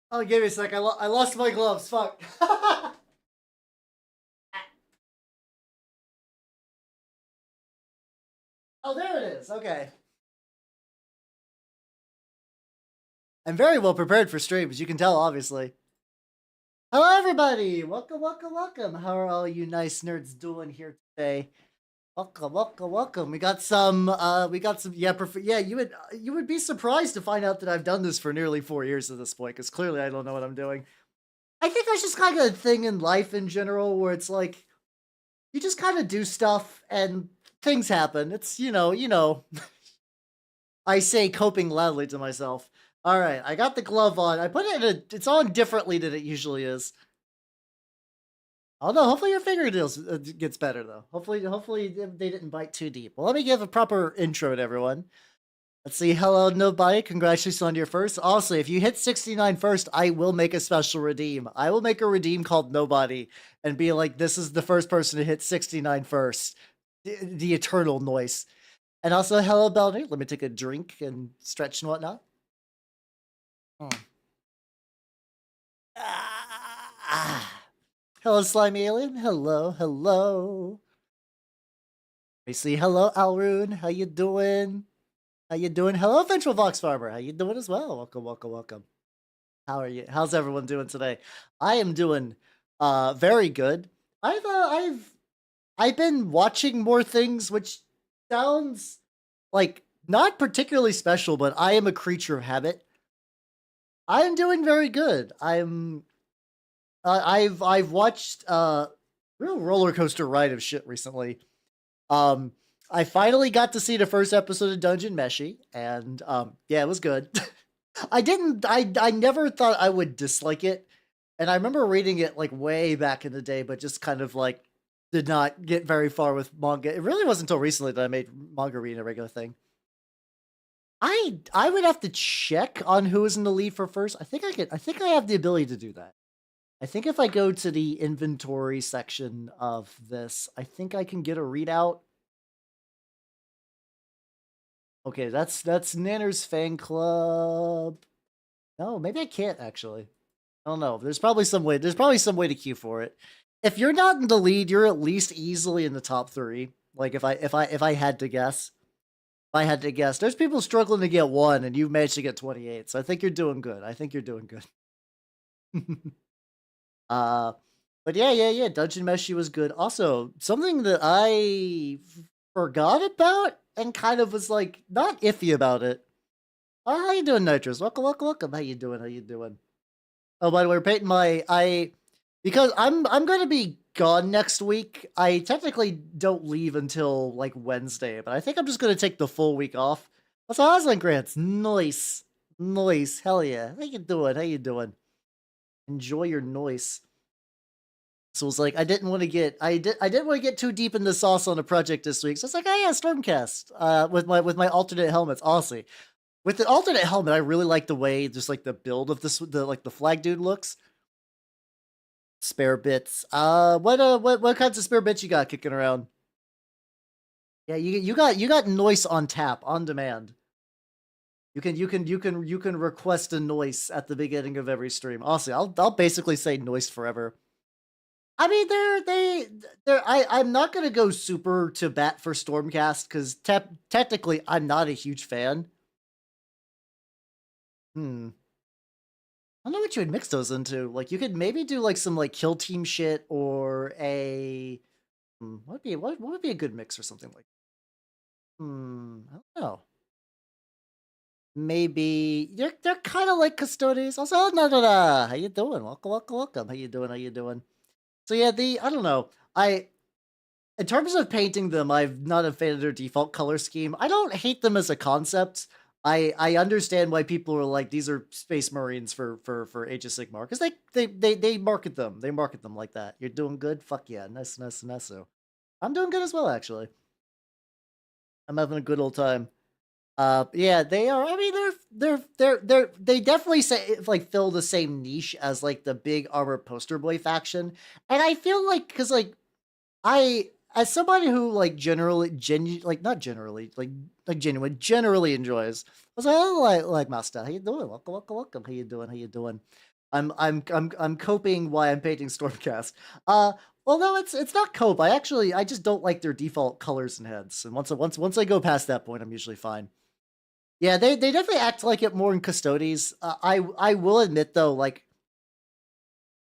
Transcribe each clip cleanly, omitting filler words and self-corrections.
Oh, give me a sec. I lost my gloves. Fuck. Oh, there it is. Okay. I'm very well prepared for stream, as you can tell, obviously. Hello, everybody. Welcome, welcome, welcome. How are all you nice nerds doing here today? Welcome, welcome, welcome. We got some. Yeah, yeah. You would be surprised to find out that I've done this for nearly 4 years at this point, because clearly I don't know what I'm doing. I think that's just kind of a thing in life in general, where it's like you just kind of do stuff and things happen. It's I say coping loudly to myself. All right, I got the glove on. I put it in it's on differently than it usually is. Oh no, hopefully your fingernails gets better though. Hopefully they didn't bite too deep. Well, let me give a proper intro to everyone. Let's see. Hello, nobody. Congratulations on your first. Also, if you hit 69 first, I will make a special redeem. I will make a redeem called Nobody and be like, this is the first person to hit 69 first. The eternal noise. And also, hello, Belny. Let me take a drink and stretch and whatnot. Hello, slimy alien. Hello, hello. I see. Hello, Alrune. How you doing? How you doing? Hello, Ventral Vox Farmer. How you doing as well? Welcome, welcome, welcome. How are you? How's everyone doing today? I am doing very good. I've been watching more things, which sounds like not particularly special, but I am a creature of habit. I am doing very good. I've watched real roller coaster ride of shit recently. I finally got to see the first episode of Dungeon Meshi, and yeah, it was good. I never thought I would dislike it, and I remember reading it like way back in the day, but just kind of like did not get very far with manga. It really wasn't until recently that I made manga reading a regular thing. I would have to check on who is in the lead for first. I think I have the ability to do that. I think if I go to the inventory section of this, I think I can get a readout. Okay, that's Nanner's fan club. No, maybe I can't actually. I don't know. There's probably some way. There's probably some way to queue for it. If you're not in the lead, you're at least easily in the top 3. Like if I had to guess. If I had to guess. There's people struggling to get 1 and you've managed to get 28. So I think you're doing good. I think you're doing good. But yeah. Dungeon Meshi was good. Also, something that I forgot about and kind of was like not iffy about it. Oh, how you doing, Nitrous? Welcome, welcome, welcome. How you doing? How you doing? Oh, by the way, Peyton, because I'm gonna be gone next week. I technically don't leave until like Wednesday, but I think I'm just gonna take the full week off. What's Osland Grants? Nice. Nice. Hell yeah. How you doing? How you doing? Enjoy your noise. So it was like I didn't want to get too deep in the sauce on a project this week. So it's like, oh yeah, Stormcast. With my alternate helmets, honestly. With the alternate helmet, I really like the way just like the build of the flag dude looks. Spare bits. What kinds of spare bits you got kicking around? Yeah, you got noise on tap on demand. You can request a noise at the beginning of every stream. Honestly, I'll basically say noise forever. I mean, I'm not gonna go super to bat for Stormcast because technically I'm not a huge fan. I don't know what you would mix those into. Like, you could maybe do like some like kill team shit or a what would be a good mix or something like. I don't know. Maybe they're kind of like custodians. Also, how you doing? Welcome, welcome, welcome. How you doing? How you doing? So yeah, I don't know. In terms of painting them, I'm not a fan of their default color scheme. I don't hate them as a concept. I understand why people are like, these are Space Marines for Age of Sigmar, because they market them. They market them like that. You're doing good? Fuck yeah. Nice. I'm doing good as well, actually. I'm having a good old time. Yeah, they are. I mean, they definitely say like fill the same niche as like the big armor poster boy faction, and I feel like because like as somebody who like generally not generally like genuine generally enjoys. I was like, oh, like Master, how you doing? Welcome, welcome, welcome. How you doing? How you doing? I'm coping while I'm painting Stormcast. Uh, well, no, it's not cope. I just don't like their default colors and heads. And once I go past that point, I'm usually fine. Yeah, they definitely act like it more in Custodes. I will admit though, like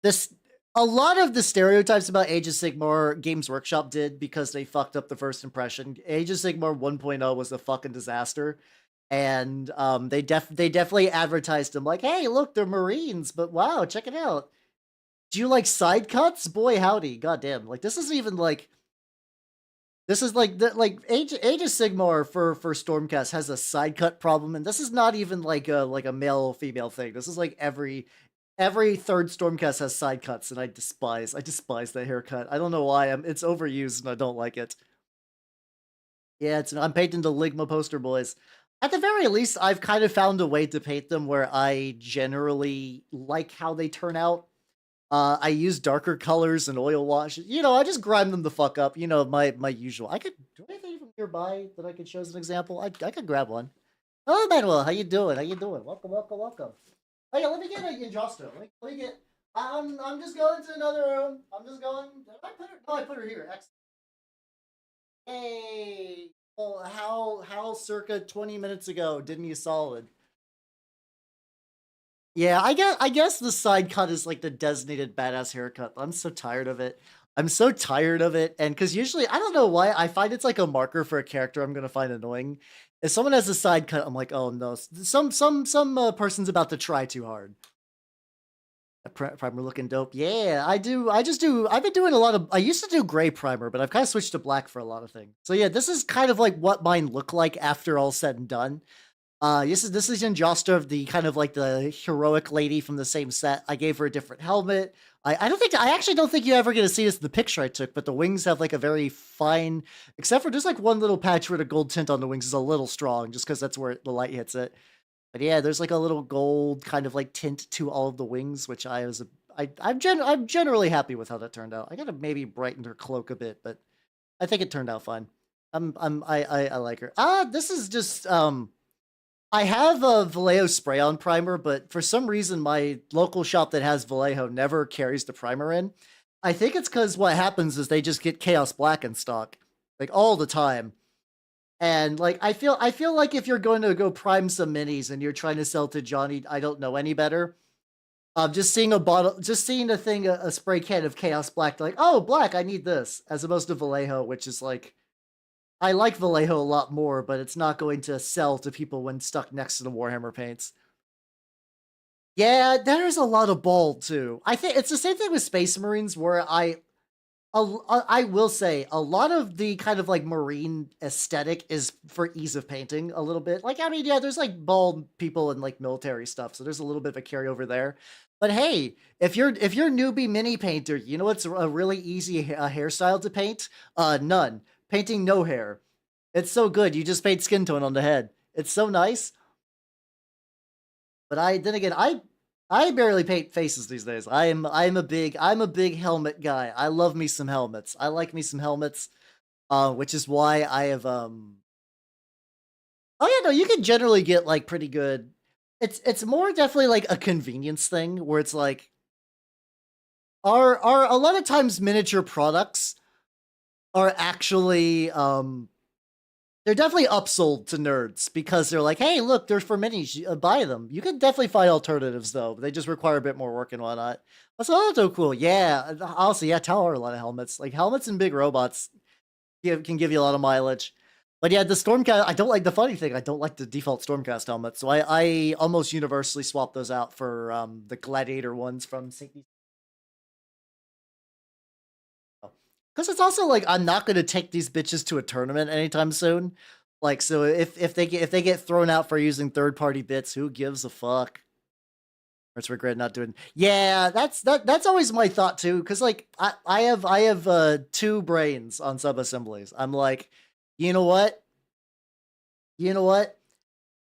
this, a lot of the stereotypes about Age of Sigmar Games Workshop did because they fucked up the first impression. Age of Sigmar 1.0 was a fucking disaster. And they definitely advertised them like, hey, look, they're Marines, but wow, check it out. Do you like side cuts? Boy, howdy, goddamn! Like this isn't even like this is like Age of Sigmar for Stormcast has a side cut problem, and this is not even like a male female thing. This is like every third Stormcast has side cuts, and I despise that haircut. I don't know why. It's overused, and I don't like it. Yeah, I'm painting the Ligma poster boys. At the very least, I've kind of found a way to paint them where I generally like how they turn out. I use darker colors and oil wash. You know, I just grind them the fuck up. You know, my usual. Do I have anything from nearby that I could show as an example? I could grab one. Oh, Manuel, how you doing? How you doing? Welcome, welcome, welcome. Oh yeah, let me get a Injusto. Let me get. I'm just going to another room. I'm just going. Did I put her? No, I put her here. Excellent. Hey. Well, how circa 20 minutes ago did me a solid. Yeah, I guess the side cut is like the designated badass haircut. I'm so tired of it. I'm so tired of it. And because usually, I don't know why, I find it's like a marker for a character I'm going to find annoying. If someone has a side cut, I'm like, oh no, some person's about to try too hard. Primer looking dope. Yeah, I do. I've been doing a lot of. I used to do gray primer, but I've kind of switched to black for a lot of things. So yeah, this is kind of like what mine look like after all said and done. This is Injosta, the kind of like the heroic lady from the same set. I gave her a different helmet. I actually don't think you ever get to see this in the picture I took, but the wings have like a very fine, except for just like one little patch where the gold tint on the wings is a little strong, just because that's where the light hits it. But yeah, there's like a little gold kind of like tint to all of the wings, which I'm generally happy with how that turned out. I gotta maybe brighten her cloak a bit, but I think it turned out fine. I like her. This is just I have a Vallejo spray-on primer, but for some reason my local shop that has Vallejo never carries the primer in. I think it's because what happens is they just get Chaos Black in stock, like all the time. And like I feel like if you're going to go prime some minis and you're trying to sell to Johnny, I don't know any better. Just seeing a bottle, just seeing a thing, a spray can of Chaos Black, like, oh, black, I need this, as opposed to Vallejo, which is like, I like Vallejo a lot more, but it's not going to sell to people when stuck next to the Warhammer paints. Yeah, there's a lot of bold too. I think it's the same thing with Space Marines, where I will say a lot of the kind of like marine aesthetic is for ease of painting a little bit. Like, I mean, yeah, there's like bald people and like military stuff, so there's a little bit of a carryover there. But hey, if you're newbie mini painter, you know what's a really easy hairstyle to paint? None. Painting no hair. It's so good. You just paint skin tone on the head. It's so nice. But then again, I barely paint faces these days. I'm a big helmet guy. I love me some helmets. I like me some helmets. Which is why I have oh yeah, no, you can generally get like pretty good. It's more definitely like a convenience thing where it's like are a lot of times miniature products are actually they're definitely upsold to nerds because they're like, hey, look, they're for minis, buy them. You can definitely find alternatives though, but they just require a bit more work and whatnot. That's also cool. Yeah, honestly, yeah, Tower a lot of helmets. Like helmets and big robots can give you a lot of mileage. But yeah, the Stormcast, I don't like the funny thing. I don't like the default Stormcast helmet, so I almost universally swap those out for the Gladiator ones from St. Because it's also like I'm not gonna take these bitches to a tournament anytime soon. Like, so if they get thrown out for using third party bits, who gives a fuck? Or it's regret not doing. Yeah, that's always my thought too. Because like I have two brains on sub assemblies. I'm like, you know what? You know what?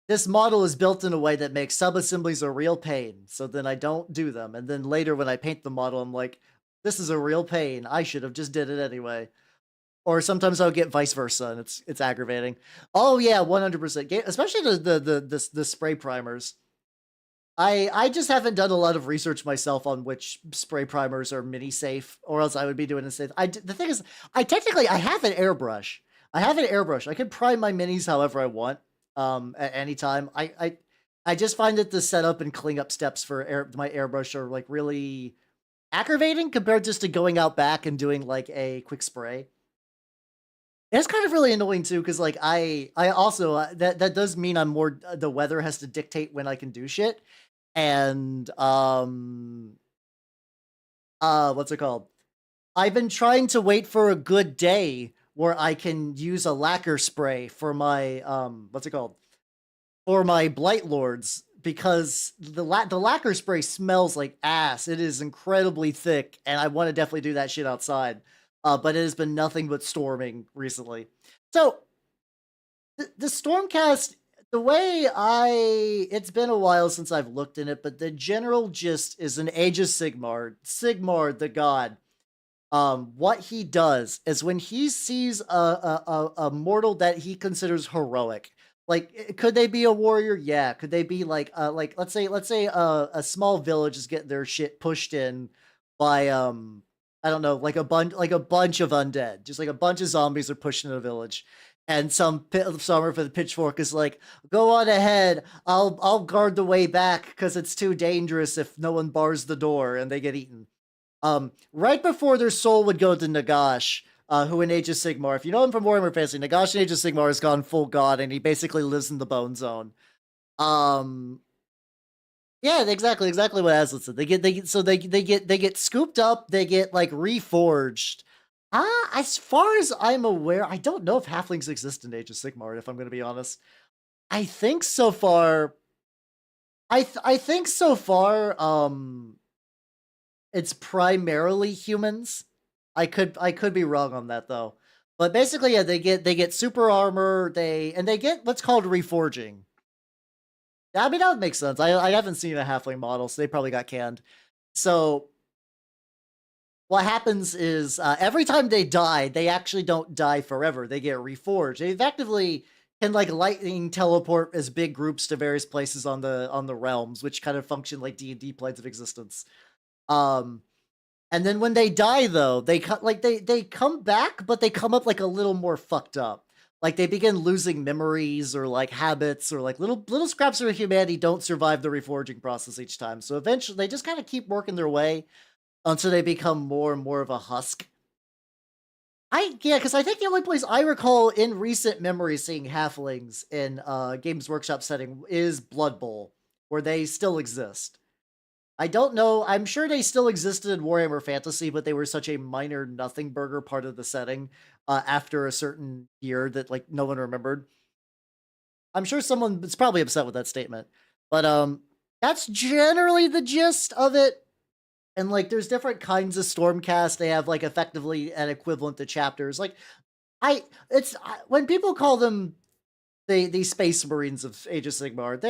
This model is built in a way that makes sub assemblies a real pain. So then I don't do them, and then later when I paint the model, I'm like, this is a real pain. I should have just did it anyway. Or sometimes I'll get vice versa, and it's aggravating. Oh yeah, 100%. Especially the spray primers. I just haven't done a lot of research myself on which spray primers are mini safe, or else I would be doing a safe. The thing is, I have an airbrush. I have an airbrush. I can prime my minis however I want, at any time. I just find that the setup and cleanup steps for my airbrush are like really aggravating compared just to going out back and doing like a quick spray. And it's kind of really annoying too, because like I also that does mean I'm more the weather has to dictate when I can do shit. And what's it called? I've been trying to wait for a good day where I can use a lacquer spray for my what's it called? For my Blight Lords, because the lacquer spray smells like ass. It is incredibly thick, and I want to definitely do that shit outside. But it has been nothing but storming recently. So the Stormcast, the way it's been a while since I've looked in it, but the general gist is an Age of Sigmar. Sigmar, the god. What he does is when he sees a mortal that he considers heroic, like could they be a warrior? Yeah. Could they be like let's say a small village is getting their shit pushed in by I don't know, like a bunch of undead, just like a bunch of zombies are pushing in a village. And some summer for the pitchfork is like, go on ahead. I'll guard the way back because it's too dangerous if no one bars the door and they get eaten. Right before their soul would go to Nagash, who in Age of Sigmar, if you know him from Warhammer Fantasy, Nagash in Age of Sigmar has gone full god, and he basically lives in the Bone Zone. Yeah, exactly what Aslan said. They get scooped up, they get like reforged. As far as I'm aware, I don't know if halflings exist in Age of Sigmar, if I'm gonna be honest. I think so far. I think so far, it's primarily humans. I could be wrong on that though. But basically, yeah, they get super armor, they get what's called reforging. I mean, that would make sense. I haven't seen a halfling model, so they probably got canned. So what happens is every time they die, they actually don't die forever. They get reforged. They effectively can like lightning teleport as big groups to various places on the realms, which kind of function like D&D planes of existence. And then when they die, though, they come back, but they come up like a little more fucked up. Like they begin losing memories or like habits or like little scraps of humanity don't survive the reforging process each time. So eventually, they just kind of keep working their way until they become more and more of a husk. Because I think the only place I recall in recent memory seeing halflings in Games Workshop setting is Blood Bowl, where they still exist. I don't know. I'm sure they still existed in Warhammer Fantasy, but they were such a minor nothing burger part of the setting after a certain year that like no one remembered. I'm sure someone is probably upset with that statement, but that's generally the gist of it. And like, there's different kinds of Stormcast. They have like effectively an equivalent to chapters. Like, when people call them the Space Marines of Age of Sigmar,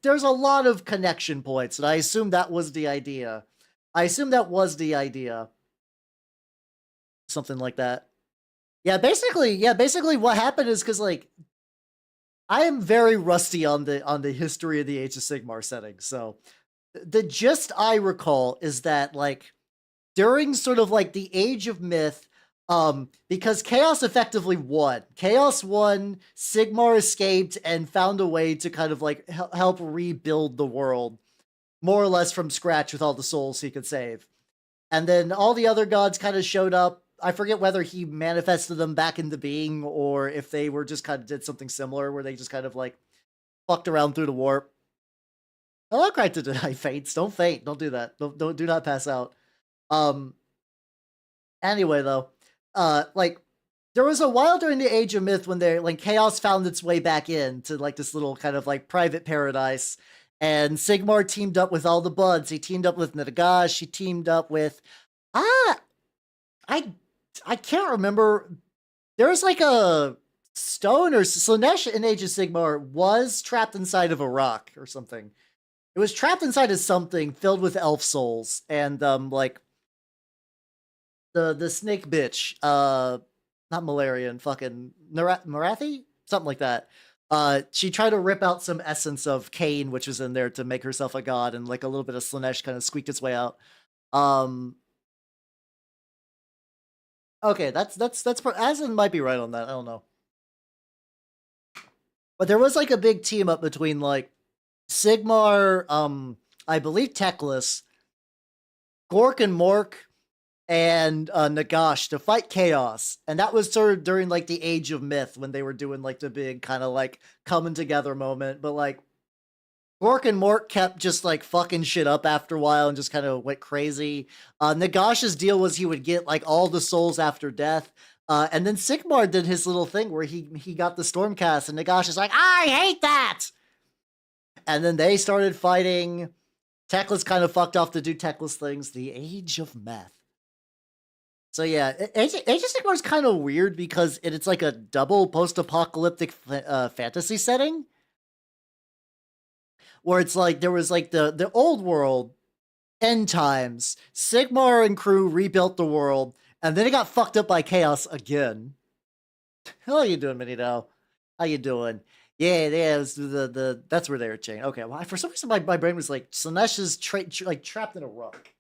there's a lot of connection points, and I assume that was the idea. Something like that. Yeah, basically what happened is because like I am very rusty on the history of the Age of Sigmar setting. So the gist I recall is that like during sort of like the Age of Myth, because Chaos effectively won. Chaos won, Sigmar escaped and found a way to kind of like help rebuild the world, more or less from scratch with all the souls he could save. And then all the other gods kind of showed up. I forget whether he manifested them back into being or if they were just kind of did something similar where they just kind of like fucked around through the warp. I'm not quite to deny faints. Don't faint. Don't do that. Do not pass out. Anyway, though, like there was a while during the Age of Myth when Chaos found its way back into like this little kind of like private paradise, and Sigmar teamed up with all the buds. He teamed up with Nagash. He teamed up with I can't remember. There was like a stone or Slanesh in Age of Sigmar was trapped inside of a rock or something. It was trapped inside of something filled with elf souls, and like the snake bitch, not Malarian, fucking Marathi, something like that. She tried to rip out some essence of Cain, which was in there, to make herself a god, and like a little bit of Slanesh kind of squeaked its way out. Okay, Aslan might be right on that. I don't know, but there was like a big team up between like Sigmar, I believe Teclis, Gork and Mork, and Nagash to fight Chaos, and that was sort of during like the Age of Myth when they were doing like the big kind of like coming together moment. But like Gork and Mork kept just like fucking shit up after a while and just kind of went crazy. Nagash's deal was he would get like all the souls after death. And then Sigmar did his little thing where he got the Stormcast, and Nagash is like, I hate that. And then they started fighting. Teclis kind of fucked off to do Teclis things. The Age of Meth. So yeah, Age of Sigmar is kind of weird because it's like a double post-apocalyptic fantasy setting, where it's like there was like the old world, end times. Sigmar and crew rebuilt the world, and then it got fucked up by Chaos again. How you doing, Minito? How you doing? Yeah, it was that's where they were changing. Okay, well, for some reason my brain was like, Slanesh is like trapped in a rock.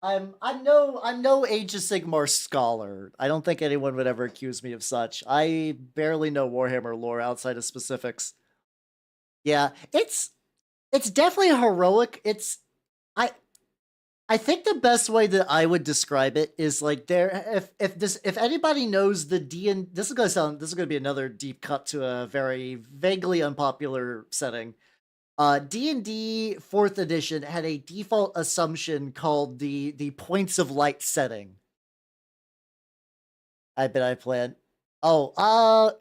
I'm no Age of Sigmar scholar. I don't think anyone would ever accuse me of such. I barely know Warhammer lore outside of specifics. Yeah, it's definitely heroic. I think the best way that I would describe it is like if anybody knows the this is gonna be another deep cut to a very vaguely unpopular setting. D&D 4th edition had a default assumption called the points of light setting. I bet I planned. Oh,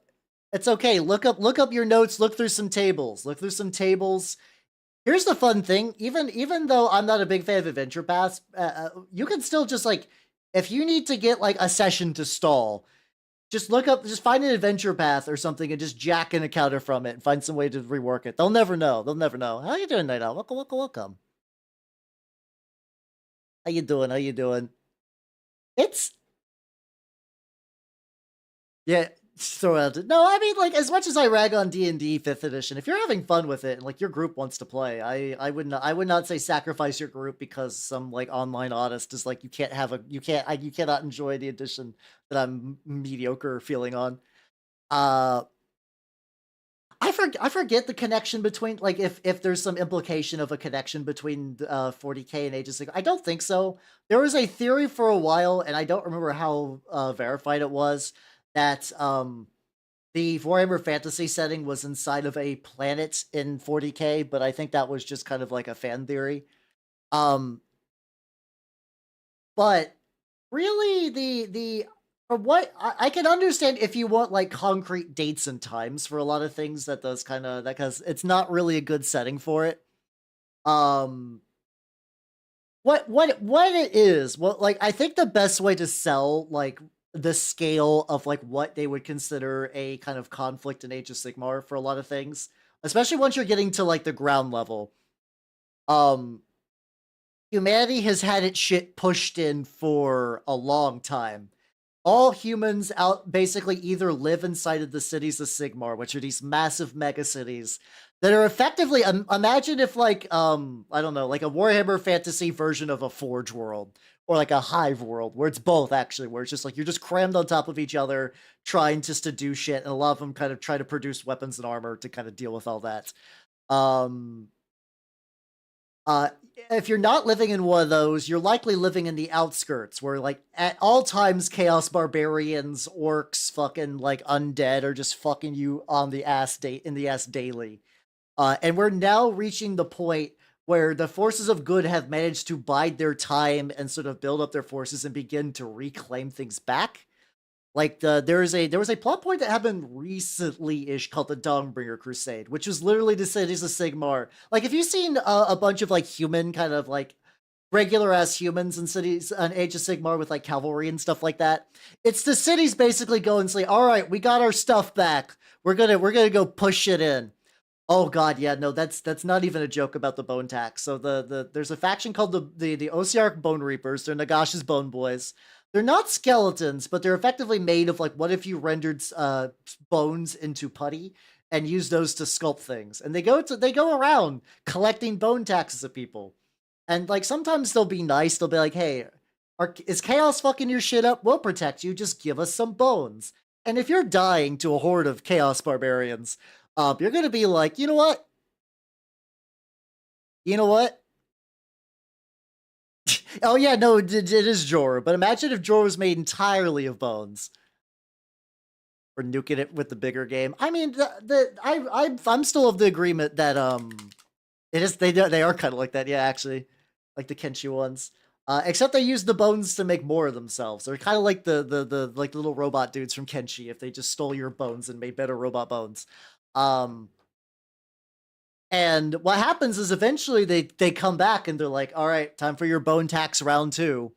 it's okay. Look up your notes, look through some tables. Here's the fun thing. Even though I'm not a big fan of adventure paths, you can still just like, if you need to get like a session to stall, just find an adventure path or something and just jack an encounter from it and find some way to rework it. They'll never know. How you doing, Night Owl? Welcome. How you doing? It's yeah. Throw out. No, I mean, like, as much as I rag on D&D 5th edition, if you're having fun with it and like your group wants to play, I would not say sacrifice your group because some like online autist is like, you cannot enjoy the edition that I'm mediocre feeling on. I forget the connection between, like, if there's some implication of a connection between 40K and Age of Sigmar. I don't think so. There was a theory for a while, and I don't remember how verified it was, that the Warhammer Fantasy setting was inside of a planet in 40K, but I think that was just kind of like a fan theory. But really, the from what I can understand, if you want like concrete dates and times for a lot of things, that does kind of that, because it's not really a good setting for it. What it is, well, like, I think the best way to sell like the scale of like what they would consider a kind of conflict in Age of Sigmar for a lot of things, especially once you're getting to like the ground level. Humanity has had its shit pushed in for a long time. All humans out basically either live inside of the cities of Sigmar, which are these massive mega cities that are effectively, imagine if like, I don't know, like a Warhammer Fantasy version of a Forge world, or like a Hive world, where it's both actually, where it's just like, you're just crammed on top of each other, trying just to do shit, and a lot of them kind of try to produce weapons and armor to kind of deal with all that. If you're not living in one of those, you're likely living in the outskirts, where like at all times chaos barbarians, orcs, fucking like undead are just fucking you on the ass daily. And we're now reaching the point where the forces of good have managed to bide their time and sort of build up their forces and begin to reclaim things back. Like there was a plot point that happened recently-ish called the Dawnbringer Crusade, which was literally the cities of Sigmar. Like, if you've seen a bunch of like human kind of like regular ass humans in cities on Age of Sigmar with like cavalry and stuff like that, it's the cities basically go and say, "All right, we got our stuff back. We're gonna go push it in." Oh god, yeah, no, that's not even a joke about the bone tax. So there's a faction called the Osiarch Bone Reapers. They're Nagash's Bone Boys. they're not skeletons, but they're effectively made of like, what if you rendered bones into putty and use those to sculpt things? And they go around collecting bone taxes of people. And like sometimes they'll be nice. They'll be like, "Hey, is chaos fucking your shit up? We'll protect you. Just give us some bones." And if you're dying to a horde of chaos barbarians, you're gonna be like, "You know what? You know what? Oh yeah, no, it is Jor. But imagine if Jor was made entirely of bones. Or nuking it with the bigger game. I mean, I'm still of the agreement that it is they are kind of like that. Yeah, actually, like the Kenshi ones. Except they use the bones to make more of themselves. They're kind of like the like little robot dudes from Kenshi. If they just stole your bones and made better robot bones. And what happens is eventually they come back and they're like, all right, time for your bone tax round 2.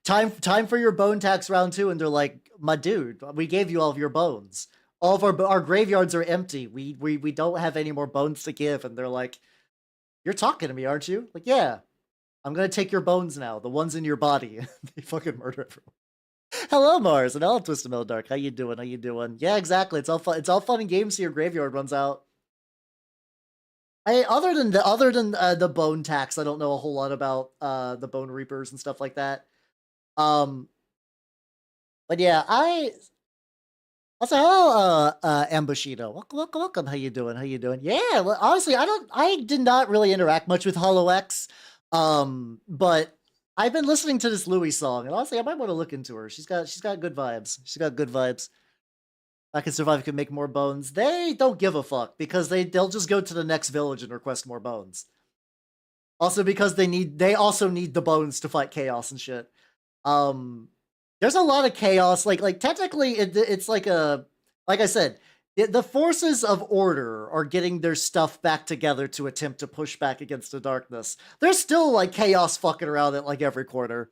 Time for your bone tax round 2. And they're like, my dude, we gave you all of your bones. All of our graveyards are empty. We don't have any more bones to give. And they're like, you're talking to me, aren't you? Like, yeah, I'm gonna take your bones now, the ones in your body. They fucking murder everyone. Hello, Mars, and hello, Twisted Metal Dark. How you doing? How you doing? Yeah, exactly. It's all fun. It's all fun and games. So your graveyard runs out. Other than the bone tax, I don't know a whole lot about the bone reapers and stuff like that. But yeah, also hello, Ambushido. Welcome. How you doing? How you doing? Yeah, well, honestly, I did not really interact much with Hollow X. But I've been listening to this Louis song, and honestly, I might want to look into her. She's got good vibes. She's got good vibes. I Can Survive, can make more bones. They don't give a fuck because they'll just go to the next village and request more bones. Also because they also need the bones to fight chaos and shit. There's a lot of chaos. Like technically it's like I said, the forces of order are getting their stuff back together to attempt to push back against the darkness. There's still like chaos fucking around at like every corner.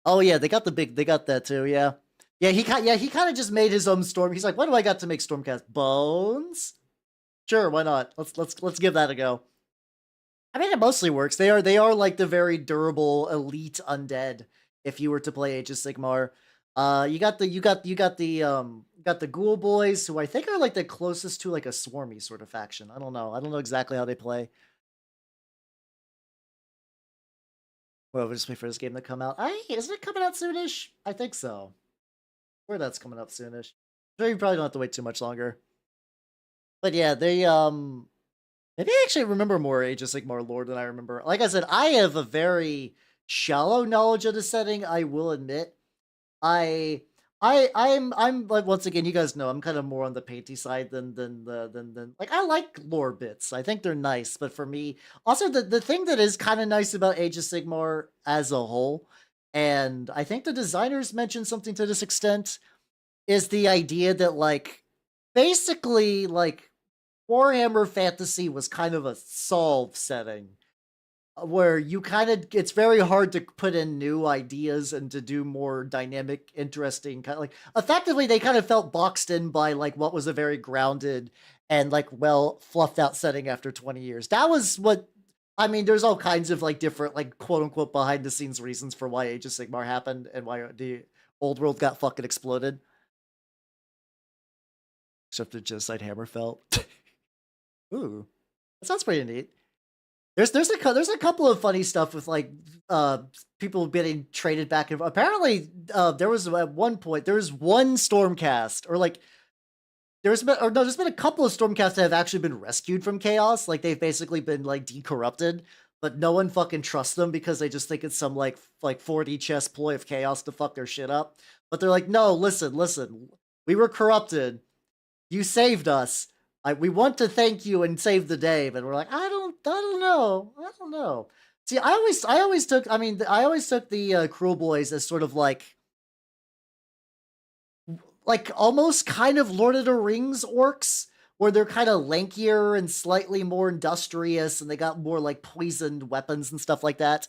Oh yeah, they got that too, yeah. Yeah, he kind of just made his own storm. He's like, what do I got to make Stormcast? Bones? Sure, why not? Let's give that a go. I mean, it mostly works. They are like the very durable elite undead. If you were to play Age of Sigmar, you got the Ghoul Boys, who I think are like the closest to like a swarmy sort of faction. I don't know exactly how they play. Well, we'll just wait for this game to come out. Isn't it coming out soonish? I think so. Where that's coming up soonish. I'm sure you probably don't have to wait too much longer. But yeah, they maybe I actually remember more Age of Sigmar lore than I remember. Like I said, I have a very shallow knowledge of the setting, I will admit. I'm like, once again, you guys know I'm kind of more on the painty side than like, I like lore bits. I think they're nice, but for me, also the thing that is kind of nice about Age of Sigmar as a whole, and I think the designers mentioned something to this extent, is the idea that like basically like Warhammer Fantasy was kind of a solve setting where you it's very hard to put in new ideas and to do more dynamic, interesting kind of like, effectively they kind of felt boxed in by like what was a very grounded and like well fluffed out setting after 20 years. That was what I mean. There's all kinds of like different like quote unquote behind the scenes reasons for why Age of Sigmar happened and why the old world got fucking exploded. Except the genocide hammer felt. Ooh, that sounds pretty neat. There's a couple of funny stuff with like people getting traded back and apparently there was at one point there was one Stormcast or like there's been a couple of Stormcasts that have actually been rescued from chaos. Like they've basically been like decorrupted, but no one fucking trusts them because they just think it's some like 4D chess ploy of chaos to fuck their shit up. But they're like, no, listen, we were corrupted. You saved us. We want to thank you and save the day, but we're like, I don't know. See, I always took the Cruel Boys as sort of like almost kind of Lord of the Rings orcs, where they're kind of lankier and slightly more industrious, and they got more like poisoned weapons and stuff like that.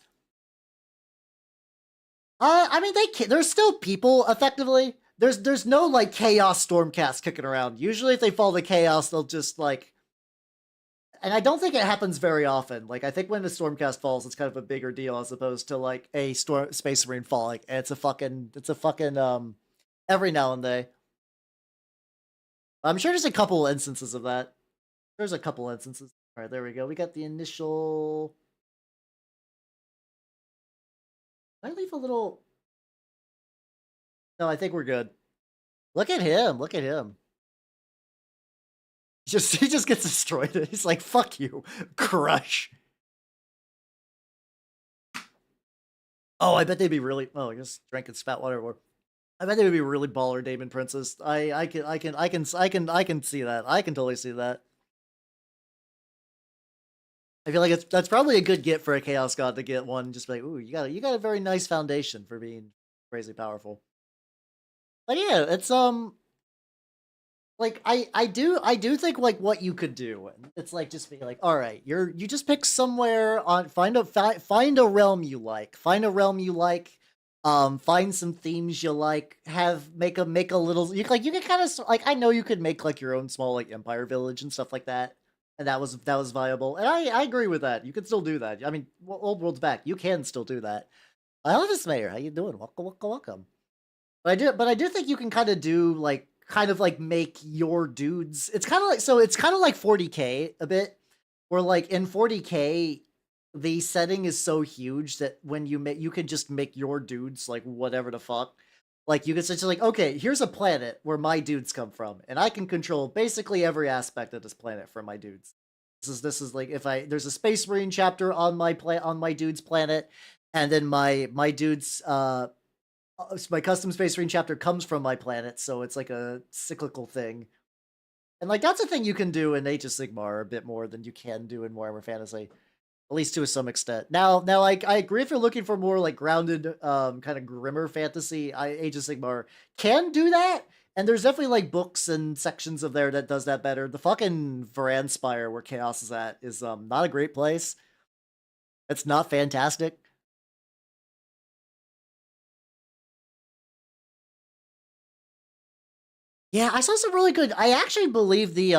I mean, they're still people, effectively. There's no like chaos Stormcast kicking around. Usually if they fall to chaos, they'll just like and I don't think it happens very often. Like, I think when the Stormcast falls, it's kind of a bigger deal as opposed to like a Space Marine falling. And it's a fucking every now and then. I'm sure there's a couple instances of that. There's a couple instances. All right, there we go. We got the initial. Did I leave a little? No, I think we're good. Look at him. Look at him. He just gets destroyed. He's like, fuck you. Crush. Oh, I bet they'd be really. Oh, I just drank and spat water. I bet they would be really baller Daemon Princes. I can see that. I can totally see that. I feel like that's probably a good get for a Chaos God to get one. Just like, ooh, you got a very nice foundation for being crazy powerful. But yeah, it's like I do think like what you could do. It's like just be like, all right, you just pick somewhere on find a realm you like. Find a realm you like. Find some themes you like. Make a little. You can kind of like I know you could make like your own small like Empire village and stuff like that. And that was viable, and I agree with that. You can still do that. I mean, Old World's back. You can still do that. Hello, Miss Mayor. How you doing? Welcome. But I do think you can kind of make your dudes. It's kind of like 40K a bit, where like in 40K, the setting is so huge that when you can just make your dudes like whatever the fuck. Like, you can say, like, okay, here's a planet where my dudes come from, and I can control basically every aspect of this planet for my dudes. This is like, if there's a Space Marine chapter on my dude's planet, and then my dude's, my custom Space Marine chapter comes from my planet, so it's like a cyclical thing. And, like, that's a thing you can do in Age of Sigmar a bit more than you can do in Warhammer Fantasy. At least to some extent. Now, I agree if you're looking for more like grounded, kind of grimmer fantasy. Age of Sigmar can do that, and there's definitely like books and sections of there that does that better. The fucking Varan Spire where Chaos is at is not a great place. It's not fantastic. Yeah, I saw some really good. I actually believe the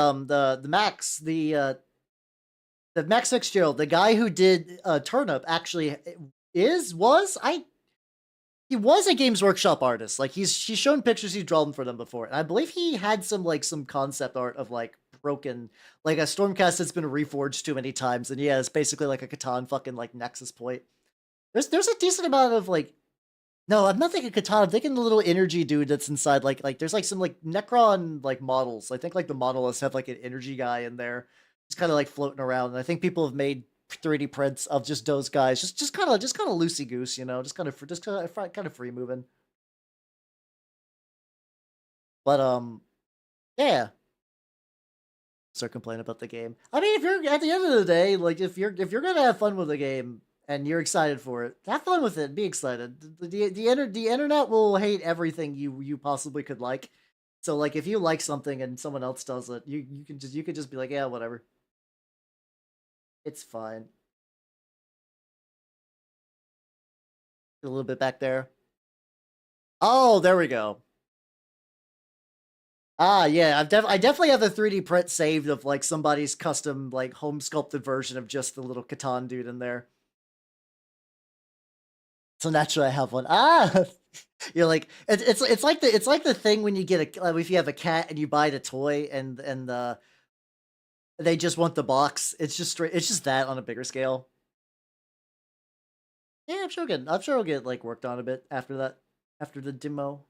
Max Fitzgerald, the guy who did Turnip, actually he was a Games Workshop artist. Like he's shown pictures he's drawn for them before, and I believe he had some concept art of like broken, like a Stormcast that's been reforged too many times, and yeah, it's basically like a Catan fucking like Nexus point. There's a decent amount of like. No, I'm not thinking Catan. I'm thinking the little energy dude that's inside. Like there's like some like Necron like models. I think like the modelists have like an energy guy in there. It's kind of like floating around. And I think people have made 3D prints of just those guys, just kind of loosey goose, you know, just kind of free moving. But yeah. Start complaining about the game. I mean, if you're at the end of the day, like if you're gonna have fun with the game and you're excited for it, have fun with it. Be excited. The internet will hate everything you possibly could like. So like if you like something and someone else does it, you could just be like, yeah, whatever. It's fine. A little bit back there. Oh, there we go. Ah, yeah, I definitely have a 3D print saved of like somebody's custom like home sculpted version of just the little Catan dude in there. So naturally, I have one. Ah, you're like it's like the thing when you get if you have a cat and you buy the toy and they just want the box. It's just that on a bigger scale. Yeah, I'm sure it'll get like worked on a bit after that, after the demo.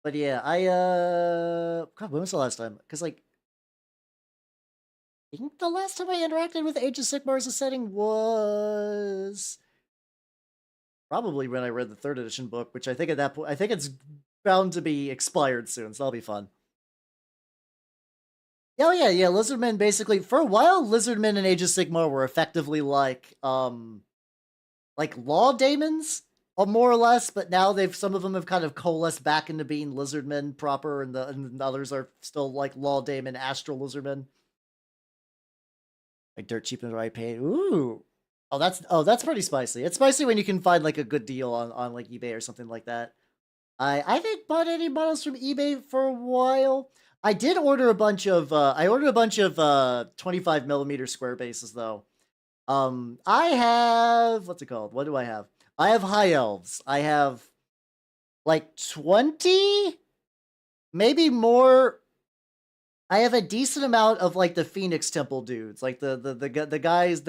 But yeah, God, when was the last time? Because like, I think the last time I interacted with Age of Sigmar as a setting was probably when I read the 3rd edition book, which I think at that point, I think it's bound to be expired soon, so that'll be fun. Oh yeah, Lizardmen basically, for a while, Lizardmen and Age of Sigmar were effectively like law daemons, more or less, but now some of them have kind of coalesced back into being Lizardmen proper, and the others are still like law daemon, astral Lizardmen. Like dirt cheap and right paid. Ooh. Oh, that's pretty spicy. It's spicy when you can find like a good deal on like eBay or something like that. I haven't bought any models from eBay for a while. I did order a bunch of, I ordered a bunch of 25mm square bases though. I have, what's it called? What do I have? I have high elves. I have like 20, maybe more. I have a decent amount of like the Phoenix Temple dudes, like the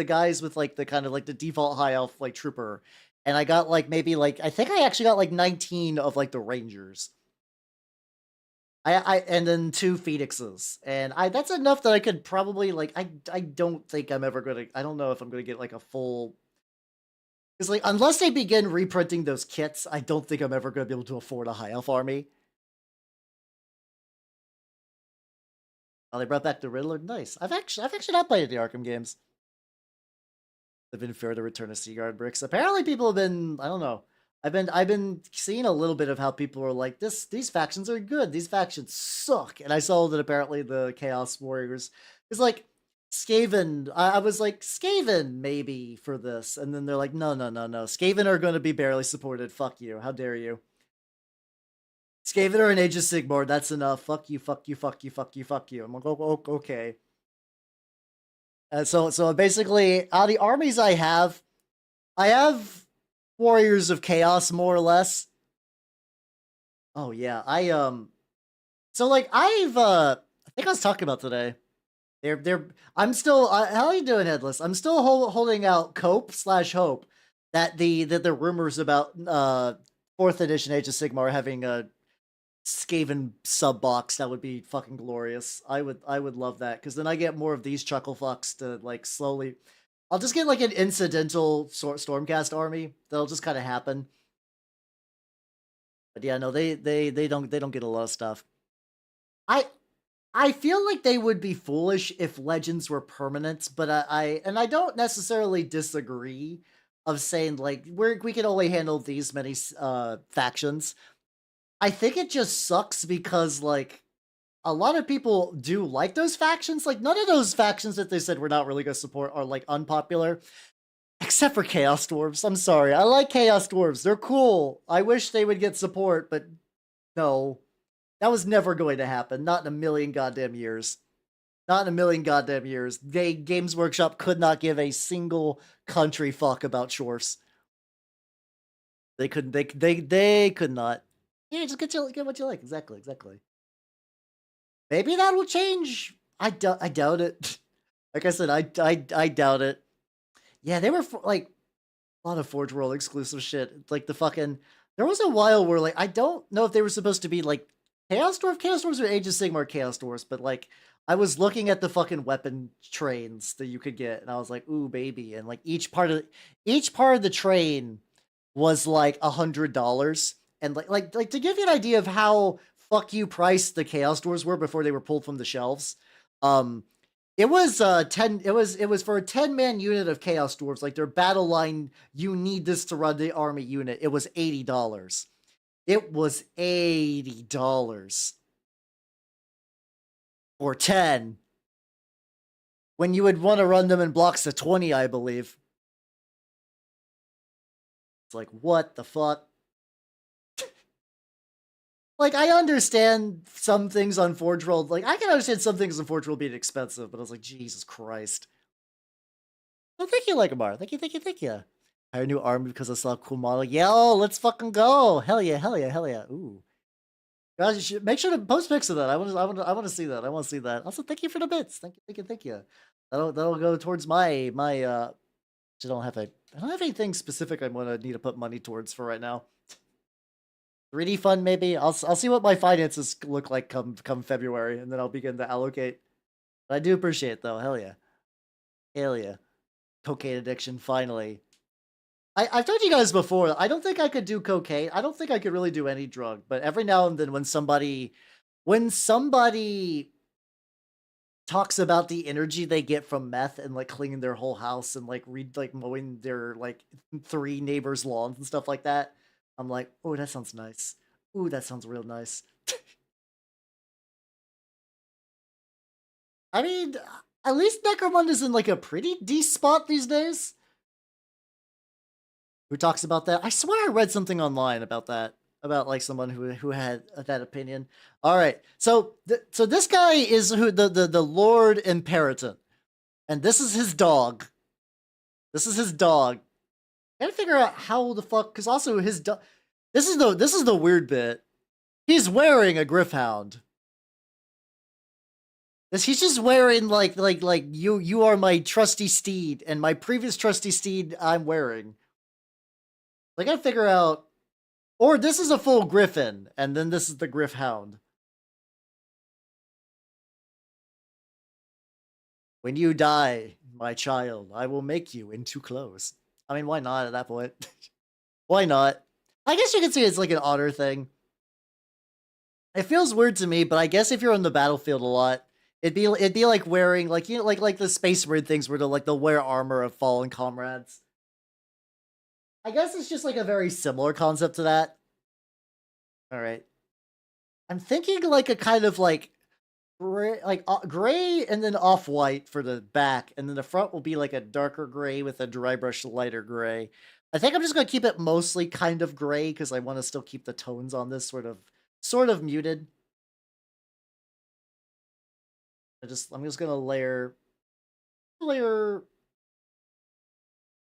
guys with like the kind of like the default high elf like trooper, and I got like maybe like I think I actually got like 19 of like the Rangers. I and then 2 Phoenixes, and I that's enough that I could probably like I don't think I'm ever gonna I don't know if I'm gonna get like a full because like unless they begin reprinting those kits, I don't think I'm ever gonna be able to afford a high elf army. Oh, they brought back the Riddler. Nice. I've actually not played the Arkham games. They've been fair to return to Seaguard bricks. Apparently, people have been. I don't know. I've been seeing a little bit of how people are like this. These factions are good. These factions suck. And I saw that apparently the Chaos Warriors is like Skaven. I was like Skaven maybe for this, and then they're like, no, no, no, no. Skaven are going to be barely supported. Fuck you. How dare you? Skaven or an Age of Sigmar. That's enough. Fuck you. Fuck you. Fuck you. Fuck you. Fuck you. I'm like, oh, okay. So basically, out of the armies I have Warriors of Chaos more or less. Oh yeah, so like I think I was talking about today. I'm still how are you doing, Headless? I'm still holding out hope that the rumors about 4th edition Age of Sigmar are having a Skaven sub box. That would be fucking glorious. I would love that because then I get more of these chuckle fucks to like slowly. I'll just get like an incidental Stormcast army that'll just kind of happen. But yeah, no, they don't get a lot of stuff. I feel like they would be foolish if legends were permanent, but I don't necessarily disagree of saying like we can only handle these many factions. I think it just sucks because like a lot of people do like those factions. Like none of those factions that they said we're not really going to support are like unpopular, except for Chaos Dwarves. I'm sorry, I like Chaos Dwarves. They're cool. I wish they would get support, but no, that was never going to happen. Not in a million goddamn years. Not in a million goddamn years. Games Workshop could not give a single country fuck about Shorfs. They couldn't. They could not. Yeah, just get what you like. Exactly. Maybe that will change. I doubt it. Like I said, I doubt it. Yeah, they were like a lot of Forge World exclusive shit. Like the fucking there was a while where like I don't know if they were supposed to be like Chaos Dwarves or Age of Sigmar Chaos Dwarves, but like I was looking at the fucking weapon trains that you could get, and I was like, ooh baby, and like each part of the train was like $100, and like to give you an idea of how fuck you priced the Chaos Dwarves were before they were pulled from the shelves. Um, it was 10. It was for a 10-man unit of Chaos Dwarves, like their battle line. You need this to run the army unit. It was $80. It was $80 or 10 when you would want to run them in blocks of 20, I believe. It's like, what the fuck? Like, I understand some things on Forge World. Like, I can understand some things on Forge World being expensive, but I was like, Jesus Christ. Oh, thank you, Legamar. Thank you. Hire a new army because I saw a cool model. Yo, let's fucking go. Hell yeah. Ooh. Guys, you should make sure to post pics of that. I want to see that. I want to see that. Also, thank you for the bits. Thank you. That'll go towards my I don't have anything specific I'm gonna need to put money towards for right now. 3D fund maybe. I'll see what my finances look like come February, and then I'll begin to allocate. But I do appreciate it though. Hell yeah. Cocaine addiction finally. I've told you guys before, I don't think I could do cocaine. I don't think I could really do any drug, but every now and then when somebody talks about the energy they get from meth and like cleaning their whole house and like mowing their like 3 neighbors' lawns and stuff like that, I'm like, oh, that sounds nice. Ooh, that sounds real nice. I mean, at least Necromunda's in like a pretty decent spot these days. Who talks about that? I swear I read something online about that. about like someone who had that opinion. All right, so so this guy is who the Lord-Imperatant, and this is his dog. This is his dog. Gotta figure out how the fuck, because also his dog. This is the weird bit. He's wearing a Griffhound. He's just wearing like you are my trusty steed, and my previous trusty steed I'm wearing. I gotta figure out, or this is a full Griffin, and then this is the Griffhound. When you die, my child, I will make you into clothes. I mean, why not at that point? Why not? I guess you could say it's like an honor thing. It feels weird to me, but I guess if you're on the battlefield a lot, it'd be like wearing like like the space marine things where they'll wear armor of fallen comrades. I guess it's just like a very similar concept to that. All right, I'm thinking like a kind of like gray, gray and then off white for the back, and then the front will be like a darker gray with a dry brush lighter gray. I think I'm just gonna keep it mostly kind of gray because I want to still keep the tones on this sort of muted. I'm just gonna layer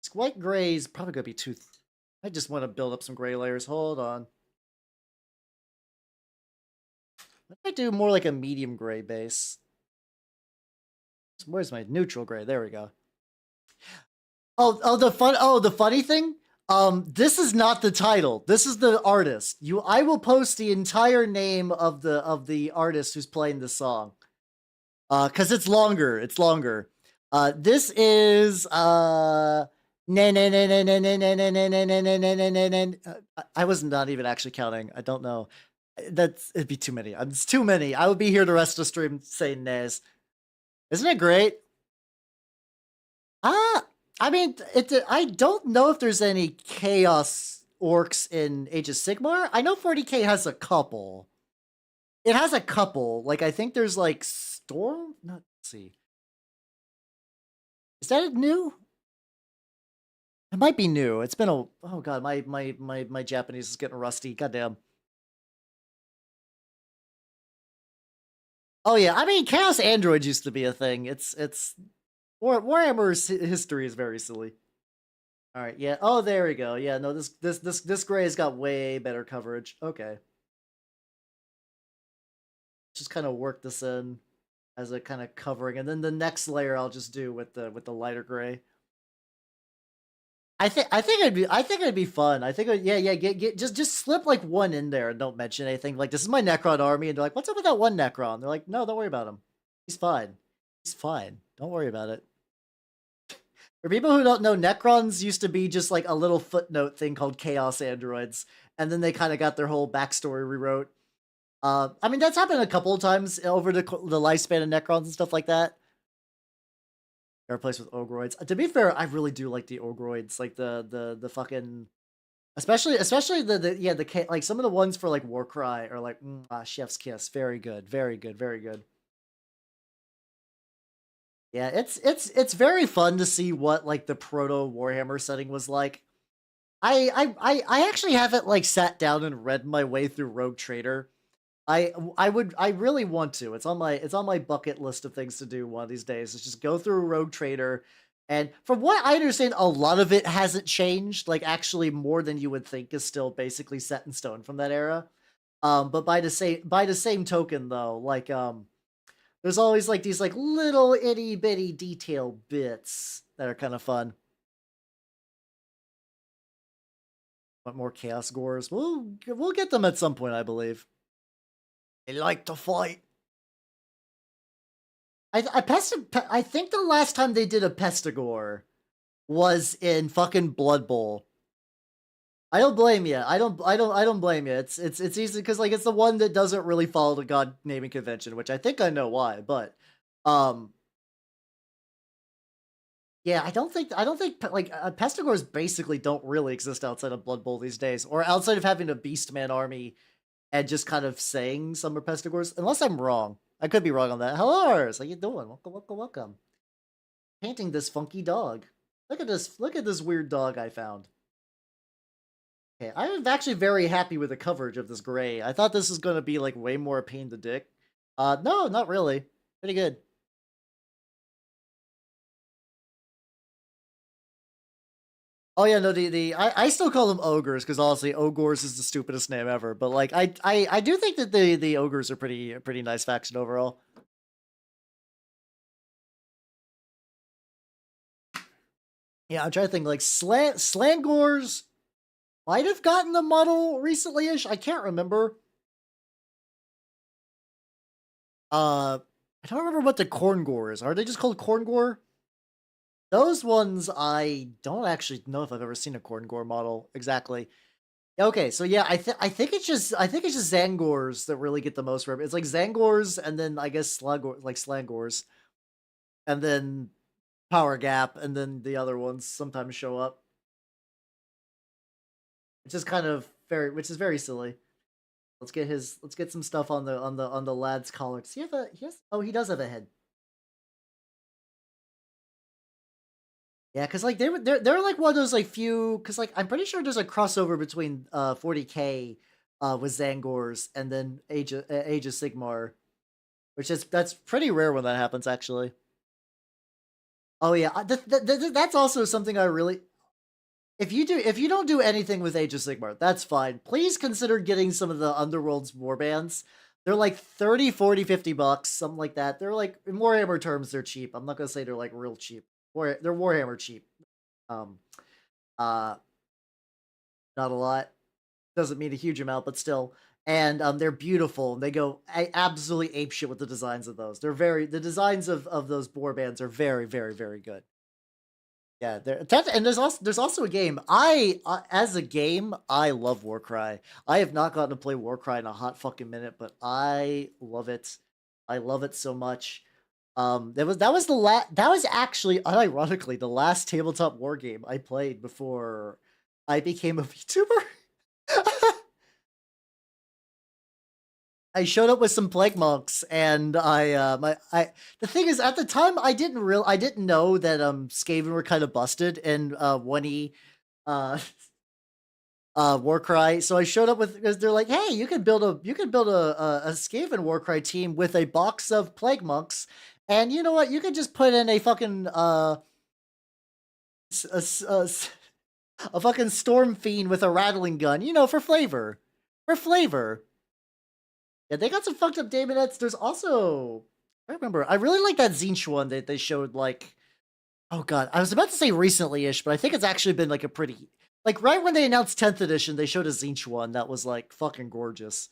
this white gray is probably gonna be too. I just want to build up some gray layers. Hold on. What if I do more like a medium gray base? Where's my neutral gray? There we go. The funny thing. This is not the title. This is the artist. I will post the entire name of the artist who's playing the song. Cause it's longer. It's longer. This is I was not even actually counting. I don't know. It'd be too many. It's too many. I would be here the rest of the stream saying nays. Isn't it great? I mean, I don't know if there's any chaos orcs in Age of Sigmar. I know 40k has a couple. It has a couple. Like I think there's like Storm. Let's see. Is that new? It might be new. It's been oh god, my Japanese is getting rusty. Goddamn. Oh yeah, I mean Chaos Androids used to be a thing. It's Warhammer's history is very silly. All right, yeah. Oh, there we go. Yeah, no, this gray's got way better coverage. Okay. Just kind of work this in as a kind of covering, and then the next layer I'll just do with the lighter gray. I think it'd be fun. I think just slip like one in there and don't mention anything. Like this is my Necron army, and they're like, "What's up with that one Necron?" They're like, "No, don't worry about him. He's fine. He's fine. Don't worry about it." For people who don't know, Necrons used to be just like a little footnote thing called Chaos Androids, and then they kind of got their whole backstory rewrote. I mean that's happened a couple of times over the lifespan of Necrons and stuff like that. They're replaced with Ogroids. To be fair, I really do like the Ogroids, like the fucking, especially the like some of the ones for like Warcry are like Chef's Kiss, very good, very good, very good. Yeah, it's very fun to see what like the proto Warhammer setting was like. I actually haven't like sat down and read my way through Rogue Trader. I really want to. It's on my bucket list of things to do one of these days. Is just go through Rogue Trader, and from what I understand, a lot of it hasn't changed. Like actually, more than you would think is still basically set in stone from that era. But by the same token, though, like there's always like these like little itty bitty detail bits that are kind of fun. Want more Chaos Gores? We'll get them at some point, I believe. They like to fight. I think the last time they did a Pestigore was in fucking Blood Bowl. I don't blame you. I don't blame you. It's easy because like it's the one that doesn't really follow the god naming convention, which I think I know why, but yeah, I don't think like Pestigores basically don't really exist outside of Blood Bowl these days, or outside of having a Beastman army and just kind of saying some are Pestigores, unless I'm wrong. I could be wrong on that. Hello, how you doing? Welcome, welcome, welcome. Painting this funky dog. Look at this weird dog I found. Okay, I'm actually very happy with the coverage of this gray. I thought this was gonna be like way more a pain to dick. No, not really. Pretty good. Oh yeah, no, I still call them ogres because honestly, ogres is the stupidest name ever. But like, I do think that the ogres are pretty nice faction overall. Yeah, I'm trying to think like Slangors might have gotten a model recently-ish. I can't remember. I don't remember what the Corngor is. Are they just called Corngor? Those ones I don't actually know if I've ever seen a Corngor model exactly. Okay, so yeah, I think it's just Zangors that really get the most rep. It's like Zangors and then I guess Slangors and then Power Gap and then the other ones sometimes show up. Which is kind of which is very silly. Let's get some stuff on the lad's collar. Does he have a oh, he does have a head. Yeah, because like they're like one of those like few because like I'm pretty sure there's a crossover between 40k with Zangors and then Age of Sigmar, which is that's pretty rare when that happens actually. Oh yeah, that's also something I really if you don't do anything with Age of Sigmar, that's fine. Please consider getting some of the Underworld's warbands. They're like 30, 40, 50 bucks, something like that. They're like in Warhammer terms, they're cheap. I'm not gonna say they're like real cheap. They're Warhammer cheap. Um uh not a lot. Doesn't mean a huge amount, but still. And they're beautiful. They go absolutely apeshit with the designs of those. The designs of those boar bands are very good. Yeah, and there's also a game. As a game, I love Warcry. I have not gotten to play Warcry in a hot fucking minute, but I love it. I love it so much. That was actually unironically the last tabletop war game I played before I became a VTuber. I showed up with some plague monks, and the thing is, at the time, I didn't know that Skaven were kind of busted in 1E uh Warcry. So I showed up with because they're like, hey, you can build a Skaven Warcry team with a box of plague monks, and you know what? You could just put in a fucking s- a, s- a s- a fucking storm fiend with a rattling gun, you know, for flavor, for flavor. Yeah, they got some fucked up daemonettes. There's also I remember I really like that Zinch one that they showed like oh god, I was about to say recently-ish, but I think it's actually been like a pretty like right when they announced 10th edition, they showed a Zinch one that was like fucking gorgeous.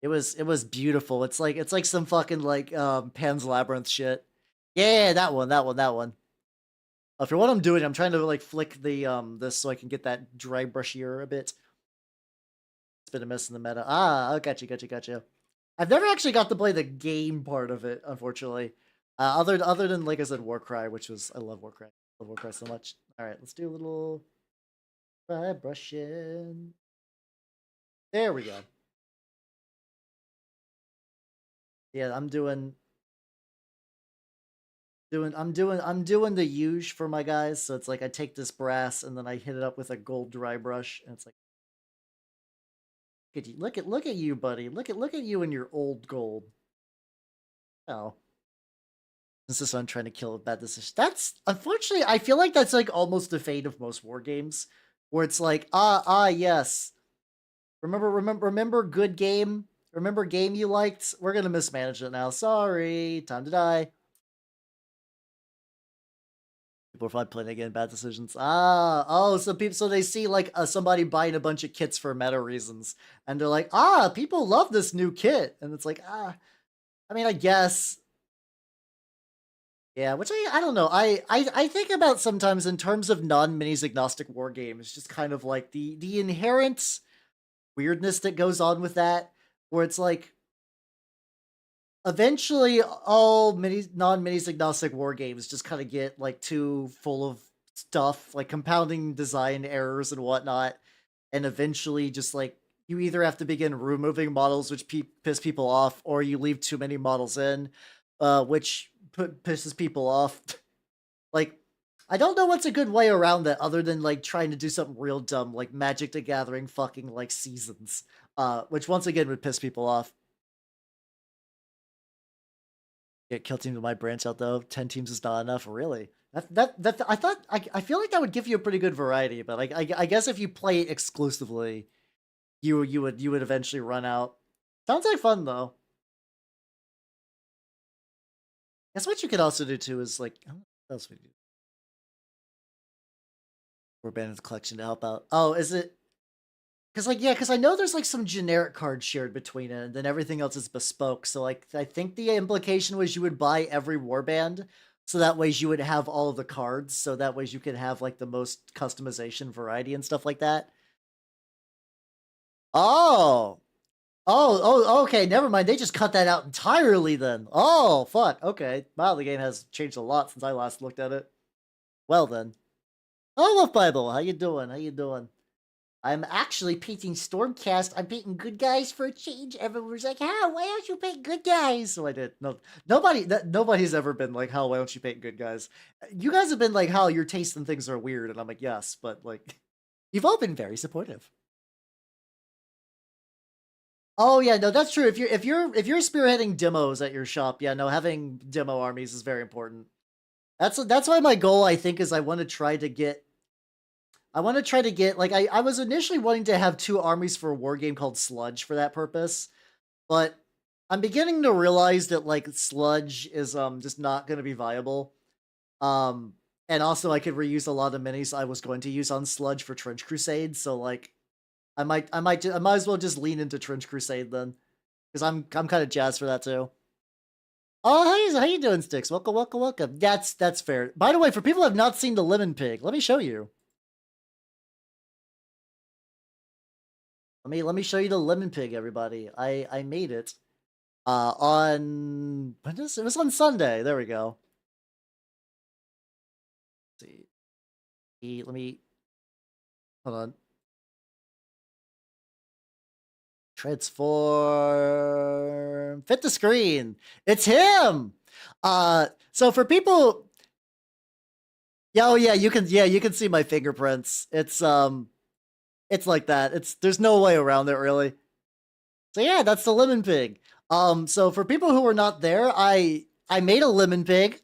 It was beautiful. It's like some fucking like Pan's Labyrinth shit. Yeah, that one, that one, that one. For what I'm doing, I'm trying to like flick the this so I can get that dry brushier a bit. It's been a mess in the meta. Ah, I gotcha. I've never actually got to play the game part of it, unfortunately. Other than like I said, Warcry, which was I love Warcry. I love Warcry so much. All right, let's do a little dry brushing. There we go. Yeah, I'm doing the huge for my guys. So it's like I take this brass and then I hit it up with a gold dry brush, and it's like look at you, look at you, buddy. Look at you and your old gold. Oh. This is what I'm trying to kill a bad decision. That's unfortunately, I feel like that's like almost the fate of most war games, where it's like, yes, remember, good game, remember game you liked. We're gonna mismanage it now. Sorry, time to die. People are probably playing again bad decisions. So people, so they see like somebody buying a bunch of kits for meta reasons, and they're like, people love this new kit, and it's like, I mean, I guess. Yeah, which I don't know. I think about sometimes in terms of non-minis agnostic war games, just kind of like the inherent weirdness that goes on with that, where it's like eventually all non-minis agnostic war games just kind of get like too full of stuff, like compounding design errors and whatnot, and eventually just like you either have to begin removing models which piss people off, or you leave too many models in, which pisses people off. Like I don't know what's a good way around that other than like trying to do something real dumb, like Magic the Gathering fucking like seasons, which once again would piss people off. Get kill teams with my branch out though. 10 teams is not enough, really. I feel like that would give you a pretty good variety, but like I guess if you play it exclusively, you would eventually run out. Sounds like fun though. Guess what you could also do too is like what else would you do? We're banning the collection to help out. Oh, is it? Because like yeah, because I know there's like some generic cards shared between it, and then everything else is bespoke. So like I think the implication was you would buy every warband, so that way you would have all of the cards. So that way you could have like the most customization variety and stuff like that. Oh, okay. Never mind. They just cut that out entirely then. Oh, fuck. Okay. Wow, the game has changed a lot since I last looked at it. Well then. Oh, Love Bible. How you doing? How you doing? I'm actually painting Stormcast. I'm painting good guys for a change. Everyone's like, "How? Why don't you paint good guys?" So I did. No, nobody's ever been like, "How? Why don't you paint good guys?" You guys have been like, "How? Your taste in things are weird," and I'm like, "Yes," but like, you've all been very supportive. Oh yeah, no, that's true. If you're spearheading demos at your shop, yeah, no, having demo armies is very important. That's why my goal I think is I want to try to get like I was initially wanting to have two armies for a war game called Sludge for that purpose, but I'm beginning to realize that like Sludge is just not going to be viable. Um and also I could reuse a lot of minis I was going to use on Sludge for Trench Crusade, so like I might as well just lean into Trench Crusade then, because I'm kind of jazzed for that too. Oh, how you doing, Sticks? Welcome, welcome, welcome. That's fair. By the way, for people who have not seen the Lemon Pig, let me show you. Let me show you the Lemon Pig, everybody. I made it on it was on Sunday. There we go. Let's see, let me hold on. Transform. Fit the screen. It's him. So for people, yeah, oh yeah, you can see my fingerprints. It's like that. There's no way around it really. So yeah, that's the Lemon Pig. So for people who were not there, I made a Lemon Pig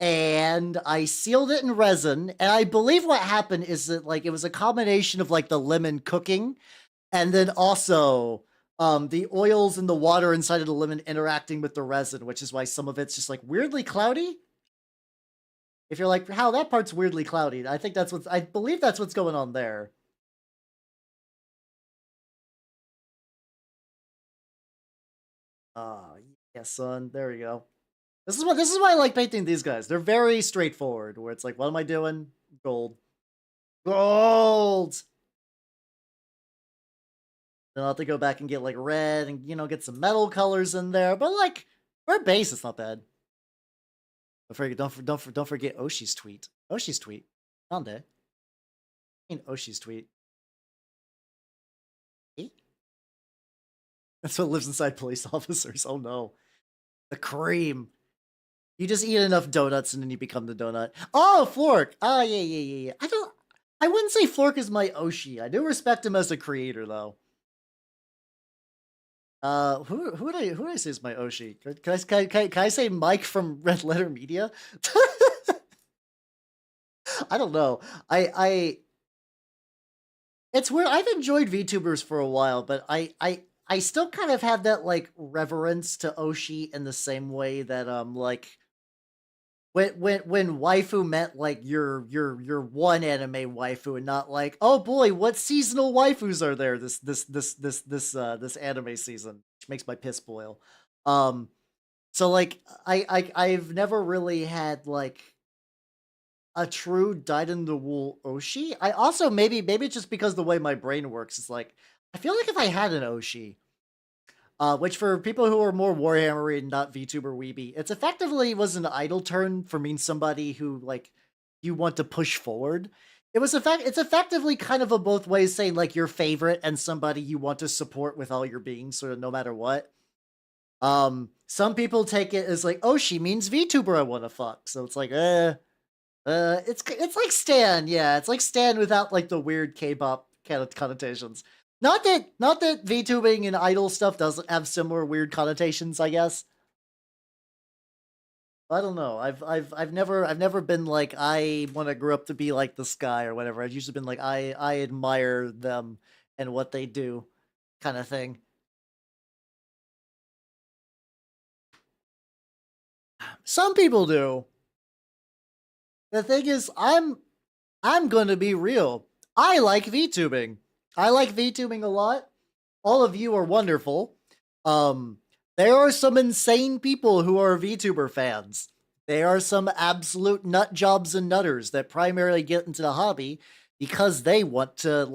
and I sealed it in resin. And I believe what happened is that like it was a combination of like the lemon cooking and then also the oils and the water inside of the lemon interacting with the resin, which is why some of it's just like weirdly cloudy. If you're like, how that part's weirdly cloudy, I believe that's what's going on there. Ah, yeah, son. There we go. This is why I like painting these guys. They're very straightforward. Where it's like, what am I doing? Gold, gold. Then I'll have to go back and get like red and get some metal colors in there. But like for a base, it's not bad. Don't forget Oshi's tweet. Oshi's tweet. Nande. I mean Oshi's tweet. Eh? That's what lives inside police officers. Oh no. The cream. You just eat enough donuts and then you become the donut. Oh, Flork. Ah, yeah. I wouldn't say Flork is my Oshi. I do respect him as a creator though. Who would I say is my Oshi? Can I say Mike from Red Letter Media? I don't know. It's weird. I've enjoyed VTubers for a while, but I still kind of have that like reverence to Oshi in the same way that like when waifu meant like your one anime waifu and not like, oh boy, what seasonal waifus are there this anime season, which makes my piss boil. So like I've never really had like a true dyed in the wool Oshi. I also maybe it's just because the way my brain works is like I feel like if I had an Oshi, which for people who are more Warhammer and not VTuber weeby, it's effectively was an idle turn for mean somebody who like you want to push forward. It's effectively kind of a both ways saying like your favorite and somebody you want to support with all your being, sort of no matter what. Some people take it as like, oh, she means VTuber I want to fuck. So it's like, It's like Stan, yeah. It's like Stan without like the weird K-pop kind of connotations. Not that VTubing and idol stuff doesn't have similar weird connotations, I guess. I don't know. I've never been like I want to grow up to be like this guy or whatever. I've usually been like I admire them and what they do, kind of thing. Some people do. The thing is, I'm gonna be real. I like VTubing. I like VTubing a lot. All of you are wonderful. Um, there are some insane people who are VTuber fans. There are some absolute nut jobs and nutters that primarily get into the hobby because they want to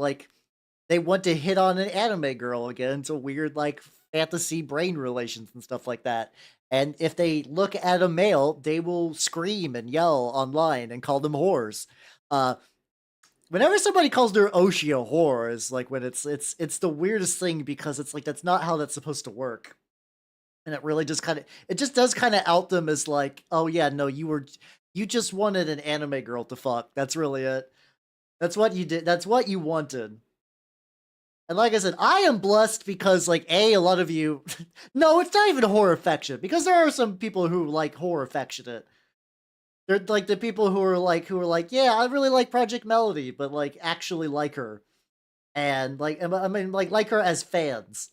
hit on an anime girl and get into weird like fantasy brain relations and stuff like that. And if they look at a male, they will scream and yell online and call them whores. Uh, Whenever somebody calls their Oshi a whore, is like when it's the weirdest thing because it's like that's not how that's supposed to work. And it really just it just does kind of out them as like, oh yeah, no, you just wanted an anime girl to fuck. That's really it. That's what you did. That's what you wanted. And like I said, I am blessed because like a lot of you no, it's not even horror affection because there are some people who like horror affectionate. They're like the people who are like, yeah, I really like Project Melody, but like actually like her. And like I mean like her as fans.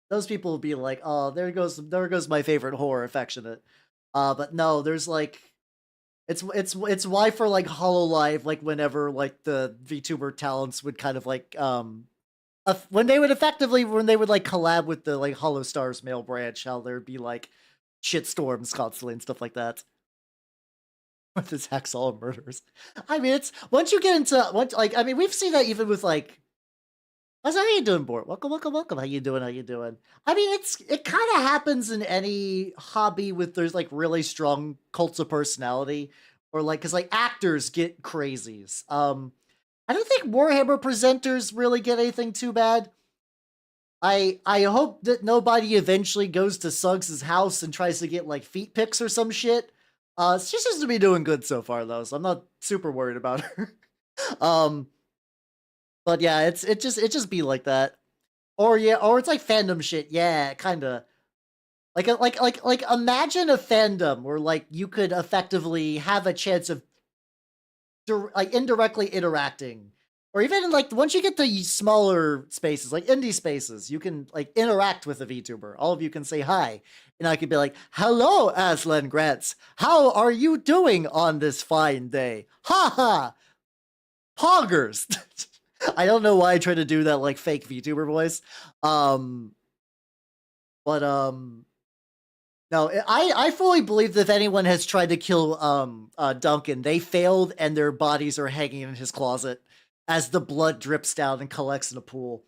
Those people will be like, oh, there goes my favorite horror affectionate. But no, there's like it's why for like Hololive, like whenever like the VTuber talents would kind of like when they would like collab with the like Hollow Stars male branch, how there'd be like shitstorms constantly and stuff like that. With his Hacksaw murders. I mean, it's once you get into like I mean, we've seen that even with like how's how you doing, Bort? Welcome, welcome, welcome. How you doing? How you doing? I mean, it kind of happens in any hobby with there's like really strong cults of personality, or like because like actors get crazies. I don't think Warhammer presenters really get anything too bad. I hope that nobody eventually goes to Suggs' house and tries to get like feet pics or some shit. She seems to be doing good so far though, so I'm not super worried about her. um, but yeah, it just be like that. Or yeah, or it's like fandom shit. Yeah, kind of like imagine a fandom where like you could effectively have a chance of like indirectly interacting, or even like once you get to smaller spaces like indie spaces, you can like interact with a VTuber. All of you can say hi, and I could be like, "Hello, Aslan Grants. How are you doing on this fine day?" Ha ha, poggers. I don't know why I try to do that like fake VTuber voice. Um, but no, I fully believe that if anyone has tried to kill Duncan, they failed and their bodies are hanging in his closet as the blood drips down and collects in a pool.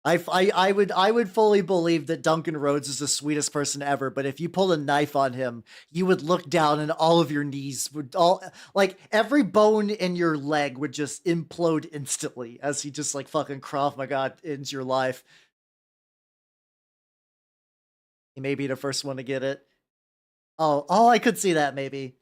I would fully believe that Duncan Rhodes is the sweetest person ever, but if you pulled a knife on him, you would look down and all of your knees would all like every bone in your leg would just implode instantly as he just like fucking Krav Maga into your life. He may be the first one to get it. Oh, I could see that maybe.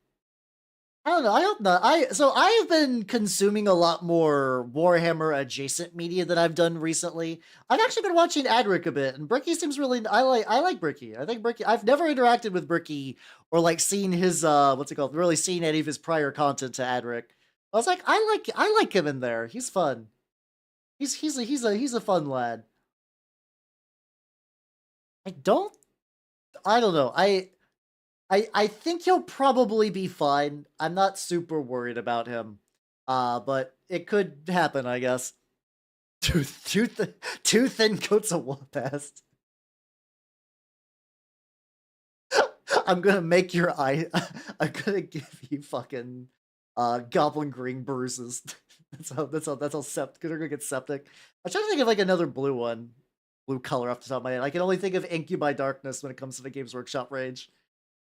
I don't know. I hope not. I have been consuming a lot more Warhammer adjacent media than I've done recently. I've actually been watching Adric a bit, and Bricky seems really. I like Bricky. I think Bricky. I've never interacted with Bricky or like seen his what's it called? Really seen any of his prior content to Adric. I was like, I like him in there. He's fun. He's a fun lad. I don't I don't know. I think he'll probably be fine. I'm not super worried about him. But it could happen, I guess. Two thin coats of Wapast. I'm gonna make your eye. I'm gonna give you fucking goblin green bruises. That's how septic. They're gonna get septic. I'm trying to think of like another blue color off the top of my head. I can only think of Incubi Darkness when it comes to the Games Workshop range.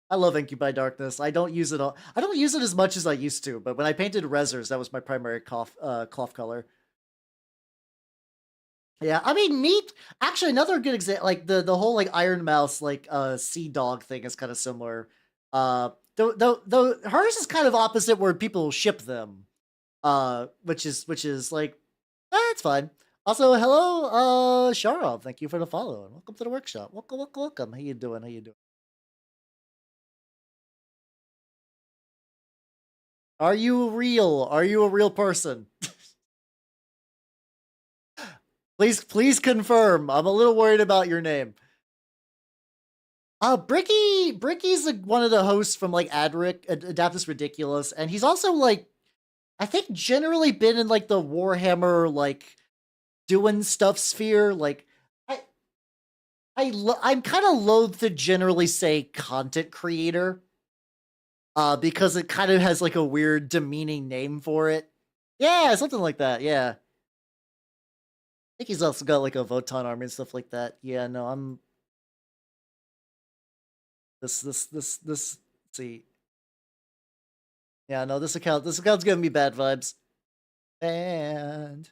I love Incubi Darkness. I don't use it all. I don't use it as much as I used to, but when I painted Rezzers, that was my primary cloth color. Yeah, I mean, Neat. Actually, another good example, like the whole like Iron Mouse like Sea Dog thing is kind of similar. Though hers is kind of opposite, where people ship them. Which is like, it's fine. Also, hello, Sharov. Thank you for the follow and welcome to the workshop. Welcome, welcome, welcome. How you doing? How you doing? Are you real? Are you a real person? Please confirm. I'm a little worried about your name. Bricky's like one of the hosts from like Adaptus Ridiculous, and he's also like, I think, generally been in like the Warhammer like doing stuff sphere. Like, I I'm kind of loath to generally say content creator, because it kind of has like a weird demeaning name for it. Yeah, something like that. Yeah, I think he's also got like a Voton army and stuff like that. Yeah, no, I'm this. Let's see. Yeah, no, this account's giving me bad vibes. And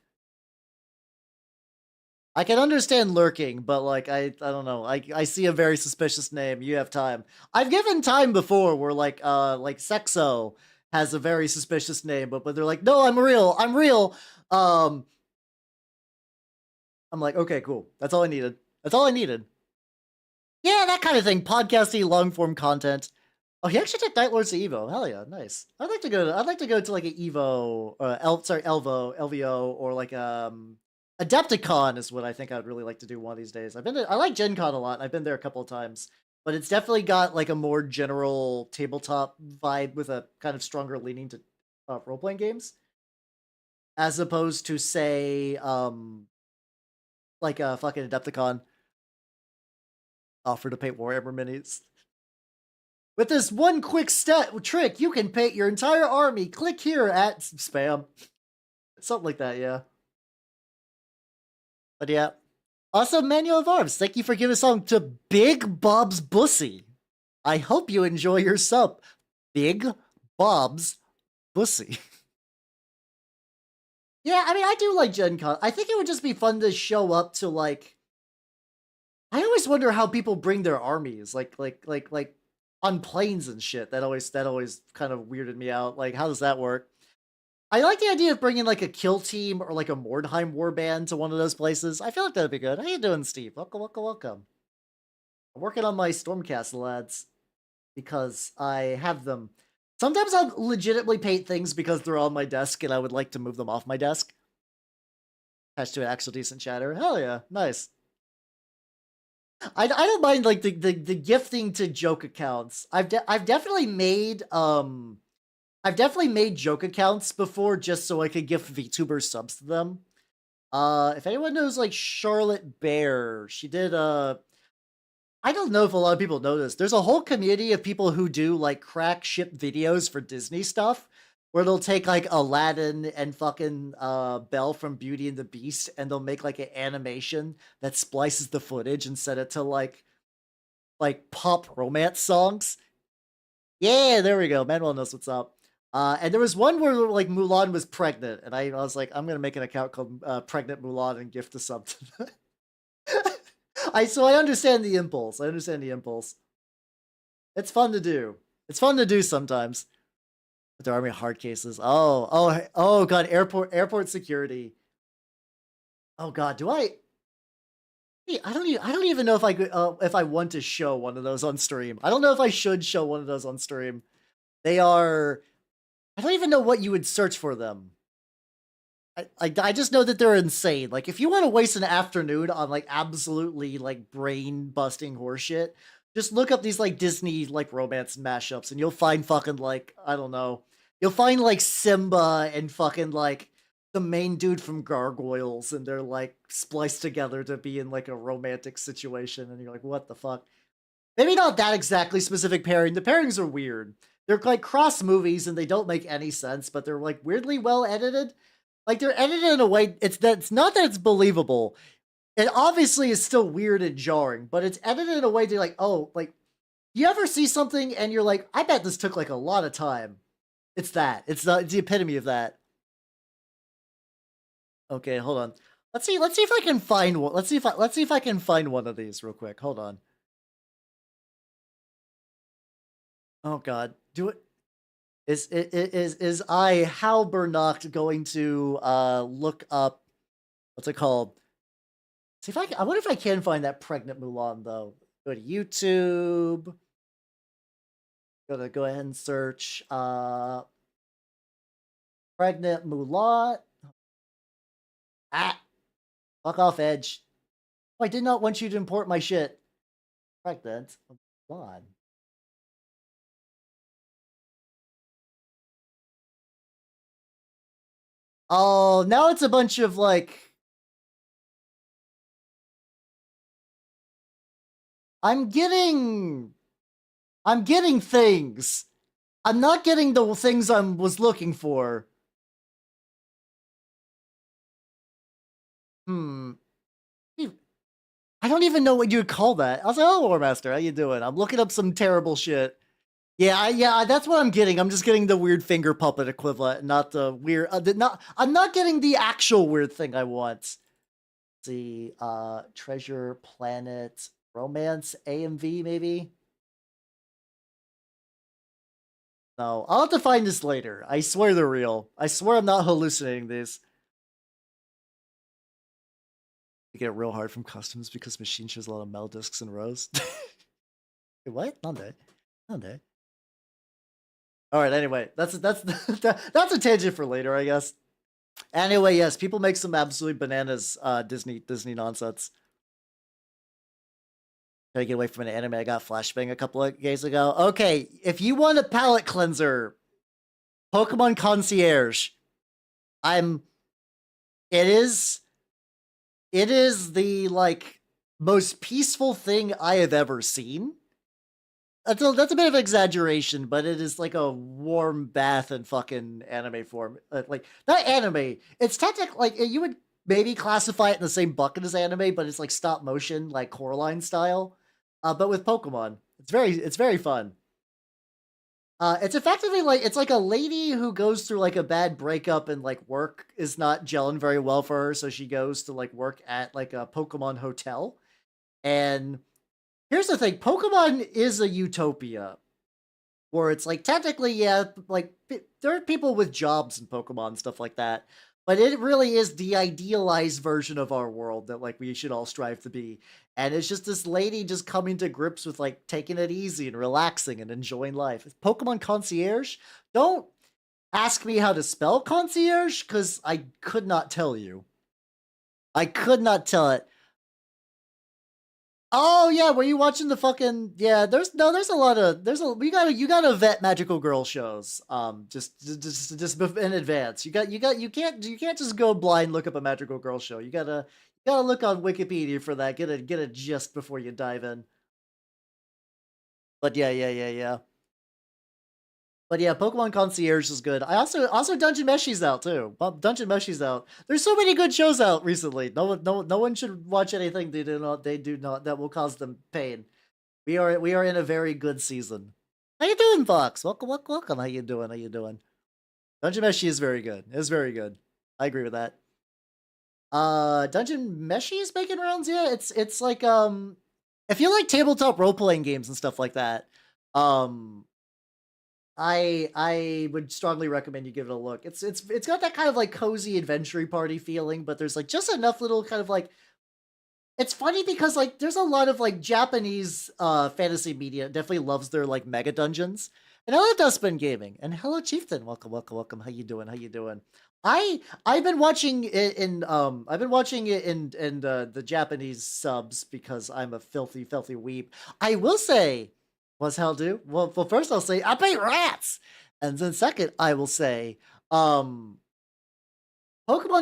I can understand lurking, but like I don't know. I see a very suspicious name. You have time. I've given time before where like Sexo has a very suspicious name, but they're like, no, I'm real. I'm real. Um I'm like, okay, cool. That's all I needed. That's all I needed. Yeah, that kind of thing. Podcasty long form content. Oh, he actually did Night Lords of Evo. Hell yeah, nice. I'd like to go to like an Evo, Elvo, LVO, or like Adepticon is what I think I'd really like to do one of these days. I like Gen Con a lot, and I've been there a couple of times, but it's definitely got like a more general tabletop vibe with a kind of stronger leaning to role playing games, as opposed to say like a fucking Adepticon offer to paint Warhammer minis. With this one quick trick, you can paint your entire army. Click here at spam. Something like that, yeah. But yeah. Also, Manual of Arms, thank you for giving a song to Big Bob's Bussy. I hope you enjoy your sub. Big Bob's Bussy. Yeah, I mean, I do like Gen Con. I think it would just be fun to show up to like. I always wonder how people bring their armies, like on planes and shit. That always kind of weirded me out. Like, how does that work? I like the idea of bringing like a kill team or like a Mordheim warband to one of those places. I feel like that'd be good. How you doing, Steve? Welcome, welcome, welcome. I'm working on my Stormcast lads because I have them. Sometimes I'll legitimately paint things because they're on my desk and I would like to move them off my desk. Attached to an actual decent chatter. Hell yeah, nice. I don't mind like the gifting to joke accounts. I've definitely made joke accounts before just so I could gift VTuber subs to them. If anyone knows like Charlotte Bear, she did I don't know if a lot of people know this. There's a whole community of people who do like crack ship videos for Disney stuff, where they'll take like Aladdin and fucking Belle from Beauty and the Beast, and they'll make like an animation that splices the footage and set it to like pop romance songs. Yeah, there we go. Manuel knows what's up. And there was one where like Mulan was pregnant, and I was like, I'm gonna make an account called Pregnant Mulan and gift a sub to that. I understand the impulse. I understand the impulse. It's fun to do. It's fun to do sometimes. But there are hard cases. Oh god, airport security. Oh god, do I? I don't even know if I could if I want to show one of those on stream. I don't know if I should show one of those on stream. They are. I don't even know what you would search for them. I just know that they're insane. Like, if you want to waste an afternoon on like absolutely like brain busting horseshit, just look up these like Disney like romance mashups, and you'll find fucking like, I don't know, you'll find like Simba and fucking like the main dude from Gargoyles, and they're like spliced together to be in like a romantic situation, and you're like, what the fuck? Maybe not that exactly specific pairing. The pairings are weird. They're like cross movies, and they don't make any sense, but they're like weirdly well edited. Like, they're edited in a way, it's not that it's believable. It obviously is still weird and jarring, but it's edited in a way to like, oh, like, you ever see something and you're like, I bet this took like a lot of time. It's that. It's the epitome of that. Okay, hold on. Let's see if I can find one. Let's see if I can find one of these real quick. Hold on. Oh god. Do it. Is I Halbernacht going to look up what's it called? See if I wonder if I can find that pregnant Mulan though. Go to YouTube. Go ahead and search pregnant Mulan. Ah, fuck off, Edge. Oh, I did not want you to import my shit. Pregnant Mulan. Oh, now it's a bunch of like. I'm getting things. I'm not getting the things I was looking for. Hmm. I don't even know what you'd call that. I was like, "Oh, Warmaster, how you doing?" I'm looking up some terrible shit. Yeah, yeah, that's what I'm getting. I'm just getting the weird finger puppet equivalent, not the weird. I'm not getting the actual weird thing I want. Let's see, Treasure Planet Romance AMV maybe. No, I'll have to find this later. I swear they're real. I swear I'm not hallucinating these. You get real hard from customs because machine shows a lot of metal discs in rows. Wait, what? Nande. All right. Anyway, that's a tangent for later, I guess. Anyway, yes, people make some absolutely bananas Disney nonsense. Try to get away from an anime I got flashbang a couple of days ago. Okay, if you want a palate cleanser, Pokemon Concierge. It is the like most peaceful thing I have ever seen. That's a bit of exaggeration, but it is like a warm bath in fucking anime form. Like not anime. It's technically like you would maybe classify it in the same bucket as anime, but it's like stop motion, like Coraline style. But with Pokemon, it's very fun. It's effectively like it's like a lady who goes through like a bad breakup and like work is not gelling very well for her, so she goes to like work at like a Pokemon hotel. And here's the thing: Pokemon is a utopia where it's like technically, yeah, like there are people with jobs in Pokemon and stuff like that, but it really is the idealized version of our world that like we should all strive to be. And it's just this lady just coming to grips with like taking it easy and relaxing and enjoying life. Pokemon Concierge. Don't ask me how to spell concierge because I could not tell you. I could not tell it. Oh yeah, were you watching the fucking yeah? There's a lot of you gotta vet magical girl shows. Just in advance. You can't just go blind look up a magical girl show. You gotta look on Wikipedia for that. Get a gist before you dive in. But yeah. But yeah, Pokemon Concierge is good. I also Dungeon Meshi's out too. Dungeon Meshi's out. There's so many good shows out recently. No one should watch anything they do not that will cause them pain. We are in a very good season. How you doing, Fox? Welcome. How you doing? How you doing? Dungeon Meshi is very good. It's very good. I agree with that. Dungeon Meshi is making rounds. Yeah, it's like if you like tabletop role playing games and stuff like that, um, I would strongly recommend you give it a look. It's got that kind of like cozy adventure party feeling, but there's like just enough little kind of like it's funny because like there's a lot of like Japanese fantasy media definitely loves their like mega dungeons. And hello Dustbin Gaming and hello Chieftain. Welcome. How you doing? How you doing? I've been watching it in the Japanese subs because I'm a filthy weep. I will say, what's hell do? Well, first I'll say I pay rats, and then second I will say, Pokemon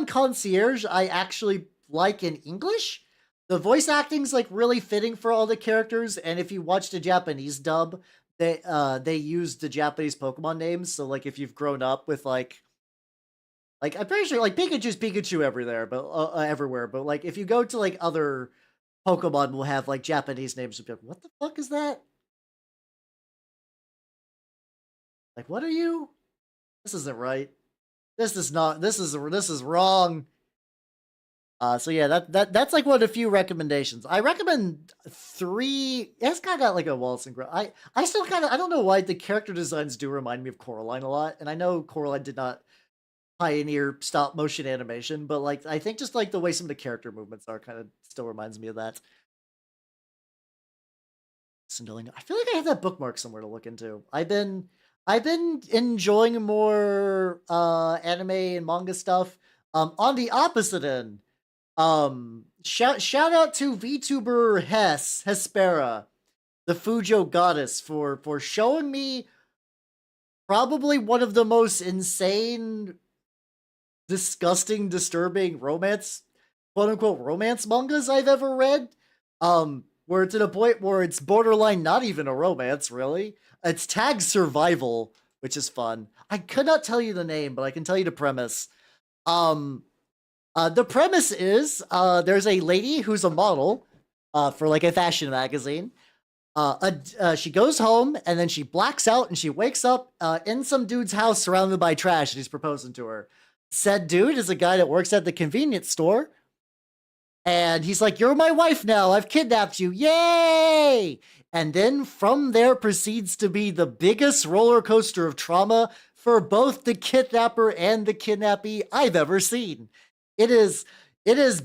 Concierge I actually like in English. The voice acting's like really fitting for all the characters, and if you watch the Japanese dub, they use the Japanese Pokemon names. So like if you've grown up with like I'm pretty sure like Pikachu's Pikachu everywhere, but like if you go to like other Pokemon will have like Japanese names. You'll be like, what the fuck is that? Like, what are you? This isn't right. This is not. This is wrong. So yeah, that's like one of the few recommendations. I recommend 3. It's kind of got like a Wallace and Gromit. I still kind of, I don't know why the character designs do remind me of Coraline a lot, and I know Coraline did not pioneer stop motion animation, but like I think just like the way some of the character movements are kind of still reminds me of that. I feel like I have that bookmark somewhere to look into. I've been enjoying more anime and manga stuff. On the opposite end, shout out to VTuber Hespera, the Fujo goddess, for showing me probably one of the most insane, disgusting, disturbing romance, quote unquote romance mangas I've ever read. Where it's at a point where it's borderline not even a romance, really. It's tagged survival, which is fun. I could not tell you the name, but I can tell you the premise. Um, the premise is there's a lady who's a model for like a fashion magazine. She goes home and then she blacks out and she wakes up in some dude's house surrounded by trash and he's proposing to her. Said dude is a guy that works at the convenience store. And he's like, "You're my wife now. I've kidnapped you. Yay!" And then from there proceeds to be the biggest roller coaster of trauma for both the kidnapper and the kidnappee I've ever seen. It is, it is,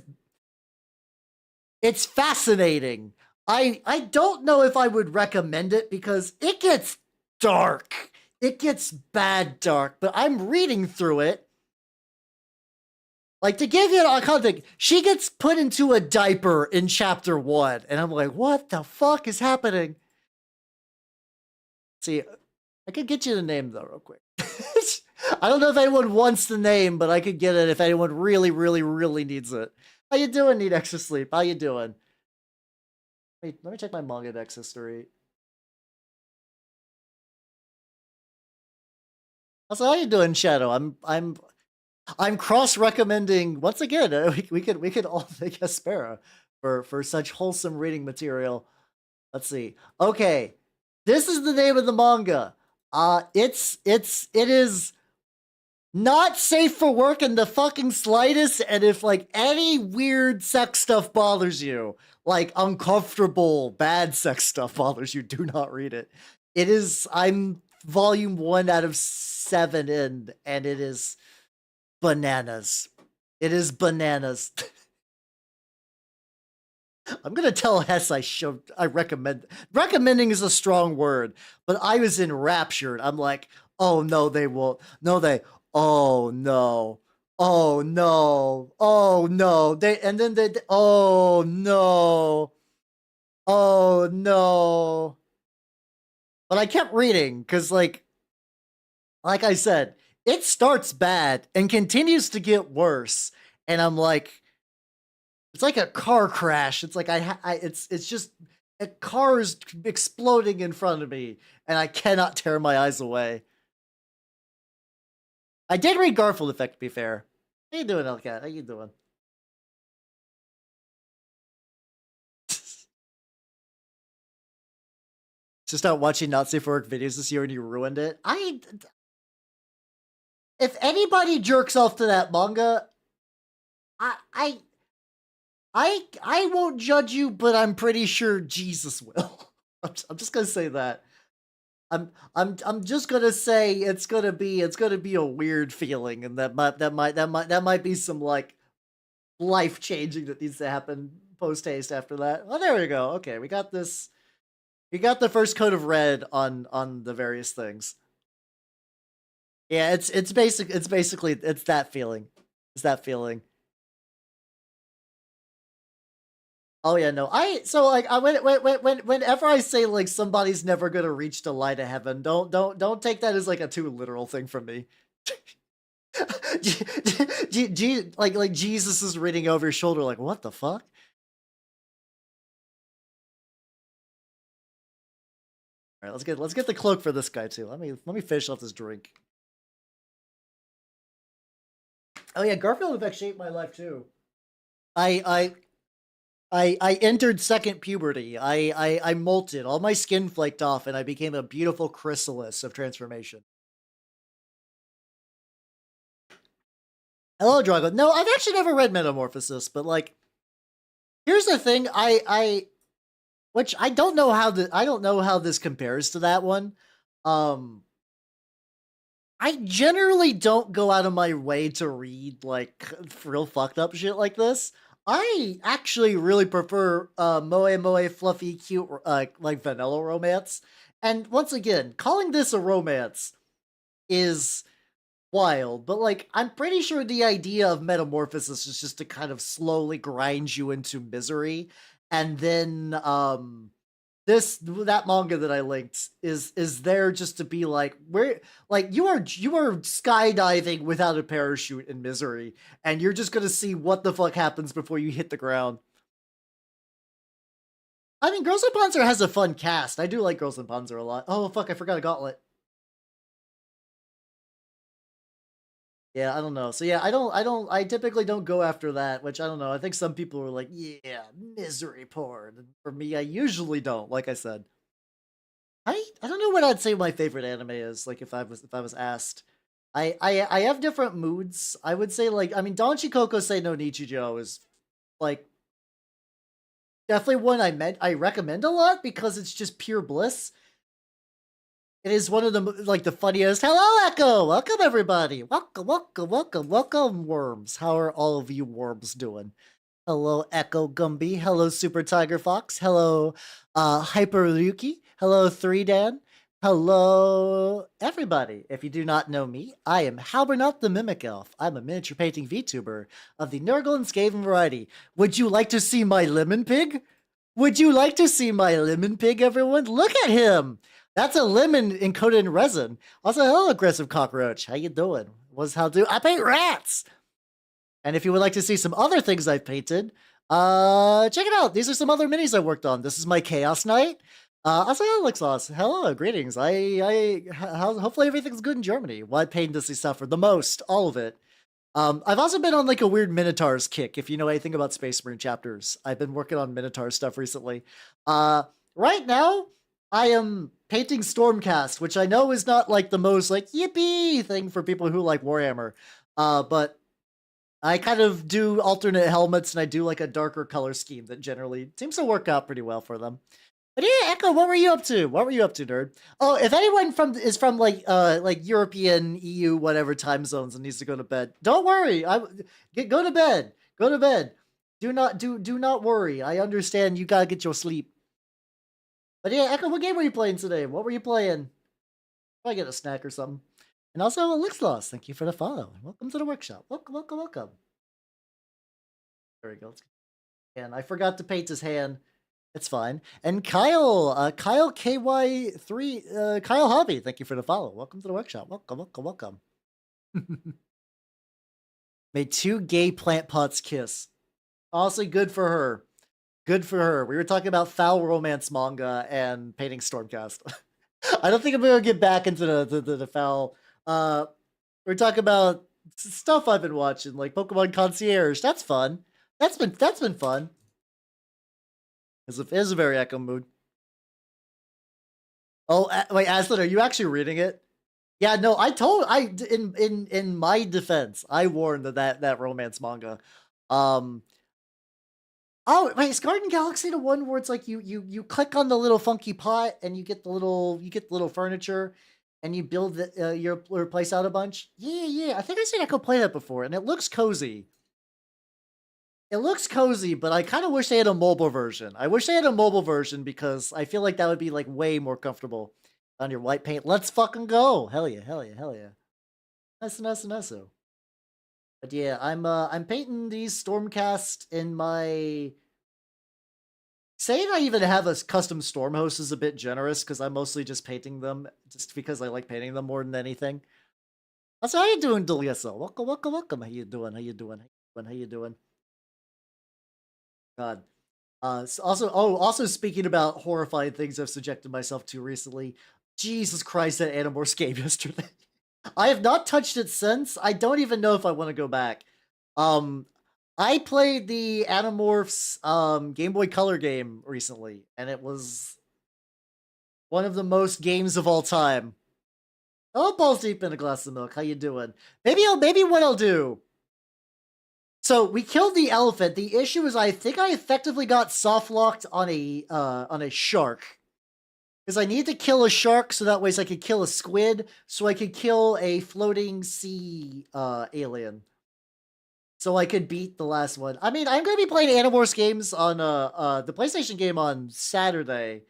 it's fascinating. I don't know if I would recommend it because it gets dark. It gets bad dark, but I'm reading through it. Like, to give you a context, she gets put into a diaper in chapter 1, and I'm like, what the fuck is happening? See, I could get you the name, though, real quick. I don't know if anyone wants the name, but I could get it if anyone really, really, really needs it. How you doing, Need Extra Sleep? How you doing? Wait, let me check my manga dex history. Also, how you doing, Shadow? I'm cross-recommending once again. We could all thank Aspera for such wholesome reading material. Let's see. Okay, this is the name of the manga. It is not safe for work in the fucking slightest. And if like any weird sex stuff bothers you, like uncomfortable bad sex stuff bothers you, do not read it. It is. I'm volume 1 out of 7 in, and it is bananas. It is bananas. I'm gonna tell Hess I recommend. Recommending is a strong word, but I was enraptured. I'm like, oh no, they won't. No, they. Oh no. Oh no. Oh no. And then they. Oh no. Oh no. But I kept reading because, like I said, it starts bad and continues to get worse, and I'm like, it's like a car crash. It's like it's just a car is exploding in front of me, and I cannot tear my eyes away. I did read Garfield Effect, to be fair. How you doing, Elcat? How you doing? Just not watching not safe for work videos this year and you ruined it. If anybody jerks off to that manga, I I I won't judge you, but I'm pretty sure Jesus will. I'm just gonna say that. I'm just gonna say it's gonna be a weird feeling, and that might be some like life changing that needs to happen post haste after that. Oh, there we go. Okay, we got this. We got the first coat of red on the various things. Yeah, it's basic. It's basically it's that feeling. It's that feeling. Oh yeah, no. Whenever I say like somebody's never gonna reach the light of heaven, don't take that as like a too literal thing from me. Like Jesus is reading over your shoulder, like what the fuck? All right, let's get the cloak for this guy too. Let me finish off this drink. Oh yeah, Garfield Effect shaped my life too. I I entered second puberty. I molted. All my skin flaked off, and I became a beautiful chrysalis of transformation. Hello, Drago. No, I've actually never read Metamorphosis, but like, here's the thing. Which I don't know I don't know how this compares to that one. Um, I generally don't go out of my way to read like real fucked up shit like this. I actually really prefer moe fluffy cute like vanilla romance. And once again, calling this a romance is wild, but like I'm pretty sure the idea of metamorphosis is just to kind of slowly grind you into misery, and then that manga that I linked is there just to be like where like you are skydiving without a parachute in misery, and you're just gonna see what the fuck happens before you hit the ground. I mean, Girls and Panzer has a fun cast. I do like Girls and Panzer a lot. Oh fuck, I forgot a gauntlet. Yeah, I don't know. So yeah, I typically don't go after that, which I don't know. I think some people are like, yeah, misery porn. And for me, I usually don't, like I said. I don't know what I'd say my favorite anime is, like if I was asked. I have different moods. I would say like I mean Donchi Kokosei no Nichijou is like definitely one I recommend a lot because it's just pure bliss. It is one of the like the funniest. Hello, Echo. Welcome everybody. Welcome, worms. How are all of you worms doing? Hello, Echo Gumby. Hello, Super Tiger Fox. Hello, Hyper Ryuki. Hello, 3Dan. Hello, everybody. If you do not know me, I am Halbernut the Mimic Elf. I'm a miniature painting VTuber of the Nurgle and Skaven variety. Would you like to see my lemon pig? Would you like to see my lemon pig, everyone? Look at him. That's a lemon encoded in resin. Also, hello, aggressive cockroach. How you doing? What's how do I paint rats? And if you would like to see some other things I've painted, check it out. These are some other minis I worked on. This is my Chaos Knight. Also, Alexos, hello, greetings. Hopefully everything's good in Germany. What pain does he suffer? The most, all of it. I've also been on like a weird Minotaurs kick. If you know anything about Space Marine chapters, I've been working on Minotaur stuff recently. Right now, I am painting Stormcast, which I know is not like the most like yippee thing for people who like Warhammer. But I kind of do alternate helmets and I do like a darker color scheme that generally seems to work out pretty well for them. But yeah, Echo, what were you up to? What were you up to, nerd? Oh, if anyone is from like European, EU, whatever time zones and needs to go to bed, don't worry. Go to bed. Go to bed. Do not worry. I understand you gotta get your sleep. But yeah, Echo, what game were you playing today? What were you playing? Probably get a snack or something. And also, Elixlos, thank you for the follow. Welcome to the workshop. Welcome. There we go. And I forgot to paint his hand. It's fine. And Kyle KY3, Kyle Hobby, thank you for the follow. Welcome to the workshop. Welcome. May two gay plant pots kiss. Honestly, good for her. Good for her. We were talking about foul romance manga and painting Stormcast. I don't think I'm gonna get back into the foul. We're talking about stuff I've been watching, like Pokemon Concierge. That's fun. That's been fun. It's a very Echo mood. Oh wait, Aslan, are you actually reading it? Yeah, no, in my defense, I warned that romance manga. Oh wait, is Garden Galaxy the one where it's like you click on the little funky pot and you get the little furniture and you build your place out a bunch? Yeah. I think I seen Echo play that before, and it looks cozy. It looks cozy, but I kind of wish they had a mobile version. I wish they had a mobile version because I feel like that would be like way more comfortable on your white paint. Let's fucking go! Hell yeah! Nice. But yeah, I'm painting these Stormcast in my. Saying I even have a custom storm host is a bit generous because I'm mostly just painting them just because I like painting them more than anything. So how you doing, Delieso? Welcome. How you doing? God. Also speaking about horrifying things I've subjected myself to recently. Jesus Christ, that Animorphs game yesterday. I have not touched it since. I don't even know if I want to go back. I played the Animorphs Game Boy Color game recently, and it was one of the most games of all time. Oh, balls deep in a glass of milk. How you doing? Maybe what I'll do So we killed the elephant. The issue is I think I effectively got soft locked on a shark. Because I need to kill a shark so that way I could kill a squid, so I could kill a floating sea alien. So I could beat the last one. I mean, I'm gonna be playing Animorphs games on the PlayStation game on Saturday.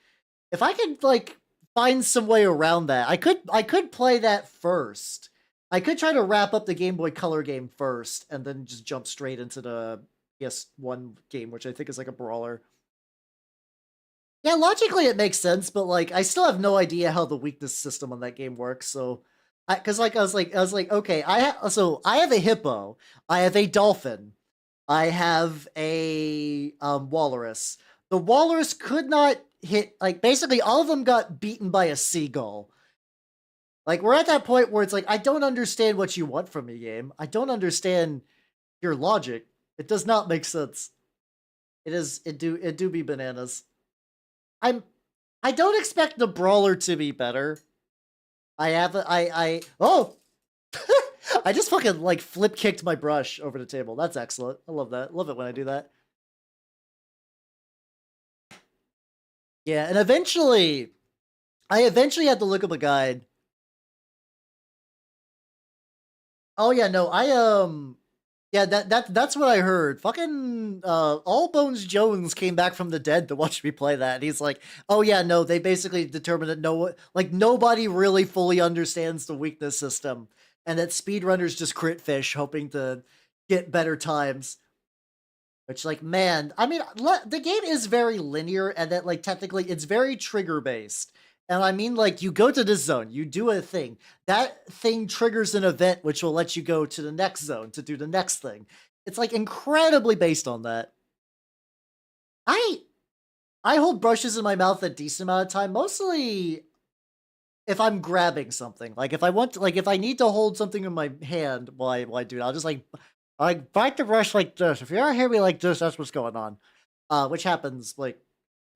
If I could like find some way around that, I could play that first. I could try to wrap up the Game Boy Color game first, and then just jump straight into the PS1 game, which I think is like a brawler. Yeah, logically it makes sense, but like I still have no idea how the weakness system on that game works. So, because like I was like, okay, I have a hippo, I have a dolphin, I have a walrus. The walrus could not hit, like basically all of them got beaten by a seagull. Like we're at that point where it's like I don't understand what you want from me, game. I don't understand your logic. It does not make sense. It do be bananas. I don't expect the brawler to be better. Oh! I just fucking like flip kicked my brush over the table. That's excellent. I love that. Love it when I do that. Yeah, and I eventually had to look up a guide. Oh yeah, no, yeah, that's what I heard. Fucking All Bones Jones came back from the dead to watch me play that. And he's like, "Oh yeah, no, they basically determined that nobody really fully understands the weakness system, and that speedrunners just crit fish hoping to get better times." Which, like, man, I mean, the game is very linear, and that, like, technically it's very trigger based. And I mean, like, you go to this zone, you do a thing. That thing triggers an event which will let you go to the next zone to do the next thing. It's, like, incredibly based on that. I I hold brushes in my mouth a decent amount of time, mostly if I'm grabbing something. Like, if I want to, like, if I need to hold something in my hand while I do it, I'll just, like, I bite the brush like this. If you ever hear me like this, that's what's going on. Which happens, like,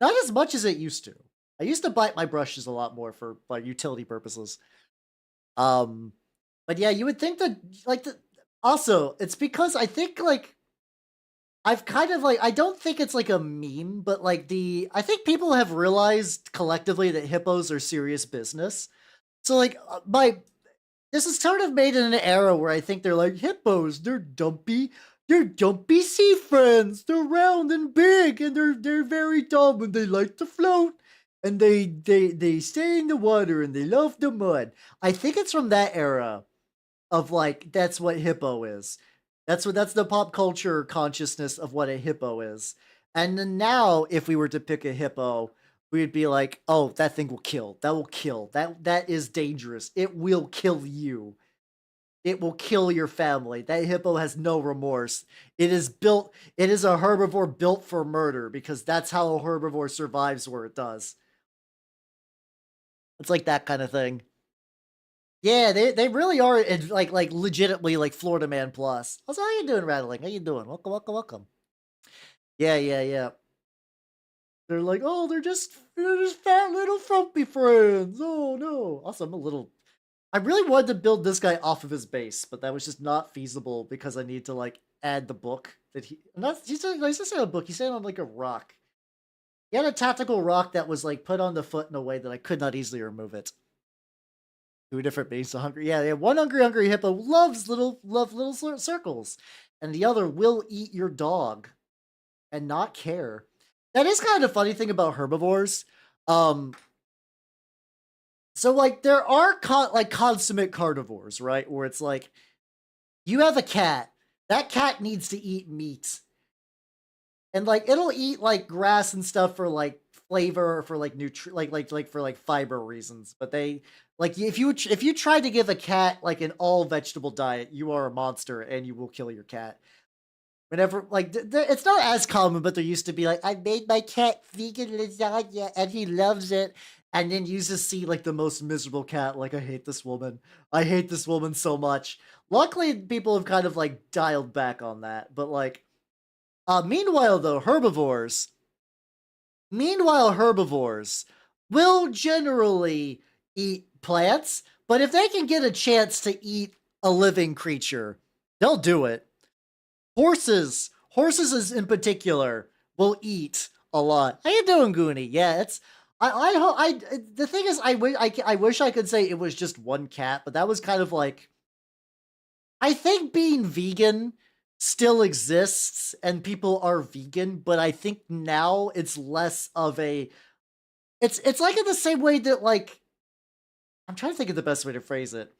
not as much as it used to. I used to bite my brushes a lot more for, like, utility purposes. Um, but yeah, you would think that, like, also, it's because I think, like, I've kind of, like, I don't think it's, like, a meme, but, like, I think people have realized collectively that hippos are serious business. So, like, this is sort of made in an era where I think they're like, hippos, they're dumpy sea friends. They're round and big, and they're very dumb, and they like to float, and they stay in the water, and they love the mud. I think it's from that era of, like, that's what hippo is. That's the pop culture consciousness of what a hippo is. And then now, if we were to pick a hippo, we'd be like, oh, that thing will kill. That will kill. That is dangerous. It will kill you. It will kill your family. That hippo has no remorse. It is a herbivore built for murder, because that's how a herbivore survives where it does. It's like that kind of thing. Yeah, they really are, like legitimately like Florida Man Plus. Also, how you doing, Rattling? How you doing? Welcome, welcome, welcome. Yeah, yeah, yeah. They're like, oh, they're just fat little frumpy friends. Oh no. Also, I really wanted to build this guy off of his base, but that was just not feasible because I need to like add the book that he's just a book. He's sitting on like a rock. He had a tactical rock that was like put on the foot in a way that I could not easily remove it. Two different beasts, hungry. Yeah, one hungry hippo loves little circles, and the other will eat your dog and not care. That is kind of a funny thing about herbivores. So like there are like consummate carnivores, right? Where it's like you have a cat. That cat needs to eat meat. And like it'll eat like grass and stuff for like flavor or for like for like fiber reasons. But they like if you try to give a cat like an all vegetable diet, you are a monster and you will kill your cat. Whenever like it's not as common, but there used to be like I made my cat vegan lasagna and he loves it. And then you just see like the most miserable cat. Like I hate this woman. I hate this woman so much. Luckily, people have kind of like dialed back on that. But like, meanwhile, though, herbivores will generally eat plants. But if they can get a chance to eat a living creature, they'll do it. Horses in particular will eat a lot. How you doing, Goonie? Yeah, it's I the thing is I wish I could say it was just one cat, but that was kind of like I think being vegan still exists and people are vegan, but I think now it's less of a it's like in the same way that like I'm trying to think of the best way to phrase it.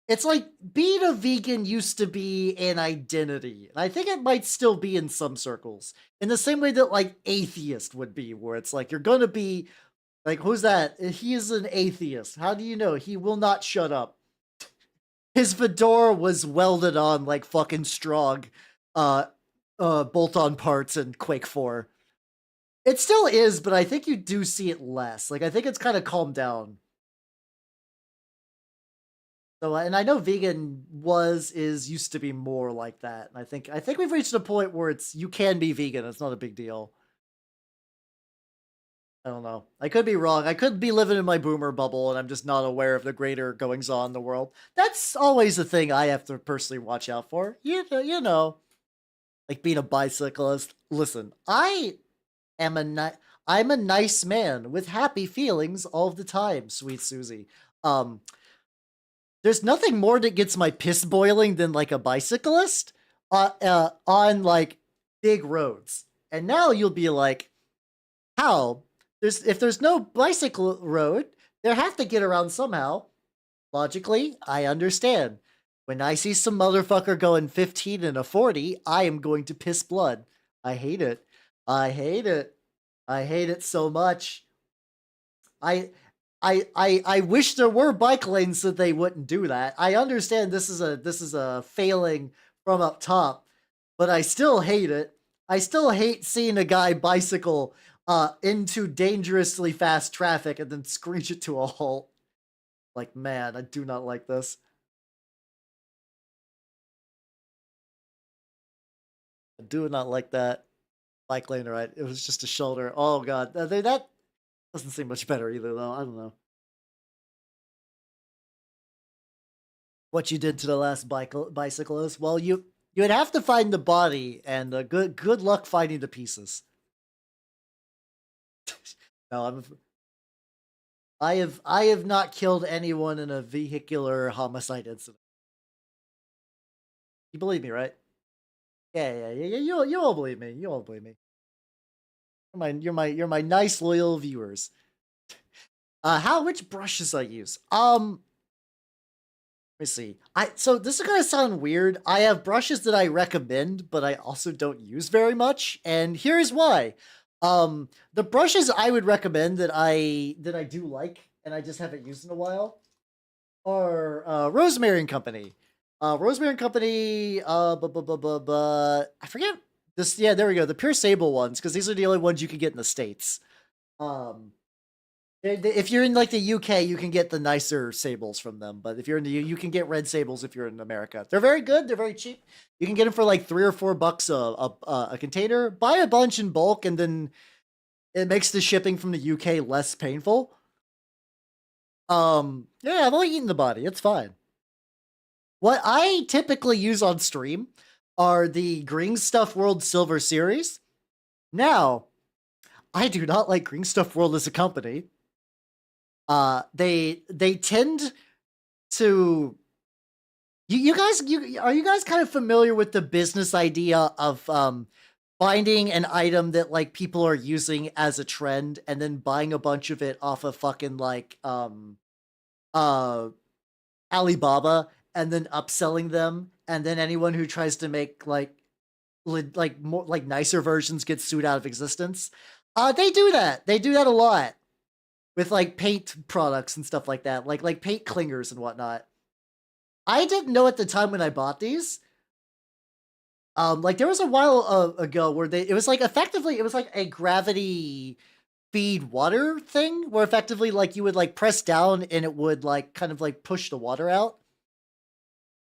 It's like being a vegan used to be an identity. And I think it might still be in some circles. In the same way that like atheist would be, where it's like you're gonna be like, who's that? He is an atheist. How do you know? He will not shut up. His fedora was welded on like fucking strong bolt-on parts in Quake 4. It still is, but I think you do see it less. Like I think it's kind of calmed down. So, and I know vegan used to be more like that. And I think we've reached a point where you can be vegan. It's not a big deal. I don't know. I could be wrong. I could be living in my boomer bubble and I'm just not aware of the greater goings on in the world. That's always a thing I have to personally watch out for. You know, like being a bicyclist. Listen, am I'm a nice man with happy feelings all the time, sweet Susie. There's nothing more that gets my piss boiling than like a bicyclist on like big roads. And now you'll be like, how? If there's no bicycle road, they have to get around somehow. Logically, I understand. When I see some motherfucker going 15 and a 40, I am going to piss blood. I hate it. I hate it. I hate it so much. I wish there were bike lanes so they wouldn't do that. I understand this is a failing from up top, but I still hate it. I still hate seeing a guy bicycle into dangerously fast traffic and then screech it to a halt. Like, man, I do not like this. I do not like that. Bike lane, right? It was just a shoulder. Oh god, that doesn't seem much better either, though. I don't know what you did to the last bicyclist. Well, you'd have to find the body, and good luck finding the pieces. No, I have not killed anyone in a vehicular homicide incident. You believe me, right? Yeah. You all believe me. You all believe me. You're my nice loyal viewers. Which brushes I use? Let me see. So this is gonna sound weird. I have brushes that I recommend, but I also don't use very much, and here's why. The brushes I would recommend that I do like, and I just haven't used in a while, are Rosemary and Company. Rosemary and Company. I forget this. Yeah, there we go. The pure sable ones, because these are the only ones you can get in the States. If you're in like the UK, you can get the nicer sables from them. But if you're in you can get red sables if you're in America. They're very good. They're very cheap. You can get them for like $3 or $4 a container. Buy a bunch in bulk, and then it makes the shipping from the UK less painful. Yeah, I've only eaten the body. It's fine. What I typically use on stream are the Green Stuff World Silver Series. Now, I do not like Green Stuff World as a company. They tend to are you guys kind of familiar with the business idea of finding an item that like people are using as a trend and then buying a bunch of it off of fucking like Alibaba and then upselling them, and then anyone who tries to make like more like nicer versions gets sued out of existence? They do that. They do that a lot with like paint products and stuff like that, like paint clingers and whatnot. I didn't know at the time when I bought these. Like there was a while ago where it was like effectively it was like a gravity feed water thing where effectively like you would like press down and it would like kind of like push the water out.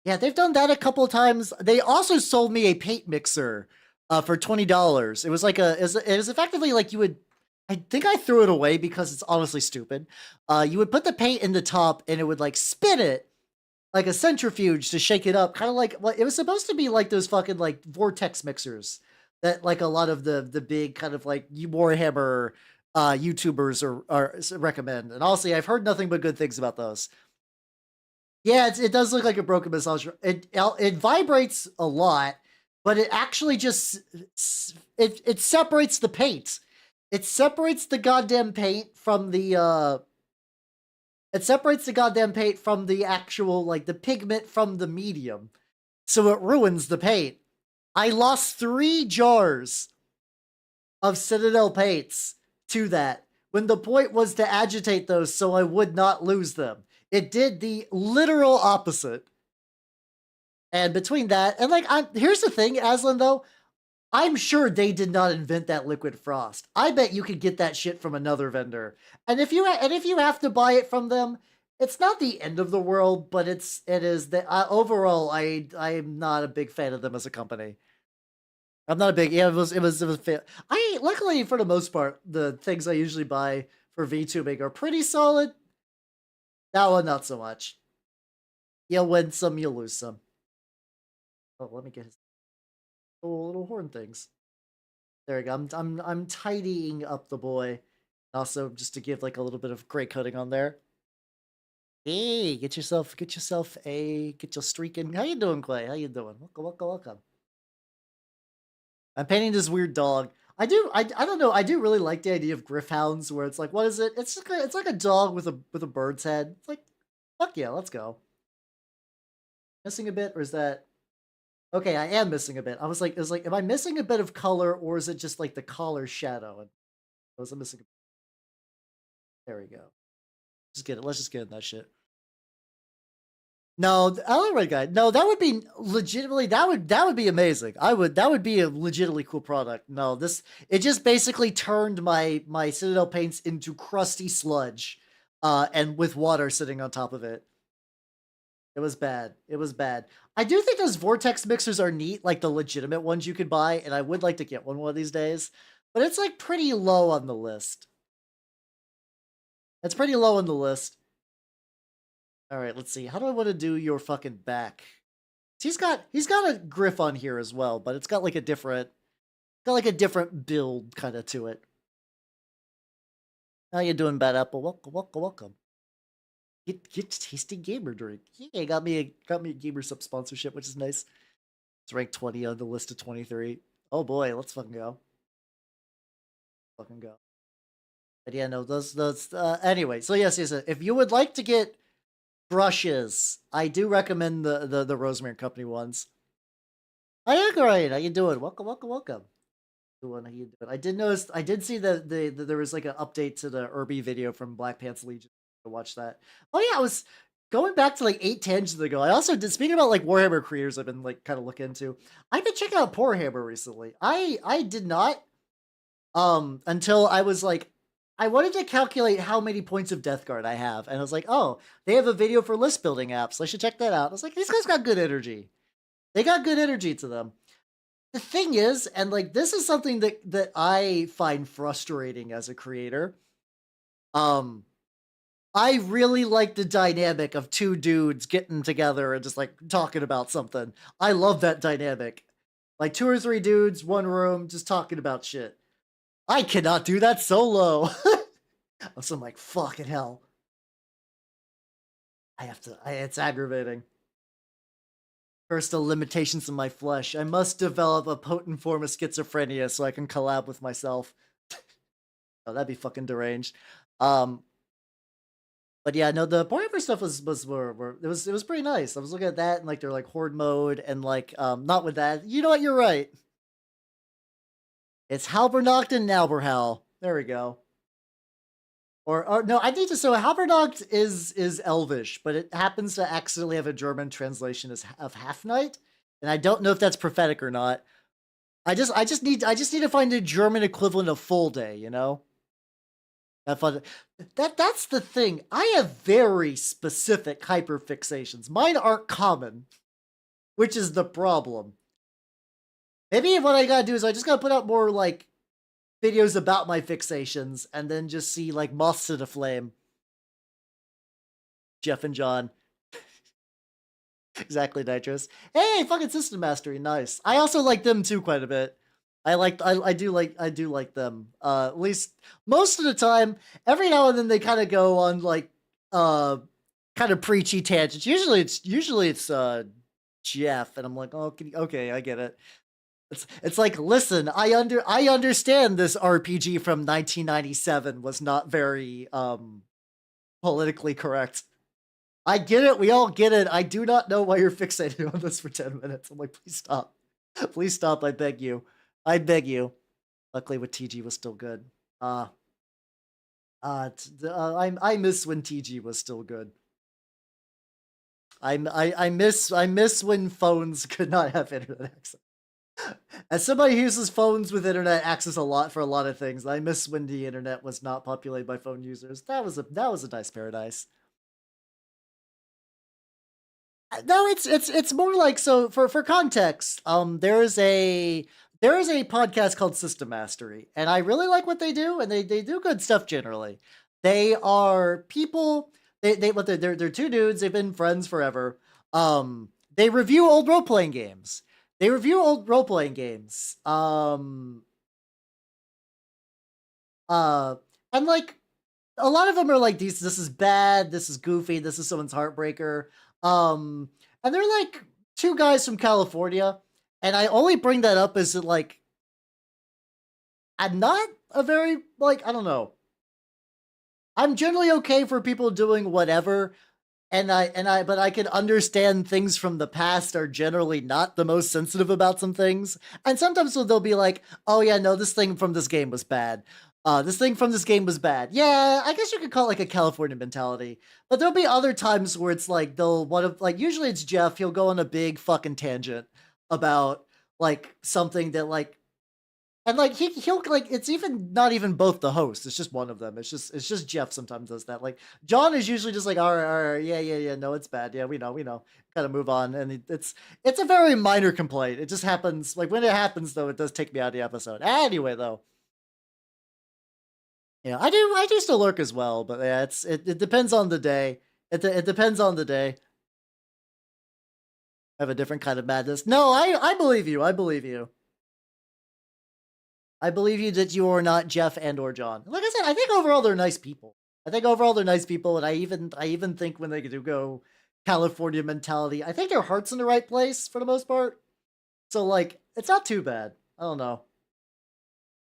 Yeah, they've done that a couple of times. They also sold me a paint mixer for $20. It was like it was effectively like you would. I think I threw it away because it's honestly stupid. You would put the paint in the top and it would like spin it like a centrifuge to shake it up, kind of like it was supposed to be like those fucking like vortex mixers that like a lot of the big kind of like Warhammer YouTubers are recommend. And honestly, I've heard nothing but good things about those. Yeah, it does look like a broken massage. It vibrates a lot, but it actually just it separates the paint. It separates the goddamn paint from the it separates the goddamn paint from the actual like the pigment from the medium. So it ruins the paint. I lost 3 jars of Citadel paints to that when the point was to agitate those so I would not lose them. It did the literal opposite. And between that, and like, here's the thing, Aslan, though, I'm sure they did not invent that liquid frost. I bet you could get that shit from another vendor. And if you have to buy it from them, it's not the end of the world, but it is the overall. I'm not a big fan of them as a company. I'm not a big it was I luckily for the most part the things I usually buy for VTubing are pretty solid. That one not so much. You'll win some, you'll lose some. Oh, let me get his little horn things. There we go. I'm tidying up the boy. Also, just to give like a little bit of gray coating on there. Hey, get yourself get your streaking. How you doing, Clay? How you doing? Welcome. I'm painting this weird dog. I don't know. I do really like the idea of Griffhounds, where it's like, what is it? It's like a dog with a bird's head. It's like, fuck yeah, let's go. Missing a bit, or is that? Okay, I am missing a bit. I was like, am I missing a bit of color, or is it just like the collar shadow? And was I missing? There we go. Just get it. Let's just get in that shit. No, Red Guy. No, that would be legitimately. That would be amazing. That would be a legitimately cool product. No, it just basically turned my Citadel paints into crusty sludge, and with water sitting on top of it. It was bad. It was bad. I do think those vortex mixers are neat, like the legitimate ones you could buy, and I would like to get one of these days. But it's like pretty low on the list. It's pretty low on the list. All right, let's see. How do I want to do your fucking back? He's got a griff on here as well, but it's got like a different build kind of to it. How you doing, Bad Apple? Welcome. Get tasty gamer drink. Yeah, got me a gamer sub sponsorship, which is nice. It's ranked 20 on the list of 23. Oh boy, let's fucking go. Fucking go. But yeah, no, those anyway. So yes, if you would like to get brushes, I do recommend the Rosemary Company ones. I am great. How you doing? Welcome. How you doing? I did notice. I did see that there was like an update to the Irby video from Black Pants Legion. To watch that. Oh yeah, I was going back to like 8 tangents ago. I also did speaking about like Warhammer creators. I've been like kind of looking into. I've been checking out Warhammer recently. I did not until I was like. I wanted to calculate how many points of Death Guard I have, and I was like, oh, they have a video for list building apps. I should check that out. I was like, these guys got good energy. They got good energy to them. The thing is, and like this is something that I find frustrating as a creator. I really like the dynamic of 2 dudes getting together and just like talking about something. I love that dynamic. Like 2 or 3 dudes, 1 room, just talking about shit. I cannot do that solo. So I'm like, fucking hell. It's aggravating. First, the limitations of my flesh. I must develop a potent form of schizophrenia so I can collab with myself. Oh, that'd be fucking deranged. But yeah, no, the Warhammer stuff was it was pretty nice. I was looking at that and like they're like horde mode and like not with that. You know what? You're right. It's Halbernacht and Nauberhal. There we go. Or no, I need to. So Halbernacht is Elvish, but it happens to accidentally have a German translation of Half Knight, and I don't know if that's prophetic or not. I just need to find a German equivalent of Full Day. You know. Have fun. That's the thing. I have very specific hyperfixations. Mine aren't common, which is the problem. Maybe what I gotta do is I just gotta put out more like videos about my fixations and then just see like moths to the flame. Jeff and John. Exactly, Nitrous. Hey, fucking System Mastery, nice. I also like them too quite a bit. I do like them. At least most of the time. Every now and then they kind of go on like uh kind of preachy tangents. Usually it's Jeff, and I'm like, oh, okay, I get it. It's like, listen, I understand this RPG from 1997 was not very politically correct. I get it. We all get it. I do not know why you're fixated on this for 10 minutes. I'm like, please stop. Please stop. I beg you. I beg you. Luckily, with TG was still good. I miss when TG was still good. I miss when phones could not have internet access. As somebody who uses phones with internet access a lot for a lot of things, I miss when the internet was not populated by phone users. That was a nice paradise. No, it's more like, so for context, there is a podcast called System Mastery, and I really like what they do, and they do good stuff generally. They are people, they're two dudes, they've been friends forever. They review old role playing games. They review old role playing games. Uh and like a lot of them are like, these this is bad, this is goofy, this is someone's heartbreaker. And they're like two guys from California, and I only bring that up as that, like, I'm not a very, like, I don't know. I'm generally okay for people doing whatever, but I can understand things from the past are generally not the most sensitive about some things. And sometimes they'll be like, "Oh yeah, no, this thing from this game was bad. This thing from this game was bad." Yeah, I guess you could call it like a California mentality. But there'll be other times where it's like they'll one of like usually it's Jeff. He'll go on a big fucking tangent about like something that like, and like he'll like, it's even not even both the hosts. It's just one of them. It's just Jeff sometimes does that. Like John is usually just like, all right, yeah. No, it's bad. Yeah, we know. Gotta move on. And it's a very minor complaint. It just happens. Like when it happens though, it does take me out of the episode. Anyway, though, yeah, I do still lurk as well. But yeah, it depends on the day. It depends on the day. I have a different kind of madness. No, I believe you. I believe you. I believe you that you are not Jeff and or John. Like I said, I think overall they're nice people. I think overall they're nice people, and I even think when they do go California mentality, I think their heart's in the right place for the most part. So like, it's not too bad. I don't know,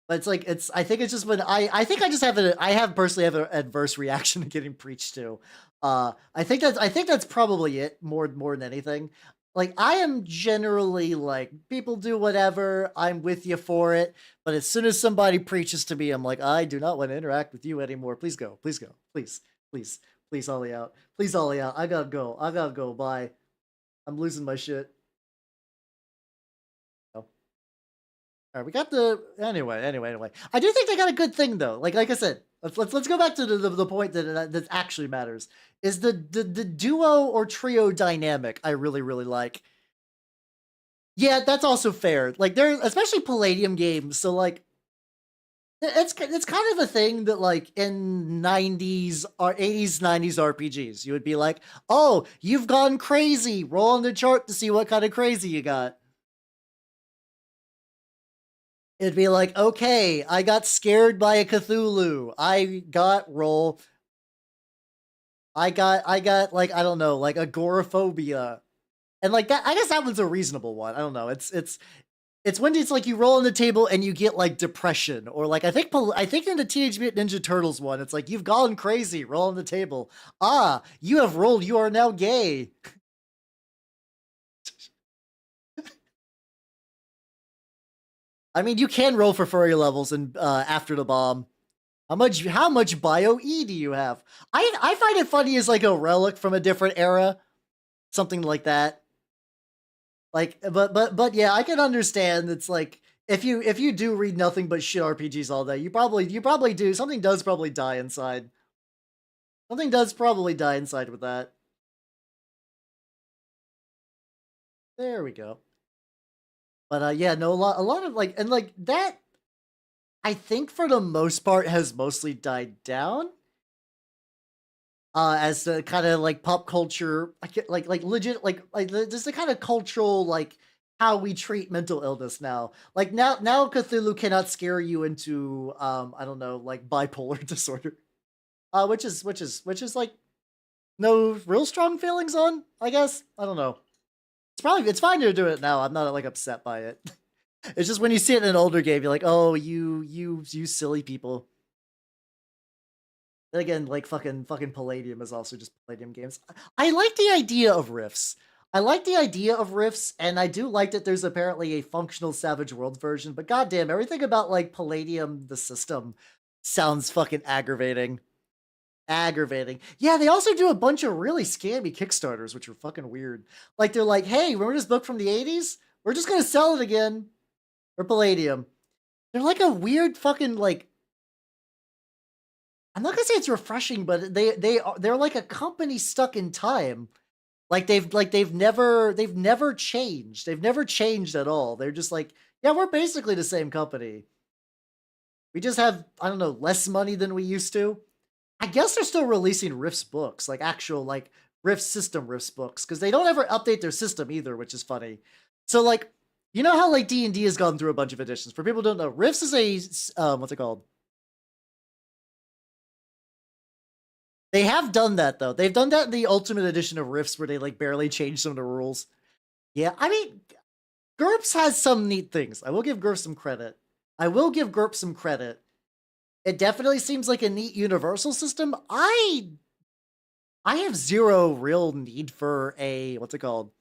but it's like I think it's just when I think I just have I have personally have an adverse reaction to getting preached to. I think that's probably it more than anything. Like I am generally like, people do whatever, I'm with you for it. But as soon as somebody preaches to me, I'm like, I do not want to interact with you anymore. Please go, please, please ollie out, please ollie out. I gotta go. Bye. I'm losing my shit. Oh. All right, we got the anyway. I do think they got a good thing though. Like I said, let's go back to the point that actually matters is the duo or trio dynamic. I really like. Yeah, that's also fair. Like they're especially Palladium games, so like it's kind of a thing that like in 90s or 80s 90s RPGs, you would be like, "Oh, you've gone crazy. Roll on the chart to see what kind of crazy you got." It'd be like, "Okay, I got scared by a Cthulhu. I got like, I don't know, like agoraphobia." And like that, I guess that one's a reasonable one. I don't know. It's when it's like you roll on the table and you get like depression, or like I think in the Teenage Mutant Ninja Turtles one, it's like, "You've gone crazy. Roll on the table. Ah, you have rolled. You are now gay." I mean, you can roll for furry levels and after the bomb. How much bio E do you have? I find it funny as like a relic from a different era, something like that. Like, but yeah, I can understand. It's like if you do read nothing but shit RPGs all day, you probably do, something does probably die inside. Something does probably die inside with that. There we go. But yeah, no, a lot of like, and like that, I think for the most part has mostly died down. as the kind of like pop culture, like legit, like there's the kind of cultural like how we treat mental illness now. Like now Cthulhu cannot scare you into I don't know, like bipolar disorder, which is like no real strong feelings on. I guess I don't know. It's fine to do it now. I'm not like upset by it. It's just when you see it in an older game, you're like, oh, you silly people. Then again, like fucking Palladium is also just Palladium games. I like the idea of rifts. I like the idea of rifts, and I do like that there's apparently a functional Savage Worlds version, but goddamn, everything about like Palladium, the system, sounds fucking aggravating. Aggravating. Yeah, they also do a bunch of really scammy Kickstarters, which are fucking weird. Like they're like, hey, remember this book from the 80s? We're just gonna sell it again. Or Palladium. They're like a weird fucking like I'm not gonna say it's refreshing, but they're like a company stuck in time. They've never changed. They've never changed at all. They're just like, yeah, we're basically the same company. We just have, I don't know, less money than we used to. I guess they're still releasing Rift's books, like actual like Rift system Rift's books, because they don't ever update their system either, which is funny. So like, you know how like D&D has gone through a bunch of editions. For people who don't know, Rifts is a what's it called? They have done that though. They've done that in the Ultimate Edition of Rifts, where they like barely changed some of the rules. Yeah, I mean, GURPS has some neat things. I will give GURPS some credit. I will give GURPS some credit. It definitely seems like a neat universal system. I have zero real need for a what's it called?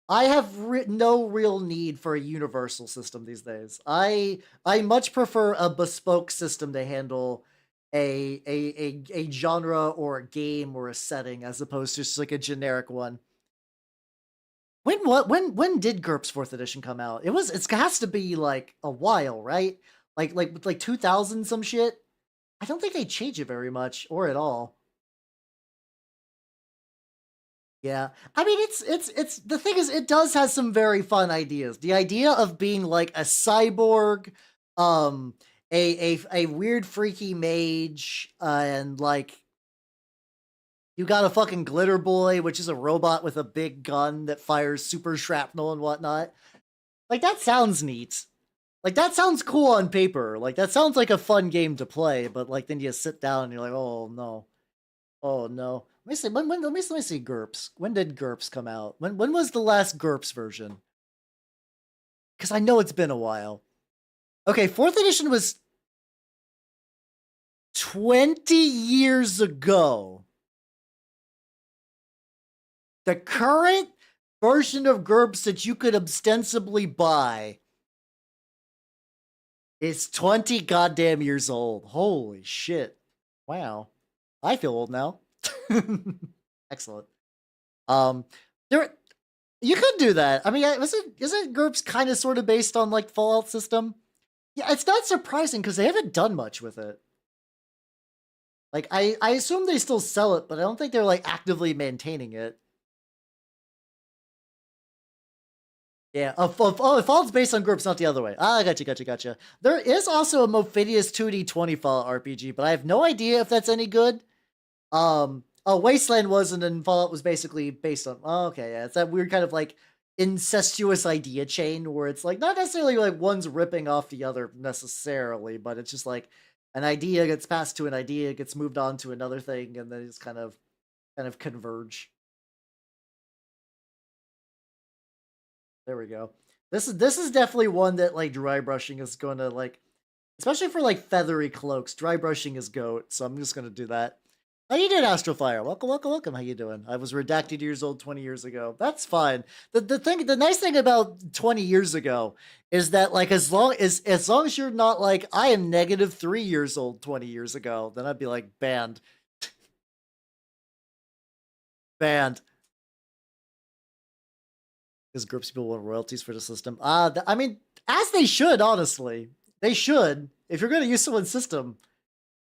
I have no real need for a universal system these days. I much prefer a bespoke system to handle a genre or a game or a setting as opposed to just like a generic one. When did GURPS Fourth Edition come out? It has to be like a while, right? Like 2000 some shit. I don't think they change it very much or at all. Yeah. I mean it's the thing is it does have some very fun ideas. The idea of being like a cyborg, um a weird freaky mage, and like you got a fucking glitter boy, which is a robot with a big gun that fires super shrapnel and whatnot. Like that sounds neat. Like that sounds cool on paper. Like that sounds like a fun game to play, but like then you sit down and you're like, oh no. Oh no. Let me see. Let me see GURPS. When did GURPS come out? When was the last GURPS version? Because I know it's been a while. Okay, fourth edition was 20 years ago. The current version of GURPS that you could ostensibly buy is 20 goddamn years old. Holy shit. Wow. I feel old now. Excellent. There you could do that. I mean, isn't GURPS kind of sort of based on like Fallout system? Yeah, it's not surprising because they haven't done much with it. Like I assume they still sell it, but I don't think they're like actively maintaining it. Yeah. Oh, if Fallout's based on GURPS, not the other way. Ah, gotcha. There is also a Mophidius 2D20 Fallout RPG, but I have no idea if that's any good. Wasteland was, and then Fallout was basically based on. Oh, okay, yeah, it's that weird kind of like incestuous idea chain where it's like not necessarily like one's ripping off the other necessarily, but it's just like an idea gets passed to an idea, gets moved on to another thing, and then it's kind of converge. There we go. This is definitely one that like dry brushing is going to like, especially for like feathery cloaks. Dry brushing is goat, so I'm just gonna do that. How you doing, Astrofire? Welcome. How you doing? I was redacted years old 20 years ago. That's fine. The nice thing about 20 years ago is that like as long as you're not like I am -3 years old 20 years ago, then I'd be like banned. Banned. Because groups of people want royalties for the system. I mean, as they should, honestly. They should. If you're going to use someone's system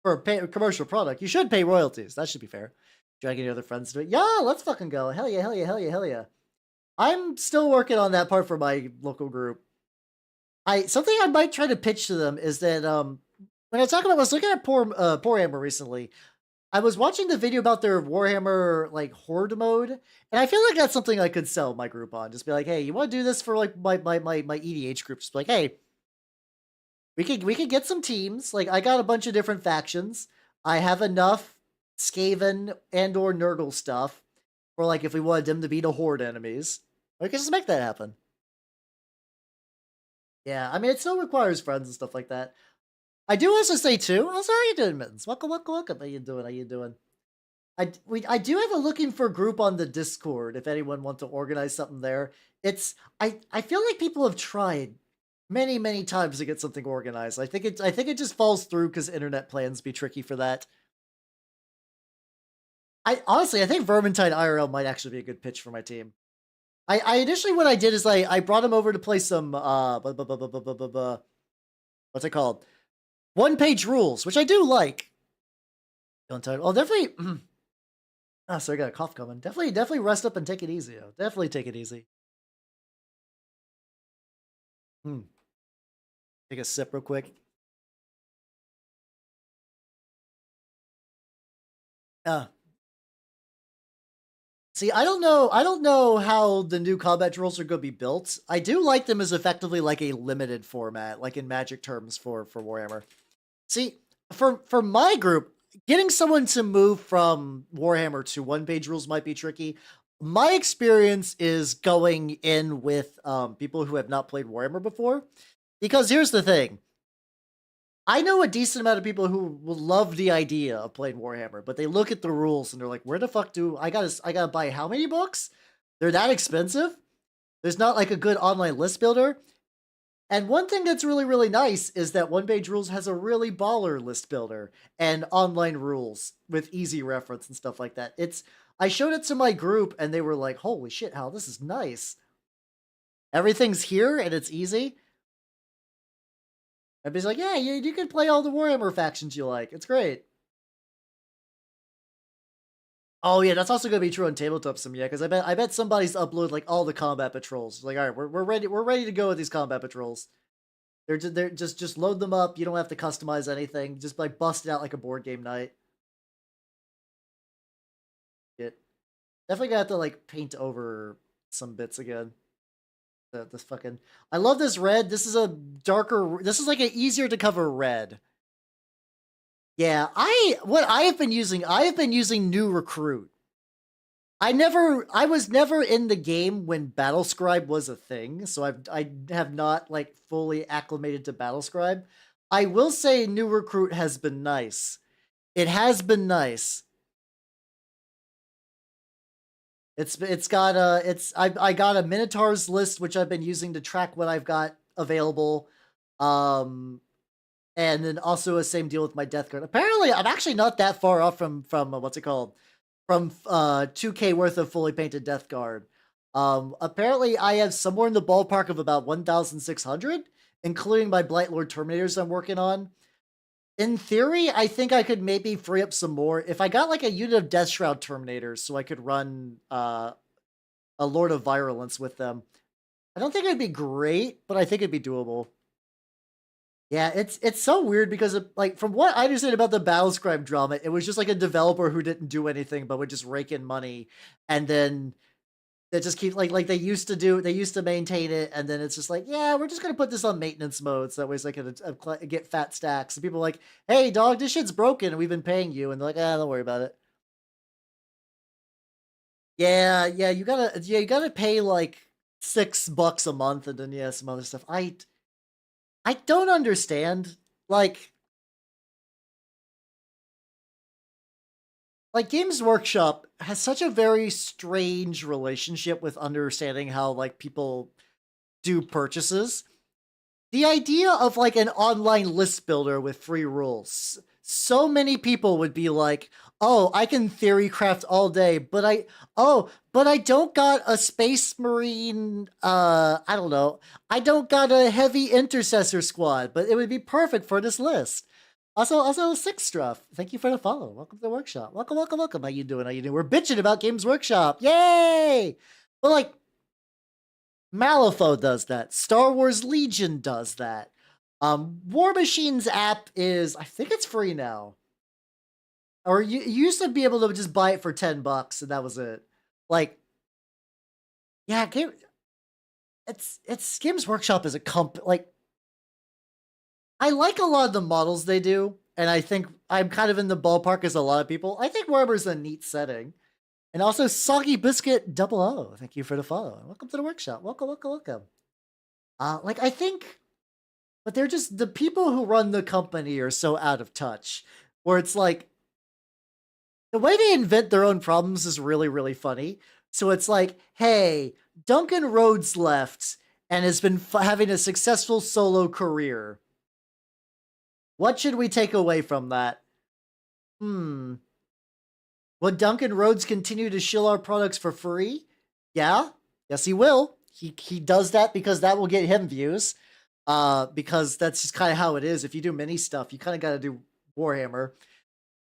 for a commercial product, you should pay royalties. That should be fair. Dragging your other friends to it. Yeah, let's fucking go. Hell yeah. I'm still working on that part for my local group. Something I might try to pitch to them is that when I was looking at Poor Amber recently, I was watching the video about their Warhammer like horde mode, and I feel like that's something I could sell my group on. Just be like, hey, you want to do this for like my EDH group? Just be like, hey, we could get some teams. Like I got a bunch of different factions. I have enough Skaven and or Nurgle stuff for like if we wanted them to be the horde enemies. We could just make that happen. Yeah, I mean it still requires friends and stuff like that. I do also say too. Also, how you doing, Mittens? Welcome, welcome, welcome. How you doing? How you doing? I do have a looking for group on the Discord if anyone wants to organize something there. I feel like people have tried many times to get something organized. I think it just falls through because internet plans be tricky for that. I honestly I think Vermintide IRL might actually be a good pitch for my team. I initially what I did is I brought him over to play some what's it called? One page rules, which I do like. Don't tell. Oh, definitely. Ah, so I got a cough coming. Definitely rest up and take it easy. Definitely take it easy. Take a sip real quick. See, I don't know how the new combat rules are going to be built. I do like them as effectively like a limited format, like in Magic terms for Warhammer. See, for my group, getting someone to move from Warhammer to one-page rules might be tricky. My experience is going in with people who have not played Warhammer before, because here's the thing. I know a decent amount of people who will love the idea of playing Warhammer, but they look at the rules and they're like, "Where the fuck do I gotta buy how many books? They're that expensive? There's not like a good online list builder." And one thing that's really nice is that One Page Rules has a really baller list builder and online rules with easy reference and stuff like that. I showed it to my group and they were like, "Holy shit, Hal, this is nice. Everything's here and it's easy." Everybody's like, "Yeah, you can play all the Warhammer factions you like. It's great." Oh yeah, that's also gonna be true on tabletop sim, yeah, because I bet somebody's upload like all the combat patrols. Like, all right, we're ready to go with these combat patrols. They're just load them up. You don't have to customize anything. Just like bust it out like a board game night. It definitely gonna have to like paint over some bits again. This fucking I love this red. This is a darker. This is like an easier to cover red. Yeah, I have been using New Recruit. I was never in the game when Battlescribe was a thing, so I have not like fully acclimated to Battlescribe. I will say New Recruit has been nice. It has been nice. It's got I got a Minotaurs list which I've been using to track what I've got available. And then also a same deal with my Death Guard. Apparently, I'm actually not that far off from what's it called? From 2K worth of fully painted Death Guard. Apparently I have somewhere in the ballpark of about 1,600, including my Blightlord Terminators I'm working on. In theory, I think I could maybe free up some more if I got like a unit of Death Shroud Terminators, so I could run a Lord of Virulence with them. I don't think it'd be great, but I think it'd be doable. Yeah, it's so weird because like from what I understand about the Battlescribe drama, it was just like a developer who didn't do anything but would just rake in money, and then they just keep like they used to do. They used to maintain it, and then it's just like, yeah, we're just gonna put this on maintenance mode so that way so I can get fat stacks. And people are like, hey, dog, this shit's broken, and we've been paying you, and they're like, ah, don't worry about it. Yeah, you gotta pay like $6 a month, and then yeah, some other stuff. I don't understand. Like Games Workshop has such a very strange relationship with understanding how like people do purchases. The idea of like an online list builder with free rules. So many people would be like, "Oh, I can theory craft all day, but I don't got a Space Marine I don't know. I don't got a heavy intercessor squad, but it would be perfect for this list." Also, Six Struff, thank you for the follow. Welcome to the workshop. Welcome. How you doing? How you doing? We're bitching about Games Workshop. Yay! But like, Malifaux does that. Star Wars Legion does that. War Machine's app is, I think it's free now. Or you used to be able to just buy it for $10 and that was it. Like, yeah, it's Games Workshop is a like, I like a lot of the models they do, and I think I'm kind of in the ballpark as a lot of people. I think Warhammer's a neat setting. And also Soggy Biscuit Double O. Thank you for the follow. Welcome to the workshop. Welcome, welcome, welcome. Like I think, but they're just the people who run the company are so out of touch. Where it's like the way they invent their own problems is really, really funny. So it's like, hey, Duncan Rhodes left and has been having a successful solo career. What should we take away from that? Would Duncan Rhodes continue to shill our products for free? Yeah. Yes, he will. He does that because that will get him views. Because that's just kind of how it is. If you do mini stuff, you kind of got to do Warhammer.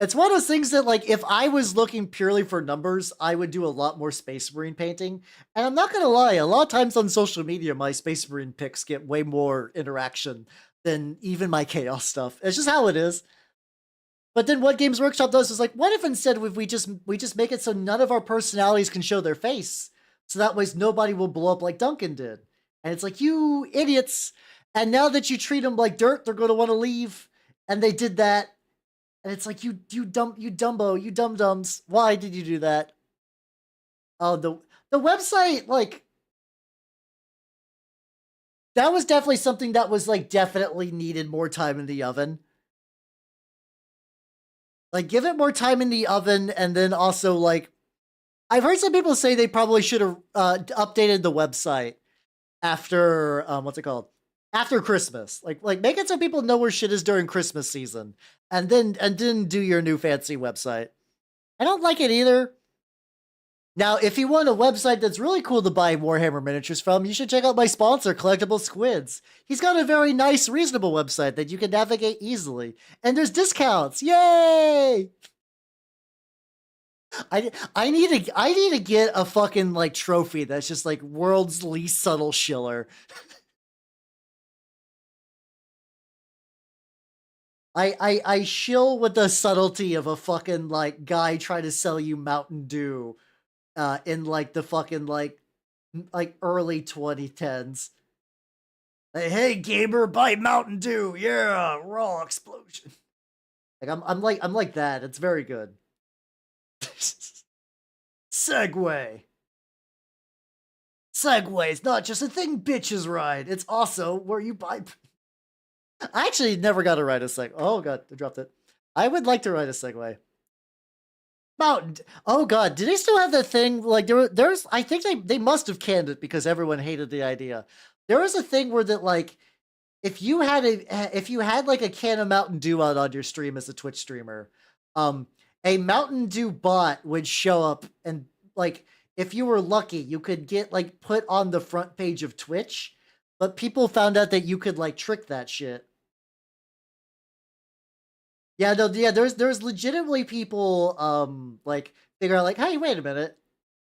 It's one of those things that, like, if I was looking purely for numbers, I would do a lot more Space Marine painting. And I'm not going to lie, a lot of times on social media, my Space Marine pics get way more interaction than even my Chaos stuff. It's just how it is. But then what Games Workshop does is like, what if instead we just make it so none of our personalities can show their face? So that way nobody will blow up like Duncan did. And it's like, you idiots. And now that you treat them like dirt, they're going to want to leave. And they did that. And it's like, you dumbo, you dum-dums. Why did you do that? Oh, the website, like, that was definitely something that was, like, definitely needed more time in the oven. Like, give it more time in the oven, and then also, like, I've heard some people say they probably should have updated the website after, what's it called? After Christmas. Like make it so people know where shit is during Christmas season. And then do your new fancy website. I don't like it either. Now, if you want a website that's really cool to buy Warhammer miniatures from, you should check out my sponsor, Collectible Squids. He's got a very nice, reasonable website that you can navigate easily. And there's discounts. Yay! I need to get a fucking, like, trophy that's just like world's least subtle shiller. I shill with the subtlety of a fucking, like, guy trying to sell you Mountain Dew in, like, the fucking, like early 2010s. Like, hey gamer, buy Mountain Dew. Yeah, raw explosion. Like I'm like that. It's very good. Segway. Segway's not just a thing bitches ride. It's also where you buy. I actually never got to ride a Segway. Oh god, I dropped it. I would like to ride a Segway. Mountain. Oh god, do they still have that thing? Like there's. I think they must have canned it because everyone hated the idea. There was a thing where that, like, if you had like a can of Mountain Dew out on your stream as a Twitch streamer, a Mountain Dew bot would show up and, like, if you were lucky, you could get, like, put on the front page of Twitch, but people found out that you could, like, trick that shit. Yeah, no, yeah, there's legitimately people like figure out, like, hey, wait a minute.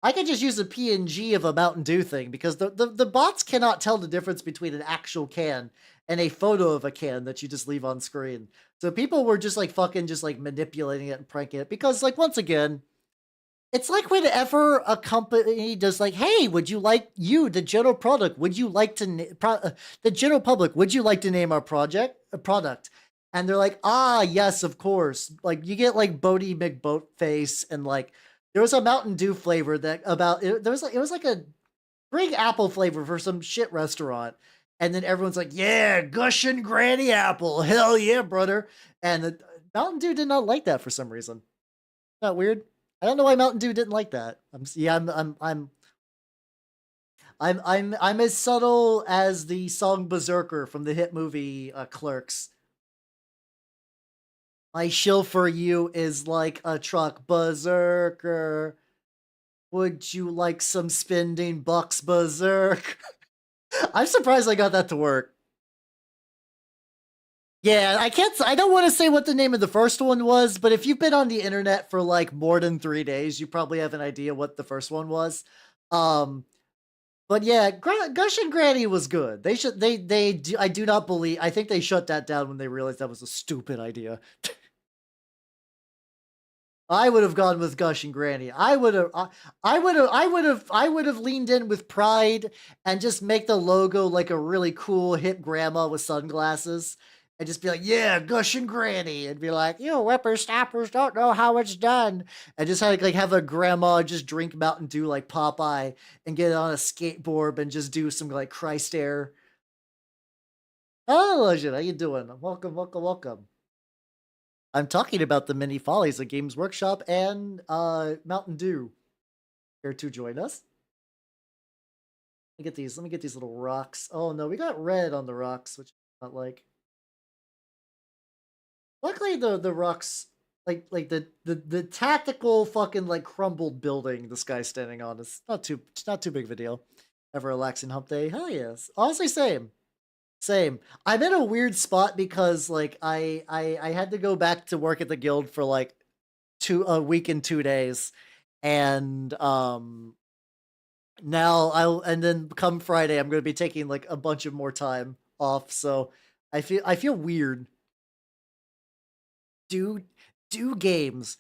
I can just use a PNG of a Mountain Dew thing because the bots cannot tell the difference between an actual can and a photo of a can that you just leave on screen. So people were just like fucking just like manipulating it and pranking it because, like, once again, it's like whenever a company does, like, hey, would you like the general product? Would you like to the general public? Would you like to name our product? And they're like, ah, yes, of course. Like, you get like Bodie McBoatface, and like there was a Mountain Dew flavor that it was like a big apple flavor for some shit restaurant. And then everyone's like, yeah, gushing granny apple. Hell yeah, brother. And the Mountain Dew did not like that for some reason. Not weird. I don't know why Mountain Dew didn't like that. I'm as subtle as the song Berserker from the hit movie Clerks. My shill for you is like a truck, Berserker. Would you like some spending bucks, Berserk? I'm surprised I got that to work. Yeah, I don't want to say what the name of the first one was, but if you've been on the internet for like more than 3 days, you probably have an idea what the first one was. But yeah, Gush and Granny was good. I do not believe, I think they shut that down when they realized that was a stupid idea. I would have gone with Gush and Granny. I would have leaned in with pride and just make the logo like a really cool hip grandma with sunglasses, and just be like, "Yeah, Gush and Granny," and be like, "You whippersnappers don't know how it's done," and just have a grandma just drink Mountain Dew like Popeye and get on a skateboard and just do some like Christ air. Oh, Legend, how you doing? Welcome, welcome, welcome. I'm talking about the many follies of Games Workshop and Mountain Dew. Here to join us. Let me get these. Let me get these little rocks. Oh no, we got red on the rocks, which I not like. Luckily, the rocks, the tactical fucking like crumbled building this guy's standing on is not too big of a deal. Have a relaxing hump day. Hell yes. Honestly, same. Same. I'm in a weird spot because like I had to go back to work at the guild for like a week and 2 days, and now and then come Friday I'm going to be taking like a bunch of more time off. So I feel weird. Do do games.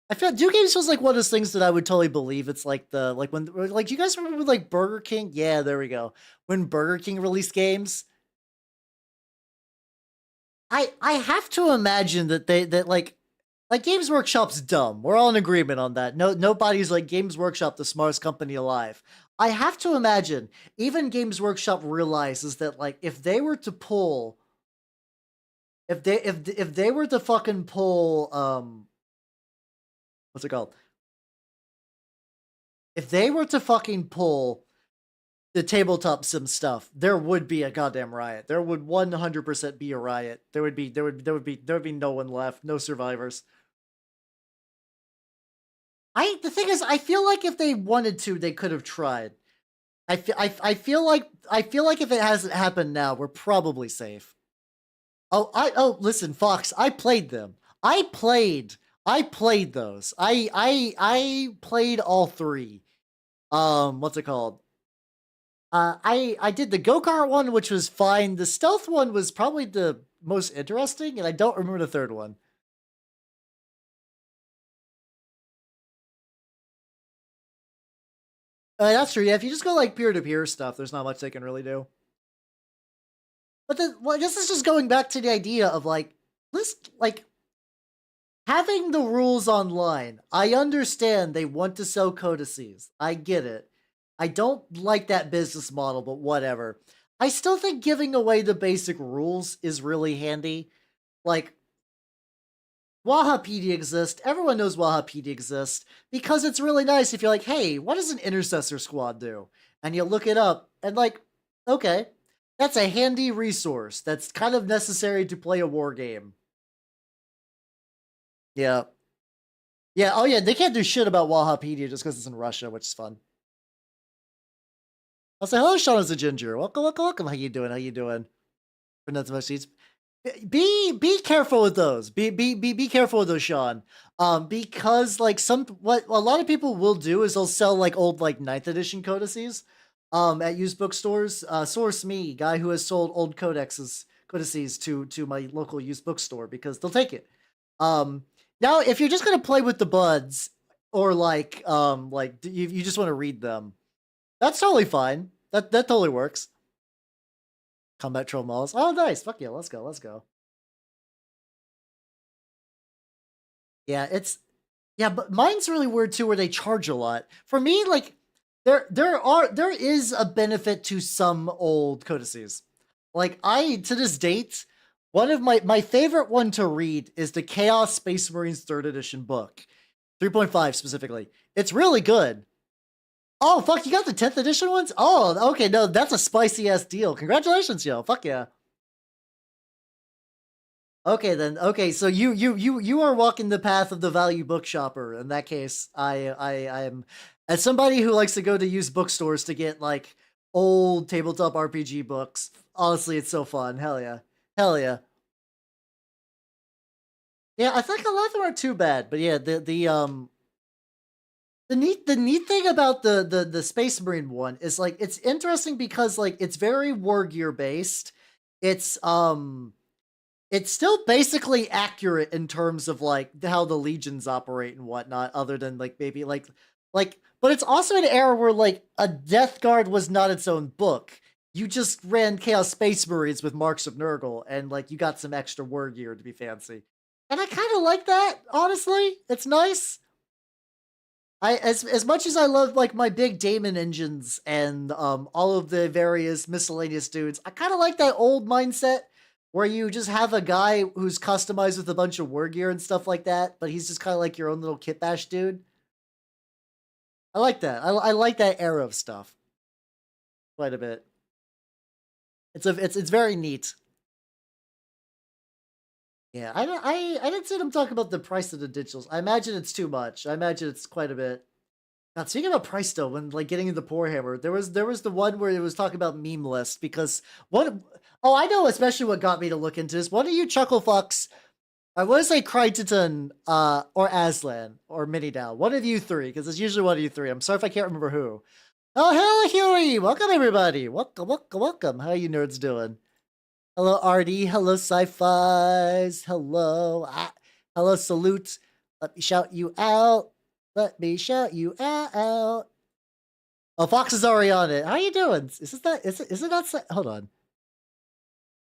I feel do games feels like one of those things that I would totally believe. It's like the like when like do you guys remember like Burger King? Yeah, there we go. When Burger King released games, I have to imagine that like Games Workshop's dumb. We're all in agreement on that. Nobody's like Games Workshop the smartest company alive. I have to imagine even Games Workshop realizes that like if they were to pull if they were to fucking pull what's it called? If they were to fucking pull the tabletop sim stuff, there would be a goddamn riot. There would 100% be a riot. There would be no one left, no survivors. The thing is, I feel like if they wanted to, they could have tried. I feel like if it hasn't happened now, we're probably safe. Listen, Fox, I played them. I played those. I played all three. What's it called? I did the go-kart one, which was fine. The stealth one was probably the most interesting, and I don't remember the third one. That's true. Yeah, if you just go like peer-to-peer stuff, there's not much they can really do. But this is just going back to the idea of like, like having the rules online. I understand they want to sell codices. I get it. I don't like that business model, but whatever. I still think giving away the basic rules is really handy. Like, Wahapedia exists. Everyone knows Wahapedia exists because it's really nice if you're like, hey, what does an intercessor squad do? And you look it up and like, okay, that's a handy resource that's kind of necessary to play a war game. Yeah. Yeah, oh yeah, they can't do shit about Wahapedia just because it's in Russia, which is fun. I'll say, hello, Sean as a ginger. Welcome, welcome, welcome. How you doing? How you doing? For not so much seats. Be careful with those. Be careful with those, Sean. Because like what a lot of people will do is they'll sell like old like 9th edition codices at used bookstores. Source me, guy who has sold old codices to my local used bookstore because they'll take it. Now if you're just gonna play with the buds or like you just want to read them, that's totally fine. That totally works. Combat Troll Malls. Oh, nice. Fuck yeah. Let's go. Let's go. Yeah, but mine's really weird too, where they charge a lot. For me, like there is a benefit to some old codices. Like to this date, one of my favorite one to read is the Chaos Space Marines 3rd edition book, 3.5 specifically. It's really good. Oh fuck, you got the 10th edition ones? Oh, okay, no, that's a spicy ass deal. Congratulations, yo. Fuck yeah. Okay then. Okay, so you are walking the path of the value book shopper. In that case, I am, as somebody who likes to go to used bookstores to get like old tabletop RPG books. Honestly, it's so fun. Hell yeah. Hell yeah. Yeah, I think a lot of them aren't too bad, but yeah, the neat thing about the Space Marine one is like it's interesting because like it's very war gear based. It's It's still basically accurate in terms of like how the legions operate and whatnot, other than like maybe like but it's also an era where like a Death Guard was not its own book. You just ran Chaos Space Marines with Marks of Nurgle, and like you got some extra war gear to be fancy. And I kind of like that, honestly. It's nice. As much as I love like my big daemon engines and all of the various miscellaneous dudes, I kind of like that old mindset where you just have a guy who's customized with a bunch of war gear and stuff like that, but he's just kind of like your own little kit bash dude. I like that. I like that era of stuff quite a bit. It's very neat. Yeah, I didn't see them talk about the price of the digitals. I imagine it's too much. I imagine it's quite a bit. Now, speaking about price though, when like getting into Warhammer, there was the one where it was talking about meme list because one oh I know especially what got me to look into this. One of you chuckle fucks, I want to say Crichton, or Aslan or Mini Dow. One of you three, because it's usually one of you three. I'm sorry if I can't remember who. Oh hello Huey, welcome everybody. Welcome, welcome, welcome. How you nerds doing? Hello Artie. Hello Sci-Fi's. Hello. Hello Salute. Let me shout you out. Let me shout you out. Oh, Fox is already on it. How you doing? Is it that? Is it not? Hold on.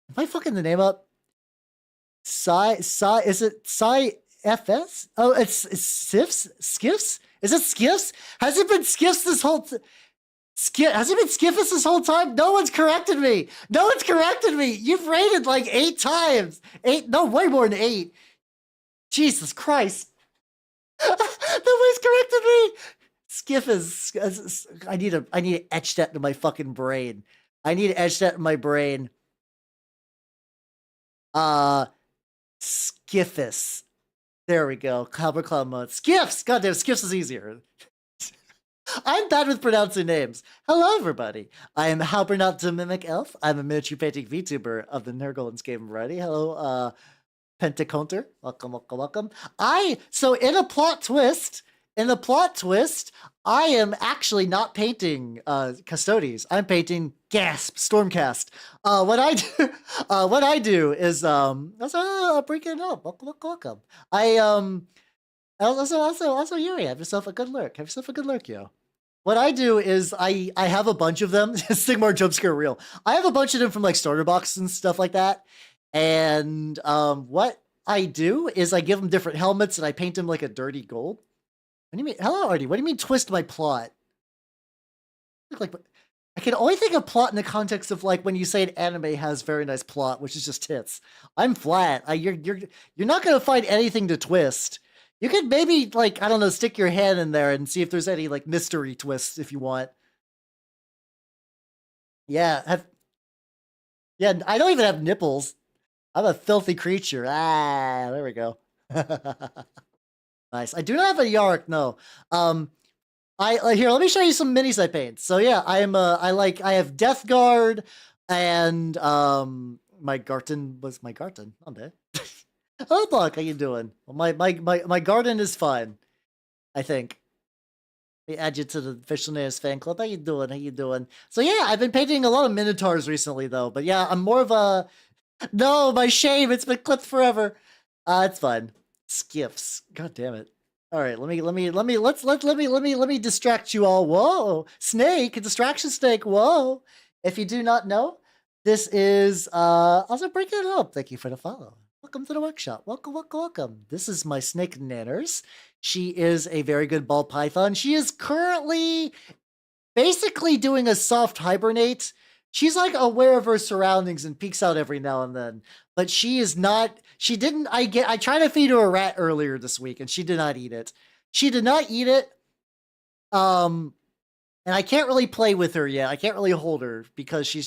Am I fucking the name up? Is it Psy FS? Oh, it's Skiffs? Skiffs? Is it Skiffs? Has it been Skiffs this whole has it been Skiffus this whole time? No one's corrected me. No one's corrected me. You've rated like 8 times. 8, no, way more than 8. Jesus Christ. Nobody's corrected me. Skiff is. I need to etch that into my fucking brain. I need to etch that in my brain. Skiffus. There we go. Cobra Cloud mode. Skiffs. Goddamn, Skiffs is easier. I'm bad with pronouncing names. Hello, everybody. I am Halbernot the Mimic Elf. I'm a miniature painting VTuber of the Nurgle's game variety. Hello, Pentacounter. Welcome, welcome, welcome. So in a plot twist, I am actually not painting Custodes. I'm painting Gasp Stormcast. What I do is bring it up. Welcome, welcome, welcome. Also, Yuri, have yourself a good lurk. Have yourself a good lurk, yo. What I do is I have a bunch of them. Sigmar jump scare real. I have a bunch of them from like starter boxes and stuff like that. And what I do is I give them different helmets and I paint them like a dirty gold. What do you mean? Hello, Artie. What do you mean twist my plot? Like I can only think of plot in the context of like when you say an anime has very nice plot, which is just tits. I'm flat. You're not gonna find anything to twist. You could maybe, like, I don't know, stick your hand in there and see if there's any, like, mystery twists if you want. Yeah, yeah, I don't even have nipples. I'm a filthy creature. Ah, there we go. Nice. I do not have a Yark, no. Here, let me show you some minis I paint. So yeah, I have Death Guard and my Garten was my Garten. I'm dead. Oh, Buck, how you doing? Well, my garden is fine, I think. Let me add you to the Official Names fan club. How you doing? How you doing? So yeah, I've been painting a lot of Minotaurs recently, though. But yeah, I'm more of a... No, my shame. It's been clipped forever. It's fine. Skiffs. God damn it. All right, let me distract you all. Whoa, snake, distraction snake. Whoa. If you do not know, this is also breaking it up. Thank you for the follow. Welcome to the workshop. Welcome, welcome, welcome. This is my snake Nanners. She is a very good ball python. She is currently basically doing a soft hibernate. She's like aware of her surroundings and peeks out every now and then. But she is not, I tried to feed her a rat earlier this week and she did not eat it. She did not eat it. And I can't really play with her yet. I can't really hold her because the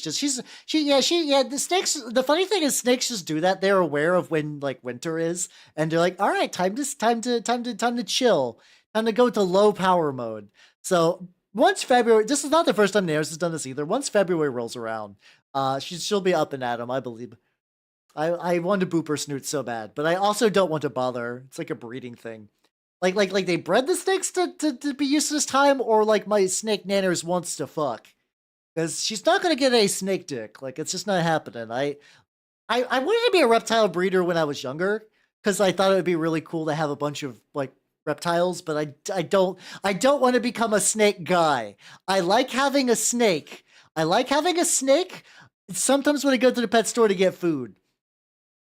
snakes, the funny thing is snakes just do that. They're aware of when like winter is and they're like, all right, time to chill. Time to go to low power mode. So once February, this is not the first time Nares has done this either. Once February rolls around, she'll be up and at him, I believe. I want to boop her snoot so bad, but I also don't want to bother her. It's like a breeding thing. Like they bred the snakes to be used to this time, or like my snake Nanners wants to fuck. Because she's not gonna get a snake dick. Like it's just not happening. I wanted to be a reptile breeder when I was younger because I thought it would be really cool to have a bunch of like reptiles, but I don't want to become a snake guy. I like having a snake. I like having a snake. Sometimes when I go to the pet store to get food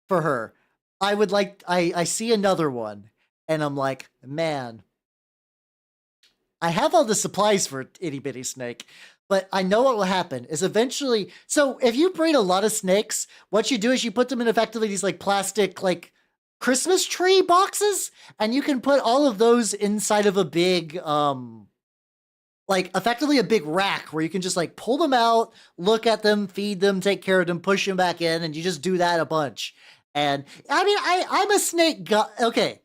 for her, I see another one and I'm like, man, I have all the supplies for itty bitty snake, but I know what will happen is eventually. So if you breed a lot of snakes, what you do is you put them in effectively these like plastic like Christmas tree boxes, and you can put all of those inside of a big like effectively a big rack where you can just like pull them out, look at them, feed them, take care of them, push them back in, and you just do that a bunch. And I mean, I'm a snake guy. Okay,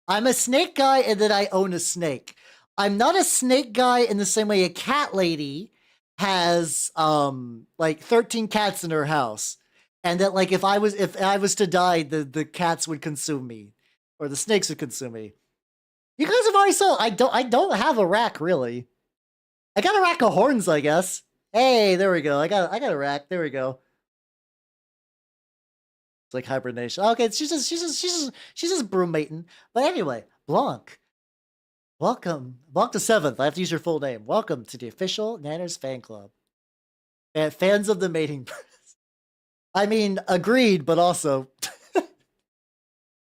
I'm a snake guy, and then I own a snake. I'm not a snake guy in the same way a cat lady has like 13 cats in her house. And that like if I was to die, the cats would consume me. Or the snakes would consume me. You guys have already saw I don't have a rack really. I got a rack of horns, I guess. Hey, there we go. I got a rack. There we go. It's like hibernation. Okay, she's just broom mating. But anyway, Blanc. Welcome. Blanc the Seventh. I have to use your full name. Welcome to the official Nanners fan club. And fans of the mating. I mean, agreed, but also. All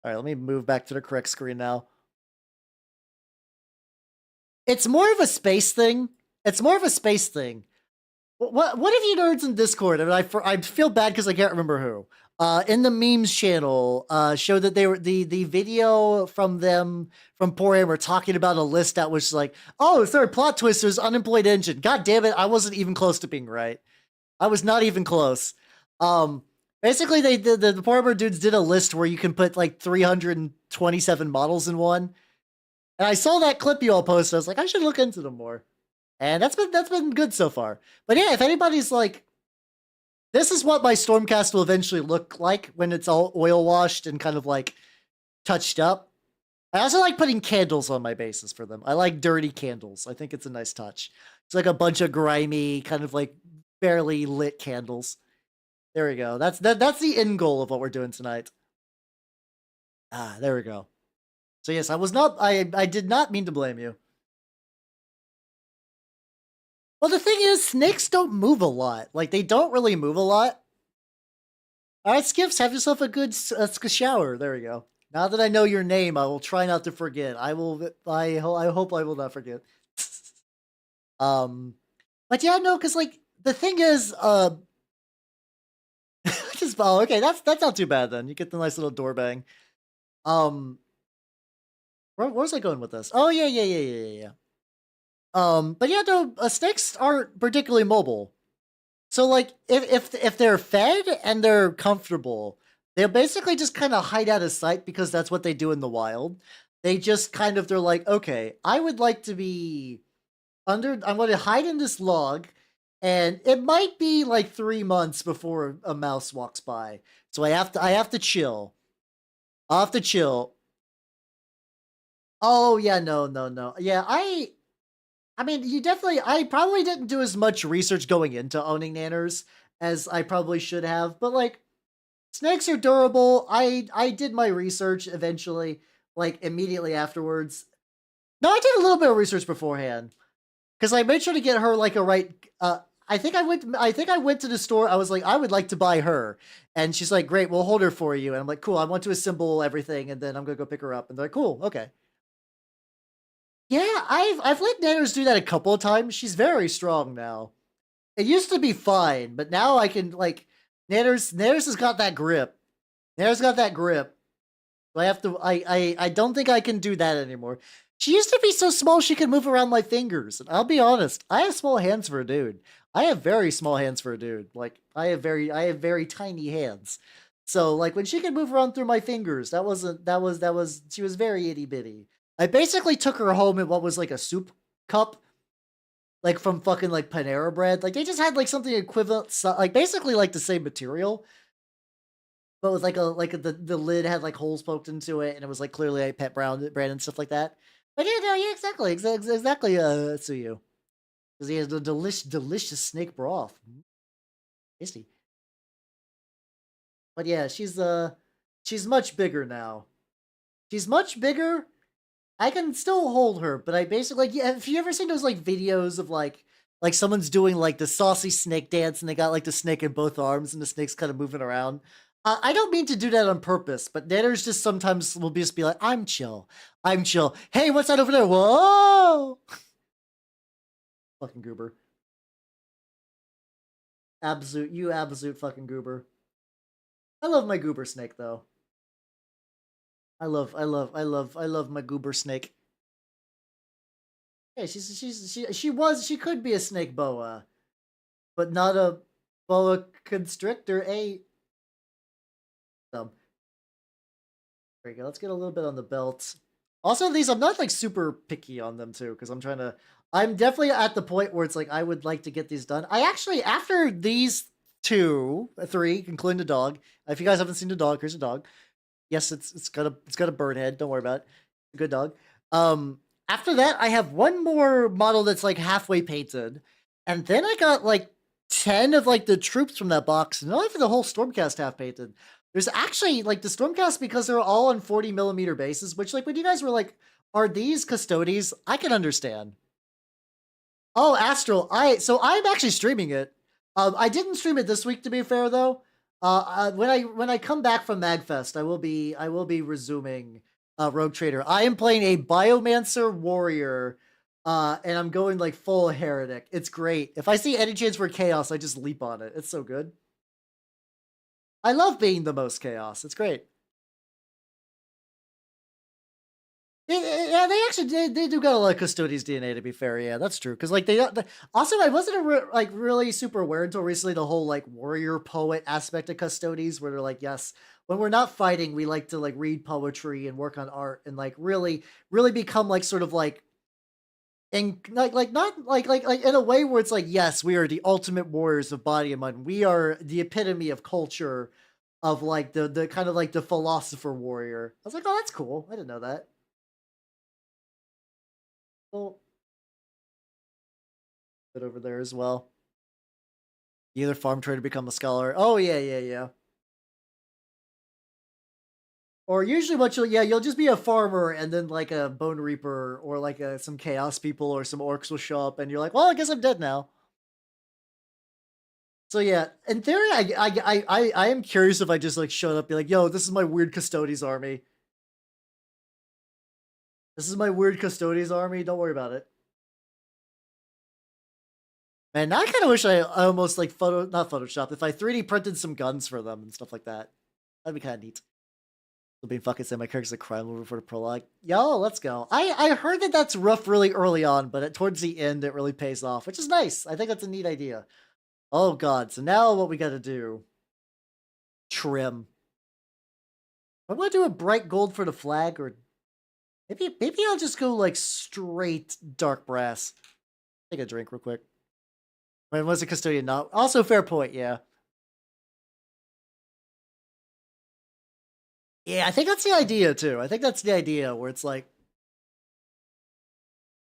right, let me move back to the correct screen now. It's more of a space thing. It's more of a space thing. What have you nerds in Discord? I mean, I feel bad because I can't remember who. In the memes channel, showed that they were the video from them from Warhammer talking about a list that was like, oh, third plot twist was unemployed engine. God damn it, I wasn't even close to being right. I was not even close. Basically, the Warhammer dudes did a list where you can put like 327 models in one. And I saw that clip you all posted. I was like, I should look into them more. And that's been good so far. But yeah, if anybody's like, this is what my Stormcast will eventually look like when it's all oil washed and kind of like touched up. I also like putting candles on my bases for them. I like dirty candles. I think it's a nice touch. It's like a bunch of grimy, kind of like barely lit candles. There we go. That's the end goal of what we're doing tonight. Ah, there we go. So yes, I did not mean to blame you. Well, the thing is, snakes don't move a lot. Like, they don't really move a lot. All right, Skips, have yourself a good shower. There we go. Now that I know your name, I will try not to forget. I will. I hope I will not forget. But yeah, no, because like the thing is, just okay. That's not too bad then. You get the nice little door bang. Where was I going with this? Oh yeah. But yeah, no, snakes aren't particularly mobile. So like if they're fed and they're comfortable, they'll basically just kind of hide out of sight because that's what they do in the wild. They just kind of they're like, okay, I would like to be under. I'm going to hide in this log, and it might be like 3 months before a mouse walks by. So I have to chill. I have to chill. Oh yeah, no. Yeah, I mean, I probably didn't do as much research going into owning nanners as I probably should have, but like, snakes are durable. I did my research eventually, like immediately afterwards. No, I did a little bit of research beforehand because I made sure to get her like a right. I think I went to the store. I was like, I would like to buy her, and she's like, great, we'll hold her for you. And I'm like, cool. I want to assemble everything, and then I'm gonna go pick her up. And they're like, cool, okay. Yeah, I've let Nanners do that a couple of times. She's very strong now. It used to be fine, but now I can like Nanners has got that grip. Nanners got that grip. So I don't think I can do that anymore. She used to be so small she could move around my fingers. And I'll be honest, I have small hands for a dude. I have very small hands for a dude. Like I have very tiny hands. So like when she could move around through my fingers, that was she was very itty bitty. I basically took her home in what was like a soup cup, like from fucking like Panera Bread. Like they just had like something equivalent, like basically like the same material, but with the lid had like holes poked into it, and it was like clearly a pet brand and stuff like that. But yeah, no, yeah, exactly, Suyu, because he has the delicious snake broth. Tasty. But yeah, she's much bigger now. She's much bigger. I can still hold her, but I basically like yeah. Have you ever seen those like videos of like someone's doing like the saucy snake dance and they got like the snake in both arms and the snake's kind of moving around? I don't mean to do that on purpose, but Nanners just sometimes will just be like, "I'm chill, I'm chill." Hey, what's that over there? Whoa! Fucking goober, absolute fucking goober. I love my goober snake though. I love my goober snake. Yeah, she could be a snake boa, but not a boa constrictor. Um, there you go. Let's get a little bit on the belt. Also, these I'm not like super picky on them too, because I'm definitely at the point where it's like I would like to get these done. I actually after these three, including the dog. If you guys haven't seen the dog, here's a dog. Yes, it's got a bird head. Don't worry about it. Good dog. After that, I have one more model that's like halfway painted, and then I got like 10 of like the troops from that box, and not even the whole Stormcast half painted. There's actually like the Stormcast because they're all on 40mm bases, which like when you guys were like, are these Custodes? I can understand. Oh, Astral. I'm actually streaming it. I didn't stream it this week to be fair though. When I come back from Magfest, I will be resuming Rogue Trader. I am playing a Biomancer Warrior, and I'm going like full heretic. It's great. If I see any chance for chaos, I just leap on it. It's so good. I love being the most chaos. It's great. Yeah, they actually they do got a lot of Custodes DNA to be fair. Yeah, that's true. Because like also I wasn't like really super aware until recently the whole like warrior poet aspect of Custodes, where they're like, yes, when we're not fighting, we like to like read poetry and work on art and like really become like sort of like and like not like in a way where it's like yes, we are the ultimate warriors of body and mind. We are the epitome of culture, of like the kind of like the philosopher warrior. I was like, oh, that's cool. I didn't know that. Well, bit over there as well. You either farm trade to become a scholar. Oh yeah, yeah, yeah. Or usually what you'll just be a farmer and then like a bone reaper or like some chaos people or some orcs will show up and you're like, well, I guess I'm dead now. So yeah, in theory, I am curious if I just like showed up, be like, yo, this is my weird Custodes army. This is my weird Custodes army. Don't worry about it. Man, I kind of wish I almost like not Photoshop, if I 3D printed some guns for them and stuff like that. That'd be kind of neat. Being fucking said my character's a crime mover for the prologue. Yo, let's go. I heard that that's rough really early on, but towards the end it really pays off, which is nice. I think that's a neat idea. Oh god, so now what we gotta do? Trim. I'm gonna do a bright gold for the flag, or maybe I'll just go like straight dark brass. Take a drink real quick. When was a custodian? Not also fair point, yeah. Yeah, I think that's the idea too. I think that's the idea where it's like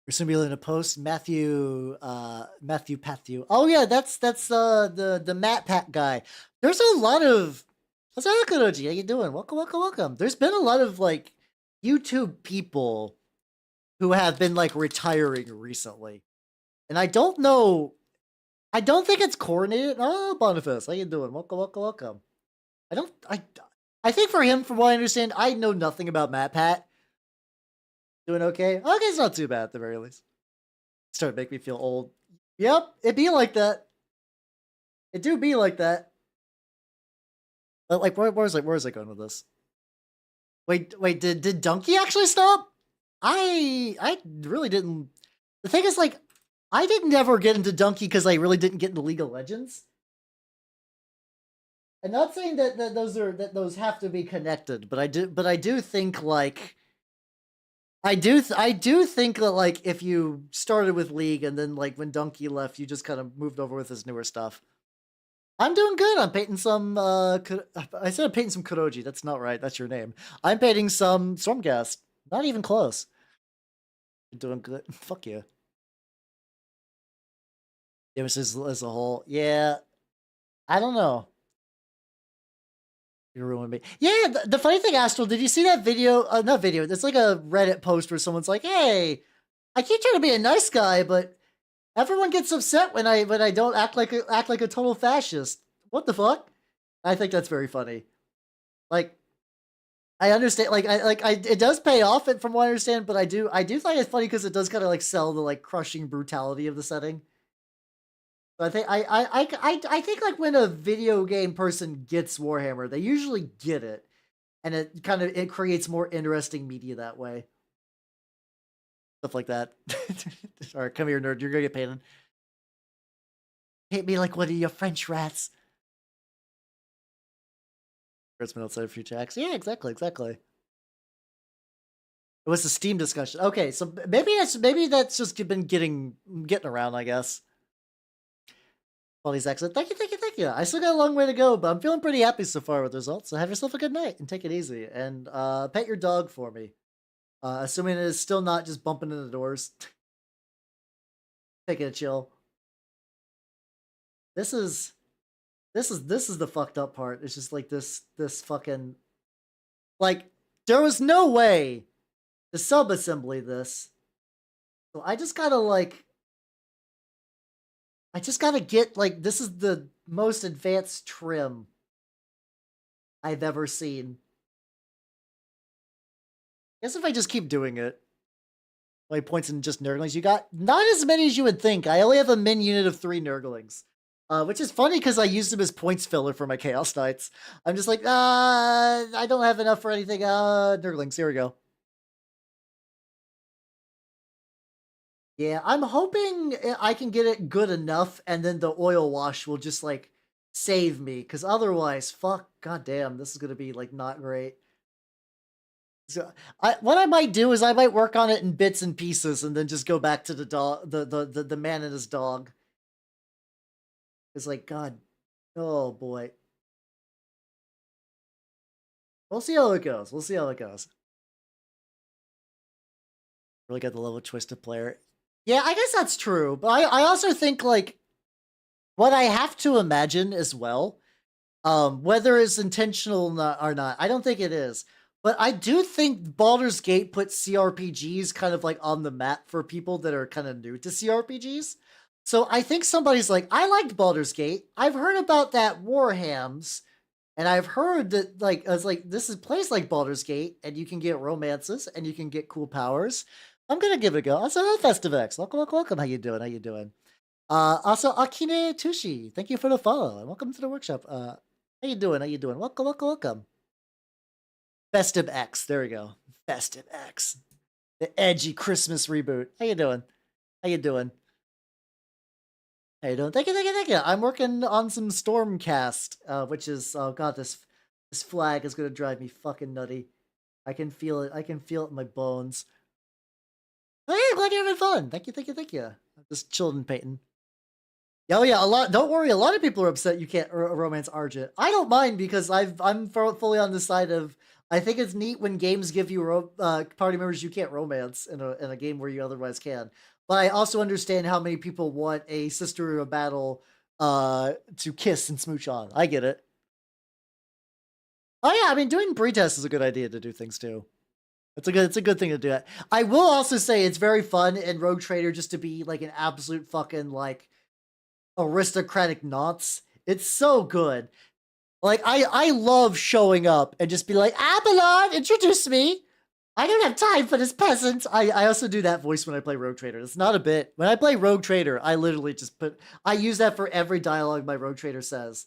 we're gonna be in a post Matthew Patthew. Oh yeah, that's the Matt Pat guy. There's a lot of what's up, Kuroji? How you doing? Welcome, welcome, welcome. There's been a lot of like YouTube people who have been like retiring recently. And I don't know, I don't think it's coordinated. Oh, Boniface, how you doing? Welcome, welcome, welcome. I don't I think for him, from what I understand, I know nothing about Matt Pat. Doing okay? Okay, it's not too bad at the very least. Starting to make me feel old. Yep, it be like that. It do be like that. But like, where is I going with this? Wait, did Donkey actually stop? I really didn't. The thing is, like, I didn't ever get into Donkey because I really didn't get into League of Legends. I'm not saying that those have to be connected, but I do think like I do think that like if you started with League and then like when Donkey left, you just kind of moved over with his newer stuff. I'm doing good. I'm painting some. I said I'm painting some Kuroji. That's not right. That's your name. I'm painting some Stormcast. Not even close. You're doing good. Fuck you. It was as a whole. Yeah. I don't know. You ruined me. Yeah, the funny thing, Astral, did you see that video? Not video. It's like a Reddit post where someone's like, "Hey, I keep trying to be a nice guy, but everyone gets upset when I don't act like a total fascist. What the fuck?" I think that's very funny. Like, I understand. It does pay off, from what I understand. But I do find it funny because it does kind of like sell the like crushing brutality of the setting. So I think like when a video game person gets Warhammer, they usually get it, and it creates more interesting media that way. Stuff like that. All right, come here, nerd. You're gonna get painted. Hit me like one of your French rats. Chris been outside a few checks. Yeah, exactly. It was the Steam discussion. Okay, so maybe that's just been getting around, I guess. Quality's excellent. Thank you. I still got a long way to go, but I'm feeling pretty happy so far with the results. So have yourself a good night and take it easy. And pet your dog for me. Assuming it is still not just bumping into the doors. Take it a chill. This is the fucked up part. It's just like this fucking, like, there was no way to sub-assembly this. So I just gotta get, like, this is the most advanced trim I've ever seen. I guess if I just keep doing it. Like, points in just Nurglings. You got not as many as you would think. I only have a min unit of 3 Nurglings. Which is funny because I used them as points filler for my Chaos Knights. I'm just like, I don't have enough for anything. Nurglings, here we go. Yeah, I'm hoping I can get it good enough, and then the oil wash will just, like, save me. Because otherwise, fuck, goddamn, this is going to be, like, not great. So, what I might do is I might work on it in bits and pieces, and then just go back to the dog, the man and his dog. It's like, God, oh boy. We'll see how it goes. Really got the level of twisted player. Yeah, I guess that's true. But I also think, like, what I have to imagine as well, whether it's intentional or not, I don't think it is. But I do think Baldur's Gate put CRPGs kind of like on the map for people that are kind of new to CRPGs. So I think somebody's like, I liked Baldur's Gate. I've heard about that Warhams, and I've heard that, like, I was like, this is place like Baldur's Gate, and you can get romances and you can get cool powers. I'm gonna give it a go. Also, Festive X. Welcome. How you doing? Also, Akine Tushi, thank you for the follow and welcome to the workshop. How you doing? Welcome. Festive X. There we go. Festive X. The edgy Christmas reboot. How you doing? Thank you. I'm working on some Stormcast, which is, oh god, this flag is gonna drive me fucking nutty. I can feel it. In my bones. Hey, glad you're having fun. Thank you. I'm just chilling painting. Oh yeah, a lot. Don't worry, a lot of people are upset you can't romance Argent. I don't mind because I'm fully on the side of. I think it's neat when games give you party members you can't romance in a game where you otherwise can. But I also understand how many people want a sister of battle to kiss and smooch on. I get it. Oh yeah, I mean, doing pretest is a good idea to do things too. It's a good thing to do it. I will also say it's very fun in Rogue Trader just to be like an absolute fucking like aristocratic nonce. It's so good. Like I love showing up and just be like, Abelard, introduce me. I don't have time for this peasant. I also do that voice when I play Rogue Trader. It's not a bit. When I play Rogue Trader, I literally just I use that for every dialogue my Rogue Trader says.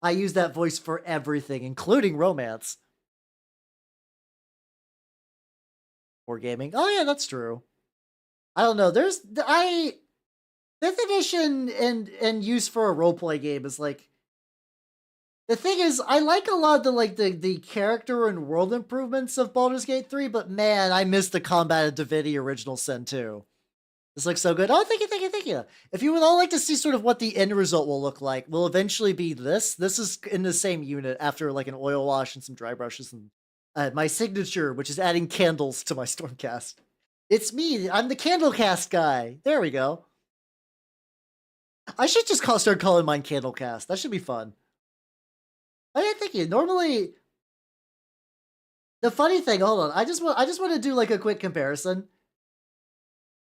I use that voice for everything, including romance. Or gaming. Oh yeah, that's true. I don't know. There's 5th edition and use for a roleplay game is like, the thing is, I like a lot of the character and world improvements of Baldur's Gate 3, but man, I miss the combat of Divinity Original Sin 2. This looks so good. Oh, thank you. If you would all like to see sort of what the end result will look like, will eventually be this. This is in the same unit after like an oil wash and some dry brushes and my signature, which is adding candles to my Stormcast. It's me. I'm the Candlecast guy. There we go. I should just start calling mine Candlecast. That should be fun. I didn't think you normally. The funny thing, hold on, I just want to do like a quick comparison.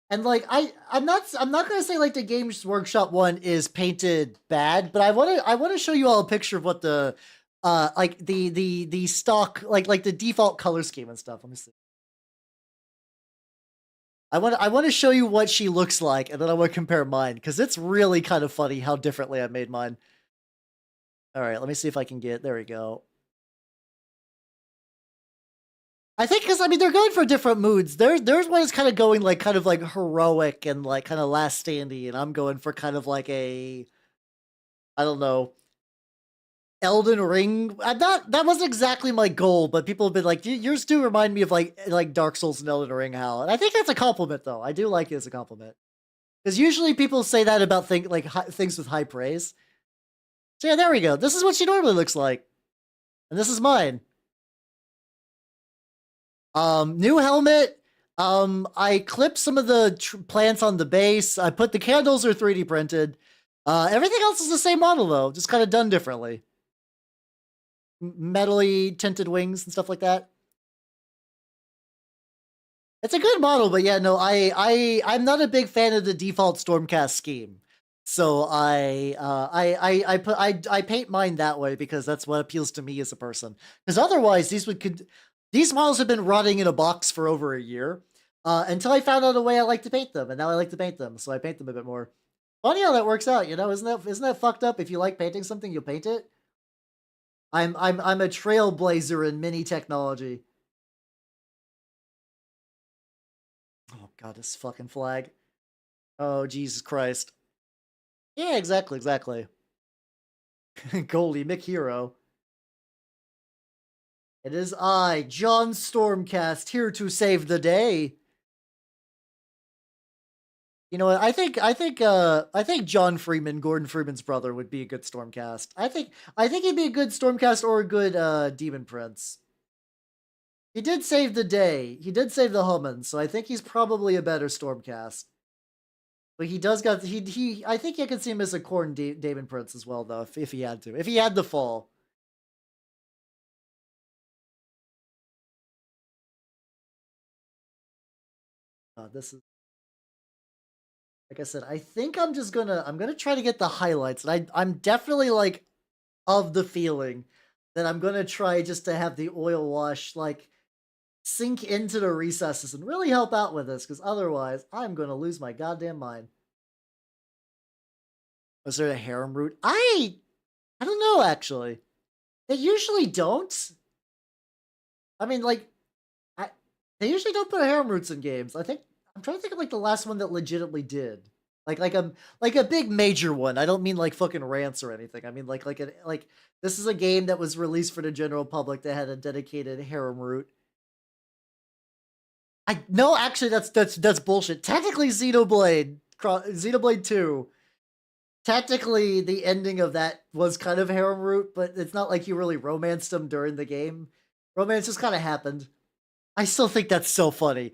And like I'm not gonna say like the Games Workshop one is painted bad, but I want to show you all a picture of what the like the stock like the default color scheme and stuff. Let me see. I want to show you what she looks like, and then I want to compare mine because it's really kind of funny how differently I made mine. All right, let me see if I can get. There we go. I think because I mean they're going for different moods. There's one that's kind of like heroic and like kind of last standy, and I'm going for kind of like a I don't know Elden Ring. I'm not that wasn't exactly my goal, but people have been like yours do remind me of like Dark Souls and Elden Ring, Hal, and I think that's a compliment though. I do like it as a compliment because usually people say that about things with high praise. So yeah, there we go. This is what she normally looks like, and this is mine. New helmet. I clipped some of the plants on the base. I put the candles are 3D printed. Everything else is the same model though, just kind of done differently. Metally tinted wings and stuff like that. It's a good model, but yeah, no, I'm not a big fan of the default Stormcast scheme. So I paint mine that way because that's what appeals to me as a person. Because otherwise, these models have been rotting in a box for over a year until I found out a way I like to paint them, and now I like to paint them, so I paint them a bit more. Funny how that works out, you know? Isn't that fucked up? If you like painting something, you'll paint it. I'm a trailblazer in mini technology. Oh god, this fucking flag. Oh Jesus Christ. Yeah, exactly, exactly. Goldie McHero. It is I, John Stormcast, here to save the day. You know what? I think John Freeman, Gordon Freeman's brother, would be a good Stormcast. I think he'd be a good Stormcast or a good Demon Prince. He did save the day. He did save the Hummins, so I think he's probably a better Stormcast. But he does got he I think I could see him as a Corn Demon Prince as well though, if he had to. If he had the fall. This is like I said, I think I'm gonna try to get the highlights. And I'm definitely like of the feeling that I'm gonna try just to have the oil wash like sink into the recesses and really help out with this, because otherwise I'm gonna lose my goddamn mind. Was there a harem root? I don't know actually. They usually don't. I mean, like, I they usually don't put harem roots in games. I think I'm trying to think of like the last one that legitimately did. Like a big major one. I don't mean like fucking rants or anything. I mean like this is a game that was released for the general public that had a dedicated harem root. I no, actually that's bullshit. Technically Xenoblade 2. Technically the ending of that was kind of harem root, but it's not like you really romanced them during the game. Romance just kind of happened. I still think that's so funny.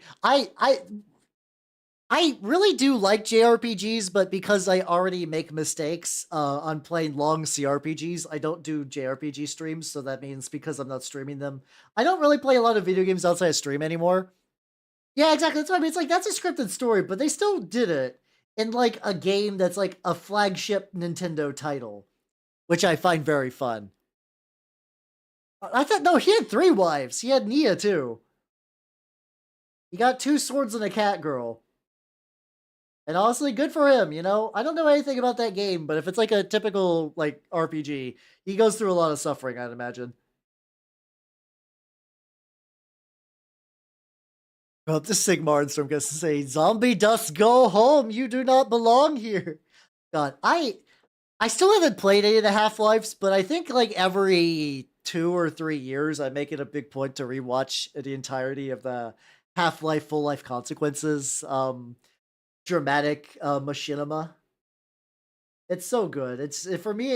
I really do like JRPGs, but because I already make mistakes on playing long CRPGs, I don't do JRPG streams. So that means because I'm not streaming them, I don't really play a lot of video games outside of stream anymore. Yeah, exactly. That's what I mean. It's like that's a scripted story, but they still did it in like a game that's like a flagship Nintendo title, which I find very fun. I thought no, he had 3 wives. He had Nia too. He got 2 swords and a cat girl. And honestly, good for him, you know? I don't know anything about that game, but if it's like a typical like RPG, he goes through a lot of suffering, I'd imagine. Well, the Sigmar and Storm gets to say, "Zombie dust, go home. You do not belong here." God, I still haven't played any of the Half-Lives, but I think like every 2 or 3 years, I make it a big point to rewatch the entirety of the Half-Life Full Life Consequences dramatic machinima. It's so good. For me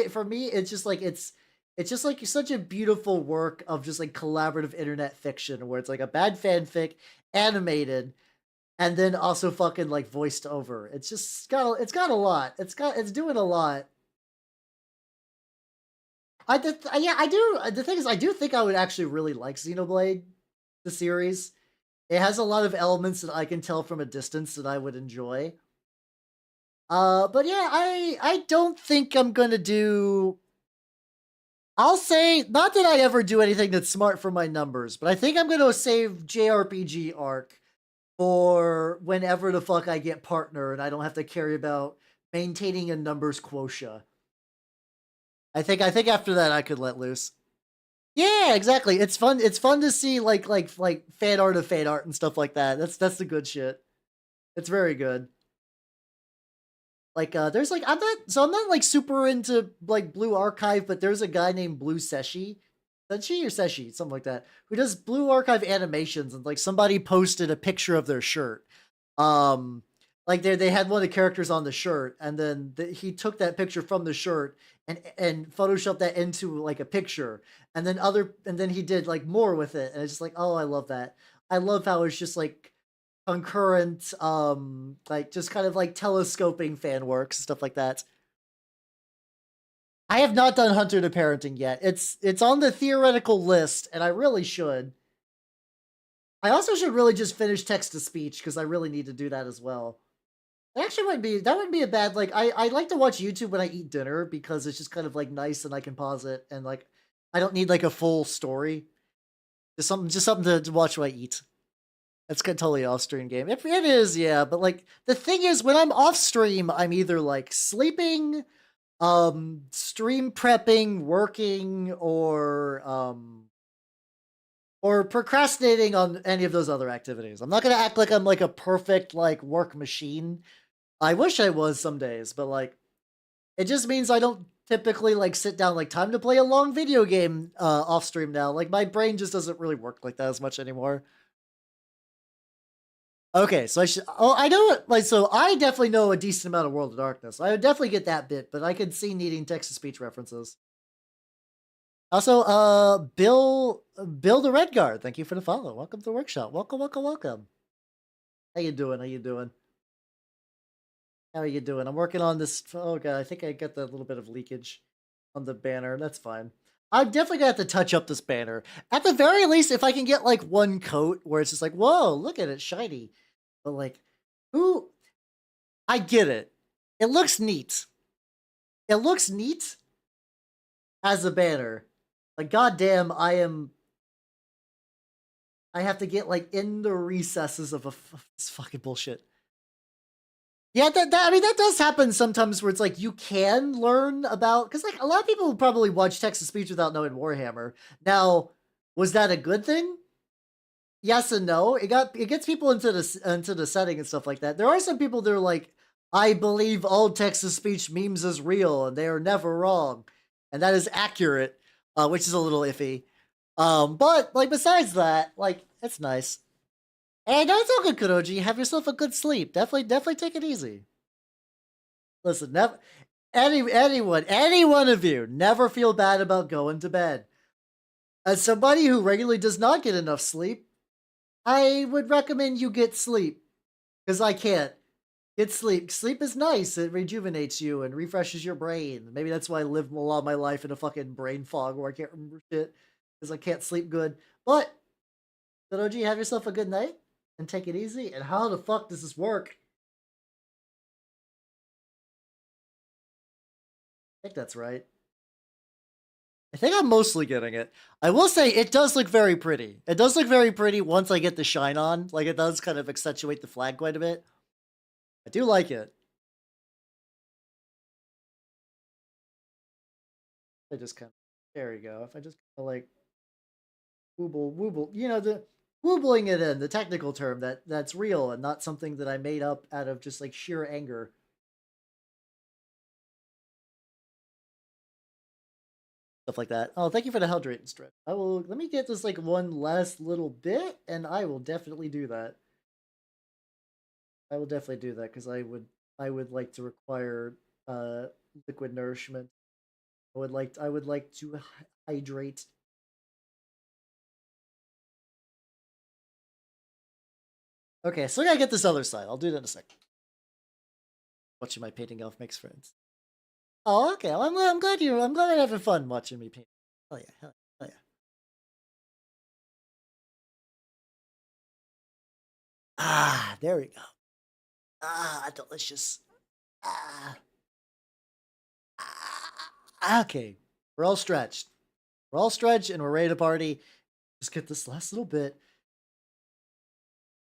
it's just like such a beautiful work of just like collaborative internet fiction where it's like a bad fanfic animated and then also fucking like voiced over. It's got a lot. It's doing a lot. Yeah, I do. The thing is, I do think I would actually really like Xenoblade, the series. It has a lot of elements that I can tell from a distance that I would enjoy. But yeah, I don't think I'm gonna do. I'll say not that I ever do anything that's smart for my numbers, but I think I'm gonna save JRPG arc for whenever the fuck I get partner and I don't have to carry about maintaining a numbers quotient. I think after that I could let loose. Yeah, exactly. It's fun. It's fun to see like fan art and stuff like that. That's the good shit. It's very good. Like there's like I'm not like super into like Blue Archive, but there's a guy named Blue Seshi. Seshi or Seshi, something like that, who does Blue Archive animations, and like somebody posted a picture of their shirt. Um like they had one of the characters on the shirt, and then he took that picture from the shirt and photoshopped that into like a picture, and then he did like more with it, and it's just like, oh, I love that. I love how it's just like concurrent, like just kind of like telescoping fan works, stuff like that. I have not done Hunter to Parenting yet. It's on the theoretical list, and I really should. I also should really just finish text to speech because I really need to do that as well. That actually wouldn't be a bad, like, I like to watch YouTube when I eat dinner because it's just kind of like nice and I can pause it, and like I don't need like a full story. Just something to watch while I eat. That's totally off stream game. It is, yeah. But like the thing is, when I'm off stream, I'm either like sleeping, stream prepping, working, or procrastinating on any of those other activities. I'm not gonna act like I'm like a perfect like work machine. I wish I was some days, but like it just means I don't typically like sit down like time to play a long video game off stream now. Like my brain just doesn't really work like that as much anymore. Okay, so I should. Oh, I know it. Like, so I definitely know a decent amount of World of Darkness. I would definitely get that bit, but I could see needing text to speech references. Also, Bill the Red Guard. Thank you for the follow. Welcome to the workshop. Welcome, welcome, welcome. How you doing? How you doing? How are you doing? I'm working on this. Oh god, I think I got that little bit of leakage on the banner. That's fine. I'm definitely gonna have to touch up this banner. At the very least, if I can get like one coat where it's just like, whoa, look at it, shiny. But like, who? I get it. It looks neat. It looks neat as a banner. Like, goddamn, I have to get like in the recesses of this fucking bullshit. Yeah, I mean that does happen sometimes where it's like you can learn about, because like a lot of people probably watch text to speech without knowing Warhammer. Now, was that a good thing? Yes and no. It gets people into the setting and stuff like that. There are some people that are like, I believe all text to speech memes is real and they are never wrong, and that is accurate, which is a little iffy. But like besides that, like it's nice. And that's all good, Kuroji. Have yourself a good sleep. Definitely take it easy. Listen, never any one of you, never feel bad about going to bed. As somebody who regularly does not get enough sleep, I would recommend you get sleep. Because I can't. Get sleep. Sleep is nice. It rejuvenates you and refreshes your brain. Maybe that's why I live a lot of my life in a fucking brain fog where I can't remember shit. Because I can't sleep good. But, Kuroji, have yourself a good night. And take it easy. And how the fuck does this work? I think that's right. I think I'm mostly getting it. I will say it does look very pretty. It does look very pretty once I get the shine on. Like it does kind of accentuate the flag quite a bit. I do like it. I just kind of, there you go. If I just kind of like wooble, the woobling it in, the technical term that's real and not something that I made up out of just like sheer anger. Stuff like that. Oh, thank you for the hydrating strip. I will, let me get this like one last little bit and I will definitely do that. I will definitely do that because I would like to require liquid nourishment. I would like to hydrate. Okay, so I gotta get this other side. I'll do that in a second. Watching my painting elf makes friends. Oh, okay. Well, I'm glad I'm glad you're having fun watching me paint. Oh yeah, hell yeah. Ah, there we go. Ah, delicious. Ah, okay. We're all stretched. We're all stretched and we're ready to party. Just get this last little bit.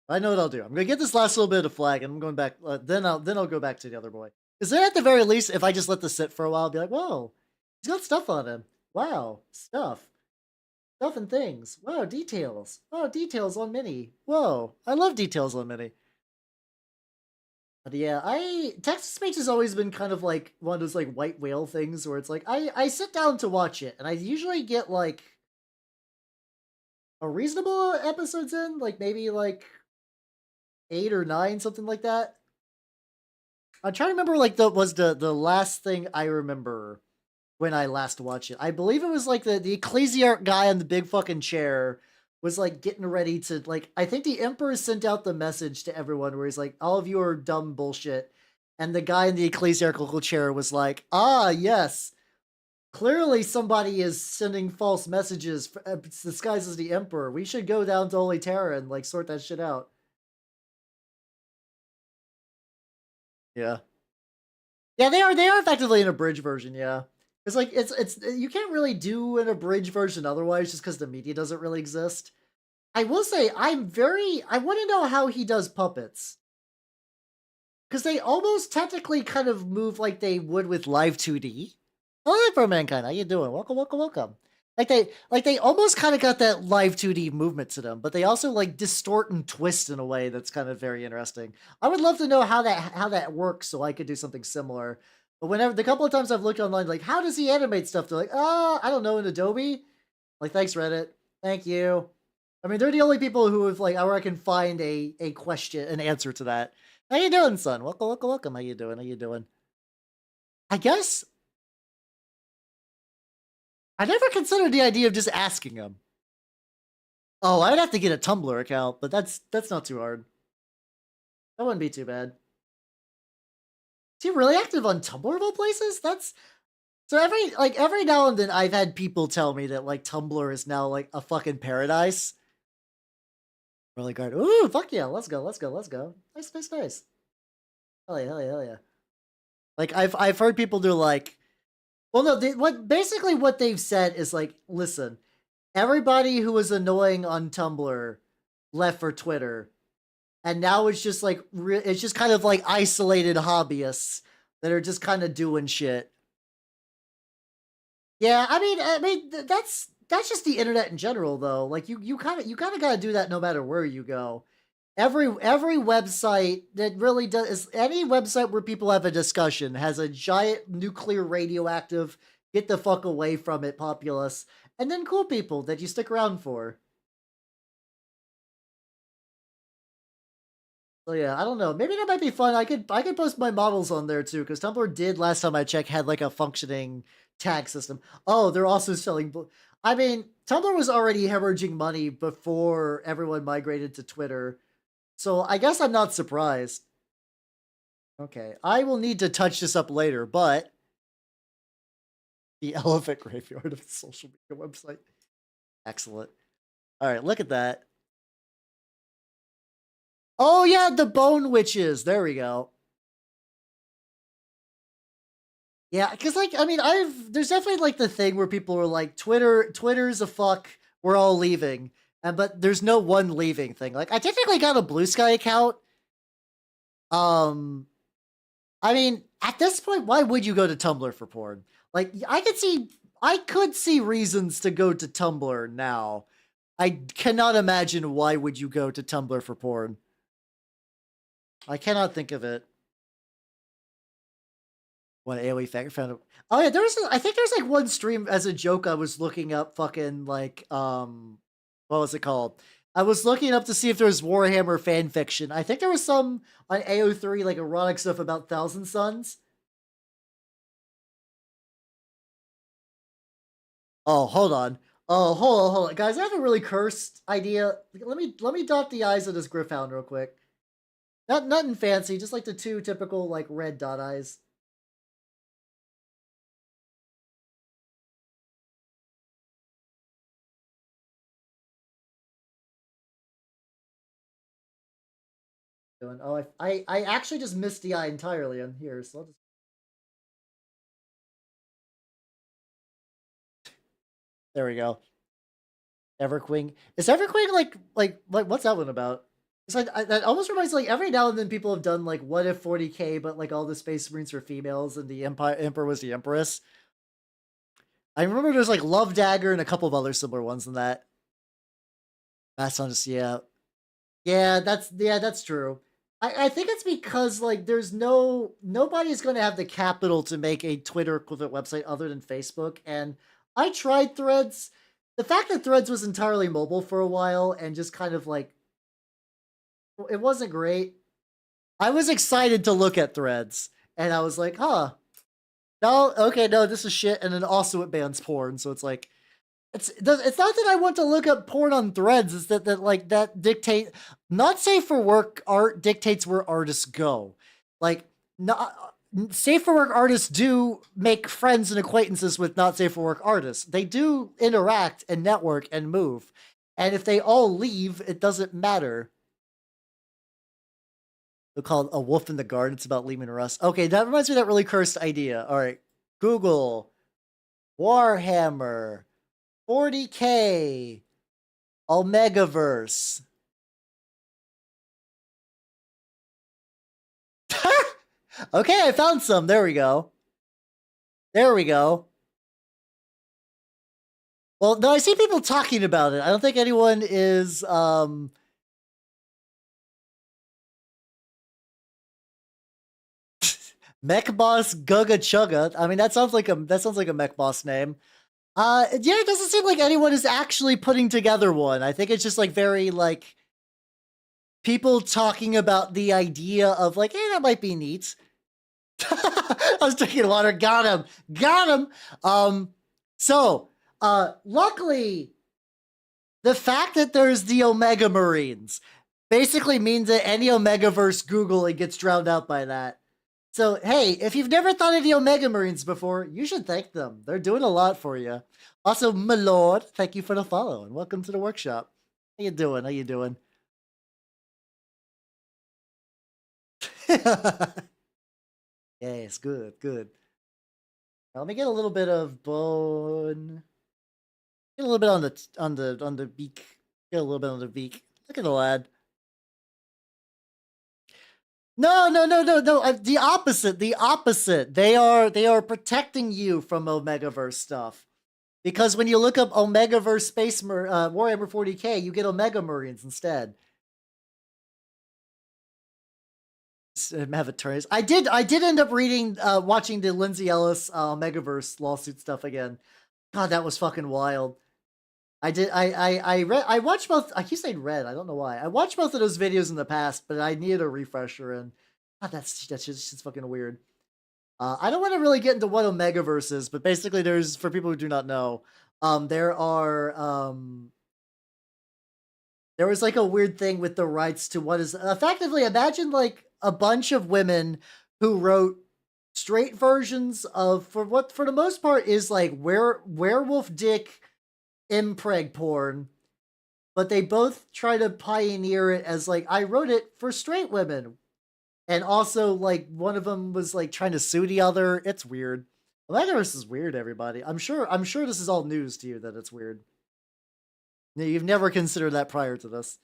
I know what I'll do. I'm gonna get this last little bit of flag, and I'm going back. Then I'll go back to the other boy. Because then, at the very least, if I just let this sit for a while, I'll be like, "Whoa, he's got stuff on him. Wow, stuff and things. Wow, details. Wow, details on Mini. Whoa, I love details on Mini." But yeah, I text to speech has always been kind of like one of those like white whale things where it's like I sit down to watch it, and I usually get like a reasonable episodes in, like maybe like 8 or 9, something like that. I'm trying to remember like the last thing I remember when I last watched it. I believe it was like the ecclesiarch guy on the big fucking chair was like getting ready to like I think the emperor sent out the message to everyone where he's like, all of you are dumb bullshit. And the guy in the ecclesiarchal chair was like, ah, yes. Clearly somebody is sending false messages disguised as the emperor. We should go down to Holy Terra and like sort that shit out. Yeah. Yeah, they are effectively an abridged version, yeah. It's like it's you can't really do an abridged version otherwise just because the media doesn't really exist. I will say I want to know how he does puppets. Because they almost technically kind of move like they would with live 2D. Hello for mankind, how you doing? Welcome, welcome, welcome. Like they almost kind of got that live 2D movement to them, but they also like distort and twist in a way that's kind of very interesting. I would love to know how that works so I could do something similar. But whenever the couple of times I've looked online, like how does he animate stuff? They're like, I don't know, in Adobe. Like, thanks Reddit, thank you. I mean, they're the only people who have like where I can find a question, an answer to that. How you doing, son? Welcome, welcome, welcome. How you doing? How you doing? I guess I never considered the idea of just asking him. Oh, I'd have to get a Tumblr account, but that's not too hard. That wouldn't be too bad. Is he really active on Tumblr of all places? That's so every now and then I've had people tell me that like Tumblr is now like a fucking paradise. Really good. Ooh, fuck yeah, let's go, let's go, let's go. Nice, nice, nice. Hell yeah, hell yeah, hell yeah. Like I've heard people do like, well, no, what they've said is like, listen, everybody who was annoying on Tumblr left for Twitter, and now it's just like it's just kind of like isolated hobbyists that are just kind of doing shit. Yeah, that's just the internet in general, though. Like you kind of got to do that no matter where you go. Every website that really does any website where people have a discussion has a giant nuclear radioactive get the fuck away from it populace, and then cool people that you stick around for. So yeah, I don't know. Maybe that might be fun. I could post my models on there too, because Tumblr did last time I checked had like a functioning tag system. Oh, they're also selling. I mean, Tumblr was already hemorrhaging money before everyone migrated to Twitter, so I guess I'm not surprised. Okay, I will need to touch this up later, but the elephant graveyard of the social media website. Excellent. All right, look at that. Oh yeah, the bone witches. There we go. Yeah, because like I mean, there's definitely like the thing where people are like, Twitter's a fuck. We're all leaving, and but there's no one leaving thing. Like I technically got a Blue Sky account. Um, I mean, at this point, why would you go to Tumblr for porn? Like I could see reasons to go to Tumblr now. I cannot imagine why would you go to Tumblr for porn. I cannot think of it. What AOE factor found it. Oh yeah, I think there's like one stream as a joke I was looking up fucking like what was it called? I was looking up to see if there was Warhammer fan fiction. I think there was some on AO3 like erotic stuff about Thousand Suns. Oh, hold on. Oh, hold on. Guys, I have a really cursed idea. Let me dot the eyes of this Griffhound real quick. Nothing fancy, just like the two typical like red dot eyes. doing? Oh, I actually just missed the eye entirely on here, so I'll just. There we go. Everqueen. Is Everqueen like what's that one about? It's like that almost reminds me, like every now and then people have done like what if 40K, but like all the Space Marines were females and the Emperor was the Empress. I remember there's like Love Dagger and a couple of other similar ones than that. That's on just yeah, that's true. I think it's because like there's nobody's gonna have the capital to make a Twitter equivalent website other than Facebook. And I tried Threads. The fact that Threads was entirely mobile for a while and just kind of like it wasn't great. I was excited to look at Threads and I was like, huh. No, okay, no, this is shit. And then also it bans porn, so it's like it's not that I want to look up porn on Threads. It's that like that dictate not safe for work art dictates where artists go. Like not safe for work artists do make friends and acquaintances with not safe for work artists. They do interact and network and move. And if they all leave, it doesn't matter. They'll call it A Wolf in the Garden. It's about leaving Rust. Okay, that reminds me of that really cursed idea. All right, Google Warhammer 40K Omegaverse. Okay, I found some. There we go. There we go. Well, no, I see people talking about it. I don't think anyone is Mech Boss Guga Chugga. I mean, that sounds like a Mech Boss name. Yeah, it doesn't seem like anyone is actually putting together one. I think it's just like very like people talking about the idea of like, hey, that might be neat. I was drinking water. Got him. Got him. So, luckily, the fact that there's the Omega Marines basically means that any Omegaverse Google, it gets drowned out by that. So, hey, if you've never thought of the Omega Marines before, you should thank them. They're doing a lot for you. Also, my lord, thank you for the follow and welcome to the workshop. How you doing? How you doing? Yes, good, good. Now, let me get a little bit of bone. Get a little bit on the beak. Get a little bit on the beak. Look at the lad. No. The opposite. The opposite. They are protecting you from Omegaverse stuff. Because when you look up Omegaverse Space Warhammer 40K, you get Omega Marines instead. Have attorneys. I did end up reading, watching the Lindsay Ellis Omegaverse lawsuit stuff again. God, that was fucking wild. I watched both. I keep saying read. I don't know why. I watched both of those videos in the past, but I needed a refresher, and God, that's just fucking weird. I don't want to really get into what Omegaverse is, but basically, there's for people who do not know, there was like a weird thing with the rights to what is effectively imagine like a bunch of women who wrote straight versions of for the most part is like werewolf dick impreg porn, but they both try to pioneer it as like I wrote it for straight women, and also like one of them was like trying to sue the other. It's weird. Omegaverse is weird, everybody. I'm sure this is all news to you that it's weird. You've never considered that prior to this.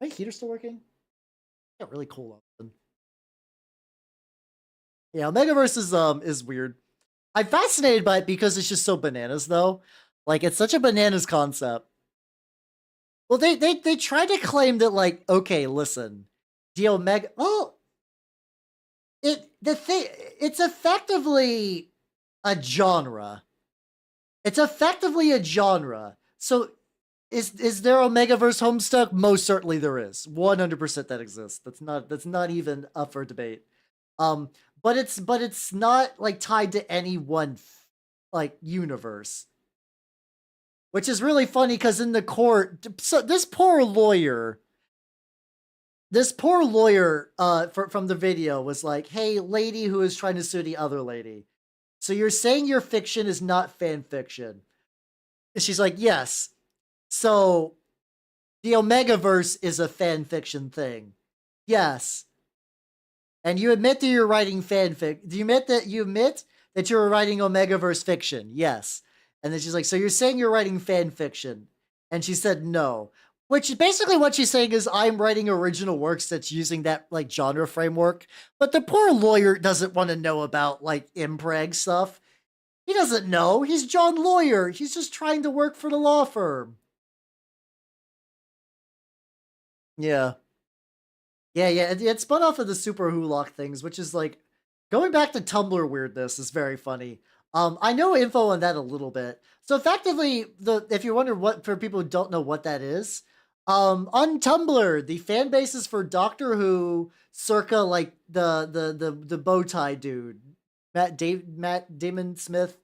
My heater still working? Yeah, really cool. Yeah, Omegaverse is weird. I'm fascinated by it because it's just so bananas, though. Like, it's such a bananas concept. Well, they try to claim that, like, okay, listen, the Omega. Well, it's effectively a genre. It's effectively a genre. So, is there Omegaverse Homestuck? Most certainly there is. 100% that exists. That's not even up for debate. But it's not like tied to any one like universe, which is really funny because in the court, so this poor lawyer from the video was like, "Hey, lady who is trying to sue the other lady, so you're saying your fiction is not fan fiction?" And she's like, "Yes." So the Omegaverse is a fan fiction thing. Yes. And you admit that you're writing fanfic. Do you admit that you're writing Omegaverse fiction? Yes. And then she's like, so you're saying you're writing fan fiction? And she said no. Which is basically what she's saying is I'm writing original works that's using that like genre framework. But the poor lawyer doesn't want to know about like impreg stuff. He doesn't know. He's John Lawyer. He's just trying to work for the law firm. Yeah. Yeah, yeah. It spun off of the Super Hulock things, which is like going back to Tumblr weirdness is very funny. I know info on that a little bit. So effectively, if you're wondering what for people who don't know what that is, on Tumblr, the fan bases for Doctor Who, circa like the bow tie dude, Damon Smith,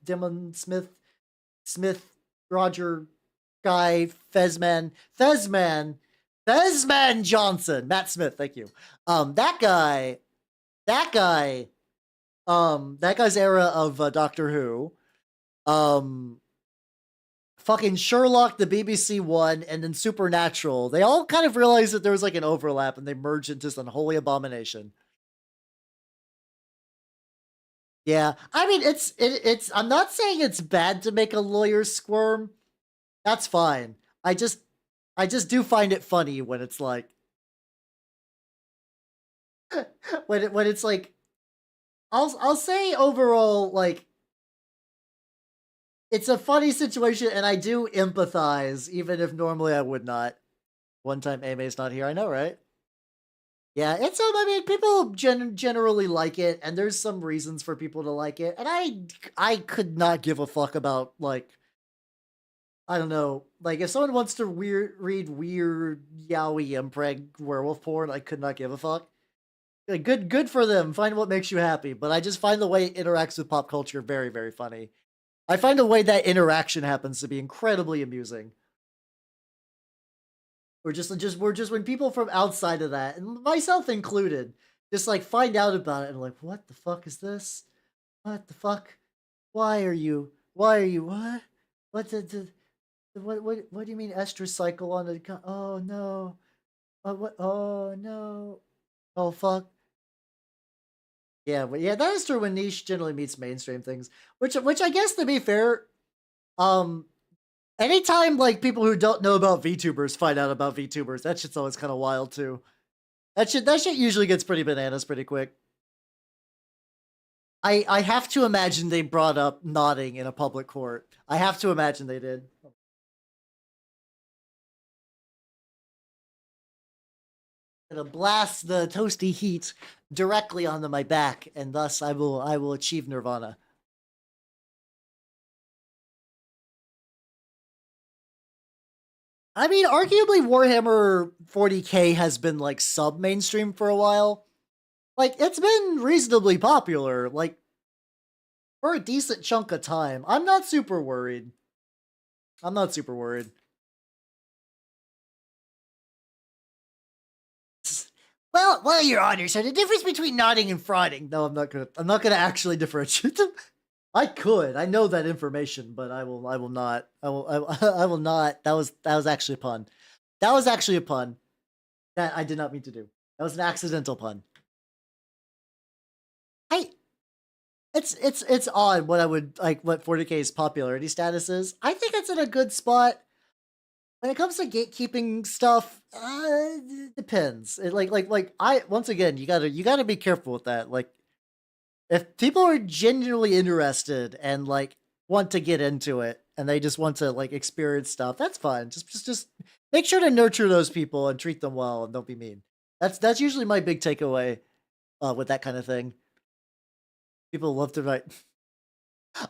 Roger guy, Fezman Johnson, Matt Smith, thank you. That guy's era of Doctor Who, fucking Sherlock, the BBC one, and then Supernatural. They all kind of realized that there was like an overlap, and they merged into this unholy abomination. Yeah, I mean, it's. I'm not saying it's bad to make a lawyer squirm. That's fine. I just do find it funny when it's like, when it's like, I'll say overall, like, it's a funny situation, and I do empathize, even if normally I would not. One time Aime's not here, I know, right? Yeah, it's I mean, people generally like it, and there's some reasons for people to like it, and I could not give a fuck about like, I don't know, like if someone wants to read weird yaoi impreg werewolf porn, I could not give a fuck. Like, good for them. Find what makes you happy, but I just find the way it interacts with pop culture very, very funny. I find the way that interaction happens to be incredibly amusing. We're just when people from outside of that, and myself included, just like find out about it and like, what the fuck is this? What the fuck? Why are you? What? What what do you mean estrus cycle on the? Oh no! What? Oh no! Oh fuck! Yeah, but yeah, that is true when niche generally meets mainstream things. Which I guess to be fair, um, anytime like people who don't know about VTubers find out about VTubers, that shit's always kind of wild too. That shit usually gets pretty bananas pretty quick. I have to imagine they brought up nodding in a public court. I have to imagine they did. Gonna blast the toasty heat directly onto my back, and thus I will achieve nirvana. I mean, arguably Warhammer 40k has been like sub mainstream for a while. Like it's been reasonably popular, like for a decent chunk of time. I'm not super worried. I'm not super worried. Well, Your Honor. So the difference between nodding and frauding. No, I'm not gonna. I'm not gonna actually differentiate them. I could. I know that information, but I will. I will not. I will not. That was actually a pun. That was actually a pun that I did not mean to do. That was an accidental pun. I. It's odd what I would like. What 40k's popularity status is. I think it's in a good spot. When it comes to gatekeeping stuff, it depends. Like I once again, you gotta be careful with that. Like if people are genuinely interested and like want to get into it and they just want to like experience stuff, that's fine. Just make sure to nurture those people and treat them well and don't be mean. That's usually my big takeaway with that kind of thing. People love to write.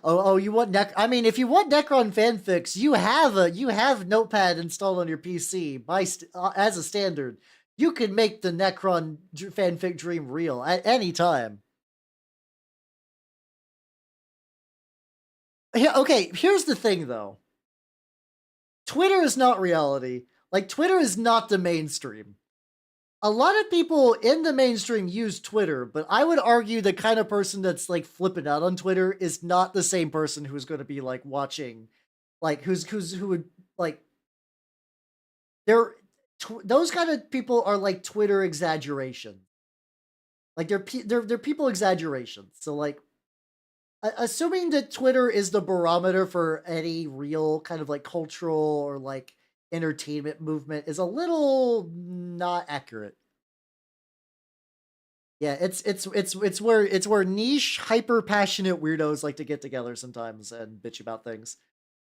Oh, you want I mean, if you want Necron fanfics, you have Notepad installed on your PC as a standard. You can make the Necron fanfic dream real at any time. Yeah, okay, here's the thing though. Twitter is not reality. Like Twitter is not the mainstream. A lot of people in the mainstream use Twitter, but I would argue the kind of person that's like flipping out on Twitter is not the same person who's going to be like watching, like who would like there. those kind of people are like Twitter exaggeration. Like they're people exaggerations. So like assuming that Twitter is the barometer for any real kind of like cultural or like entertainment movement is a little not accurate. Yeah, it's where niche, hyper passionate weirdos like to get together sometimes and bitch about things.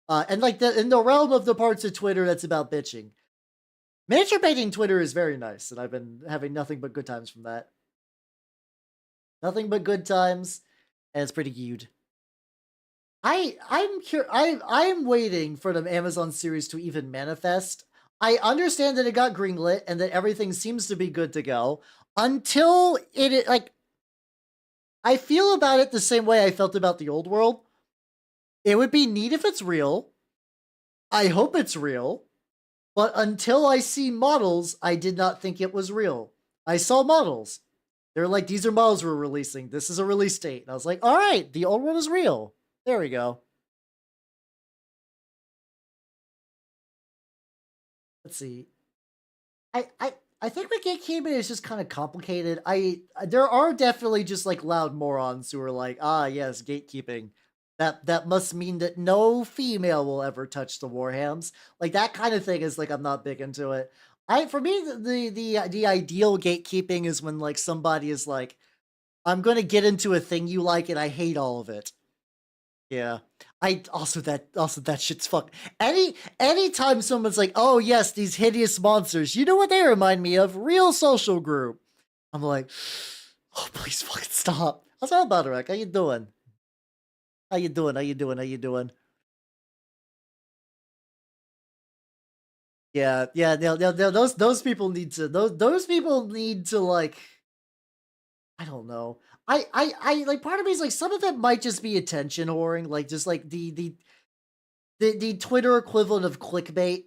And like in the realm of the parts of Twitter that's about bitching, miniature painting Twitter is very nice, and I've been having nothing but good times from that. Nothing but good times, and it's pretty cute. I'm waiting for the Amazon series to even manifest. I understand that it got greenlit and that everything seems to be good to go until it like I feel about it the same way I felt about the old world. It would be neat if it's real. I hope it's real. But until I see models, I did not think it was real. I saw models. They're like, these are models we're releasing. This is a release date. And I was like, all right, the old world is real. There we go. Let's see. I think the gatekeeping is just kind of complicated. There are definitely just like loud morons who are like, ah yes, gatekeeping. That must mean that no female will ever touch the Warhams. Like that kind of thing is like I'm not big into it. For me the ideal gatekeeping is when like somebody is like, I'm gonna get into a thing you like and I hate all of it. Yeah. I also that shit's fuck. Anytime someone's like, "Oh yes, these hideous monsters," you know what they remind me of? Real social group. I'm like, "Oh please fucking stop." What's up, Butterick? How you doing? How you doing? How you doing? How you doing? Yeah, yeah. Those people need to those people need to like I don't know. I like part of me is like some of it might just be attention whoring, like just like the Twitter equivalent of clickbait.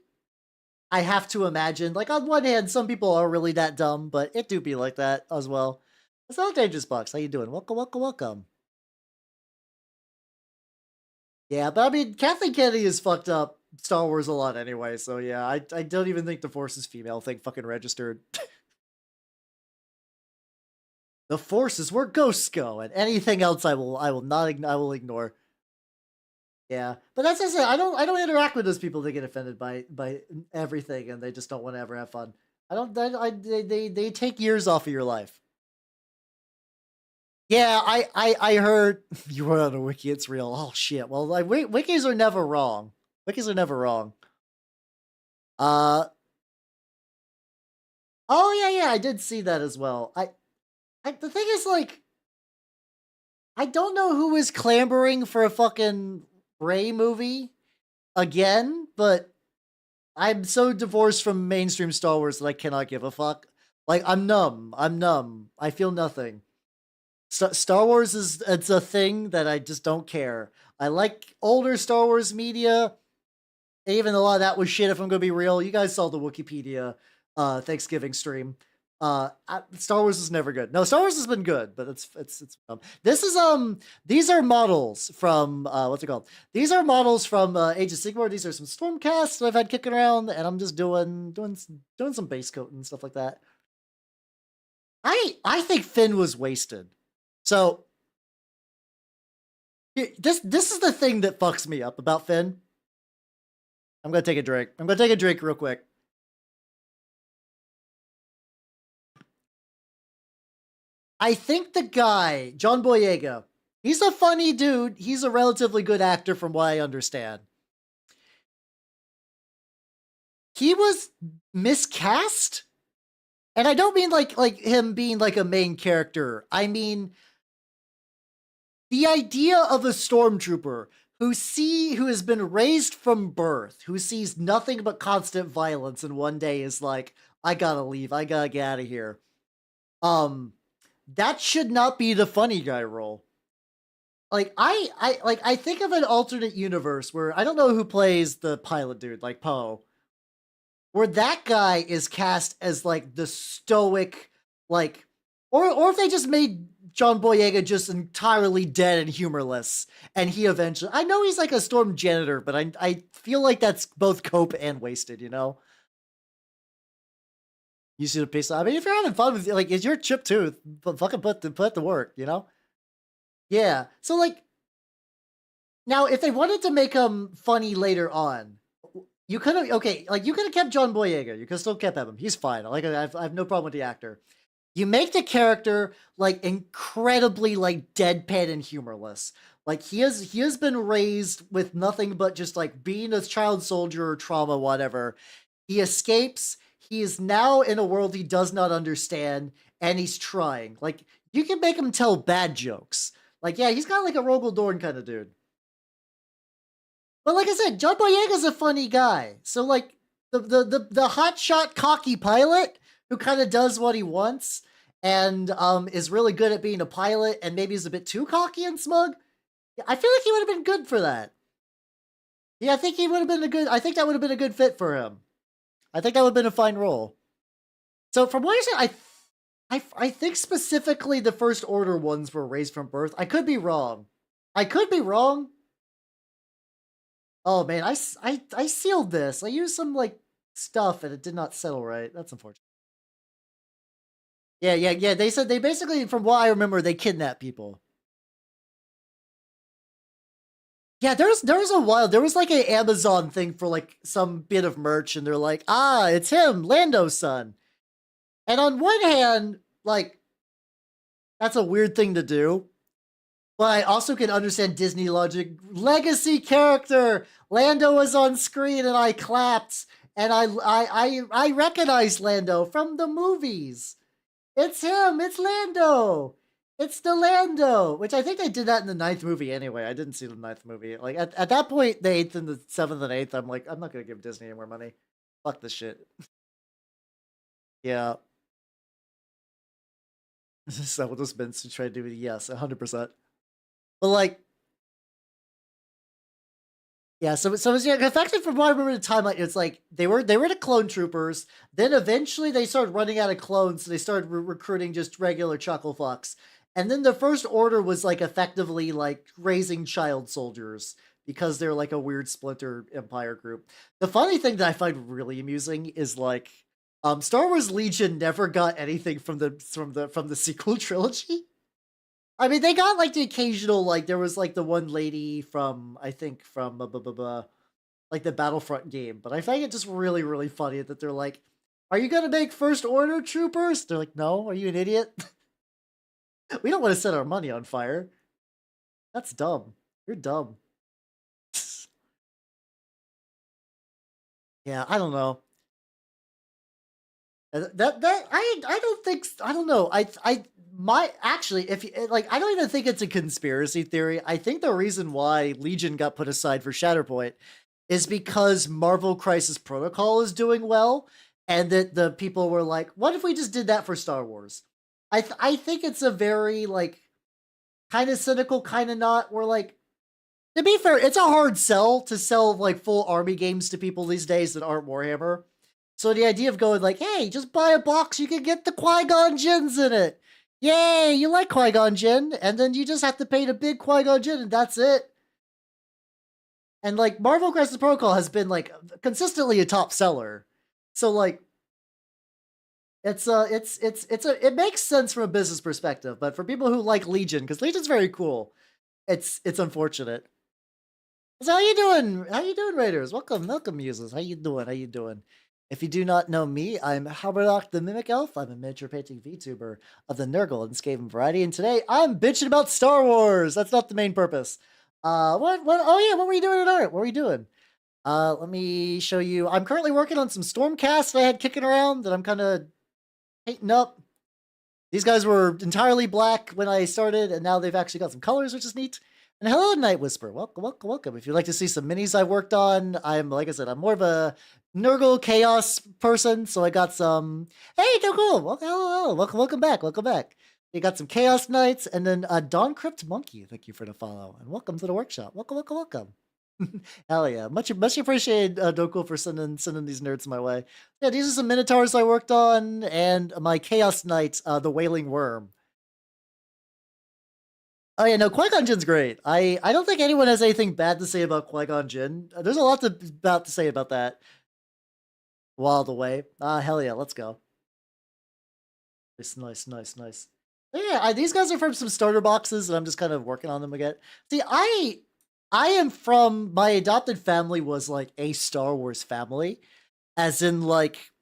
I have to imagine. Like on one hand, some people are really that dumb, but it do be like that as well. It's not Dangerous Box. How you doing? Welcome, welcome, welcome. Yeah, but I mean, Kathleen Kennedy is fucked up Star Wars a lot anyway, so yeah, I don't even think the Force is female thing fucking registered. The Force is where ghosts go, and anything else I will not I will ignore. Yeah, but that's just it. I don't interact with those people that get offended by everything, and they just don't want to ever have fun. I don't. They take years off of your life. Yeah, I heard you were on a wiki. It's real. Oh shit. Well, like wikis are never wrong. Wikis are never wrong. Uh. Oh yeah, yeah. I did see that as well. The thing is like I don't know who is clamoring for a fucking Ray movie again, but I'm so divorced from mainstream Star Wars that I cannot give a fuck. Like I'm numb. I'm numb. I feel nothing. Star Wars is it's a thing that I just don't care. I like older Star Wars media. Even a lot of that was shit if I'm gonna be real. You guys saw the Wikipedia Thanksgiving stream. Star Wars is never good. No, Star Wars has been good, but it's this is these are models from what's it called? These are models from Age of Sigmar. These are some Stormcasts that I've had kicking around, and I'm just doing some base coat and stuff like that. I think Finn was wasted. So this is the thing that fucks me up about Finn. I'm gonna take a drink. I'm gonna take a drink real quick. I think the guy, John Boyega, he's a funny dude. He's a relatively good actor from what I understand. He was miscast? And I don't mean like him being like a main character. I mean the idea of a stormtrooper who has been raised from birth, who sees nothing but constant violence, and one day is like, I gotta leave, I gotta get out of here. That should not be the funny guy role. Like I think of an alternate universe where I don't know who plays the pilot dude, like Poe, where that guy is cast as like the stoic, like, or if they just made John Boyega just entirely dead and humorless, and he eventually, I know he's like a storm janitor, but I feel like that's both cope and wasted, you know? You see the piece. I mean, if you're having fun with like, it's your chip too. But fucking put the work, you know? Yeah. So like, now if they wanted to make him funny later on, you could have okay, like you could have kept John Boyega. You could have still kept him. He's fine. Like I have no problem with the actor. You make the character like incredibly like deadpan and humorless. Like he has been raised with nothing but just like being a child soldier or trauma, whatever. He escapes. He is now in a world he does not understand, and he's trying. Like you can make him tell bad jokes. Like yeah, he's got like a Rogel Dorn kind of dude. But like I said, John Boyega's a funny guy. So like the hotshot cocky pilot who kind of does what he wants and is really good at being a pilot and maybe is a bit too cocky and smug. I feel like he would have been good for that. Yeah, I think he would have been a good. I think that would have been a good fit for him. I think that would have been a fine role. So from what I said, I think specifically the First Order ones were raised from birth. I could be wrong. I could be wrong. Oh man, I sealed this. I used some like stuff and it did not settle right. That's unfortunate. Yeah. They said they basically, from what I remember, they kidnap people. Yeah, there was a while. There was like an Amazon thing for like some bit of merch, and they're like, ah, it's him, Lando's son. And on one hand, like, that's a weird thing to do. But I also can understand Disney logic. Legacy character! Lando was on screen and I clapped. And I recognized Lando from the movies. It's him! It's Lando! It's the Lando! Which I think they did that in the 9th movie anyway. I didn't see the 9th movie. Like, at that point, the 8th and the 7th and 8th, I'm like, I'm not gonna give Disney any more money. Fuck this shit. Yeah. So what does Benson try to do? Yes, 100%. But like, yeah, so it's yeah, effective from what I remember the timeline. It's like they were the clone troopers. Then eventually they started running out of clones, so they started recruiting just regular chuckle fucks. And then the First Order was like effectively like raising child soldiers because they're like a weird splinter empire group. The funny thing that I find really amusing is like Star Wars Legion never got anything from the sequel trilogy. I mean, they got like the occasional, like there was like the one lady from I think from like the Battlefront game, but I find it just really really funny that they're like, "Are you gonna make First Order troopers?" They're like, "No, are you an idiot? We don't want to set our money on fire. That's dumb. You're dumb." Yeah, I don't know. That I don't think I don't know. I my actually if like I don't even think it's a conspiracy theory. I think the reason why Legion got put aside for Shatterpoint is because Marvel Crisis Protocol is doing well and that the people were like, "What if we just did that for Star Wars?" I think it's a very like kind of cynical, kind of not. We're like, to be fair, it's a hard sell to sell like full army games to people these days that aren't Warhammer. So the idea of going like, hey, just buy a box, you can get the Qui-Gon Jinns in it. Yay, you like Qui-Gon Jinn, and then you just have to pay the big Qui-Gon Jinn, and that's it. And like Marvel Crisis Protocol has been like consistently a top seller. So like it makes sense from a business perspective, but for people who like Legion, because Legion's very cool, it's unfortunate. So how you doing? How you doing, Raiders? Welcome, Muses. How you doing? How you doing? If you do not know me, I'm Haberlock the Mimic Elf. I'm a miniature painting VTuber of the Nurgle and Skaven variety, and today I'm bitching about Star Wars. That's not the main purpose. What? Oh yeah, what were you doing at art? What were you doing? Let me show you. I'm currently working on some Stormcast I had kicking around that I'm kind of painting up. These guys were entirely black when I started, and now they've actually got some colors, which is neat. And hello, Night Whisper. Welcome. If you'd like to see some minis I've worked on, like I said, I'm more of a Nurgle Chaos person, so I got some. Hey, no cool. Hello. Welcome back. You got some Chaos Knights, and then Dawn Crypt Monkey. Thank you for the follow, and welcome to the workshop. Welcome. Hell yeah, much appreciated, Dokul, for sending these nerds my way. Yeah, these are some Minotaurs I worked on, and my Chaos Knight, the Wailing Worm. Oh yeah, no, Qui-Gon Jinn's great. I don't think anyone has anything bad to say about Qui-Gon Jinn. There's a lot to say about that. Wild away. Hell yeah, let's go. Nice. Yeah, these guys are from some starter boxes, and I'm just kind of working on them again. See, I am from my adopted family was like a Star Wars family, as in like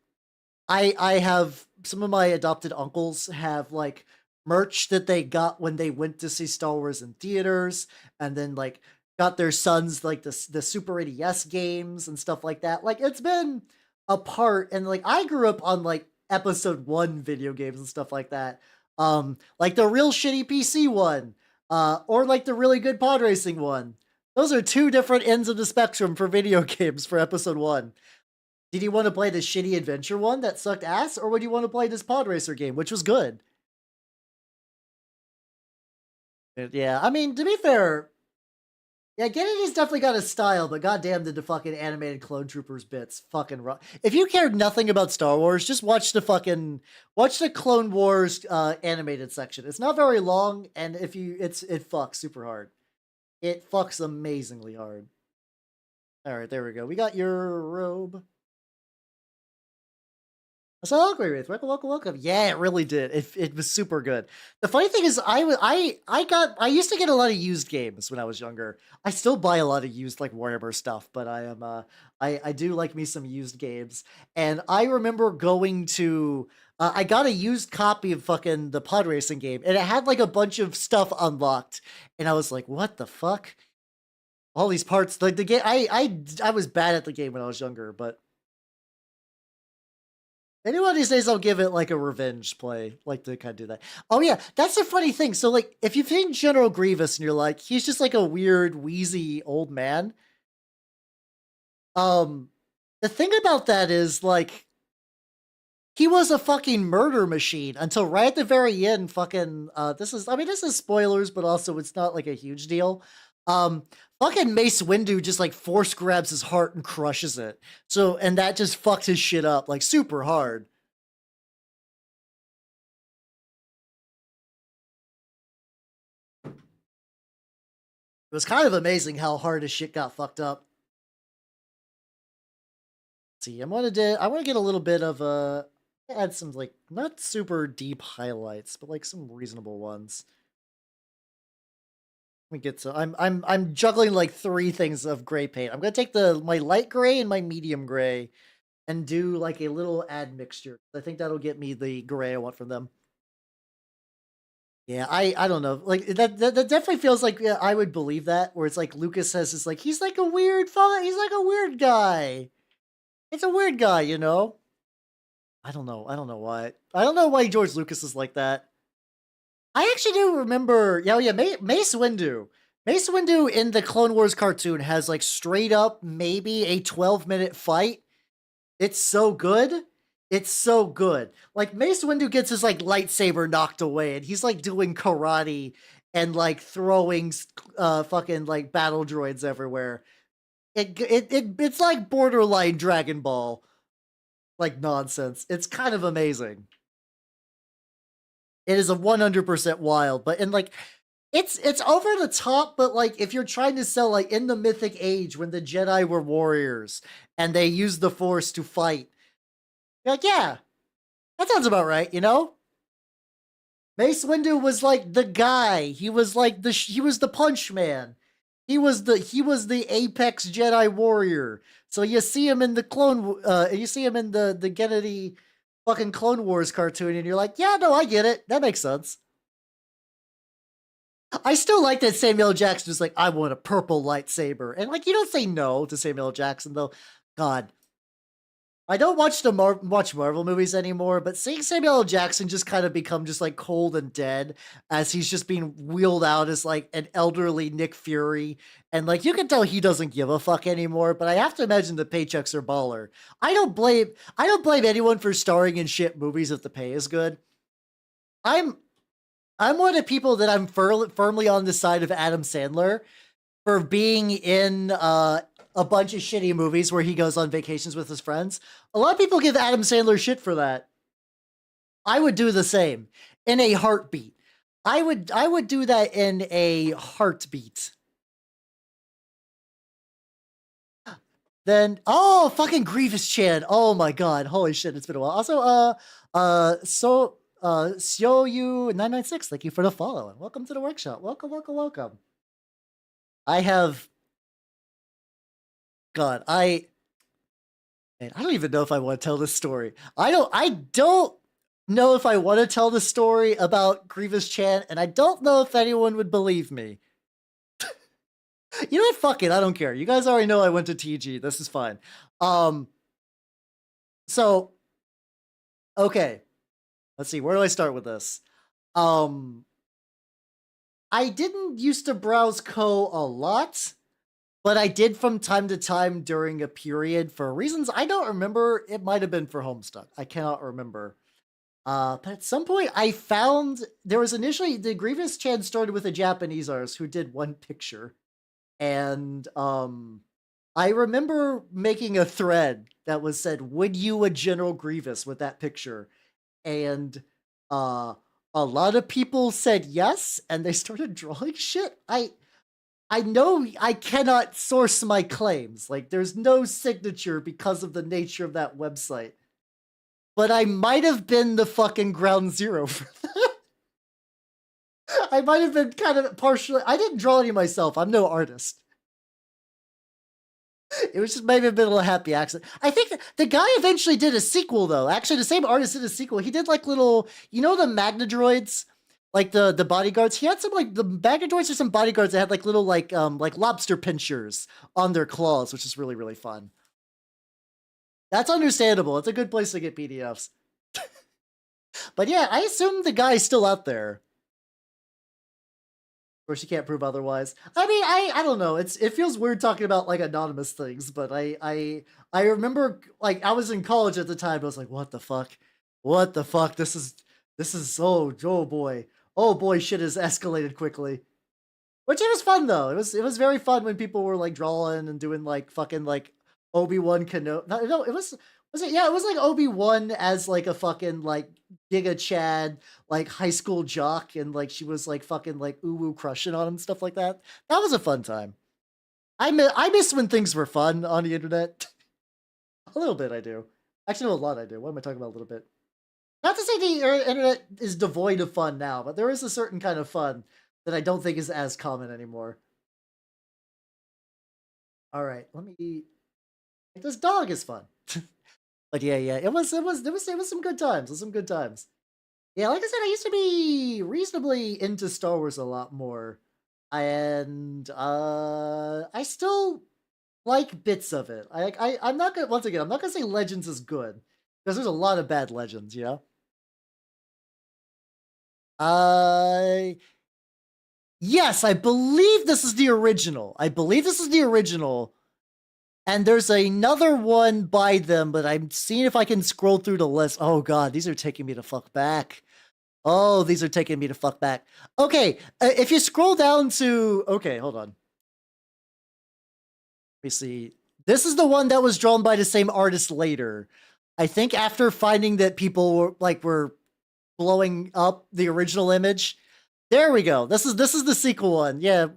I have some of my adopted uncles have like merch that they got when they went to see Star Wars in theaters, and then like got their sons like the Super NES games and stuff like that. Like it's been a part, and like I grew up on like Episode 1 video games and stuff like that. Like the real shitty PC one, or like the really good pod racing one. Those are two different ends of the spectrum for video games for Episode 1. Did you want to play the shitty adventure one that sucked ass, or would you want to play this pod racer game, which was good? Yeah, I mean, to be fair, yeah, Gennedy's definitely got a style, but goddamn did the fucking animated Clone Troopers bits fucking rock. If you cared nothing about Star Wars, just watch the Clone Wars animated section. It's not very long, and if you it fucks super hard. It fucks amazingly hard. All right, there we go. We got your robe. So I'll agree with welcome. Yeah, it really did. It was super good. The funny thing is, I used to get a lot of used games when I was younger. I still buy a lot of used like Warhammer stuff, but I do like me some used games. And I remember going to I got a used copy of fucking the pod racing game, and it had like a bunch of stuff unlocked, and I was like, what the fuck? All these parts, like the game. I was bad at the game when I was younger, but maybe one of these days I'll give it like a revenge play, like to kind of do that. Oh yeah, that's the funny thing. So like, if you've seen General Grievous and you're like, he's just like a weird, wheezy old man. Um, the thing about that is like, he was a fucking murder machine until right at the very end. Fucking, this is spoilers, but also it's not like a huge deal. Um, Fucking Mace Windu just like force grabs his heart and crushes it. So, and that just fucks his shit up like super hard. It was kind of amazing how hard his shit got fucked up. Let's see, I want to get a little bit of add some like not super deep highlights, but like some reasonable ones. Let me get to I'm juggling like three things of gray paint. I'm gonna take my light gray and my medium gray and do like a little add mixture. I think that'll get me the gray I want from them. Yeah, I don't know. Like that definitely feels like, yeah, I would believe that, where it's like Lucas says it's like he's like a weird fella, he's like a weird guy. It's a weird guy, you know? I don't know. I don't know why. I don't know why George Lucas is like that. I actually do remember, Mace Windu. Mace Windu in the Clone Wars cartoon has like straight up maybe a 12-minute fight. It's so good. It's so good. Like Mace Windu gets his like lightsaber knocked away, and he's like doing karate and like throwing fucking like battle droids everywhere. It's like borderline Dragon Ball like nonsense. It's kind of amazing. It is a 100% wild, but and like it's over the top, but like if you're trying to sell like in the mythic age when the Jedi were warriors and they used the Force to fight, you're like, yeah, that sounds about right, you know? Mace Windu was like the guy. He was like he was the punch man. He was the apex Jedi warrior. So you see him in the you see him in the Kennedy fucking Clone Wars cartoon, and you're like, yeah, no, I get it. That makes sense. I still like that Samuel L. Jackson is like, I want a purple lightsaber. And like, you don't say no to Samuel L. Jackson, though. God. I don't watch watch Marvel movies anymore, but seeing Samuel L. Jackson just kind of become just like cold and dead as he's just being wheeled out as like an elderly Nick Fury, and like you can tell he doesn't give a fuck anymore. But I have to imagine the paychecks are baller. I don't blame anyone for starring in shit movies if the pay is good. I'm I'm one of the people that I'm firmly on the side of Adam Sandler for being in a bunch of shitty movies where he goes on vacations with his friends. A lot of people give Adam Sandler shit for that. I would do the same in a heartbeat. I would do that in a heartbeat. Then fucking Grievous Chan. Oh my god. Holy shit, it's been a while. Also so Sioyu996, thank you for the follow, and welcome to the workshop. Welcome, welcome, welcome. I have... God, man, I don't even know if I want to tell this story. I don't know if I want to tell the story about Grievous Chan, and I don't know if anyone would believe me. You know what? Fuck it. I don't care. You guys already know I went to TG. This is fine. So, okay. Let's see. Where do I start with this? I didn't used to browse Ko a lot, but I did from time to time during a period for reasons I don't remember. It might have been for Homestuck. I cannot remember. But at some point I found there was initially the Grievous Chan started with a Japanese artist who did one picture. And I remember making a thread that was said, "Would you a General Grievous with that picture?" And uh a lot of people said yes, and they started drawing shit. I know I cannot source my claims. Like, there's no signature because of the nature of that website. But I might have been the fucking ground zero for that. I might have been kind of partially... I didn't draw any myself. I'm no artist. It was just maybe a bit of a happy accident. I think the guy eventually did a sequel, though. Actually, the same artist did a sequel. He did like little, you know, the Magna droids, like the bodyguards. He had some like the Magna droids or some bodyguards that had like little like lobster pinchers on their claws, which is really really fun. That's understandable. It's a good place to get PDFs. But yeah, I assume the guy's still out there. Of course, you can't prove otherwise. I mean, I don't know. It feels weird talking about like anonymous things, but I remember like I was in college at the time. I was like, what the fuck? What the fuck? This is oh boy, shit has escalated quickly. Which it was fun though. It was very fun when people were like drawing and doing like fucking like Obi-Wan Kenobi. No, it was it? Yeah, it was like Obi-Wan as like a fucking like Giga Chad like high school jock, and like she was like fucking like uwu crushing on him, stuff like that. That was a fun time. I miss when things were fun on the internet. A little bit I do. Actually, no, a lot I do. What am I talking about? A little bit. Not to say the internet is devoid of fun now, but there is a certain kind of fun that I don't think is as common anymore. All right, let me. This dog is fun. But yeah, yeah, it was some good times. It was some good times. Yeah, like I said, I used to be reasonably into Star Wars a lot more, and I still like bits of it. I'm not gonna once again. I'm not gonna say Legends is good because there's a lot of bad Legends. You know. Uh, yes, I believe this is the original. I believe this is the original. And there's another one by them, but I'm seeing if I can scroll through the list. Oh god, these are taking me to fuck back. Oh, these are taking me to fuck back. Okay, if you scroll down to... Okay, hold on. Let me see. This is the one that was drawn by the same artist later. I think after finding that people were blowing up the original image. There we go. This is the sequel one. Yeah.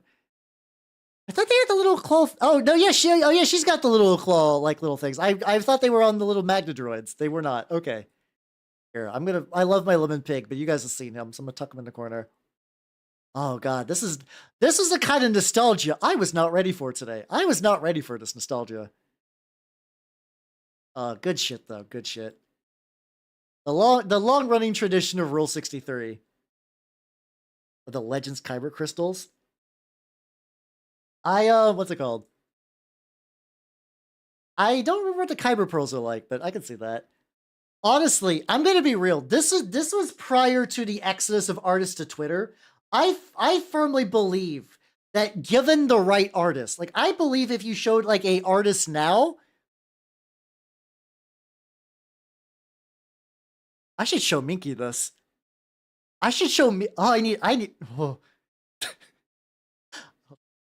I thought they had the little claw. Oh no, yeah, she's got the little claw like little things. I thought they were on the little Magna droids. They were not. Okay. Here, I love my lemon pig, but you guys have seen him, so I'm gonna tuck him in the corner. Oh god, this is the kind of nostalgia I was not ready for today. I was not ready for this nostalgia. Good shit though, good shit. The long running tradition of Rule 63. The Legends Kyber crystals. What's it called? I don't remember what the Kyber pearls are like, but I can see that. Honestly, I'm gonna be real. This was prior to the exodus of artists to Twitter. I firmly believe that given the right artist, like I believe if you showed like a artist now, I should show Minky this. I should show me. Oh, I need. Oh.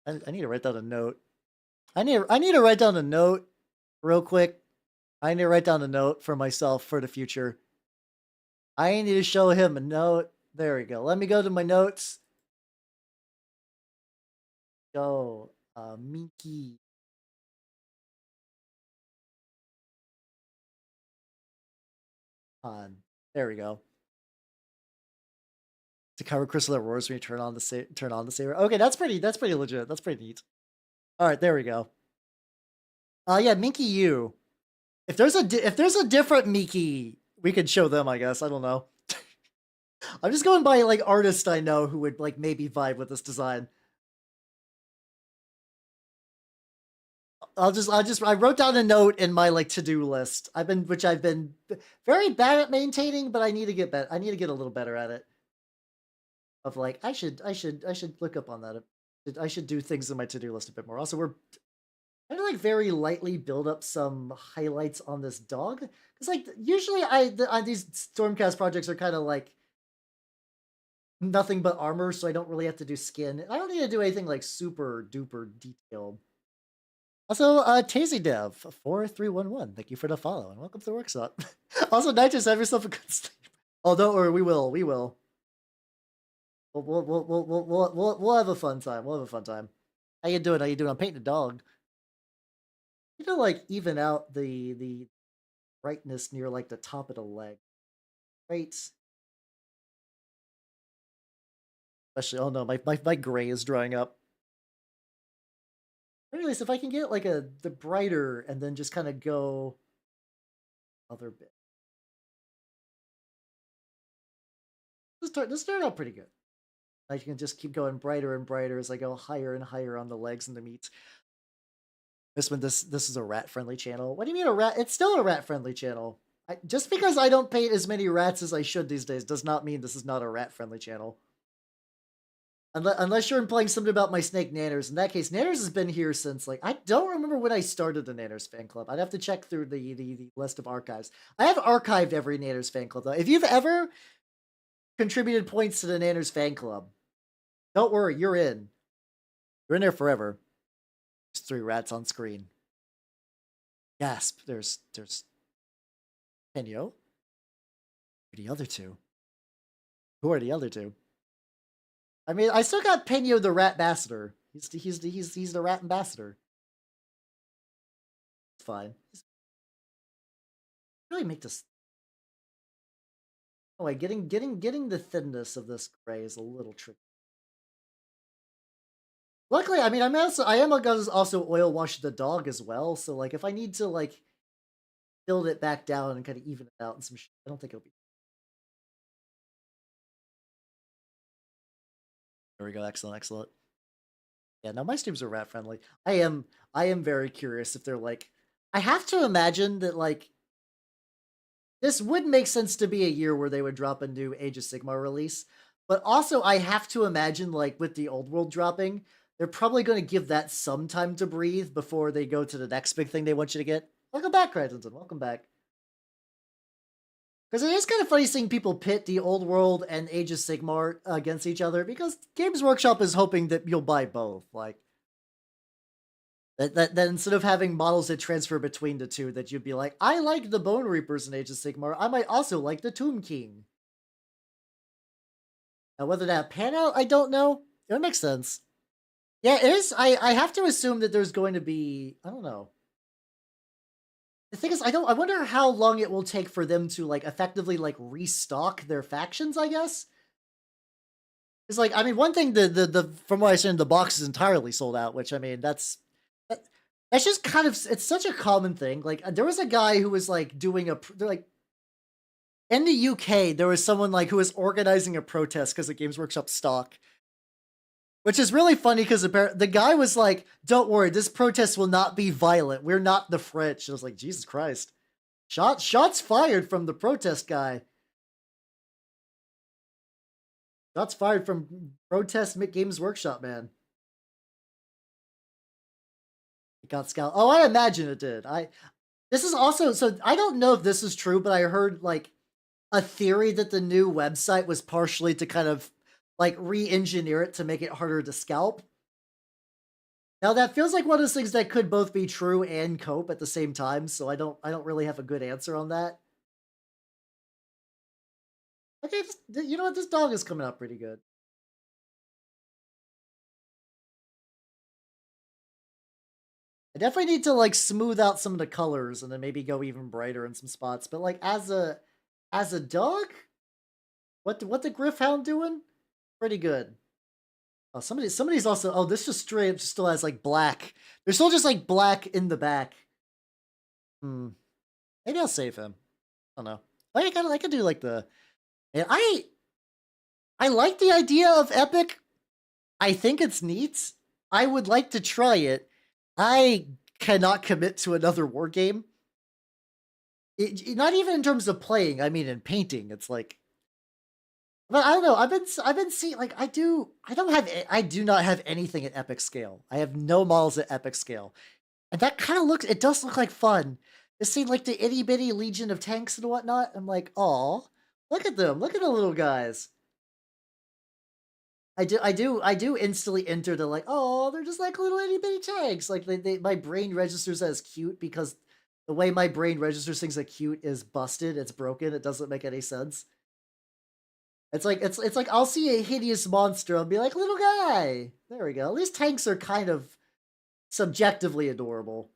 I need to write down a note. I need to write down a note real quick. I need to write down a note for myself for the future. I need to show him a note. There we go. Let me go to my notes. Go, Minky. On. There we go. To cover crystal that roars when you turn on the saber. Okay, that's pretty legit. That's pretty neat. All right, there we go. Yeah, Minky U. If there's a different Mickey, we could show them, I guess. I don't know. I'm just going by like artists I know who would like maybe vibe with this design. I wrote down a note in my like to-do list. I've been very bad at maintaining, but I need to get better. I need to get a little better at it. Of like, I should look up on that. I should do things in my to-do list a bit more. Also, we're trying to like very lightly build up some highlights on this dog. Because like usually these Stormcast projects are kind of like nothing but armor, so I don't really have to do skin. I don't need to do anything like super duper detailed. Also, Tazy Dev 4311, thank you for the follow and welcome to the workshop. Also, Nitrous, have yourself a good sleep. Oh, don't worry, we will. We'll have a fun time. We'll have a fun time. How you doing? I'm painting a dog. You know, like even out the brightness near like the top of the leg, right? Especially, oh no, my gray is drying up. Anyways, if I can get like the brighter and then just kind of go other bit. This turned out pretty good. I can just keep going brighter and brighter as I go higher and higher on the legs and the meat. This is a rat-friendly channel. What do you mean a rat? It's still a rat-friendly channel. Just because I don't paint as many rats as I should these days does not mean this is not a rat-friendly channel. Unless you're implying something about my snake Nanners. In that case, Nanners has been here since, like, I don't remember when I started the Nanners fan club. I'd have to check through the list of archives. I have archived every Nanners fan club, though. If you've ever contributed points to the Nanners fan club, don't worry, you're in. You're in there forever. There's 3 rats on screen. Gasp. There's Penyo. Who are the other 2? Who are the other 2? I mean, I still got Penyo the rat ambassador. He's the rat ambassador. It's fine. Really make this. Oh wait, getting the thinness of this gray is a little tricky. Luckily, I mean, I am also oil wash the dog as well. So like, if I need to like build it back down and kind of even it out and some shit, I don't think it'll be. There we go. Excellent, excellent. Yeah, no, my streams are rat friendly. I am very curious if they're like. I have to imagine that like. This would make sense to be a year where they would drop a new Age of Sigmar release, but also I have to imagine like with the old world dropping, they're probably going to give that some time to breathe before they go to the next big thing they want you to get. Welcome back, Crichton. Welcome back. Because it is kind of funny seeing people pit the old world and Age of Sigmar against each other, because Games Workshop is hoping that you'll buy both. Like that instead of having models that transfer between the two, that you'd be like, I like the Bone Reapers in Age of Sigmar. I might also like the Tomb King. Now, whether that pan out, I don't know. It makes sense. Yeah, it is. I have to assume that there's going to be. I don't know. The thing is, I wonder how long it will take for them to like effectively like restock their factions. I guess. It's like, I mean, one thing the from what I understand, the box is entirely sold out, which I mean that's just kind of, it's such a common thing. Like there was a guy who was like doing they're like in the UK, there was someone like who was organizing a protest because of Games Workshop stock. Which is really funny because the guy was like, don't worry, this protest will not be violent. We're not the French. And I was like, Jesus Christ. Shots fired from the protest guy. Shots fired from protest Games Workshop, man. It got scouted. Oh, I imagine it did. This is also, so I don't know if this is true, but I heard like a theory that the new website was partially to kind of like re-engineer it to make it harder to scalp. Now that feels like one of those things that could both be true and cope at the same time, so I don't really have a good answer on that. Okay, you know what? This dog is coming out pretty good. I definitely need to like smooth out some of the colors and then maybe go even brighter in some spots. But like as a dog, what the Griffhound doing? Pretty good. Oh, somebody's also. Oh, this just straight up just still has like black. There's still just like black in the back. Hmm. Maybe I'll save him. I don't know. I could do like the. Yeah, I like the idea of epic. I think it's neat. I would like to try it. I cannot commit to another war game. Not even in terms of playing. I mean, in painting, it's like. But I don't know. I've been seeing like I do not have anything at epic scale. I have no models at epic scale, and that kind of looks. It does look like fun. Just seeing like the itty bitty legion of tanks and whatnot. I'm like, oh, look at them. Look at the little guys. I do instantly enter the like, oh, they're just like little itty bitty tanks. Like my brain registers as cute because the way my brain registers things like cute is busted. It's broken. It doesn't make any sense. It's like I'll see a hideous monster and be like, little guy. There we go. At least tanks are kind of subjectively adorable.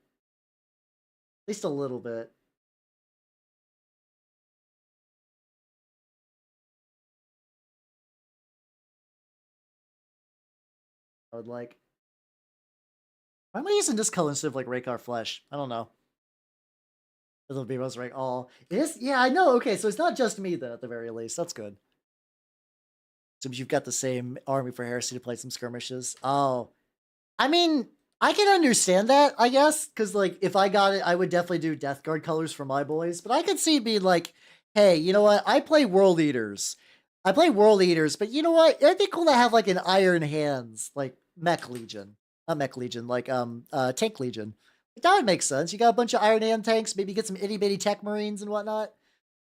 At least a little bit. I would like. Why am I using this color instead of like Rakar Flesh? I don't know. It'll be most right. All it is. Yeah, I know. Okay, so it's not just me then. At the very least, that's good. So you've got the same army for Heresy to play some skirmishes. Oh, I mean, I can understand that, I guess, because like if I got it, I would definitely do Death Guard colors for my boys. But I could see it being like, hey, you know what? I play World Eaters. I play World Eaters, but you know what? It'd be cool to have like an Iron Hands, like Mech Legion, not Mech Legion, like Tank Legion. That would make sense. You got a bunch of Iron Hand tanks, maybe get some itty bitty Tech Marines and whatnot,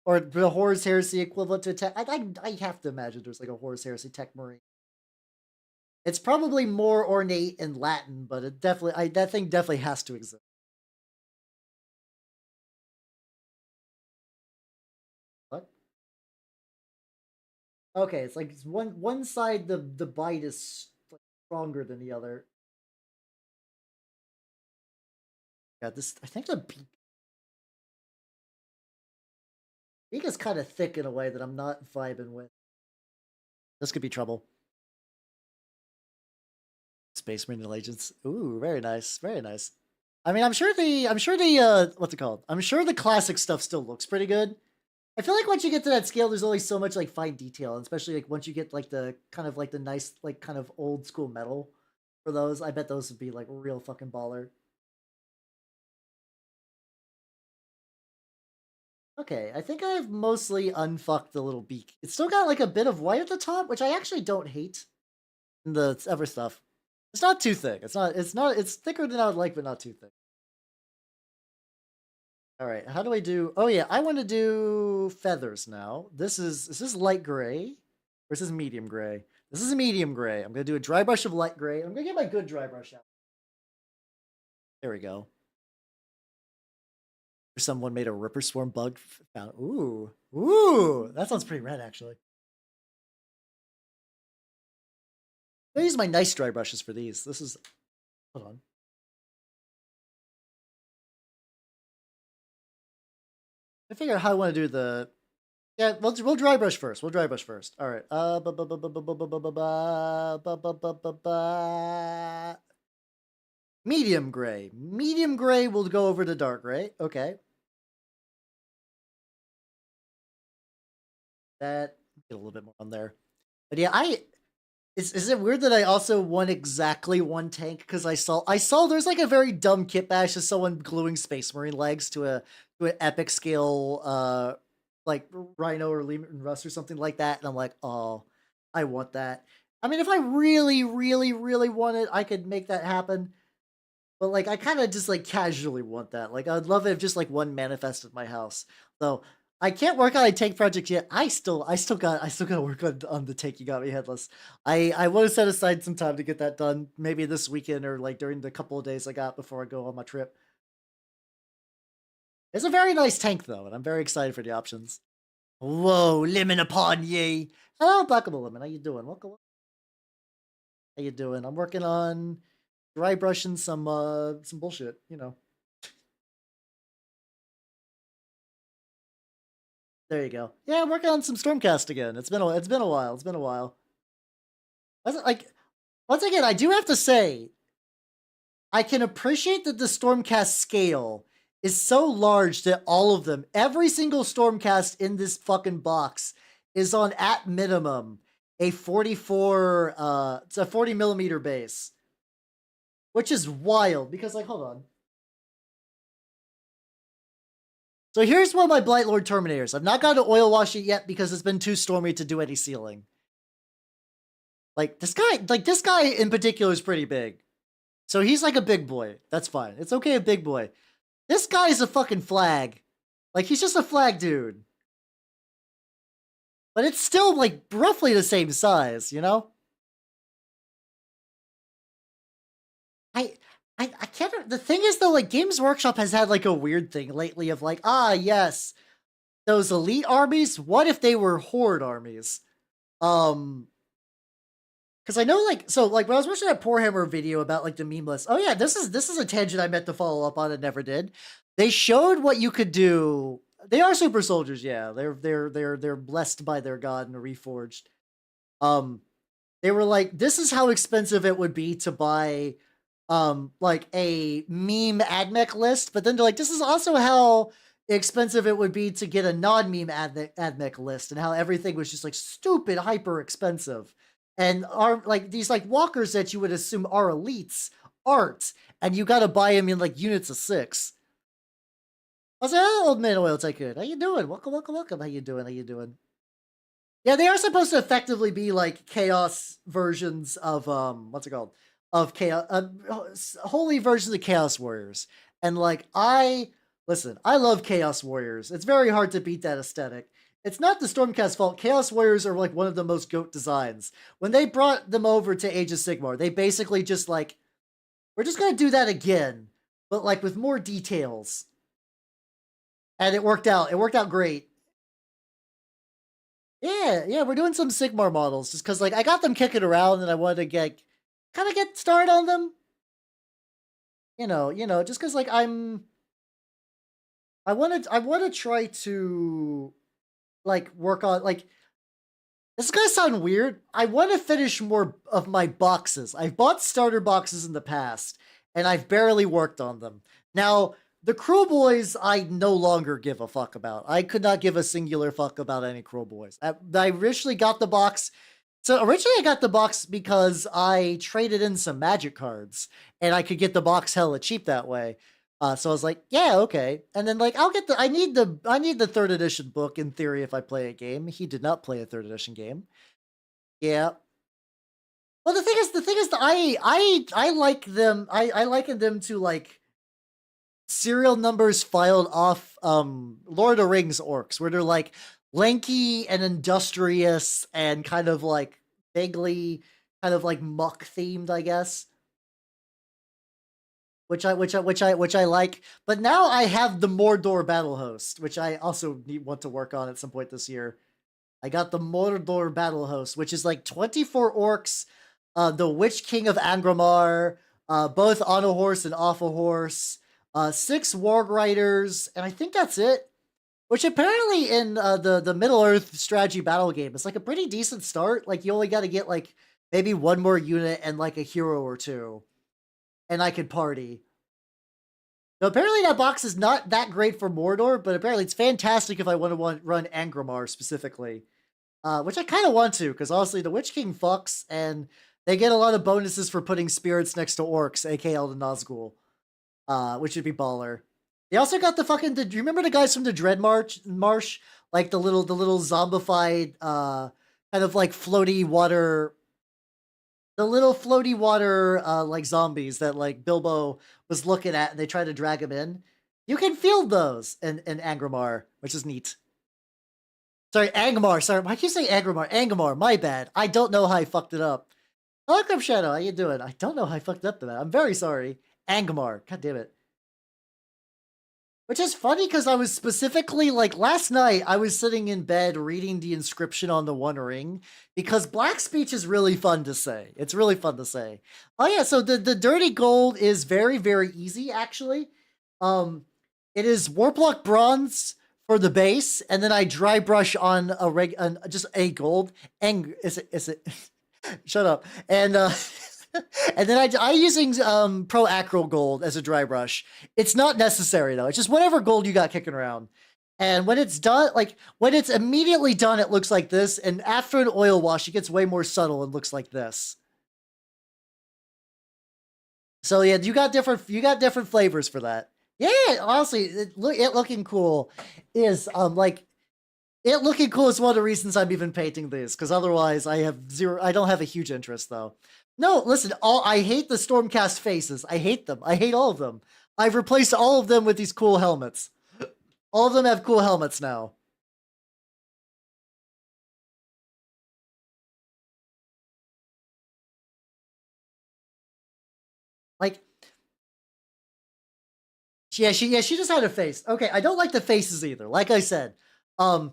or the Horus Heresy equivalent to a Tech. I have to imagine there's like a Horus Heresy Tech Marine. It's probably more ornate in Latin, but it definitely, that thing definitely has to exist. What? Okay, it's like one side the bite is like stronger than the other. Yeah, this I think the beak is kind of thick in a way that I'm not vibing with. This could be trouble. Space Marine Allegiance. Ooh, very nice, very nice. I mean, I'm sure the what's it called? I'm sure the classic stuff still looks pretty good. I feel like once you get to that scale, there's only so much like fine detail, and especially like once you get like the kind of like the nice like kind of old school metal for those. I bet those would be like real fucking baller. Okay, I think I've mostly unfucked the little beak. It's still got like a bit of white at the top, which I actually don't hate in the ever stuff. It's not too thick. It's thicker than I would like, but not too thick. All right, how do I do? Oh yeah, I want to do feathers now. Is this light gray or is this medium gray? This is a medium gray. I'm gonna do a dry brush of light gray. I'm gonna get my good dry brush out. There we go. Someone made a Ripper Swarm bug. Found. Ooh, that sounds pretty rad actually. I use my nice dry brushes for these. This is. Hold on. I figure out how I want to do the. Yeah, we'll dry brush first. We'll dry brush first. All right. Medium gray. Medium gray will go over to dark gray. Okay. That get a little bit more on there. But yeah, is it weird that I also won exactly one tank because I saw there's like a very dumb kit bash of someone gluing Space Marine legs to an epic scale like Rhino or Lehman Russ or something like that, and I'm like, oh, I want that. I mean, if I really, really, really want it, I could make that happen. But like, I kind of just like casually want that. Like, I'd love it if just like one manifested my house. Though I can't work on a tank project yet. I still got to work on the tank. You got me headless. I want to set aside some time to get that done. Maybe this weekend or like during the couple of days I got before I go on my trip. It's a very nice tank though, and I'm very excited for the options. Whoa, lemon upon ye! Hello, Buckable Lemon. How you doing? Welcome. How you doing? I'm working on dry brushing some bullshit. You know. There you go. Yeah, I'm working on some Stormcast again. It's been a while. It's been a while. Like, once again, I do have to say, I can appreciate that the Stormcast scale is so large that all of them, every single Stormcast in this fucking box, is on at minimum a 44, it's a 40 millimeter base, which is wild because, like, hold on. So here's one of my Blightlord Terminators. I've not got to oil wash it yet because it's been too stormy to do any sealing. Like this guy in particular is pretty big. So he's like a big boy. That's fine. It's okay, a big boy. This guy is a fucking flag. Like, he's just a flag dude. But it's still, like, roughly the same size, you know? I can't... The thing is, though, like, Games Workshop has had, like, a weird thing lately of, like, yes, those elite armies, what if they were horde armies? Because I know, like, so, like, when I was watching that Warhammer video about, like, the meme list, oh yeah, this is a tangent I meant to follow up on and never did. They showed what you could do. They are super soldiers, yeah. They're blessed by their god and reforged. They were like, this is how expensive it would be to buy, like a meme admech list, but then they're like, this is also how expensive it would be to get a non-meme admech list, and how everything was just like stupid hyper expensive. And are like these like walkers that you would assume are elites aren't, and you got to buy them in like units of 6. I was like, oh, old man oil tycoon, how you doing? Welcome. How you doing? Yeah, they are supposed to effectively be like chaos versions of what's it called? Of chaos, holy versions of Chaos Warriors. And like, I love Chaos Warriors. It's very hard to beat that aesthetic. It's not the Stormcast fault. Chaos Warriors are like one of the most goat designs. When they brought them over to Age of Sigmar, they basically just like, we're just gonna do that again, but like with more details. And it worked out. It worked out great. Yeah, we're doing some Sigmar models just because, like, I got them kicking around and I wanted to kind of get started on them. You know, just because, like, I want to try to, like, work on, like, this is gonna sound weird. I want to finish more of my boxes. I've bought starter boxes in the past, and I've barely worked on them. Now, the Crow Boys, I no longer give a fuck about. I could not give a singular fuck about any Crow Boys. I originally got the box. So originally I got the box because I traded in some Magic cards, and I could get the box hella cheap that way. So I was like, yeah, okay. And then like, I need the 3rd edition book in theory if I play a game. He did not play a 3rd edition game. Yeah. Well, the thing is that I like them. I liken them to like serial numbers filed off Lord of the Rings orcs, where they're like lanky and industrious and kind of like vaguely kind of like muck themed, I guess. Which I like. But now I have the Mordor battle host, which I also want to work on at some point this year. I got the Mordor battle host, which is like 24 orcs, the Witch King of Angramar, both on a horse and off a horse, 6 warg riders, and I think that's it. Which apparently in the Middle Earth strategy battle game is like a pretty decent start. Like, you only got to get like maybe 1 more unit and like a hero or 2, and I could party. So apparently that box is not that great for Mordor, but apparently it's fantastic if I want to run Angramar specifically. Which I kind of want to, because honestly, the Witch King fucks, and they get a lot of bonuses for putting spirits next to orcs, aka Elden Nazgul, which would be baller. They also got the fucking. Do you remember the guys from the Dread Marsh? Like the little zombified, kind of like floaty water. The little floaty water, like zombies that like Bilbo was looking at, and they tried to drag him in. You can field those in Angramar, which is neat. Sorry, Angmar. Sorry, why can't you say Angramar? Angmar, my bad. I don't know how I fucked it up. Welcome, Shadow. How you doing? I don't know how I fucked up to that. I'm very sorry. Angmar. God damn it. Which is funny because I was specifically, like, last night I was sitting in bed reading the inscription on the One Ring because Black Speech is really fun to say. It's really fun to say. Oh yeah, so the Dirty Gold is very, very easy, actually. It is Warpluck Bronze for the base, and then I dry brush on just a gold. Is it Shut up. And and then I using Pro Acryl Gold as a dry brush. It's not necessary though. It's just whatever gold you got kicking around. And when it's done, like when it's immediately done, it looks like this. And after an oil wash, it gets way more subtle and looks like this. So yeah, you got different flavors for that. Yeah, honestly, it looking cool is like it looking cool is one of the reasons I'm even painting these, because otherwise I don't have a huge interest though. No, listen, I hate the Stormcast faces. I hate them. I hate all of them. I've replaced all of them with these cool helmets. All of them have cool helmets now. Like, she just had a face. Okay, I don't like the faces either. Like I said, um,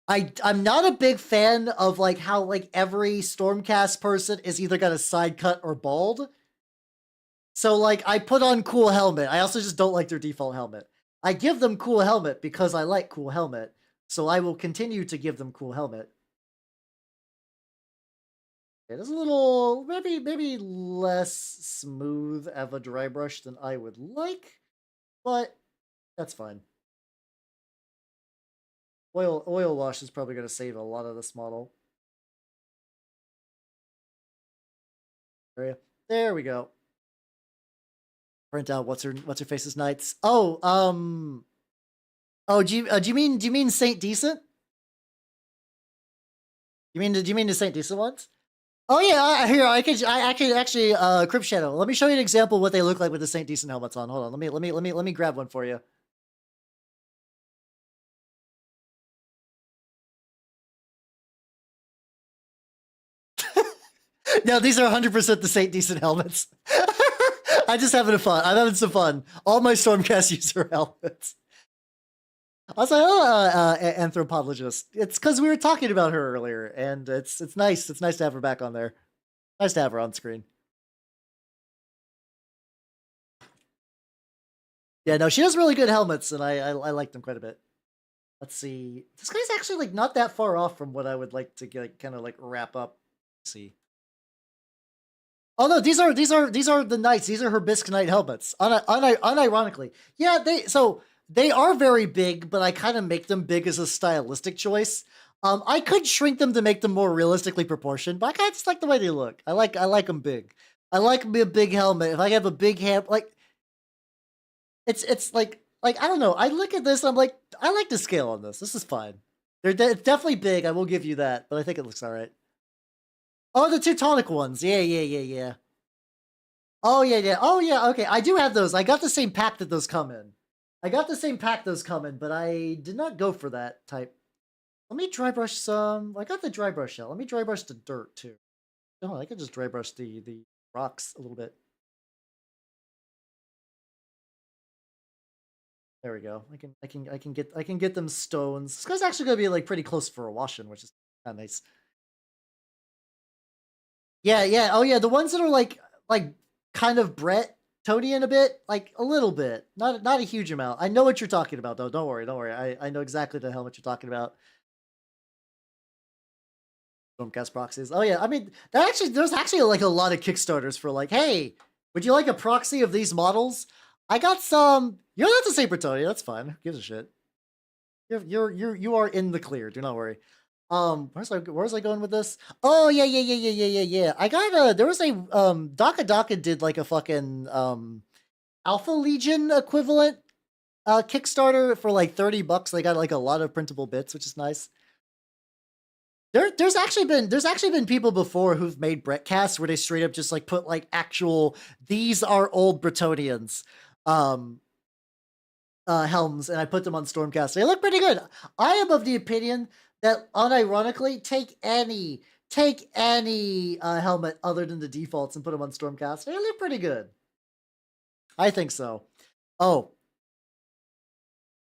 I'm not a big fan of like how like every Stormcast person is either got a side cut or bald. So like I put on cool helmet. I also just don't like their default helmet. I give them cool helmet because I like cool helmet. So I will continue to give them cool helmet. It is a little maybe less smooth of a dry brush than I would like, but that's fine. Oil wash is probably going to save a lot of this model. There we go. Print out what's her face's knights. Oh, do you mean Saint Decent? Do you mean the Saint Decent ones? Oh yeah, here I can actually Crypt Shadow. Let me show you an example of what they look like with the Saint Decent helmets on. Hold on, let me grab one for you. No, these are 100% the Saint Decent helmets. I'm just having fun. I'm having some fun. All my Stormcast user helmets. I was like, oh, anthropologist. It's because we were talking about her earlier, and it's nice. It's nice to have her back on there. Nice to have her on screen. Yeah, no, she has really good helmets, and I like them quite a bit. Let's see. This guy's actually like not that far off from what I would like to get, kind of like wrap up. Let's see. Oh no, these are the knights. These are her Bisque Knight helmets. Unironically, yeah. They are very big, but I kind of make them big as a stylistic choice. I could shrink them to make them more realistically proportioned, but I kind of just like the way they look. I like them big. I like a big helmet. If I have a big hand, like it's like I don't know. I look at this, I'm like, I like the scale on this. This is fine. It's definitely big. I will give you that, but I think it looks all right. Oh, the Teutonic ones. Yeah. Oh, yeah. Oh, yeah. Okay, I do have those. I got the same pack that those come in. But I did not go for that type. Let me dry brush some. I got the dry brush out. Let me dry brush the dirt too. Oh, I can just dry brush the rocks a little bit. There we go. I can get them stones. This guy's actually gonna be like pretty close for a washing, which is kind of nice. Yeah. Oh yeah, the ones that are like kind of Brett Tonian a bit, like a little bit, not a huge amount. I know what you're talking about though. Don't worry. I know exactly the hell what you're talking about. Stormcast proxies. Oh yeah, I mean there's actually like a lot of Kickstarters for like, hey, would you like a proxy of these models? I got some. You don't have to say Bretonia. That's fine. Who gives a shit? You are in the clear. Do not worry. Where's I going with this? Oh yeah. I got there was a Daka did like a fucking Alpha Legion equivalent Kickstarter for like $30. They got like a lot of printable bits, which is nice. There's actually been people before who've made Brettcasts where they straight up just like put like actual, these are old Bretonians helms, and I put them on Stormcast. They look pretty good. I am of the opinion that unironically take any helmet other than the defaults and put them on Stormcast. They look pretty good. I think so. Oh,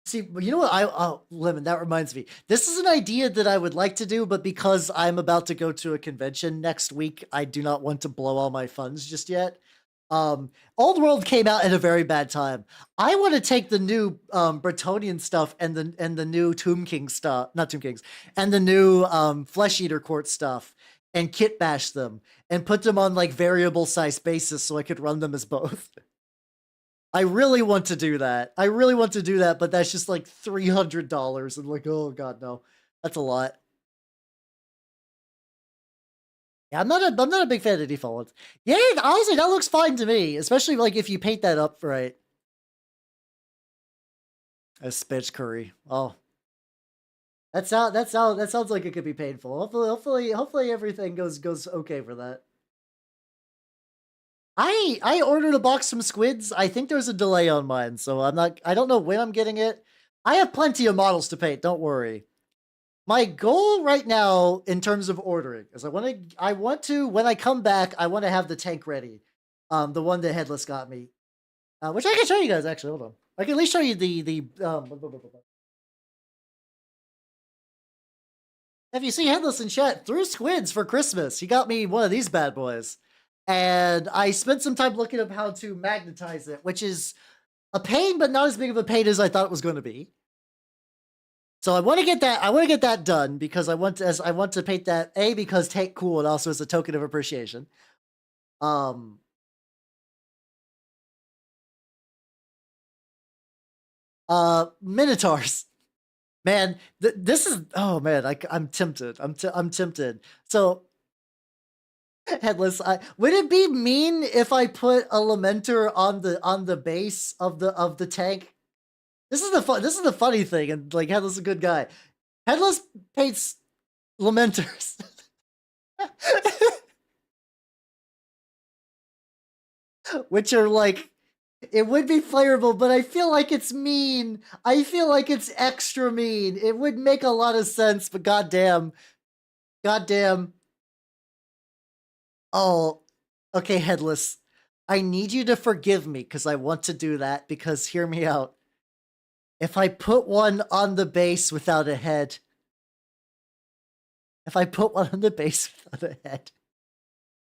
see, you know what? Lemon, that reminds me. This is an idea that I would like to do, but because I'm about to go to a convention next week, I do not want to blow all my funds just yet. Old World came out at a very bad time. I want to take the new Bretonian stuff and the new Tomb King stuff, not Tomb Kings, and the new Flesh Eater Court stuff, and kit bash them and put them on like variable size basis so I could run them as both. I really want to do that. I really want to do that, but that's just like $300 and like, oh god, no. That's a lot. Yeah, I'm not a big fan of the default ones. Yeah, honestly, that looks fine to me, especially like if you paint that up right. A spitch curry. Oh, that sounds like it could be painful. Hopefully everything goes okay for that. I ordered a box from Squids. I think there's a delay on mine, so I don't know when I'm getting it. I have plenty of models to paint, don't worry. My goal right now in terms of ordering is I want to when I come back, I want to have the tank ready. The one that Headless got me. Which I can show you guys actually. Hold on. I can at least show you the if you see Headless in chat, through Squids for Christmas, he got me one of these bad boys. And I spent some time looking up how to magnetize it, which is a pain, but not as big of a pain as I thought it was going to be. So I want to get that done because I want to paint that because tank cool and also as a token of appreciation. Minotaurs. Man, this is oh man, I'm tempted. I'm tempted. So Headless, would it be mean if I put a Lamenter on the base of the tank? This is the funny thing, and like Headless is a good guy. Headless paints Lamenters. Which are like it would be flavorful, but I feel like it's mean. I feel like it's extra mean. It would make a lot of sense, but goddamn. Goddamn. Oh, okay, Headless. I need you to forgive me because I want to do that because hear me out. If I put one on the base without a head. If I put one on the base without a head.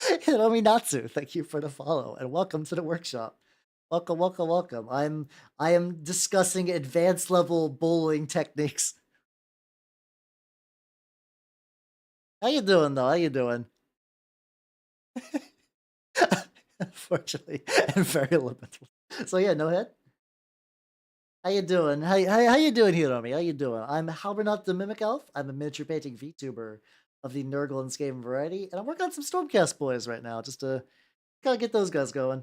Hiromi Natsu, thank you for the follow and welcome to the workshop. Welcome, welcome, welcome. I am discussing advanced level bowling techniques. How you doing though? How you doing? Unfortunately, and very limited. So yeah, no head. How you doing? How you doing, Hiromi? How you doing? I'm Halbernot the Mimic Elf. I'm a miniature painting VTuber of the Nurglin's game variety, and I'm working on some Stormcast boys right now, just to gotta get those guys going.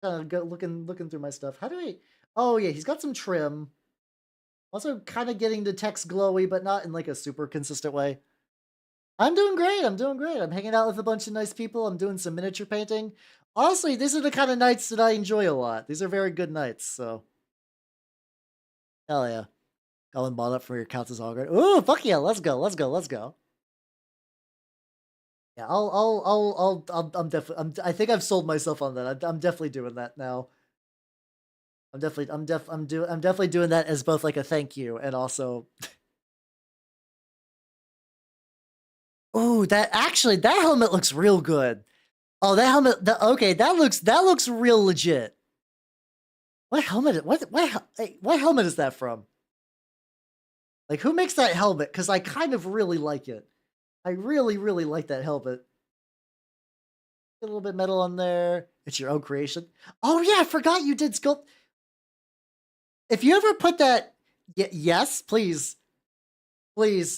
Kind of looking through my stuff. How do I? Oh yeah, he's got some trim. Also, kind of getting the text glowy, but not in like a super consistent way. I'm doing great. I'm doing great. I'm hanging out with a bunch of nice people. I'm doing some miniature painting. Honestly, these are the kind of nights that I enjoy a lot. These are very good nights. So, hell yeah. Going bought up for your counts as all great. Ooh, fuck yeah! Let's go! Let's go! Let's go! Yeah, I'm definitely. I think I've sold myself on that. I'm definitely doing that now. I'm definitely doing that as both like a thank you and also. Oh, that helmet looks real good. Oh, that helmet. Okay, that looks real legit. What helmet? What helmet is that from? Like, who makes that helmet? Because I kind of really like it. I really like that helmet. Get a little bit metal on there. It's your own creation. Oh yeah, I forgot you did sculpt. If you ever put that, yes, please. But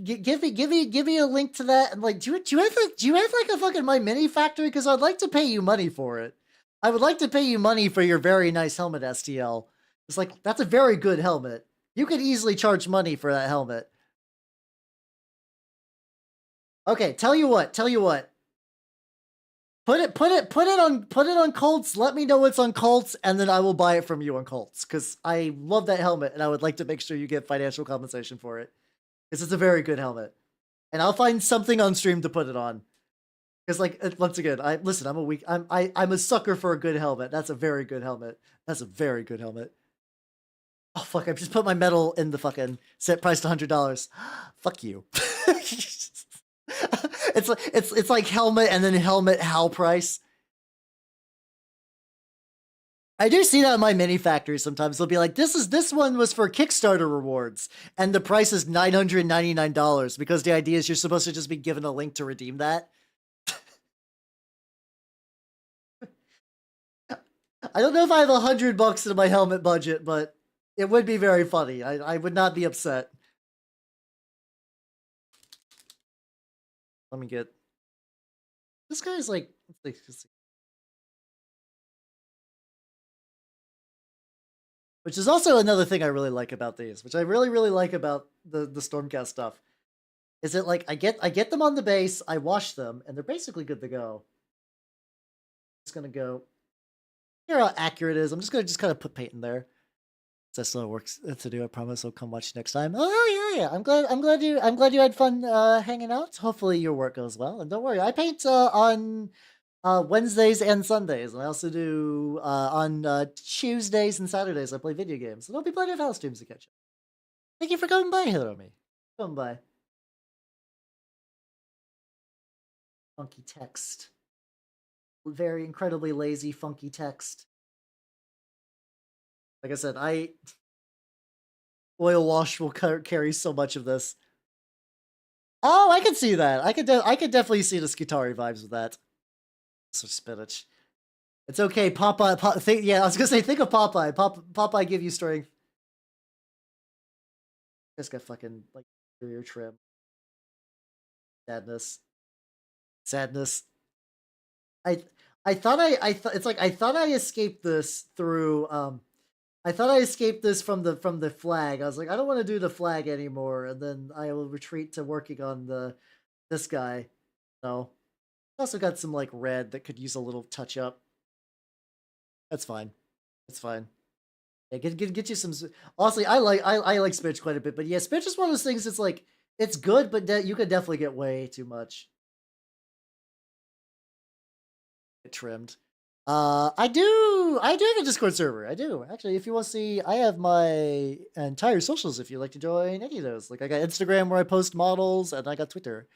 give me a link to that and like do you have like a fucking My Mini factory because I'd like to pay you money for it. I would like to pay you money for your very nice helmet, STL. It's like that's a very good helmet. You could easily charge money for that helmet. Okay, tell you what. Put it on Colts. Let me know it's on Colts, and then I will buy it from you on Colts because I love that helmet and I would like to make sure you get financial compensation for it. Because it's a very good helmet. And I'll find something on stream to put it on. Because like once again, I'm a sucker for a good helmet. That's a very good helmet. That's a very good helmet. Oh fuck, I just put my metal in the fucking set priced $100. Fuck you. it's like helmet and then helmet Hal price. I do see that in my mini factories sometimes. They'll be like, this one was for Kickstarter rewards, and the price is $999 because the idea is you're supposed to just be given a link to redeem that. I don't know if I have $100 in my helmet budget, but it would be very funny. I would not be upset. Let me get this guy's like, let's see. Which is also another thing I really like about these, which I really like about the Stormcast stuff, is that like I get them on the base, I wash them, and they're basically good to go. Just gonna go. Here how accurate it is. I'm just gonna kind of put paint in there. That still works to do. I promise I'll come watch next time. Oh yeah. I'm glad you had fun hanging out. Hopefully your work goes well. And don't worry, I paint on Wednesdays and Sundays, and I also do on Tuesdays and Saturdays. I play video games. So there'll be plenty of house streams to catch up. Thank you for coming by, Hiromi. Come by. Funky text. Very incredibly lazy, funky text. Like I said, oil wash will carry so much of this. Oh, I can see that. I could definitely see the Skitari vibes with that. So spinach. It's okay, Popeye. Yeah, I was gonna say, think of Popeye. Popeye give you strength. Just got fucking like interior trim. Sadness. I thought I escaped this through I thought I escaped this from the flag. I was like, I don't want to do the flag anymore, and then I will retreat to working on this guy. No. Also got some like red that could use a little touch up. That's fine. It's fine. Yeah, get you some. Honestly, I like spinach quite a bit, but yeah, spinach is one of those things. It's like it's good, but you could definitely get way too much. Get trimmed. I do have a Discord server. I do actually. If you want to see, I have my entire socials. If you'd like to join any of those, like I got Instagram where I post models, and I got Twitter.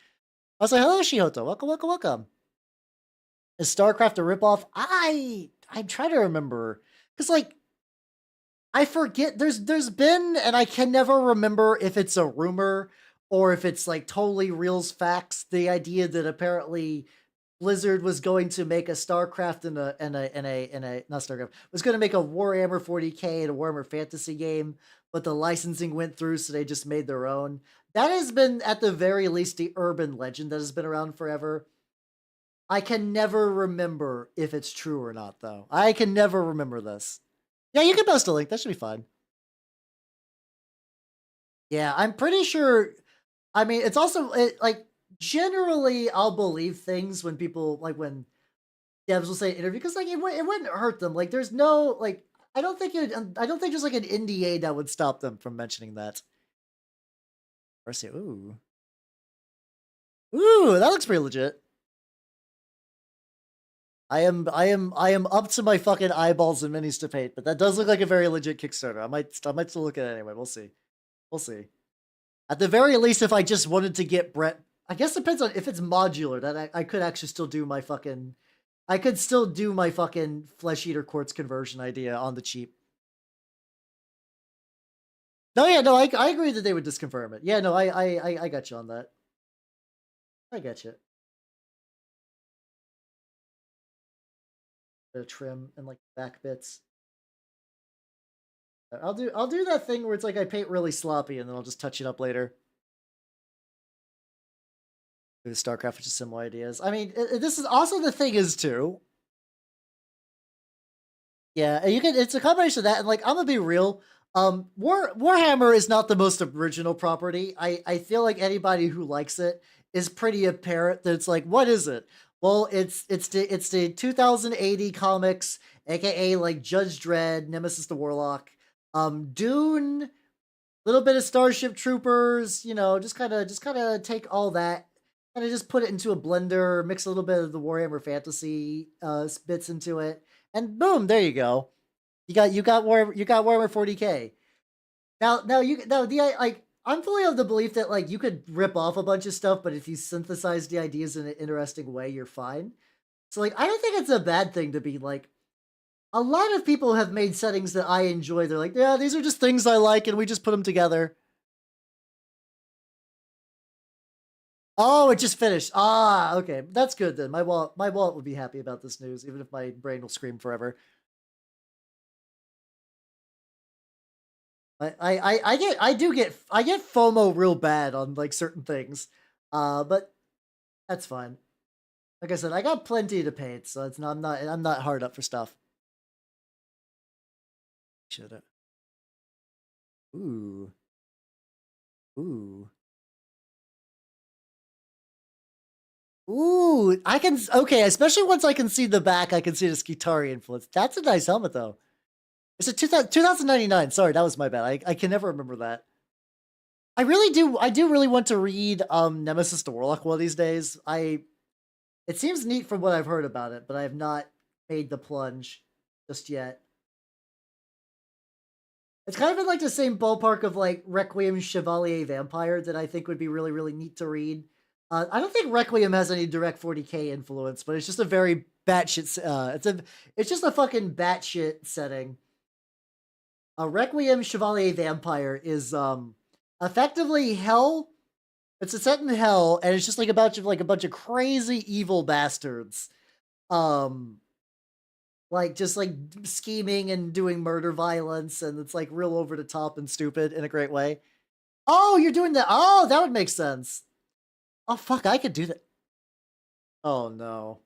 Also, hello Shihoto, welcome. Is StarCraft a ripoff? I'm trying to remember because like I forget. There's been, and I can never remember if it's a rumor or if it's like totally real facts. The idea that apparently Blizzard was going to make a StarCraft and a not StarCraft, was going to make a Warhammer 40K and a Warhammer Fantasy game, but the licensing went through, so they just made their own. That has been, at the very least, the urban legend that has been around forever. I can never remember if it's true or not, though. I can never remember this. Yeah, you can post a link. That should be fine. Yeah, I'm pretty sure. I mean, it's also like generally I'll believe things when people like when devs will say an interview because like it wouldn't hurt them. Like there's no like I don't think there's like an NDA that would stop them from mentioning that. Or say, ooh, that looks pretty legit. I am up to my fucking eyeballs in minis to paint, but that does look like a very legit Kickstarter. I might still look at it anyway. We'll see. At the very least, if I just wanted to get Brett, I guess it depends on if it's modular. That I could actually still do my fucking, Flesh Eater Quartz conversion idea on the cheap. No, yeah, no, I agree that they would disconfirm it. Yeah, no, I got you on that. I got you. The trim and like back bits. I'll do that thing where it's like I paint really sloppy and then I'll just touch it up later. The StarCraft, which is similar ideas. I mean, this is also the thing is too. Yeah, you can. It's a combination of that and like I'm gonna be real. Warhammer is not the most original property. I feel like anybody who likes it is pretty apparent that it's like, what is it? Well, it's the 2080 comics, aka like Judge Dredd, Nemesis the Warlock, Dune, little bit of Starship Troopers, just kind of take all that, kind of just put it into a blender, mix a little bit of the Warhammer Fantasy bits into it, and boom, there you go. You got Warhammer 40K. Now I'm fully of the belief that like you could rip off a bunch of stuff, but if you synthesize the ideas in an interesting way, you're fine. So like I don't think it's a bad thing to be like, A lot of people have made settings that I enjoy. They're like, yeah, these are just things I like, and we just put them together. Oh, it just finished. Ah, okay, that's good then. My wallet would be happy about this news, even if my brain will scream forever. I get FOMO real bad on like certain things, but that's fine. Like I said, I got plenty to paint, so it's not I'm not hard up for stuff. Should have. Ooh, ooh, ooh. Okay, especially once I can see the back, I can see the Skitari influence. That's a nice helmet though. It's a 2099. Sorry, that was my bad. I can never remember that. I do really want to read Nemesis the Warlock one of these days. It seems neat from what I've heard about it, but I have not made the plunge just yet. It's kind of in like the same ballpark of like Requiem Chevalier Vampire that I think would be really, really neat to read. I don't think Requiem has any direct 40k influence, but it's just a very batshit. It's just a fucking batshit setting. Requiem Chevalier Vampire is effectively hell. It's a set in hell, and it's just like a bunch of crazy evil bastards. Um, like just like scheming and doing murder violence, and it's like real over the top and stupid in a great way. Oh, you're doing that. Oh, that would make sense. Oh fuck, I could do that. Oh no.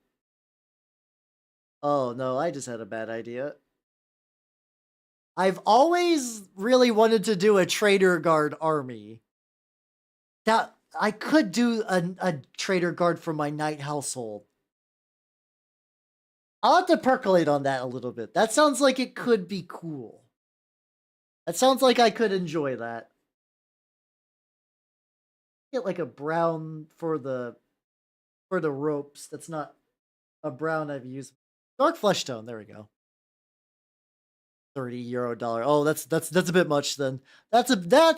Oh no, I just had a bad idea. I've always really wanted to do a trader guard army. That I could do a trader guard for my knight household. I'll have to percolate on that a little bit. That sounds like it could be cool. That sounds like I could enjoy that. Get like a brown for the ropes. That's not a brown I've used. Dark flesh tone. There we go. €30 dollar. Oh, that's a bit much then. That's a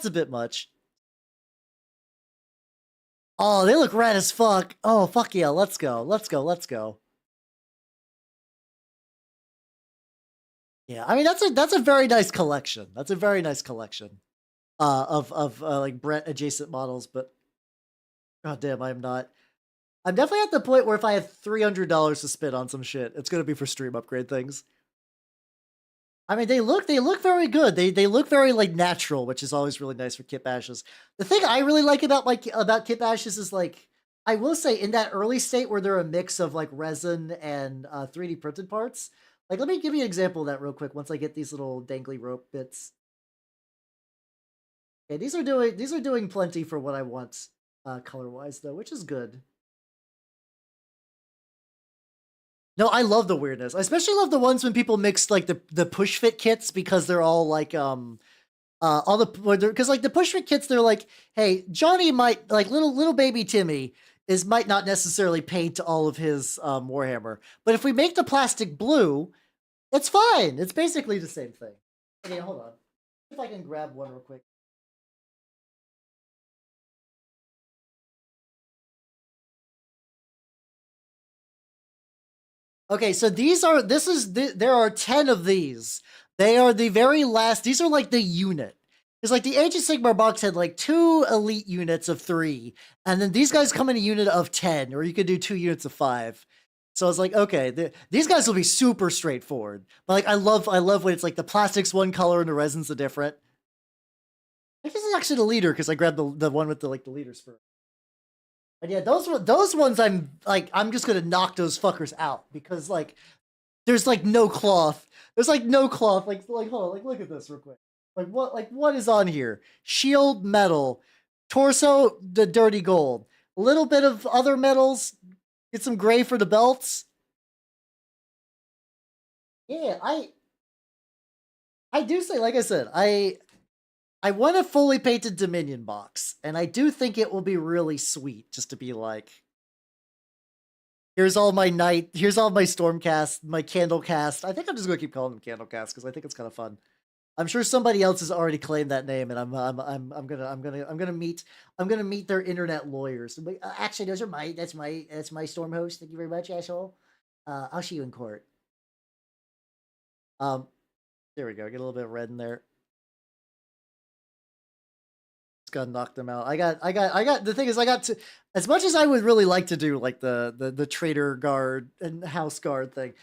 bit much. Oh, they look rad as fuck. Oh, fuck yeah. Let's go. Let's go. Let's go. Yeah, I mean that's a very nice collection. That's a very nice collection. Of like Brett adjacent models, but god damn, I'm not. I'm definitely at the point where if I have $300 to spend on some shit, it's gonna be for stream upgrade things. I mean, they look very good. They look very like natural, which is always really nice for kit bashes. The thing I really like about kit bashes is like I will say in that early state where they're a mix of like resin and 3D printed parts. Like, let me give you an example of that real quick. Once I get these little dangly rope bits. Okay, these are doing plenty for what I want, color wise though, which is good. No, I love the weirdness. I especially love the ones when people mix like the push fit kits because they're all like all the because like the push fit kits they're like, hey, Johnny might like little baby Timmy is might not necessarily paint all of his Warhammer, but if we make the plastic blue, it's fine. It's basically the same thing. Okay, hold on. If I can grab one real quick. Okay, so there are 10 of these. They are the very last. These are like the unit. It's like the Age of Sigmar box had like 2 elite units of 3, and then these guys come in a unit of 10, or you could do 2 units of 5. So I was like, okay, these guys will be super straightforward. But like, I love when it's like the plastic's one color and the resin's a different. I guess it's actually the leader because I grabbed the one with the like the leader spur. But yeah, those ones I'm just gonna knock those fuckers out because like there's like no cloth. There's like no cloth. Like hold on, like look at this real quick. What is on here? Shield metal, torso the dirty gold, a little bit of other metals. Get some gray for the belts. Yeah, I do say like I said I want a fully painted Dominion box, and I do think it will be really sweet just to be like, here's all my here's all my Stormcast, my Candlecast. I think I'm just gonna keep calling them Candlecast because I think it's kind of fun. I'm sure somebody else has already claimed that name, and I'm gonna meet their internet lawyers. Actually, those are that's my Storm host. Thank you very much, asshole. I'll see you in court. There we go. Get a little bit of red in there. Just gotta knock them out. I got. The thing is, I got to. As much as I would really like to do, like the trader guard and house guard thing,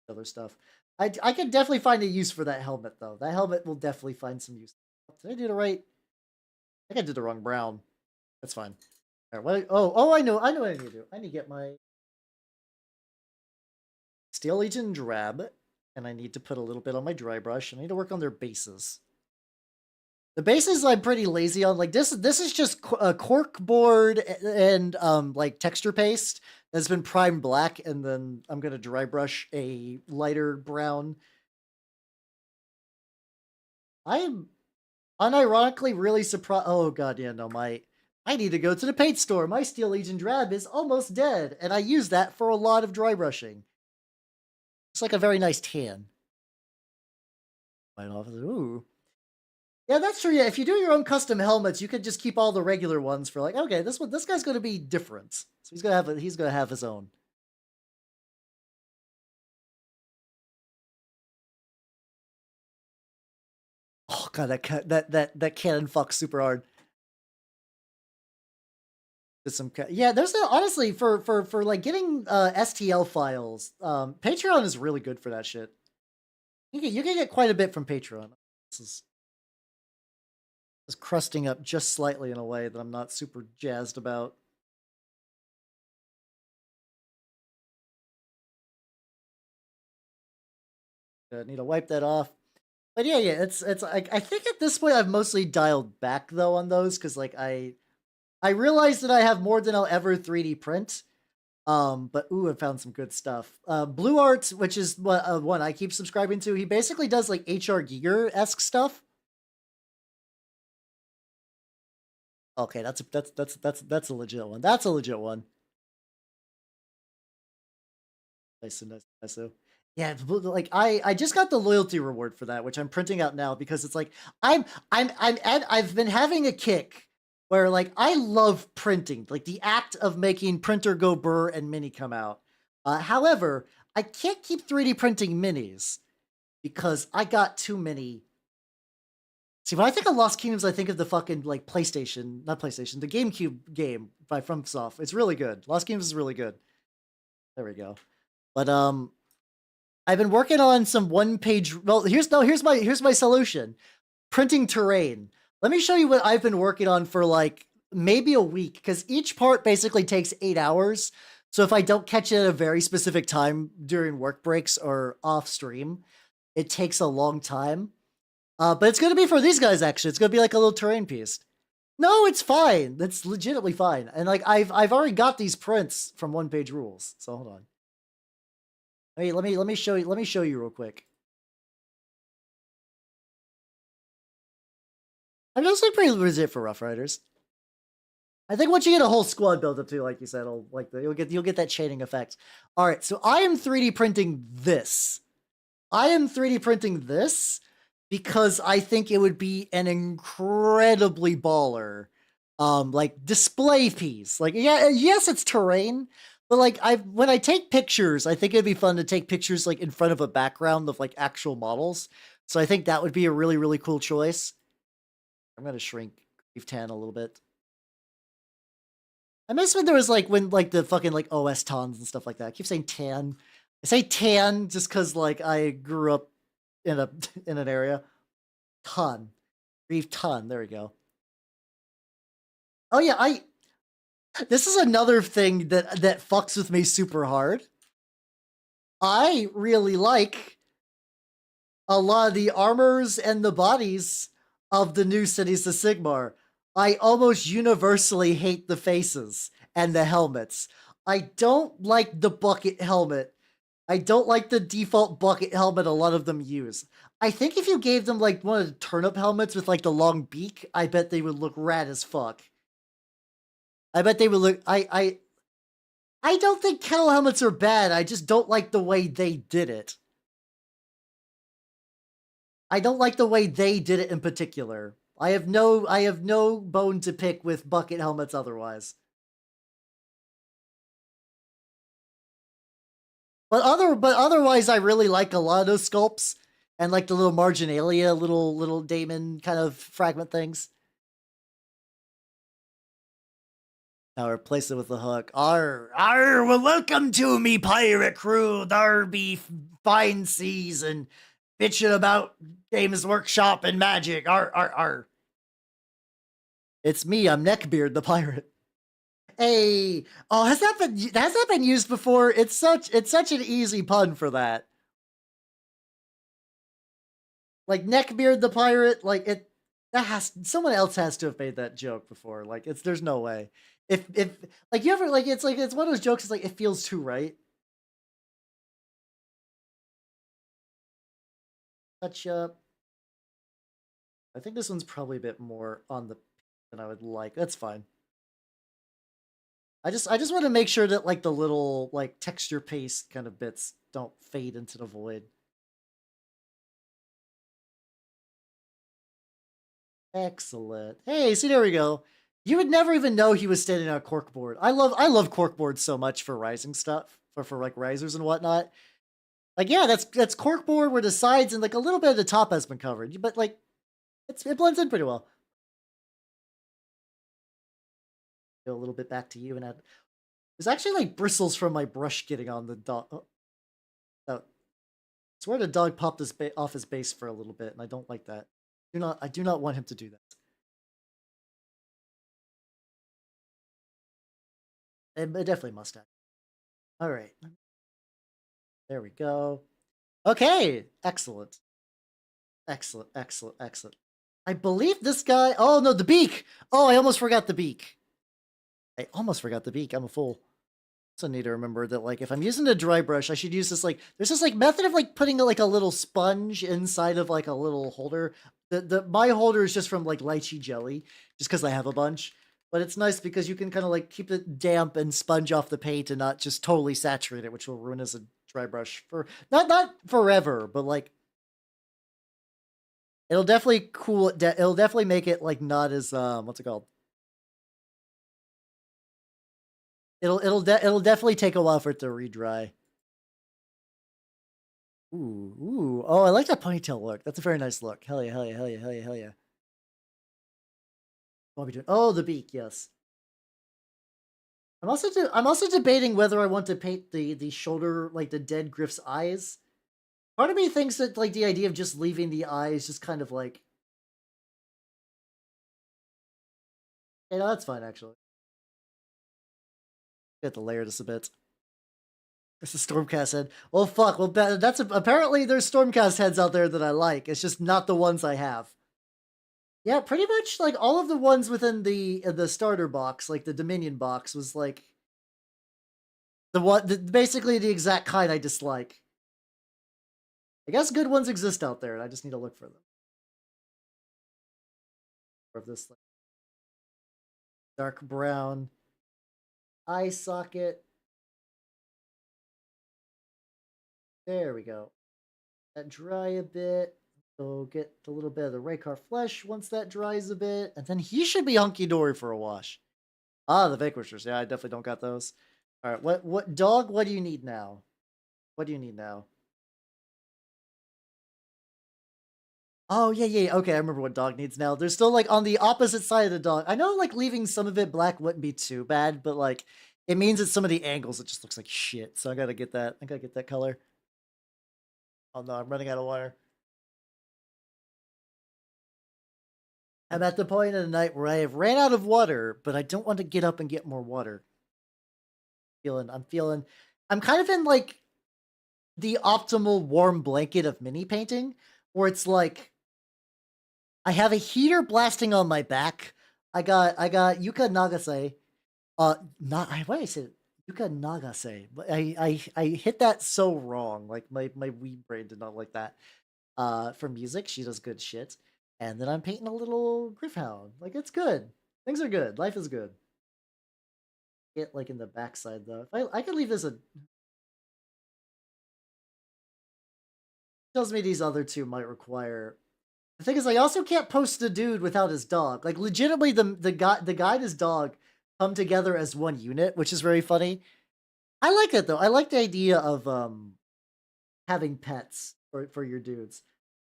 other stuff. I could definitely find a use for that helmet though. That helmet will definitely find some use. Did I do the right? I think I did the wrong brown. That's fine. All right, what? Oh, I know what I need to do. I need to get my Steel Legion drab, and I need to put a little bit on my dry brush. I need to work on their bases. The bases I'm pretty lazy on. Like this is just a cork board and like texture paste that's been primed black, and then I'm gonna dry brush a lighter brown. I am unironically really surprised. Oh god, yeah, no, I need to go to the paint store. My Steel Legion drab is almost dead, and I use that for a lot of dry brushing. It's like a very nice tan. Ooh. Yeah, that's true. Yeah, if you do your own custom helmets, you could just keep all the regular ones for like, okay, this guy's going to be different. So he's gonna have his own. Oh god, that cannon fucks super hard. Yeah, there's honestly for like getting STL files. Patreon is really good for that shit. You can get quite a bit from Patreon. This is crusting up just slightly in a way that I'm not super jazzed about. Need to wipe that off. But yeah, it's I think at this point I've mostly dialed back though on those because like I realize that I have more than I'll ever 3D print. But ooh, I found some good stuff. Blue Art, which is one I keep subscribing to, he basically does like HR Giger-esque stuff. Okay, that's a legit one. That's a legit one. Nice. Yeah, like I just got the loyalty reward for that, which I'm printing out now because it's like I've been having a kick where like I love printing, like the act of making printer go burr and mini come out. However, I can't keep 3D printing minis because I got too many. See, when I think of Lost Kingdoms, I think of the fucking like PlayStation, not PlayStation, the GameCube game by FromSoft. It's really good. Lost Kingdoms is really good. There we go. But I've been working on some one-page. Well, here's my solution: printing terrain. Let me show you what I've been working on for like maybe a week, because each part basically takes 8 hours. So if I don't catch it at a very specific time during work breaks or off stream, it takes a long time. But it's gonna be for these guys actually. It's gonna be like a little terrain piece. No, it's fine. That's legitimately fine. And like I've already got these prints from One Page Rules. So hold on. Hey, let me show you real quick. I'm just like pretty legit for Rough Riders. I think once you get a whole squad built up too, like you said, you'll get that chaining effect. All right, so I am 3D printing this. I am 3D printing this because I think it would be an incredibly baller, like display piece. Like, yeah, yes, it's terrain, but like when I take pictures, I think it'd be fun to take pictures like in front of a background of like actual models. So I think that would be a really, really cool choice. I'm gonna shrink Grief Tan a little bit. I miss when there was like when like the fucking like OS tons and stuff like that. I keep saying tan. I say tan just because like I grew up in a in an area. Ton. Grief ton. There we go. Oh yeah, this is another thing that fucks with me super hard. I really like a lot of the armors and the bodies of the new Cities of Sigmar. I almost universally hate the faces and the helmets. I don't like the bucket helmet. I don't like the default bucket helmet a lot of them use. I think if you gave them like one of the turnip helmets with like the long beak, I bet they would look rad as fuck. I bet they would look. I don't think kettle helmets are bad. I just don't like the way they did it. I don't like the way they did it in particular. I have no bone to pick with bucket helmets otherwise. but otherwise, I really like a lot of those sculpts and like the little marginalia, little daemon kind of fragment things. Now replace it with the hook. Arr, well, welcome to me pirate crew. There be fine seas and bitching about Games Workshop and magic. Arr. It's me, I'm Neckbeard the pirate. Hey, oh, has that been used before? It's such an easy pun for that. Like Neckbeard the pirate, like someone else has to have made that joke before. Like there's no way. If like you ever like it's one of those jokes, it's like it feels too right. Touch up. I think this one's probably a bit more on the than I would like. That's fine. I just want to make sure that like the little like texture paste kind of bits don't fade into the void. Excellent. Hey, see, there we go. You would never even know he was standing on a corkboard. I love corkboards so much for rising stuff, for like risers and whatnot. Like, yeah, that's corkboard where the sides and like a little bit of the top has been covered, but like it blends in pretty well. Go a little bit back to you and add. There's actually like bristles from my brush getting on the dog. Oh. I swear the dog popped his off his base for a little bit, and I don't like that. I do not want him to do that. It definitely mustache. All right. There we go. Okay. Excellent. Excellent. I believe this guy. Oh, no, the beak. Oh, I almost forgot the beak. I'm a fool. So need to remember that, like, if I'm using a dry brush, I should use this, like, there's this, like, method of, like, putting, like, a little sponge inside of, like, a little holder. My holder is just from, like, lychee jelly, just because I have a bunch. But it's nice because you can kind of, like, keep it damp and sponge off the paint and not just totally saturate it, which will ruin as a dry brush for, not forever, but, like, it'll definitely cool it, it'll definitely make it, like, not as, what's it called? It'll definitely take a while for it to re-dry. Ooh. Oh, I like that ponytail look. That's a very nice look. Hell yeah. What are we doing? Oh, the beak, yes. I'm also debating whether I want to paint the shoulder, like the dead Griff's eyes. Part of me thinks that like the idea of just leaving the eyes just kind of like, you know, that's fine actually. Get to layer this a bit. It's a Stormcast head. Well, fuck. Well, apparently there's Stormcast heads out there that I like. It's just not the ones I have. Yeah, pretty much like all of the ones within the starter box, like the Dominion box, was like basically the exact kind I dislike. I guess good ones exist out there, and I just need to look for them. Of this like, dark brown eye socket. There we go. That dry a bit. So get a little bit of the Raycar flesh once that dries a bit, and then he should be hunky-dory for a wash. Ah, the Vanquishers. Yeah, I definitely don't got those. All right, what dog? What do you need now? What do you need now? Oh, yeah. Okay, I remember what dog needs now. There's still, like, on the opposite side of the dog. I know, like, leaving some of it black wouldn't be too bad, but, like, it means that some of the angles, it just looks like shit. So I gotta get that. I gotta get that color. Oh, no, I'm running out of water. I'm at the point of the night where I have ran out of water, but I don't want to get up and get more water. I'm kind of in, like, the optimal warm blanket of mini painting, where it's like, I have a heater blasting on my back. I got Yuka Nagase. Not why I said Yuka Nagase, but I hit that so wrong. Like my weeb brain did not like that. For music, she does good shit. And then I'm painting a little Griffhound. Like it's good. Things are good. Life is good. Get like in the backside though. If I could leave this a tells me these other two might require. The thing is, I also can't post the dude without his dog. Like, legitimately, the guy and his dog come together as one unit, which is very funny. I like it though. I like the idea of having pets for your dudes.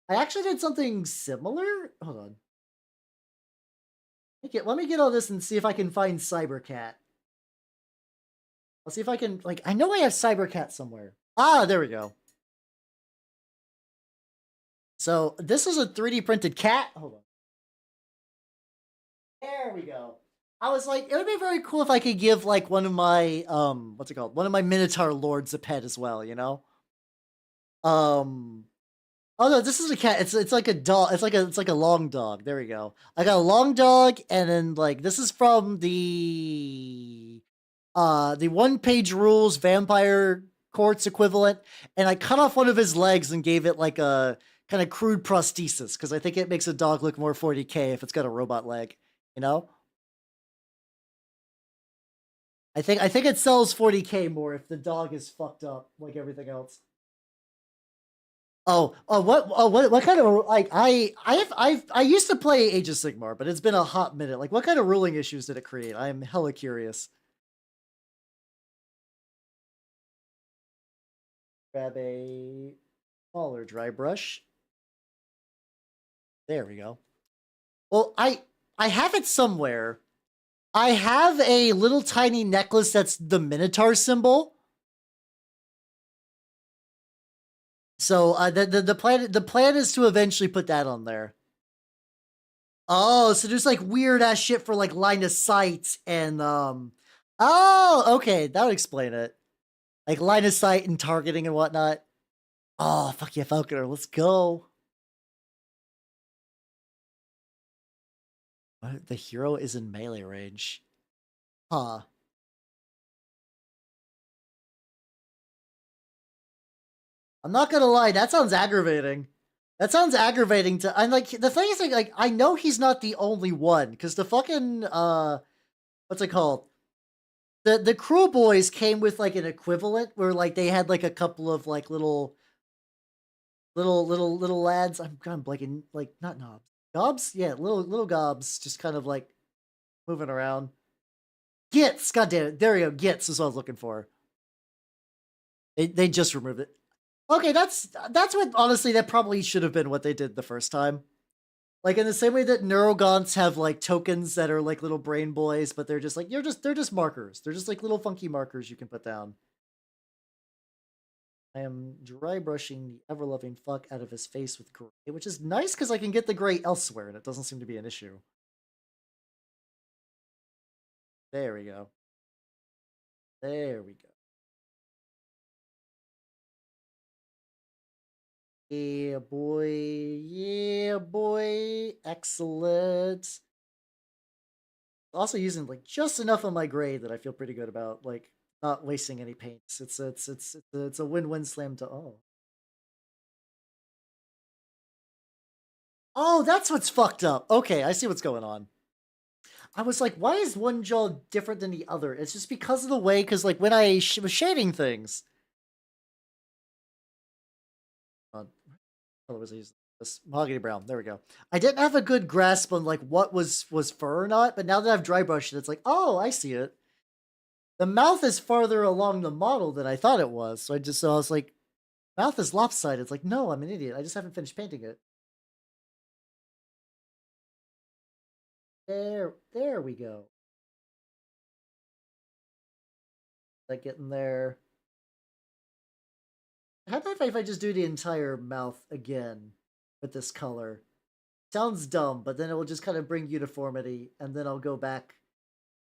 I actually did something similar. Hold on. Let me get all this and see if I can find Cybercat. I'll see if I can, like, I know I have Cybercat somewhere. Ah, there we go. So this is a 3D printed cat. Hold on. There we go. I was like, it would be very cool if I could give like one of my what's it called? One of my Minotaur lords a pet as well, you know? Um Oh no, this is a cat. It's like a dog. It's like a long dog. There we go. I got a long dog, and then like this is from the one page rules vampire courts equivalent, and I cut off one of his legs and gave it like a kind of crude prosthesis because I think it makes a dog look more 40K if it's got a robot leg, you know? I think it sells 40K more if the dog is fucked up like everything else. What kind of like I used to play Age of Sigmar, but it's been a hot minute. Like, what kind of ruling issues did it create? I am hella curious. Grab a smaller dry brush. There we go. Well, I have it somewhere. I have a little tiny necklace that's the Minotaur symbol. So the plan is to eventually put that on there. Oh, so there's like weird ass shit for like line of sight and oh, okay, that would explain it. Like line of sight and targeting and whatnot. Oh, fuck yeah, Falconer, let's go. What? The hero is in melee range. Huh. I'm not gonna lie, that sounds aggravating. That sounds aggravating to. I'm like, the thing is, like I know he's not the only one, because the fucking what's it called? The Cruel Boys came with like an equivalent where like they had like a couple of like little lads. I'm kind of blanking, like not knobs, gobs, yeah, little gobs, just kind of like moving around. Gits, goddamn it, there we go. Gits is what I was looking for. They just removed it. Okay, that's what honestly that probably should have been what they did the first time. Like in the same way that Neurogaunts have like tokens that are like little brain boys, but they're just like they're just markers. They're just like little funky markers you can put down. I am dry brushing the ever-loving fuck out of his face with gray, which is nice because I can get the gray elsewhere and it doesn't seem to be an issue. There we go. There we go. Yeah, boy. Yeah, boy. Excellent. Also using like just enough of my gray that I feel pretty good about, like not wasting any paints. It's a win-win slam to all. Oh, that's what's fucked up. Okay, I see what's going on. I was like, why is one jaw different than the other? It's just because of the way, because like when I was shading things. What color was I using? This mahogany brown. There we go. I didn't have a good grasp on like what was fur or not, but now that I've dry brushed it, it's like, oh, I see it. The mouth is farther along the model than I thought it was. So I was like, mouth is lopsided. It's like, no, I'm an idiot. I just haven't finished painting it. There we go. Like getting there. How about if I just do the entire mouth again with this color? Sounds dumb, but then it will just kind of bring uniformity, and then I'll go back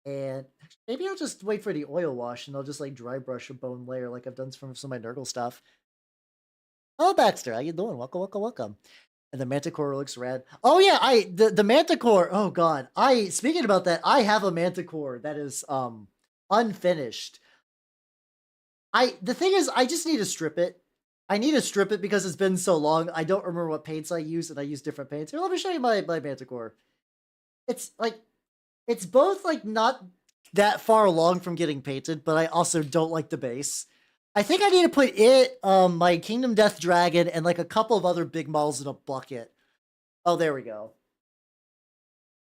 and maybe I'll just wait for the oil wash and I'll just like dry brush a bone layer like I've done from some of my Nurgle stuff. Oh, Baxter, how you doing? Welcome, welcome, welcome. And the Manticore looks rad. Oh yeah, the Manticore. Oh god, speaking about that, I have a Manticore that is unfinished. The thing is, I just need to strip it. I need to strip it because it's been so long. I don't remember what paints I use, and I use different paints. Here, let me show you my Manticore. It's like it's both like not that far along from getting painted, but I also don't like the base. I think I need to put it, my Kingdom Death Dragon, and like a couple of other big models in a bucket. Oh, there we go.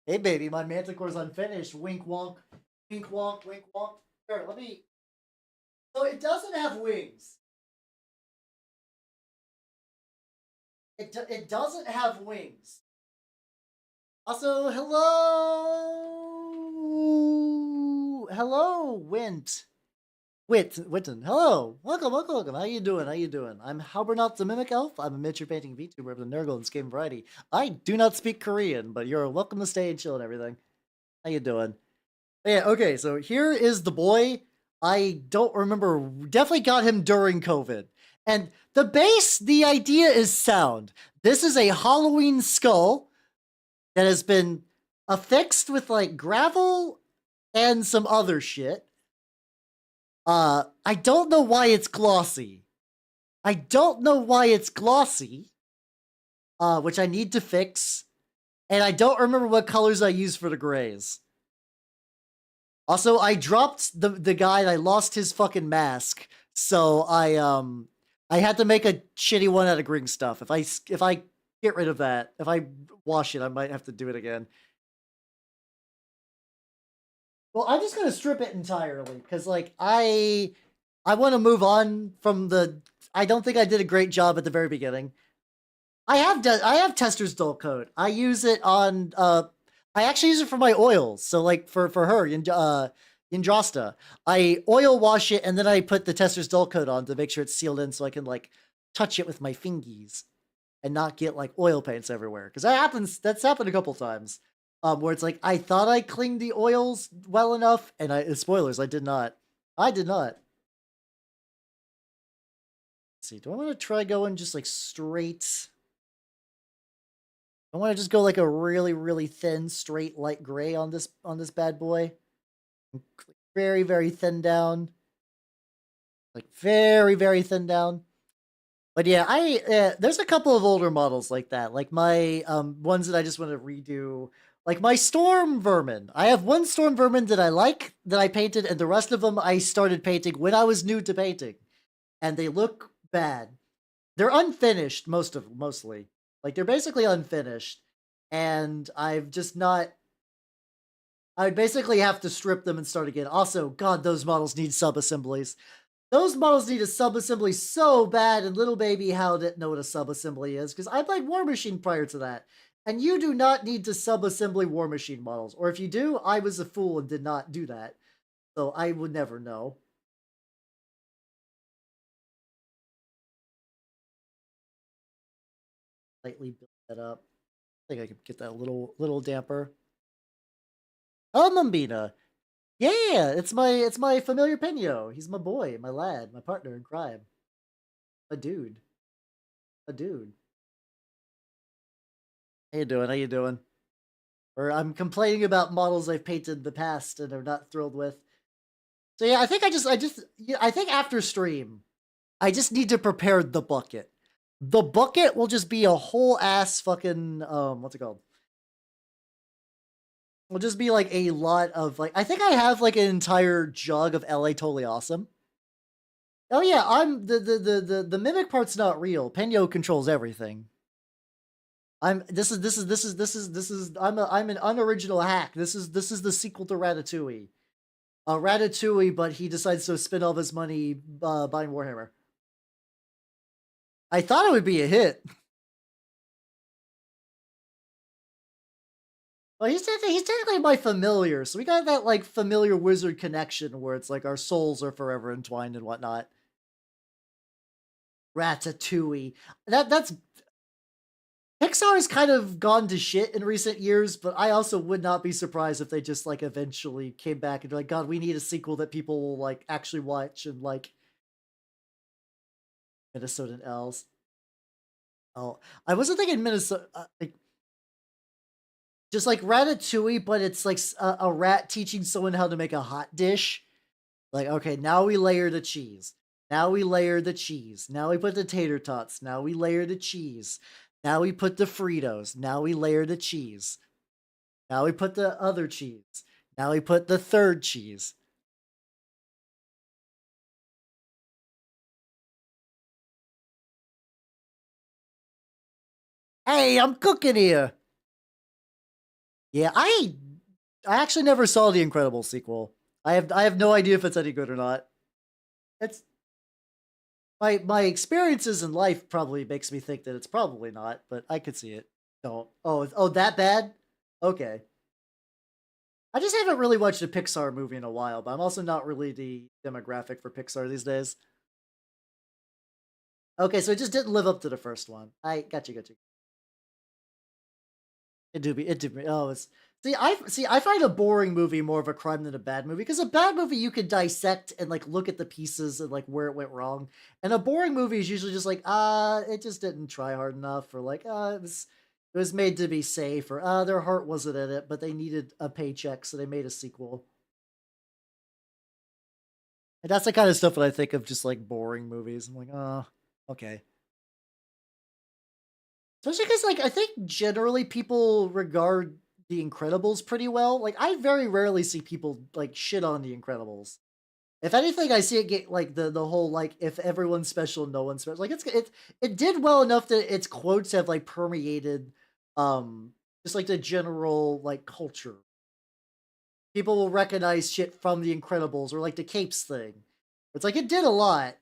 Hey, baby, my Manticore's unfinished. Wink, wonk, wink, wonk, wink, wonk. Here, let me So it doesn't have wings. It doesn't have wings. Also, hello, Winton. Hello, welcome. How you doing? I'm Halbernaut the Mimic Elf. I'm a miniature painting VTuber of the Nurgle and Game Variety. I do not speak Korean, but you're welcome to stay and chill and everything. How you doing? Yeah, okay, so here is the boy. I don't remember, definitely got him during COVID. And the idea is sound. This is a Halloween skull that has been affixed with like gravel and some other shit. I don't know why it's glossy. Which I need to fix. And I don't remember what colors I used for the grays. Also, I dropped the guy and I lost his fucking mask. So I had to make a shitty one out of green stuff. If I get rid of that, if I wash it, I might have to do it again. Well, I'm just gonna strip it entirely because like I want to move on from the. I don't think I did a great job at the very beginning. I have Tester's dull coat. I use it on I actually use it for my oils. So like for her Yindrasta, I oil wash it and then I put the Tester's dull coat on to make sure it's sealed in so I can like touch it with my fingies and not get like oil paints everywhere. Because that's happened a couple times. Where it's like I thought I cleaned the oils well enough, and spoilers, I did not. Let's see, do I want to try going just like straight? I want to just go like a really, really thin, straight light gray on this bad boy. Very, very thin down. Like very, very thin down. But yeah, there's a couple of older models like that. Like my ones that I just want to redo. Like my Storm Vermin. I have one Storm Vermin that I like, that I painted, and the rest of them I started painting when I was new to painting. And they look bad. They're unfinished, mostly. Like, they're basically unfinished. And I've just not... I would basically have to strip them and start again. Also, God, those models need sub-assemblies. Those models need a sub-assembly so bad, and little baby Hal didn't know what a sub-assembly is, because I played War Machine prior to that. And you do not need to sub-assembly War Machine models. Or if you do, I was a fool and did not do that. So I would never know. Lightly build that up. I think I could get that little damper. Oh, Mambina. Yeah, it's my familiar Penyo. He's my boy, my lad, my partner in crime. A dude. A dude. How you doing? Or I'm complaining about models I've painted in the past and are not thrilled with. So yeah, I think I think after stream, I just need to prepare the bucket. The bucket will just be a whole ass fucking what's it called? Will just be like a lot of like I think I have like an entire jug of LA Totally Awesome. Oh yeah, I'm the mimic part's not real. Penyo controls everything. I'm an unoriginal hack. This is the sequel to Ratatouille. Ratatouille, but he decides to spend all of his money buying Warhammer. I thought it would be a hit. Well, he's technically my familiar, so we got that like familiar wizard connection where it's like our souls are forever entwined and whatnot. Ratatouille. That's Pixar has kind of gone to shit in recent years, but I also would not be surprised if they just like eventually came back and be like, God, we need a sequel that people will like actually watch and like Minnesotan Elves. Oh, I wasn't thinking Minnesota. Like, just like Ratatouille, but it's like a rat teaching someone how to make a hot dish. Like, okay, now we layer the cheese. Now we layer the cheese. Now we put the tater tots. Now we layer the cheese. Now we put the Fritos. Now we layer the cheese. Now we put the other cheese. Now we put the third cheese. Hey, I'm cooking here. Yeah, I actually never saw the Incredibles sequel. I have no idea if it's any good or not. It's my experiences in life probably makes me think that it's probably not, but I could see it. Don't. Oh, that bad? Okay. I just haven't really watched a Pixar movie in a while, but I'm also not really the demographic for Pixar these days. Okay, so it just didn't live up to the first one. I got you. It do be. Oh, it's I find a boring movie more of a crime than a bad movie because a bad movie you could dissect and like look at the pieces and like where it went wrong, and a boring movie is usually just like it just didn't try hard enough, or like it was made to be safe, or their heart wasn't in it, but they needed a paycheck, so they made a sequel. And that's the kind of stuff that I think of just like boring movies. I'm like, oh, okay. Especially because, like, I think generally people regard The Incredibles pretty well. Like, I very rarely see people like shit on The Incredibles. If anything, I see it get like the whole like if everyone's special, no one's special. Like it did well enough that its quotes have like permeated just like the general like culture. People will recognize shit from The Incredibles or like the Capes thing. It's like it did a lot,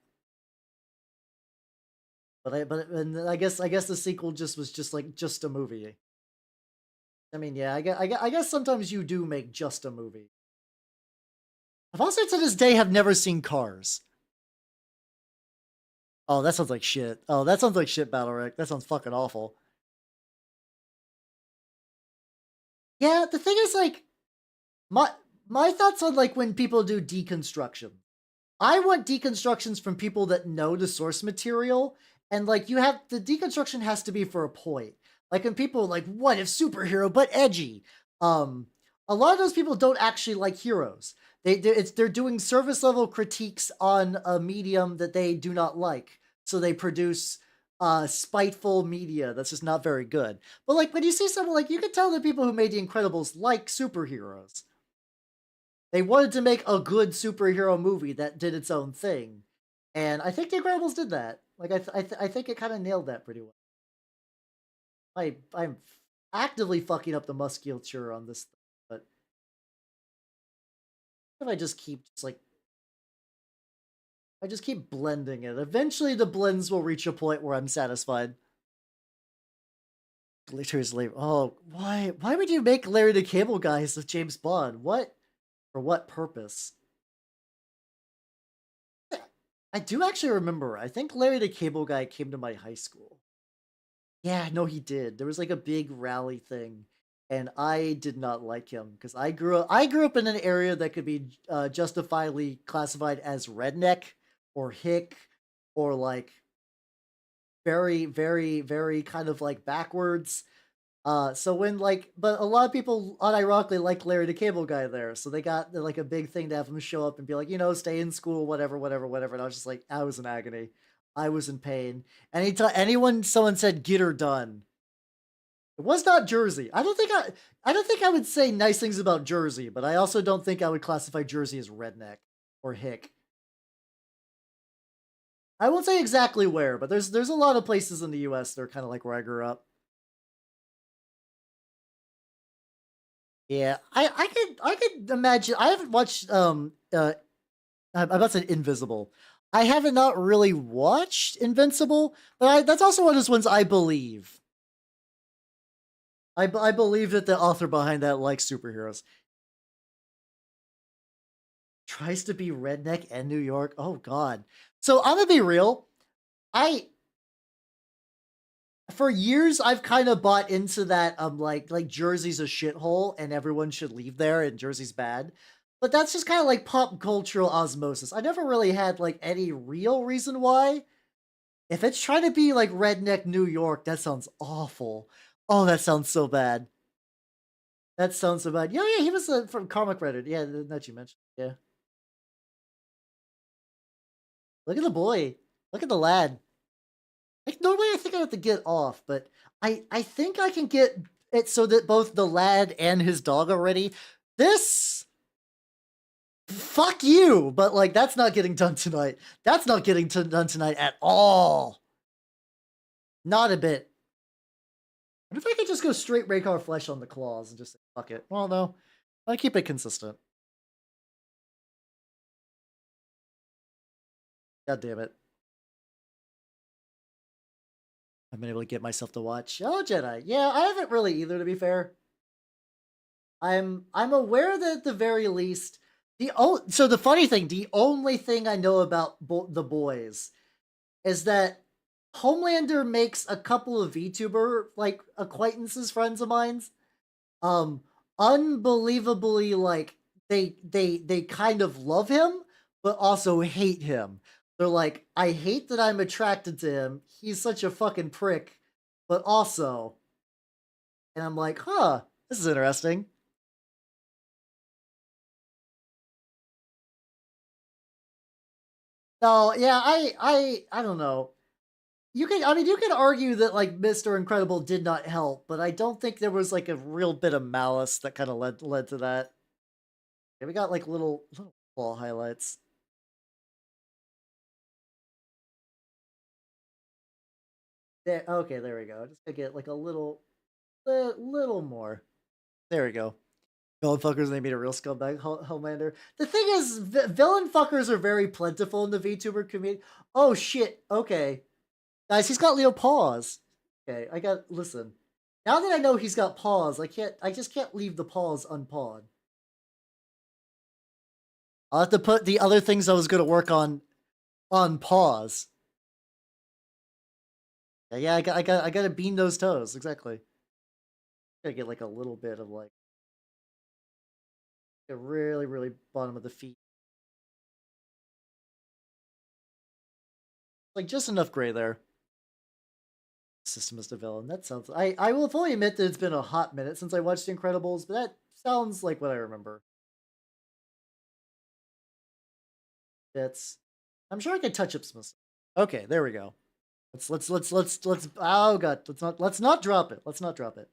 and I guess the sequel just was just like just a movie. I mean, yeah, I guess sometimes you do make just a movie. I've also to this day have never seen Cars. Oh, that sounds like shit. Oh, that sounds like shit, Battle Rick. That sounds fucking awful. Yeah, the thing is, like, my my thoughts on like when people do deconstruction. I want deconstructions from people that know the source material, and like you have the deconstruction has to be for a point. Like when people are like, what if superhero but edgy? Um, a lot of those people don't actually like heroes. They're doing service level critiques on a medium that they do not like, so they produce spiteful media that's just not very good. But like when you see someone like you can tell the people who made the Incredibles like superheroes. They wanted to make a good superhero movie that did its own thing, and I think The Incredibles did that. Like I think it kind of nailed that pretty well. I'm actively fucking up the musculature on this, but if I just keep just like I just keep blending it, eventually the blends will reach a point where I'm satisfied. Literally, oh, why would you make Larry the Cable Guy as James Bond? What for? What purpose? I do actually remember. I think Larry the Cable Guy came to my high school. Yeah, no, he did. There was like a big rally thing, and I did not like him because I grew up in an area that could be justifiably classified as redneck or hick or like very kind of like backwards. So when like, but a lot of people unironically like Larry the Cable Guy there, so they got like a big thing to have him show up and be like, you know, stay in school, whatever. And I was just like, I was in agony, I was in pain. Anytime anyone someone said get her done, it was not Jersey. I don't think I would say nice things about Jersey, but I also don't think I would classify Jersey as redneck or hick. I won't say exactly where, but there's a lot of places in the U.S. that are kind of like where I grew up. Yeah, I could imagine. I haven't watched I'm about to say Invisible. I haven't not really watched Invincible, but that's also one of those ones I believe. I believe that the author behind that likes superheroes. Tries to be redneck and New York. Oh God. So I'm gonna be real. I for years I've kind of bought into that like Jersey's a shithole and everyone should leave there and Jersey's bad. But that's just kind of like pop cultural osmosis. I never really had like any real reason why. If it's trying to be like redneck New York, that sounds awful. Oh, that sounds so bad. That sounds so bad. Yeah, yeah, he was from comic writer. Yeah, that you mentioned. Yeah. Look at the boy. Look at the lad. Like normally I think I have to get off, but I think I can get it so that both the lad and his dog are ready. This fuck you, but like that's not getting done tonight. That's not getting done tonight at all. Not a bit. What if I could just go straight Raycar flesh on the claws and just say, fuck it? Well, no, I keep it consistent. God damn it. I've been able to get myself to watch. Oh, Jedi. Yeah, I haven't really either, to be fair. I'm aware that at the very least, so the funny thing, the only thing I know about the boys is that Homelander makes a couple of VTuber like acquaintances, friends of mine. Um, unbelievably like they kind of love him, but also hate him. They're like, I hate that I'm attracted to him. He's such a fucking prick, but also, and I'm like, huh, this is interesting. No, yeah, I don't know. You can argue that like Mr. Incredible did not help, but I don't think there was like a real bit of malice that kind of led to that. Yeah, we got like little ball highlights. There, okay, there we go. Just to get like a little more. There we go. Villain fuckers, they made a real scumbag Homelander. The thing is, villain fuckers are very plentiful in the VTuber community. Oh shit. Okay, guys, he's got Leo paws. Okay, listen. Now that I know he's got paws, I just can't leave the paws unpawed. I'll have to put the other things I was going to work on pause. Yeah, I got to bean those toes exactly. Gotta get like a little bit of like a really bottom of the feet, like just enough gray there. System is the villain. That sounds. I will fully admit that it's been a hot minute since I watched Incredibles, but that sounds like what I remember. That's. I'm sure I could touch up some. Okay, there we go. Let's. Oh god, let's not drop it. Let's not drop it.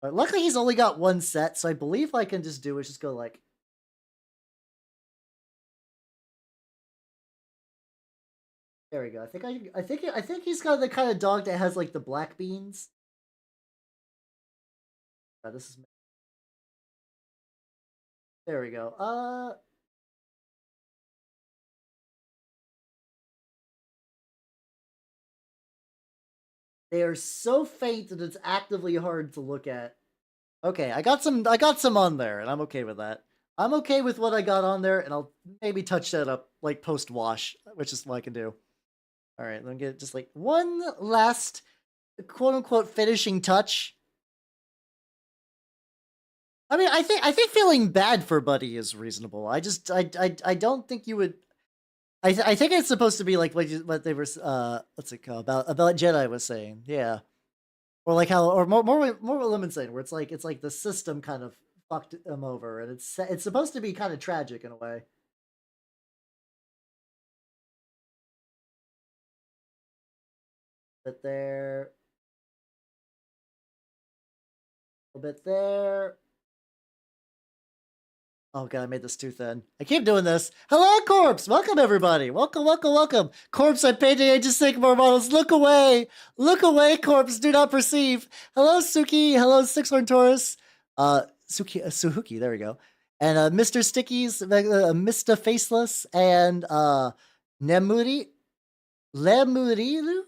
Luckily, he's only got one set, so I believe I can just do is just go like. There we go. I think he's got the kind of dog that has like the black beans. This is. There we go. They are so faint that it's actively hard to look at. Okay, I got some on there, and I'm okay with that. I'm okay with what I got on there, and I'll maybe touch that up like post wash, which is what I can do. All right, let me get just like one last quote unquote finishing touch. I mean, I think feeling bad for Buddy is reasonable. I don't think you would. I think it's supposed to be like what they were what's it called about Jedi was saying, yeah, or like how or more what Lemon saying, where it's like the system kind of fucked him over, and it's supposed to be kind of tragic in a way. But there, a little bit there. Oh god, I made this too thin. I keep doing this. Hello, Corpse! Welcome, everybody! Welcome! Corpse, I painted Age of Sigmar models. Look away! Look away, Corpse! Do not perceive! Hello, Suki! Hello, Sixhorn Taurus! Suhuki, there we go. And Mr. Stickies, Mr. Faceless, and Nemuri... Lemuriru?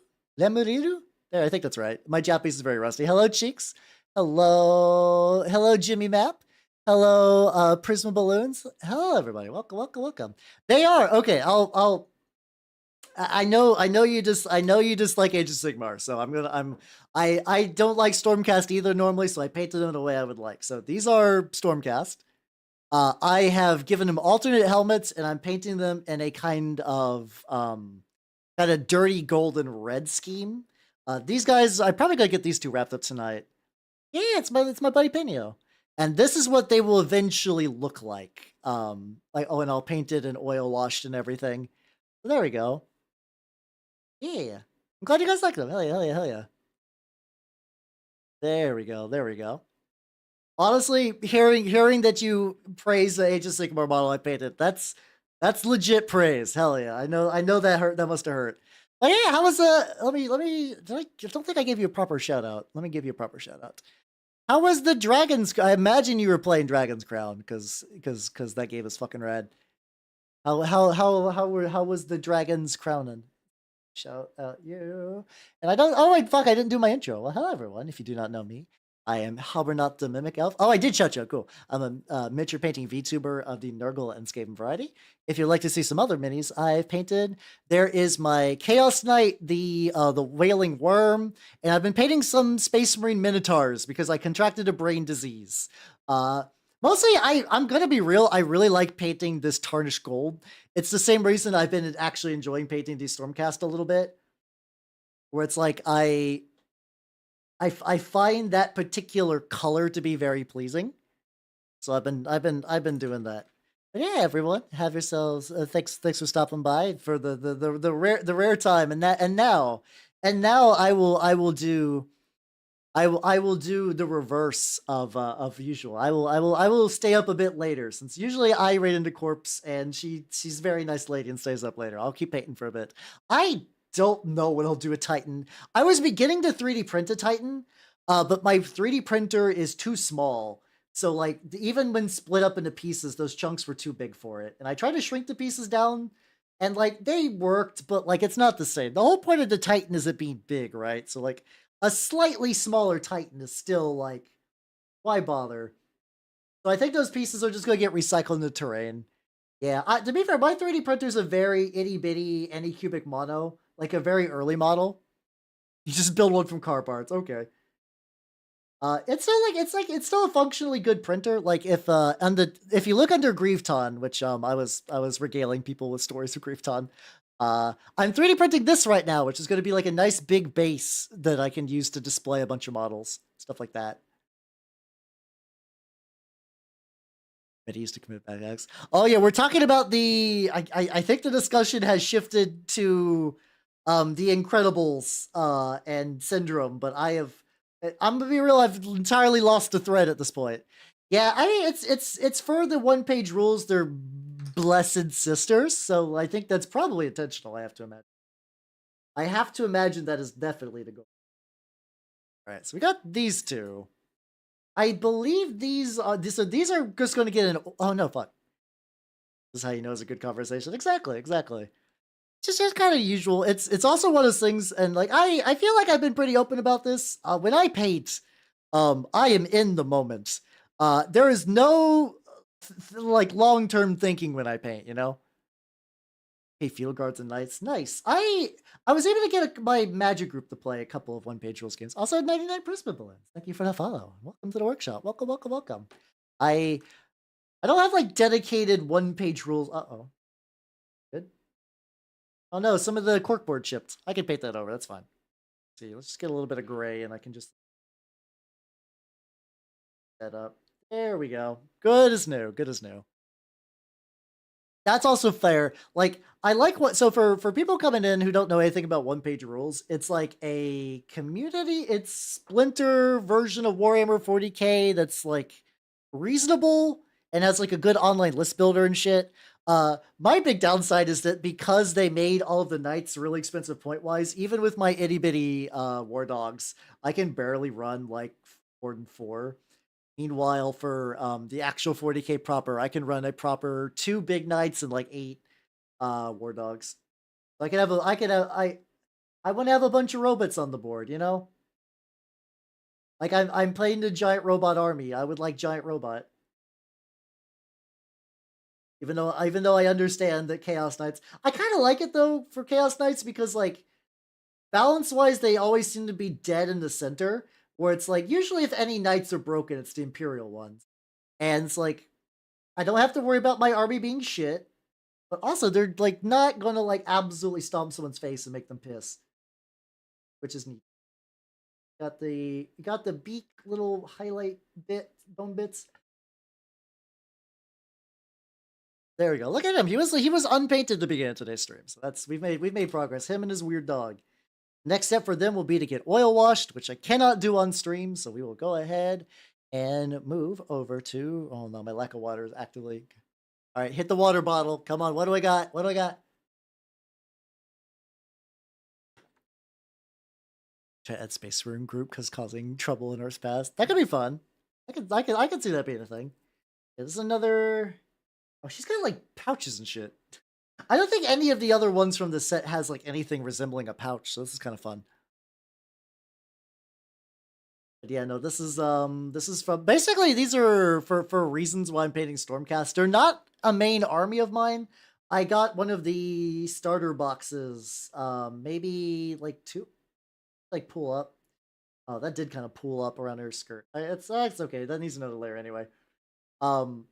There, I think that's right. My Japanese is very rusty. Hello, Cheeks! Hello, Jimmy Map! Hello, Prisma Balloons. Hello, everybody. Welcome. They are okay. I know you just like Age of Sigmar, so I don't like Stormcast either normally, so I painted them the way I would like. So these are Stormcast. I have given them alternate helmets, and I'm painting them in a kind of dirty golden red scheme. These guys, I probably gotta get these two wrapped up tonight. Yeah, it's my buddy Penio. And this is what they will eventually look like. Like, oh, and I'll paint it and oil washed and everything. So there we go. Yeah. I'm glad you guys like them. Hell yeah. There we go. Honestly, hearing that you praise the Age of Sigmar model I painted, that's legit praise. Hell yeah. I know that hurt. That must have hurt. But yeah, how was let me I don't think I gave you a proper shout out. Let me give you a proper shout out. How was the Dragon's? I imagine you were playing Dragon's Crown because that game is fucking rad. How was the dragon's crowning? Shout out you. And I don't, oh wait, fuck, I didn't do my intro. Well, hello everyone, if you do not know me. I am Halbernot the Mimic Elf. Oh, I did shout you out, cool. I'm a miniature painting VTuber of the Nurgle and Skaven variety. If you'd like to see some other minis I've painted, there is my Chaos Knight, the Wailing Worm, and I've been painting some Space Marine Minotaurs because I contracted a brain disease. Uh, Mostly, I'm gonna be real, I really like painting this tarnished gold. It's the same reason I've been actually enjoying painting these Stormcast a little bit, where it's like I find that particular color to be very pleasing. So I've been doing that. But yeah, everyone, have yourselves thanks for stopping by for the rare time, and now I will do the reverse of usual. I will stay up a bit later, since usually I raid into corpse and she's a very nice lady and stays up later. I'll keep painting for a bit. I don't know what I'll do a Titan. I was beginning to 3D print a Titan, but my 3D printer is too small. So like even when split up into pieces, those chunks were too big for it. And I tried to shrink the pieces down, and like they worked, but like it's not the same. The whole point of the Titan is it being big, right? So like a slightly smaller Titan is still like, why bother? So I think those pieces are just going to get recycled in the terrain. Yeah, to be fair, my 3D printer is a very itty bitty Anycubic mono, like a very early model. You just build one from car parts. Okay. It's still a functionally good printer. Like if you look under Griefton, which I was regaling people with stories of Griefton. I'm 3D printing this right now, which is going to be like a nice big base that I can use to display a bunch of models, stuff like that. But he used to commit bad acts. Oh yeah, we're talking about the. I think the discussion has shifted to, the Incredibles, and Syndrome. But I'm gonna be real. I've entirely lost the thread at this point. Yeah, I mean it's for the one-page rules. They're blessed sisters, so I think that's probably intentional. I have to imagine. I have to imagine that is definitely the goal. All right, so we got these two. I believe these are just going to get an. Oh no, fuck. This is how you know it's a good conversation. Exactly, exactly. Just kind of usual. It's also one of those things, and like I feel like I've been pretty open about this. When I paint, I am in the moment. There is no like long term thinking when I paint. You know. Hey, Field Guards and Knights, nice. I was able to get my Magic group to play a couple of one-page rules games. Also, 99 Prisma balloons. Thank you for the follow. Welcome to the workshop. Welcome, welcome, welcome. I don't have like dedicated one-page rules. Uh-oh. Good. Oh no, some of the corkboard chipped. I can paint that over. That's fine. Let's see, let's just get a little bit of gray, and I can just set up. There we go. Good as new. Good as new. That's also fair. Like I like what so for people coming in who don't know anything about one-page rules, it's like a community, it's splinter version of Warhammer 40K that's like reasonable and has like a good online list builder and shit. My big downside is that because they made all of the knights really expensive point wise, even with my itty bitty war dogs, I can barely run like 4 and 4. Meanwhile, for the actual 40K proper, I can run a proper 2 big knights and like 8 war dogs. So I want to have a bunch of robots on the board, you know? Like I'm playing the giant robot army. I would like giant robot. Even though I understand that Chaos Knights, I kind of like it though for Chaos Knights because like balance wise, they always seem to be dead in the center. Where it's like usually if any knights are broken, it's the Imperial ones, and it's like I don't have to worry about my army being shit. But also, they're like not gonna like absolutely stomp someone's face and make them piss, which is neat. You got the beak little highlight bone bits. There we go. Look at him. He was unpainted to begin today's stream. So we've made progress. Him and his weird dog. Next step for them will be to get oil washed, which I cannot do on stream. So we will go ahead and move over to. Oh no, my lack of water is actively. All right, hit the water bottle. Come on. What do I got? What do I got? To add Space Room group because causing trouble in Earth's past. That could be fun. I could see that being a thing. Yeah, this is another. Oh, she's got like pouches and shit. I don't think any of the other ones from the set has like anything resembling a pouch, so this is kind of fun. But yeah, no, this is from basically these are for reasons why I'm painting Stormcast. They're not a main army of mine. I got one of the starter boxes, maybe like two, like pull up. Oh, that did kind of pull up around her skirt. It's okay. That needs another layer anyway. Um,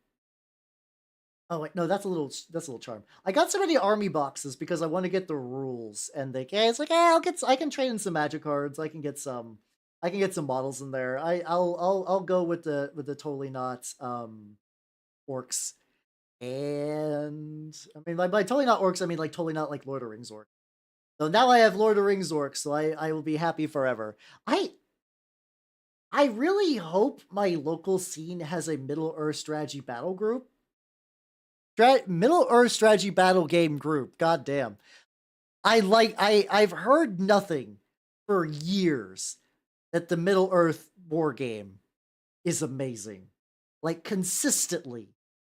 Oh wait, no, that's a little charm. I got so many army boxes because I want to get the rules, and it's like, I can trade in some magic cards. I can get some models in there. I'll go with the totally not orcs, and I mean by totally not orcs, I mean like totally not like Lord of the Rings orcs. So now I have Lord of the Rings orcs, so I will be happy forever. I really hope my local scene has a Middle Earth strategy battle group. Middle Earth strategy battle game group. God damn. I've heard nothing for years that the Middle Earth war game is amazing. Like consistently.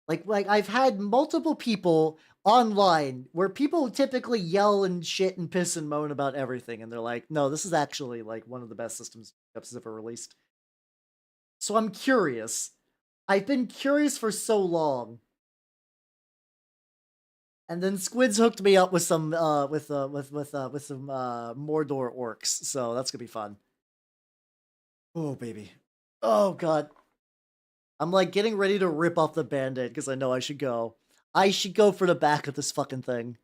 Like I've had multiple people online where people typically yell and shit and piss and moan about everything, and they're like, no, this is actually like one of the best systems has ever released. So I'm curious. I've been curious for so long. And then Squids hooked me up with some with some Mordor orcs, so that's gonna be fun. Oh baby, oh god, I'm like getting ready to rip off the band-aid because I know I should go. I should go for the back of this fucking thing.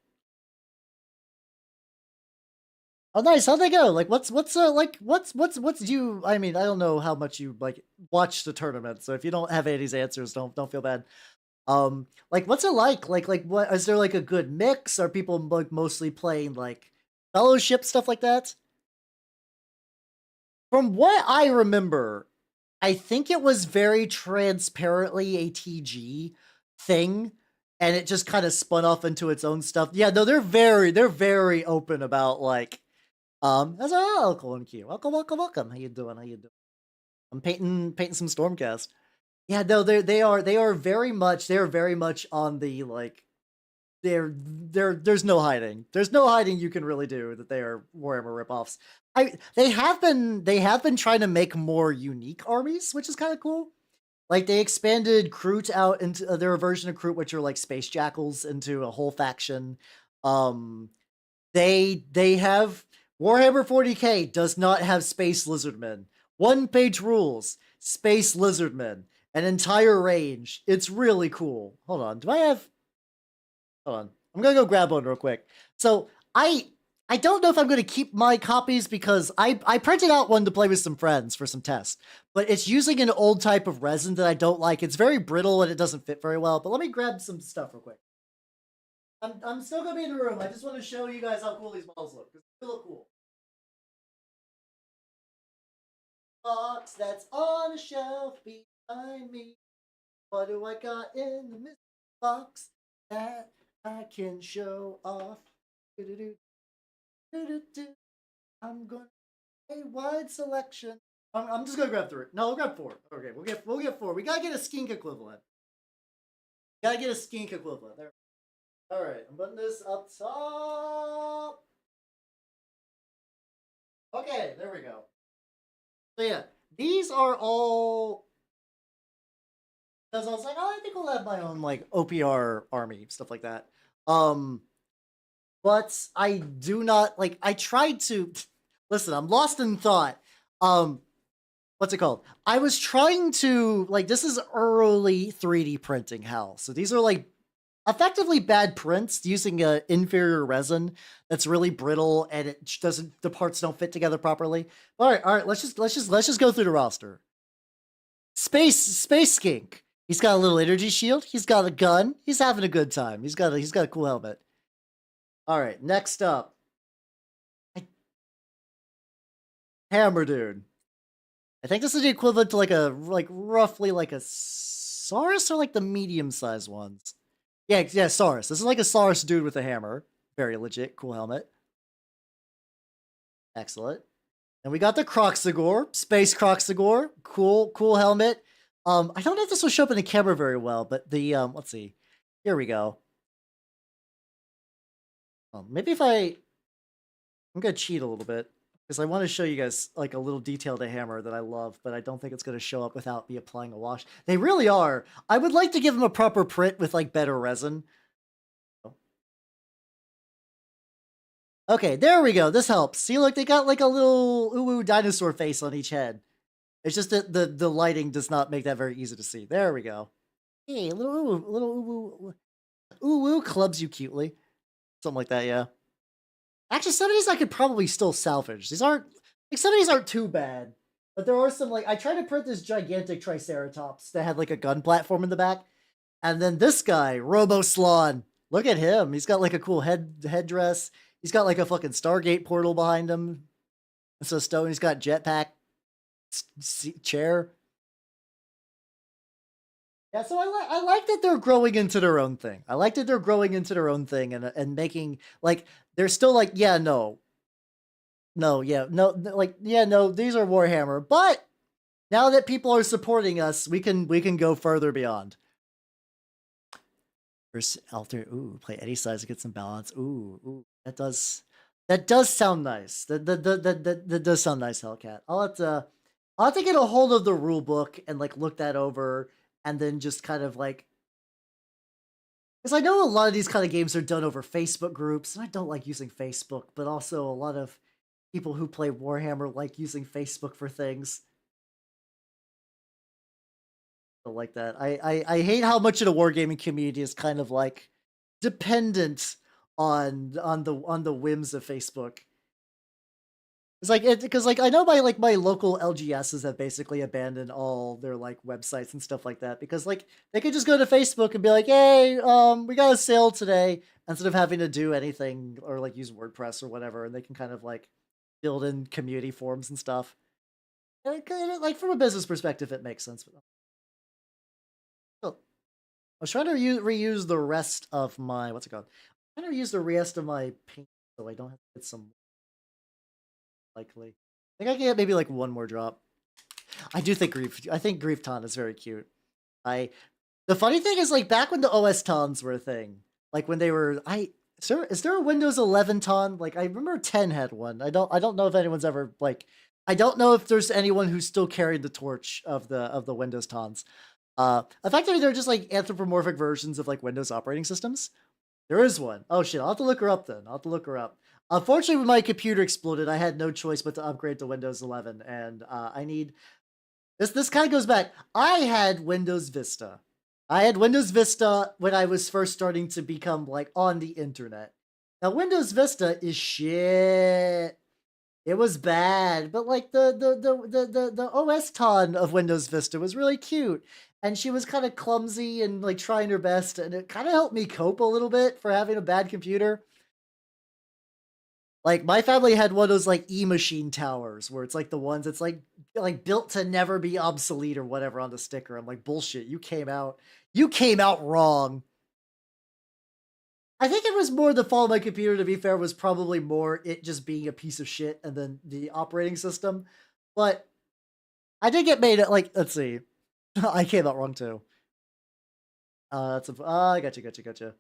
Oh nice, how'd they go? Like what's you? I mean I don't know how much you like watch the tournament, so if you don't have any of these answers, don't feel bad. Like what's it like? Like what is there like a good mix? Are people like mostly playing like fellowship stuff like that? From what I remember, I think it was very transparently a TG thing, and it just kind of spun off into its own stuff. Yeah, no, they're very open about like that's cool and cute. Welcome. How you doing? How you doing? I'm painting some Stormcast. Yeah, no, they are very much on the like there's no hiding. There's no hiding you can really do that they are Warhammer ripoffs. They have been trying to make more unique armies, which is kind of cool. Like they expanded Kroot out into their version of Kroot, which are like space jackals, into a whole faction. Um, they have Warhammer 40K does not have space lizardmen. One page rules, space lizardmen, an entire range. It's really cool. Hold on, do I have? Hold on. I'm gonna go grab one real quick. So I don't know if I'm gonna keep my copies because I printed out one to play with some friends for some tests, but it's using an old type of resin that I don't like. It's very brittle and it doesn't fit very well. But let me grab some stuff real quick. I'm still gonna be in the room. I just want to show you guys how cool these models look. They look cool. Box that's on a shelf behind me. What do I got in the mystery box that I can show off? I'm going to a wide selection. I'm just gonna grab 3. No, we'll grab 4. Okay, we'll get 4. We gotta get a skink equivalent. Gotta get a skink equivalent. There. All right, I'm putting this up top. Okay, there we go. So yeah, these are all. Because I was like, oh, I think I'll have my own like OPR army stuff like that. But I do not like. I tried to listen. I'm lost in thought. What's it called? I was trying to like. This is early 3D printing hell. So these are like effectively bad prints using a inferior resin that's really brittle and it doesn't. The parts don't fit together properly. All right. Let's just go through the roster. Space skink. He's got a little energy shield. He's got a gun. He's having a good time. He's got a cool helmet. All right, next up, Hammer Dude. I think this is the equivalent to like roughly like a Saurus or like the medium sized ones. Yeah, Saurus. This is like a Saurus dude with a hammer. Very legit, cool helmet. Excellent. And we got the Croxagore, Space Croxagore. Cool helmet. I don't know if this will show up in the camera very well, but the let's see. Here we go. Maybe if I'm gonna cheat a little bit because I want to show you guys like a little detail to hammer that I love, but I don't think it's gonna show up without me applying a wash. They really are. I would like to give them a proper print with like better resin. Okay, there we go. This helps. See, look, they got like a little ooh dinosaur face on each head. It's just that the lighting does not make that very easy to see. There we go. Hey, a little ooh clubs you cutely. Something like that, yeah. Actually, some of these I could probably still salvage. These aren't like some of these aren't too bad. But there are some like I tried to print this gigantic Triceratops that had like a gun platform in the back. And then this guy, Robo Slon. Look at him. He's got like a cool headdress. He's got like a fucking Stargate portal behind him. So Stone, he's got jetpack chair. Yeah, so I like that they're growing into their own thing. I like that they're growing into their own thing and making like they're still like yeah no, yeah no like yeah no these are Warhammer, but now that people are supporting us, we can go further beyond. First alter, ooh, play any size to get some balance. Ooh, that does sound nice. That does sound nice, Hellcat. I'll have to get a hold of the rule book and like look that over and then just kind of like because I know a lot of these kind of games are done over Facebook groups, and I don't like using Facebook, but also a lot of people who play Warhammer like using Facebook for things. Like that. I hate how much of the wargaming community is kind of like dependent on the whims of Facebook. It's like because like I know my local LGSs have basically abandoned all their like websites and stuff like that because like they could just go to Facebook and be like, hey, we got a sale today instead of having to do anything or like use WordPress or whatever, and they can kind of like build in community forums and stuff. And like from a business perspective, it makes sense. But I was trying to reuse the rest of my what's it called? I'm trying to reuse the rest of my paint so I don't have to get some likely. I think I can get maybe like one more drop. I do think Grief Ton is very cute. The funny thing is like back when the OS Tons were a thing, like when they were is there a Windows 11 Ton? Like I remember 10 had one. I don't know if anyone's ever like I don't know if there's anyone who's still carrying the torch of the Windows Tons. Effectively, they're just like anthropomorphic versions of like Windows operating systems. There is one. Oh shit, I'll have to look her up then. I'll have to look her up. Unfortunately, when my computer exploded, I had no choice but to upgrade to Windows 11, and I need this. This kind of goes back. I had Windows Vista. I had Windows Vista when I was first starting to become like on the internet. Now Windows Vista is shit. It was bad, but like the OS ton of Windows Vista was really cute, and she was kind of clumsy and like trying her best, and it kind of helped me cope a little bit for having a bad computer. Like my family had one of those like e-machine towers where it's like the ones it's like built to never be obsolete or whatever on the sticker. I'm like bullshit. You came out wrong. I think it was more the fall of my computer, to be fair, was probably more it just being a piece of shit and then the operating system. But I did get made at like, let's see. I came out wrong too. I gotcha.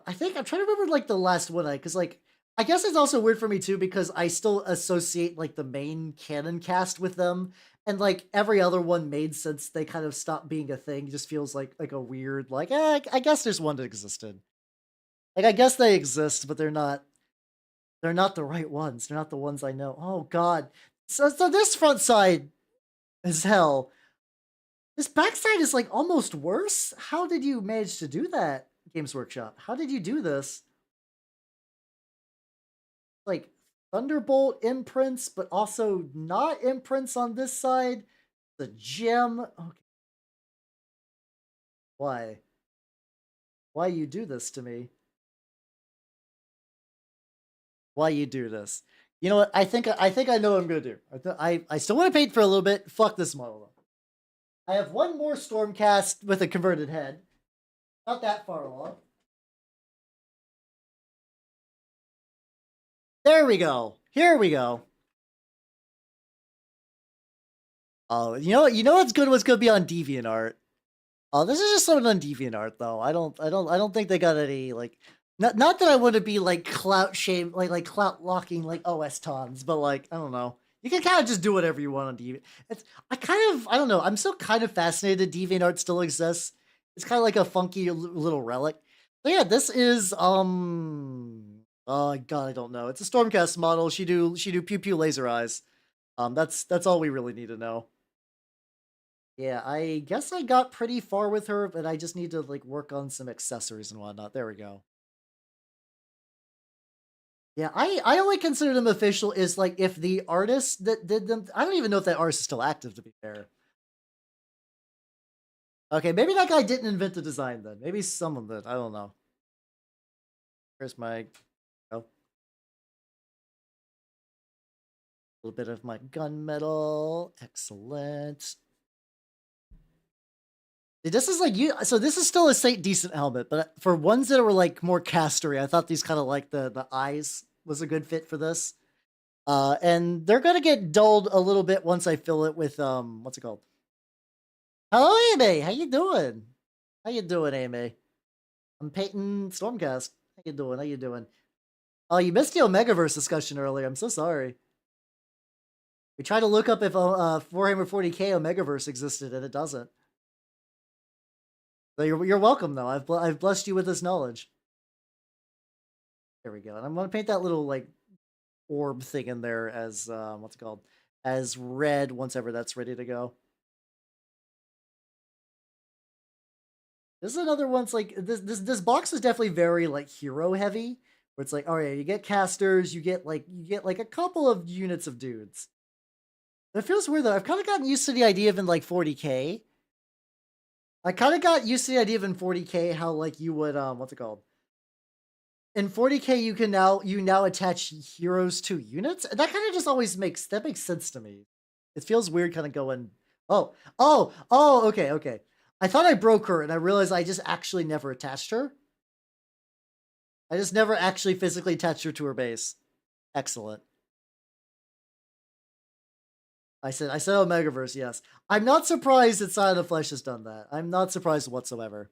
I think I'm trying to remember like the last one because like I guess it's also weird for me too because I still associate like the main canon cast with them, and like every other one made since they kind of stopped being a thing. It just feels like a weird like I guess there's one that existed. Like I guess they exist, but they're not the right ones. They're not the ones I know. Oh god. So this front side is hell. This backside is like almost worse. How did you manage to do that, Games Workshop? How did you do this? Like Thunderbolt imprints, but also not imprints on this side. The gem. Okay. Why? Why you do this to me? Why you do this? You know what? I think I know what I'm gonna do. I still want to paint for a little bit. Fuck this model though. I have one more Stormcast with a converted head. Not that far along. There we go. Here we go. Oh, you know what's good? What's gonna be on DeviantArt? Oh, this is just something on DeviantArt though. I don't think they got any like. Not that I want to be like clout shame, like clout locking like OS tons, but like I don't know. You can kind of just do whatever you want on Deviant. I don't know. I'm still kind of fascinated DeviantArt still exists. It's kind of like a funky little relic. But yeah, this is oh god, I don't know. It's a Stormcast model. She do pew pew laser eyes. That's all we really need to know. Yeah, I guess I got pretty far with her, but I just need to like work on some accessories and whatnot. There we go. Yeah, I only consider them official is like if the artist that did them. I don't even know if that artist is still active. To be fair. Okay, maybe that guy didn't invent the design then. Maybe someone did. I don't know. Here's my oh, little bit of my gunmetal. Excellent. This is like you. So this is still a decent helmet, but for ones that were like more castery, I thought these kind of like the eyes was a good fit for this. And they're gonna get dulled a little bit once I fill it with what's it called? Hello, Amy. How you doing? How you doing, Amy? I'm Peyton Stormcast. How you doing? How you doing? Oh, you missed the Omegaverse discussion earlier. I'm so sorry. We tried to look up if Warhammer 40k Omegaverse existed, and it doesn't. So you're welcome though. I've blessed you with this knowledge. There we go. And I'm gonna paint that little like orb thing in there as what's it called? As red once ever that's ready to go. This is another one's like this box is definitely very like hero heavy. Where it's like, oh yeah, you get casters, you get like a couple of units of dudes. It feels weird though. I've kind of gotten used to the idea of in like 40k. I kind of got used to the idea of in 40k how like you would what's it called? In 40k you now attach heroes to units. And that kind of just always makes sense to me. It feels weird kind of going, okay. I thought I broke her and I realized I just actually never attached her. I just never actually physically attached her to her base. Excellent. I said Omegaverse, yes. I'm not surprised that Side of the Flesh has done that. I'm not surprised whatsoever.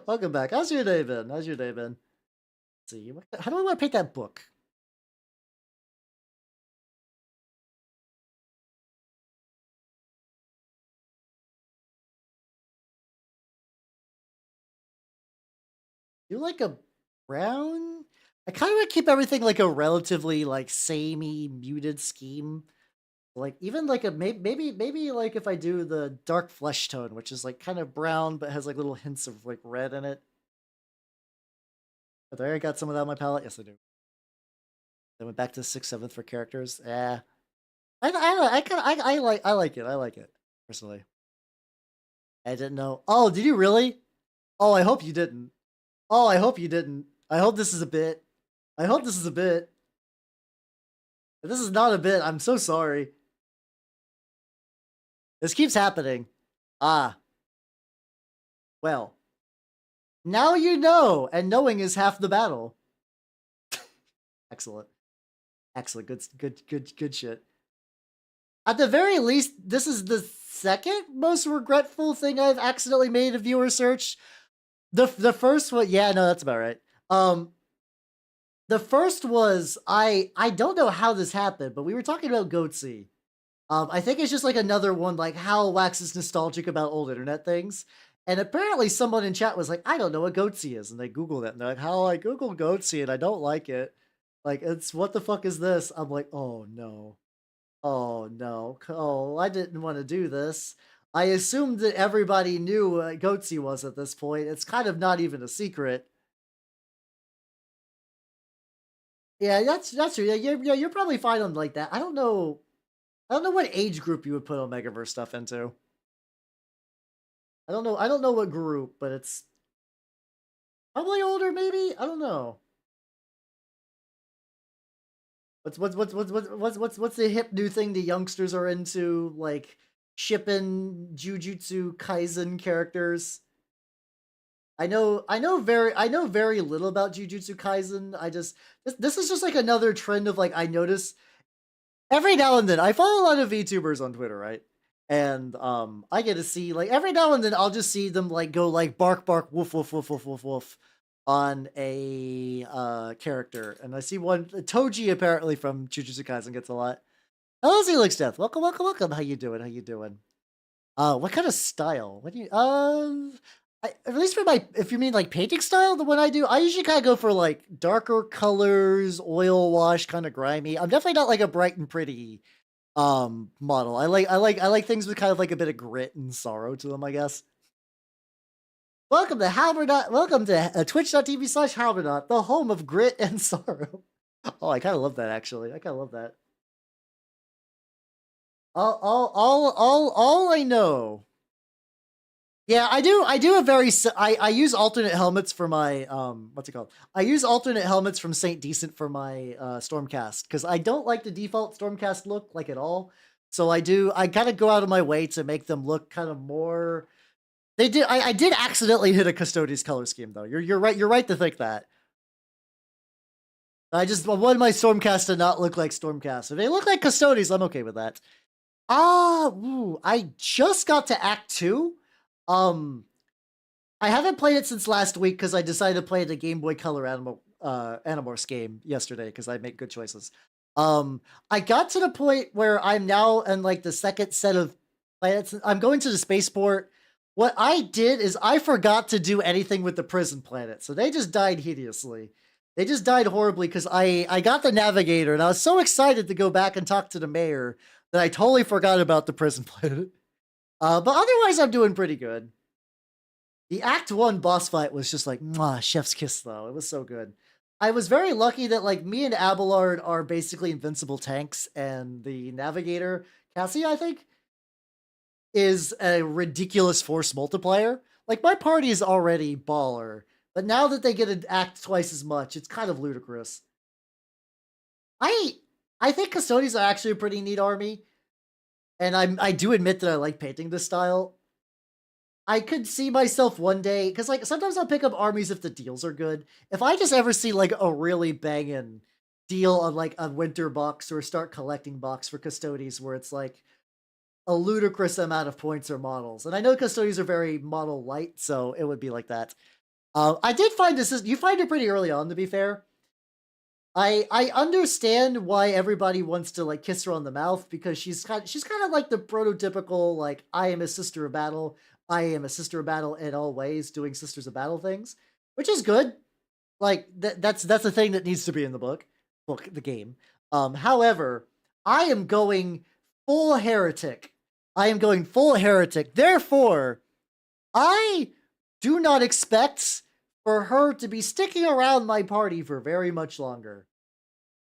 Welcome back. How's your day been? Let's see, how do I want to paint that book? Do like a brown? I kind of want to keep everything like a relatively like samey muted scheme. Like even like a maybe like if I do the dark flesh tone, which is like kind of brown but has like little hints of like red in it. But there, I got some of that on my palette. Yes, I do. Then went back to 6/7 for characters. Yeah, I like it. I like it personally. I didn't know. Oh, did you really? Oh, I hope you didn't. Oh, I hope you didn't. I hope this is a bit. I hope this is a bit. If this is not a bit, I'm so sorry. This keeps happening. Ah. Well. Now you know, and knowing is half the battle. Excellent. Excellent. Good shit. At the very least, this is the second most regretful thing I've accidentally made a viewer search. The first one, yeah, no, that's about right. The first was I don't know how this happened, but we were talking about Goatsy. I think it's just like another one, like how Wax is nostalgic about old internet things. And apparently someone in chat was like, I don't know what Goatsy is. And they Googled it and they're like, how I Googled Goatsy and I don't like it. Like, it's what the fuck is this? I'm like, oh no. Oh no. Oh, I didn't want to do this. I assumed that everybody knew what Goatsy was at this point. It's kind of not even a secret. Yeah, that's true. Yeah, you're probably fine on like that. I don't know. I don't know what age group you would put Omegaverse stuff into. I don't know. I don't know what group, but it's probably older, maybe. I don't know. What's the hip new thing the youngsters are into? Like shipping Jujutsu Kaisen characters. I know very little about Jujutsu Kaisen. This is just like another trend of like I notice every now and then. I follow a lot of VTubers on Twitter, right? And I get to see like every now and then I'll just see them like go like bark bark woof woof woof woof woof woof on a character. And I see one Toji apparently from Jujutsu Kaisen gets a lot. Hello, Zelix Death. Welcome, welcome, welcome. How you doing? How you doing? What kind of style? What do you at least for my if you mean like painting style, the one I do, I usually kind of go for like darker colors, oil wash, kind of grimy. I'm definitely not like a bright and pretty model. I like things with kind of like a bit of grit and sorrow to them, I guess. Welcome to Halberdot. Welcome to twitch.tv/Halberdot, the home of grit and sorrow. Oh, I kind of love that actually. I kind of love that. All I know. Yeah, I do a very I use alternate helmets for my what's it called? I use alternate helmets from Saint Decent for my Stormcast because I don't like the default Stormcast look like at all. So I kind of go out of my way to make them look kind of more. I did accidentally hit a Custodes color scheme though. You're right to think that. I just wanted my Stormcast to not look like Stormcast. If they look like Custodes, I'm okay with that. I just got to Act 2. I haven't played it since last week because I decided to play the Game Boy Color Animorphs game yesterday because I make good choices. I got to the point where I'm now in like the second set of planets. I'm going to the spaceport. What I did is I forgot to do anything with the prison planet, so they just died hideously. They just died horribly because I got the navigator and I was so excited to go back and talk to the mayor that I totally forgot about the prison planet. But otherwise, I'm doing pretty good. The Act 1 boss fight was just like, mwah, chef's kiss, though. It was so good. I was very lucky that, like, me and Abelard are basically invincible tanks, and the Navigator, Cassie, I think, is a ridiculous force multiplier. Like, my party is already baller, but now that they get to act twice as much, it's kind of ludicrous. I I think Custodians are actually a pretty neat army, and I do admit that I like painting this style. I could see myself one day because like sometimes I'll pick up armies if the deals are good. If I just ever see like a really banging deal on like a winter box or start collecting box for Custodies where it's like a ludicrous amount of points or models. And I know Custodies are very model light, so it would be like that. I did find this is you find it pretty early on to be fair. I understand why everybody wants to like kiss her on the mouth because she's kind of like the prototypical like I am a sister of battle. I am a sister of battle in all ways, doing sisters of battle things, which is good. Like that's a thing that needs to be in the the game. However, I am going full heretic. I am going full heretic. Therefore, I do not expect for her to be sticking around my party for very much longer.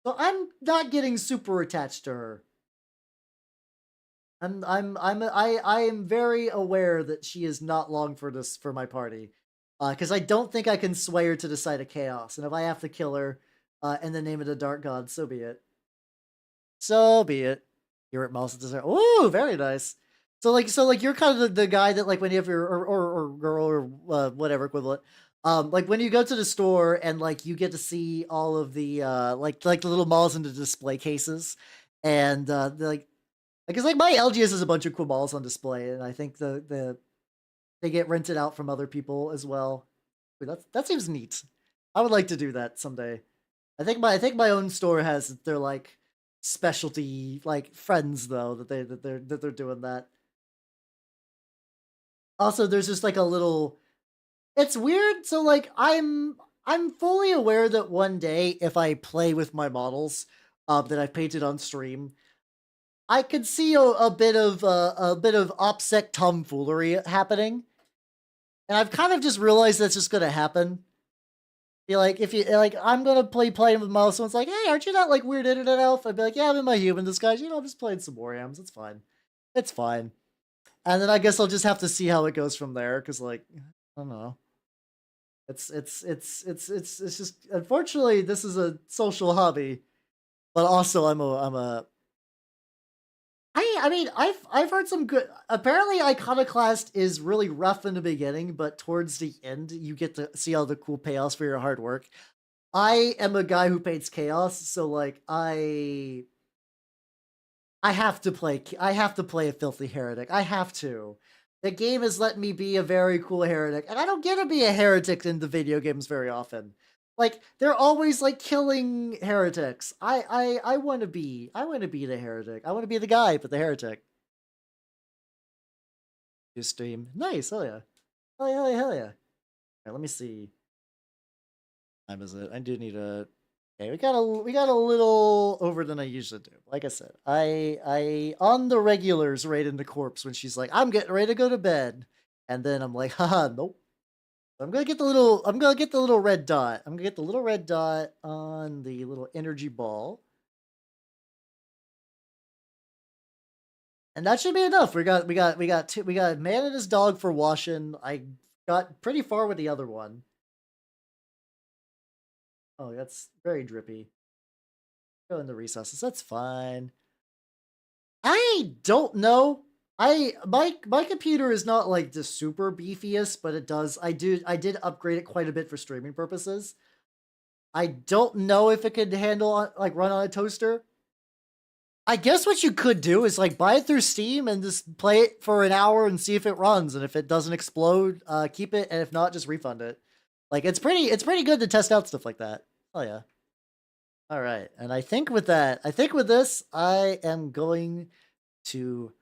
So I'm not getting super attached to her. I am very aware that she is not long for this for my party. Because I don't think I can sway her to the side of chaos. And if I have to kill her in the name of the Dark God, so be it. So be it. You're at Mouse Desert. Ooh, very nice. So like you're kind of the guy that like when you have your or girl or whatever equivalent. Like when you go to the store and like you get to see all of the like the little malls in the display cases, and like because like my LGS is a bunch of cool malls on display, and I think they get rented out from other people as well. That seems neat. I would like to do that someday. I think my own store has their like specialty like friends though that they're doing that. Also, there's just like a little. It's weird. So like I'm fully aware that one day if I play with my models that I've painted on stream, I could see a bit of OPSEC tomfoolery happening, and I've kind of just realized that's just gonna happen. Be like, if you like, I'm gonna playing with Mouse, someone's like, "Hey, aren't you that like weird internet elf?" I'd be like, "Yeah, I'm in my human disguise. You know, I'm just playing some Warhams. It's fine. It's fine." And then I guess I'll just have to see how it goes from there, because like, I don't know. It's just unfortunately this is a social hobby, but also I'm a I mean, I've heard some good. Apparently, Iconoclast is really rough in the beginning, but towards the end, you get to see all the cool payoffs for your hard work. I am a guy who paints chaos, so like I have to play a filthy heretic. I have to. The game has let me be a very cool heretic, and I don't get to be a heretic in the video games very often. Like, they're always like killing heretics. I want to be the heretic. I want to be the guy, but the heretic. You stream. Nice, hell yeah. Hell yeah, hell yeah, hell yeah. Alright, let me see. What time is it? I do need a. Okay, we got a little over than I usually do. Like I said, I on the regulars right in the corpse when she's like, I'm getting ready to go to bed. And then I'm like, haha, nope. I'm gonna get the little red dot. I'm gonna get the little red dot on the little energy ball. And that should be enough. We got a man and his dog for washing. I got pretty far with the other one. Oh, that's very drippy. Go in the recesses. That's fine. I don't know. My computer is not like the super beefiest, but it does. I did upgrade it quite a bit for streaming purposes. I don't know if it could handle like run on a toaster. I guess what you could do is like buy it through Steam and just play it for an hour and see if it runs. And if it doesn't explode, keep it. And if not, just refund it. Like it's pretty good to test out stuff like that. Oh yeah. All right. And I think with this, I am going to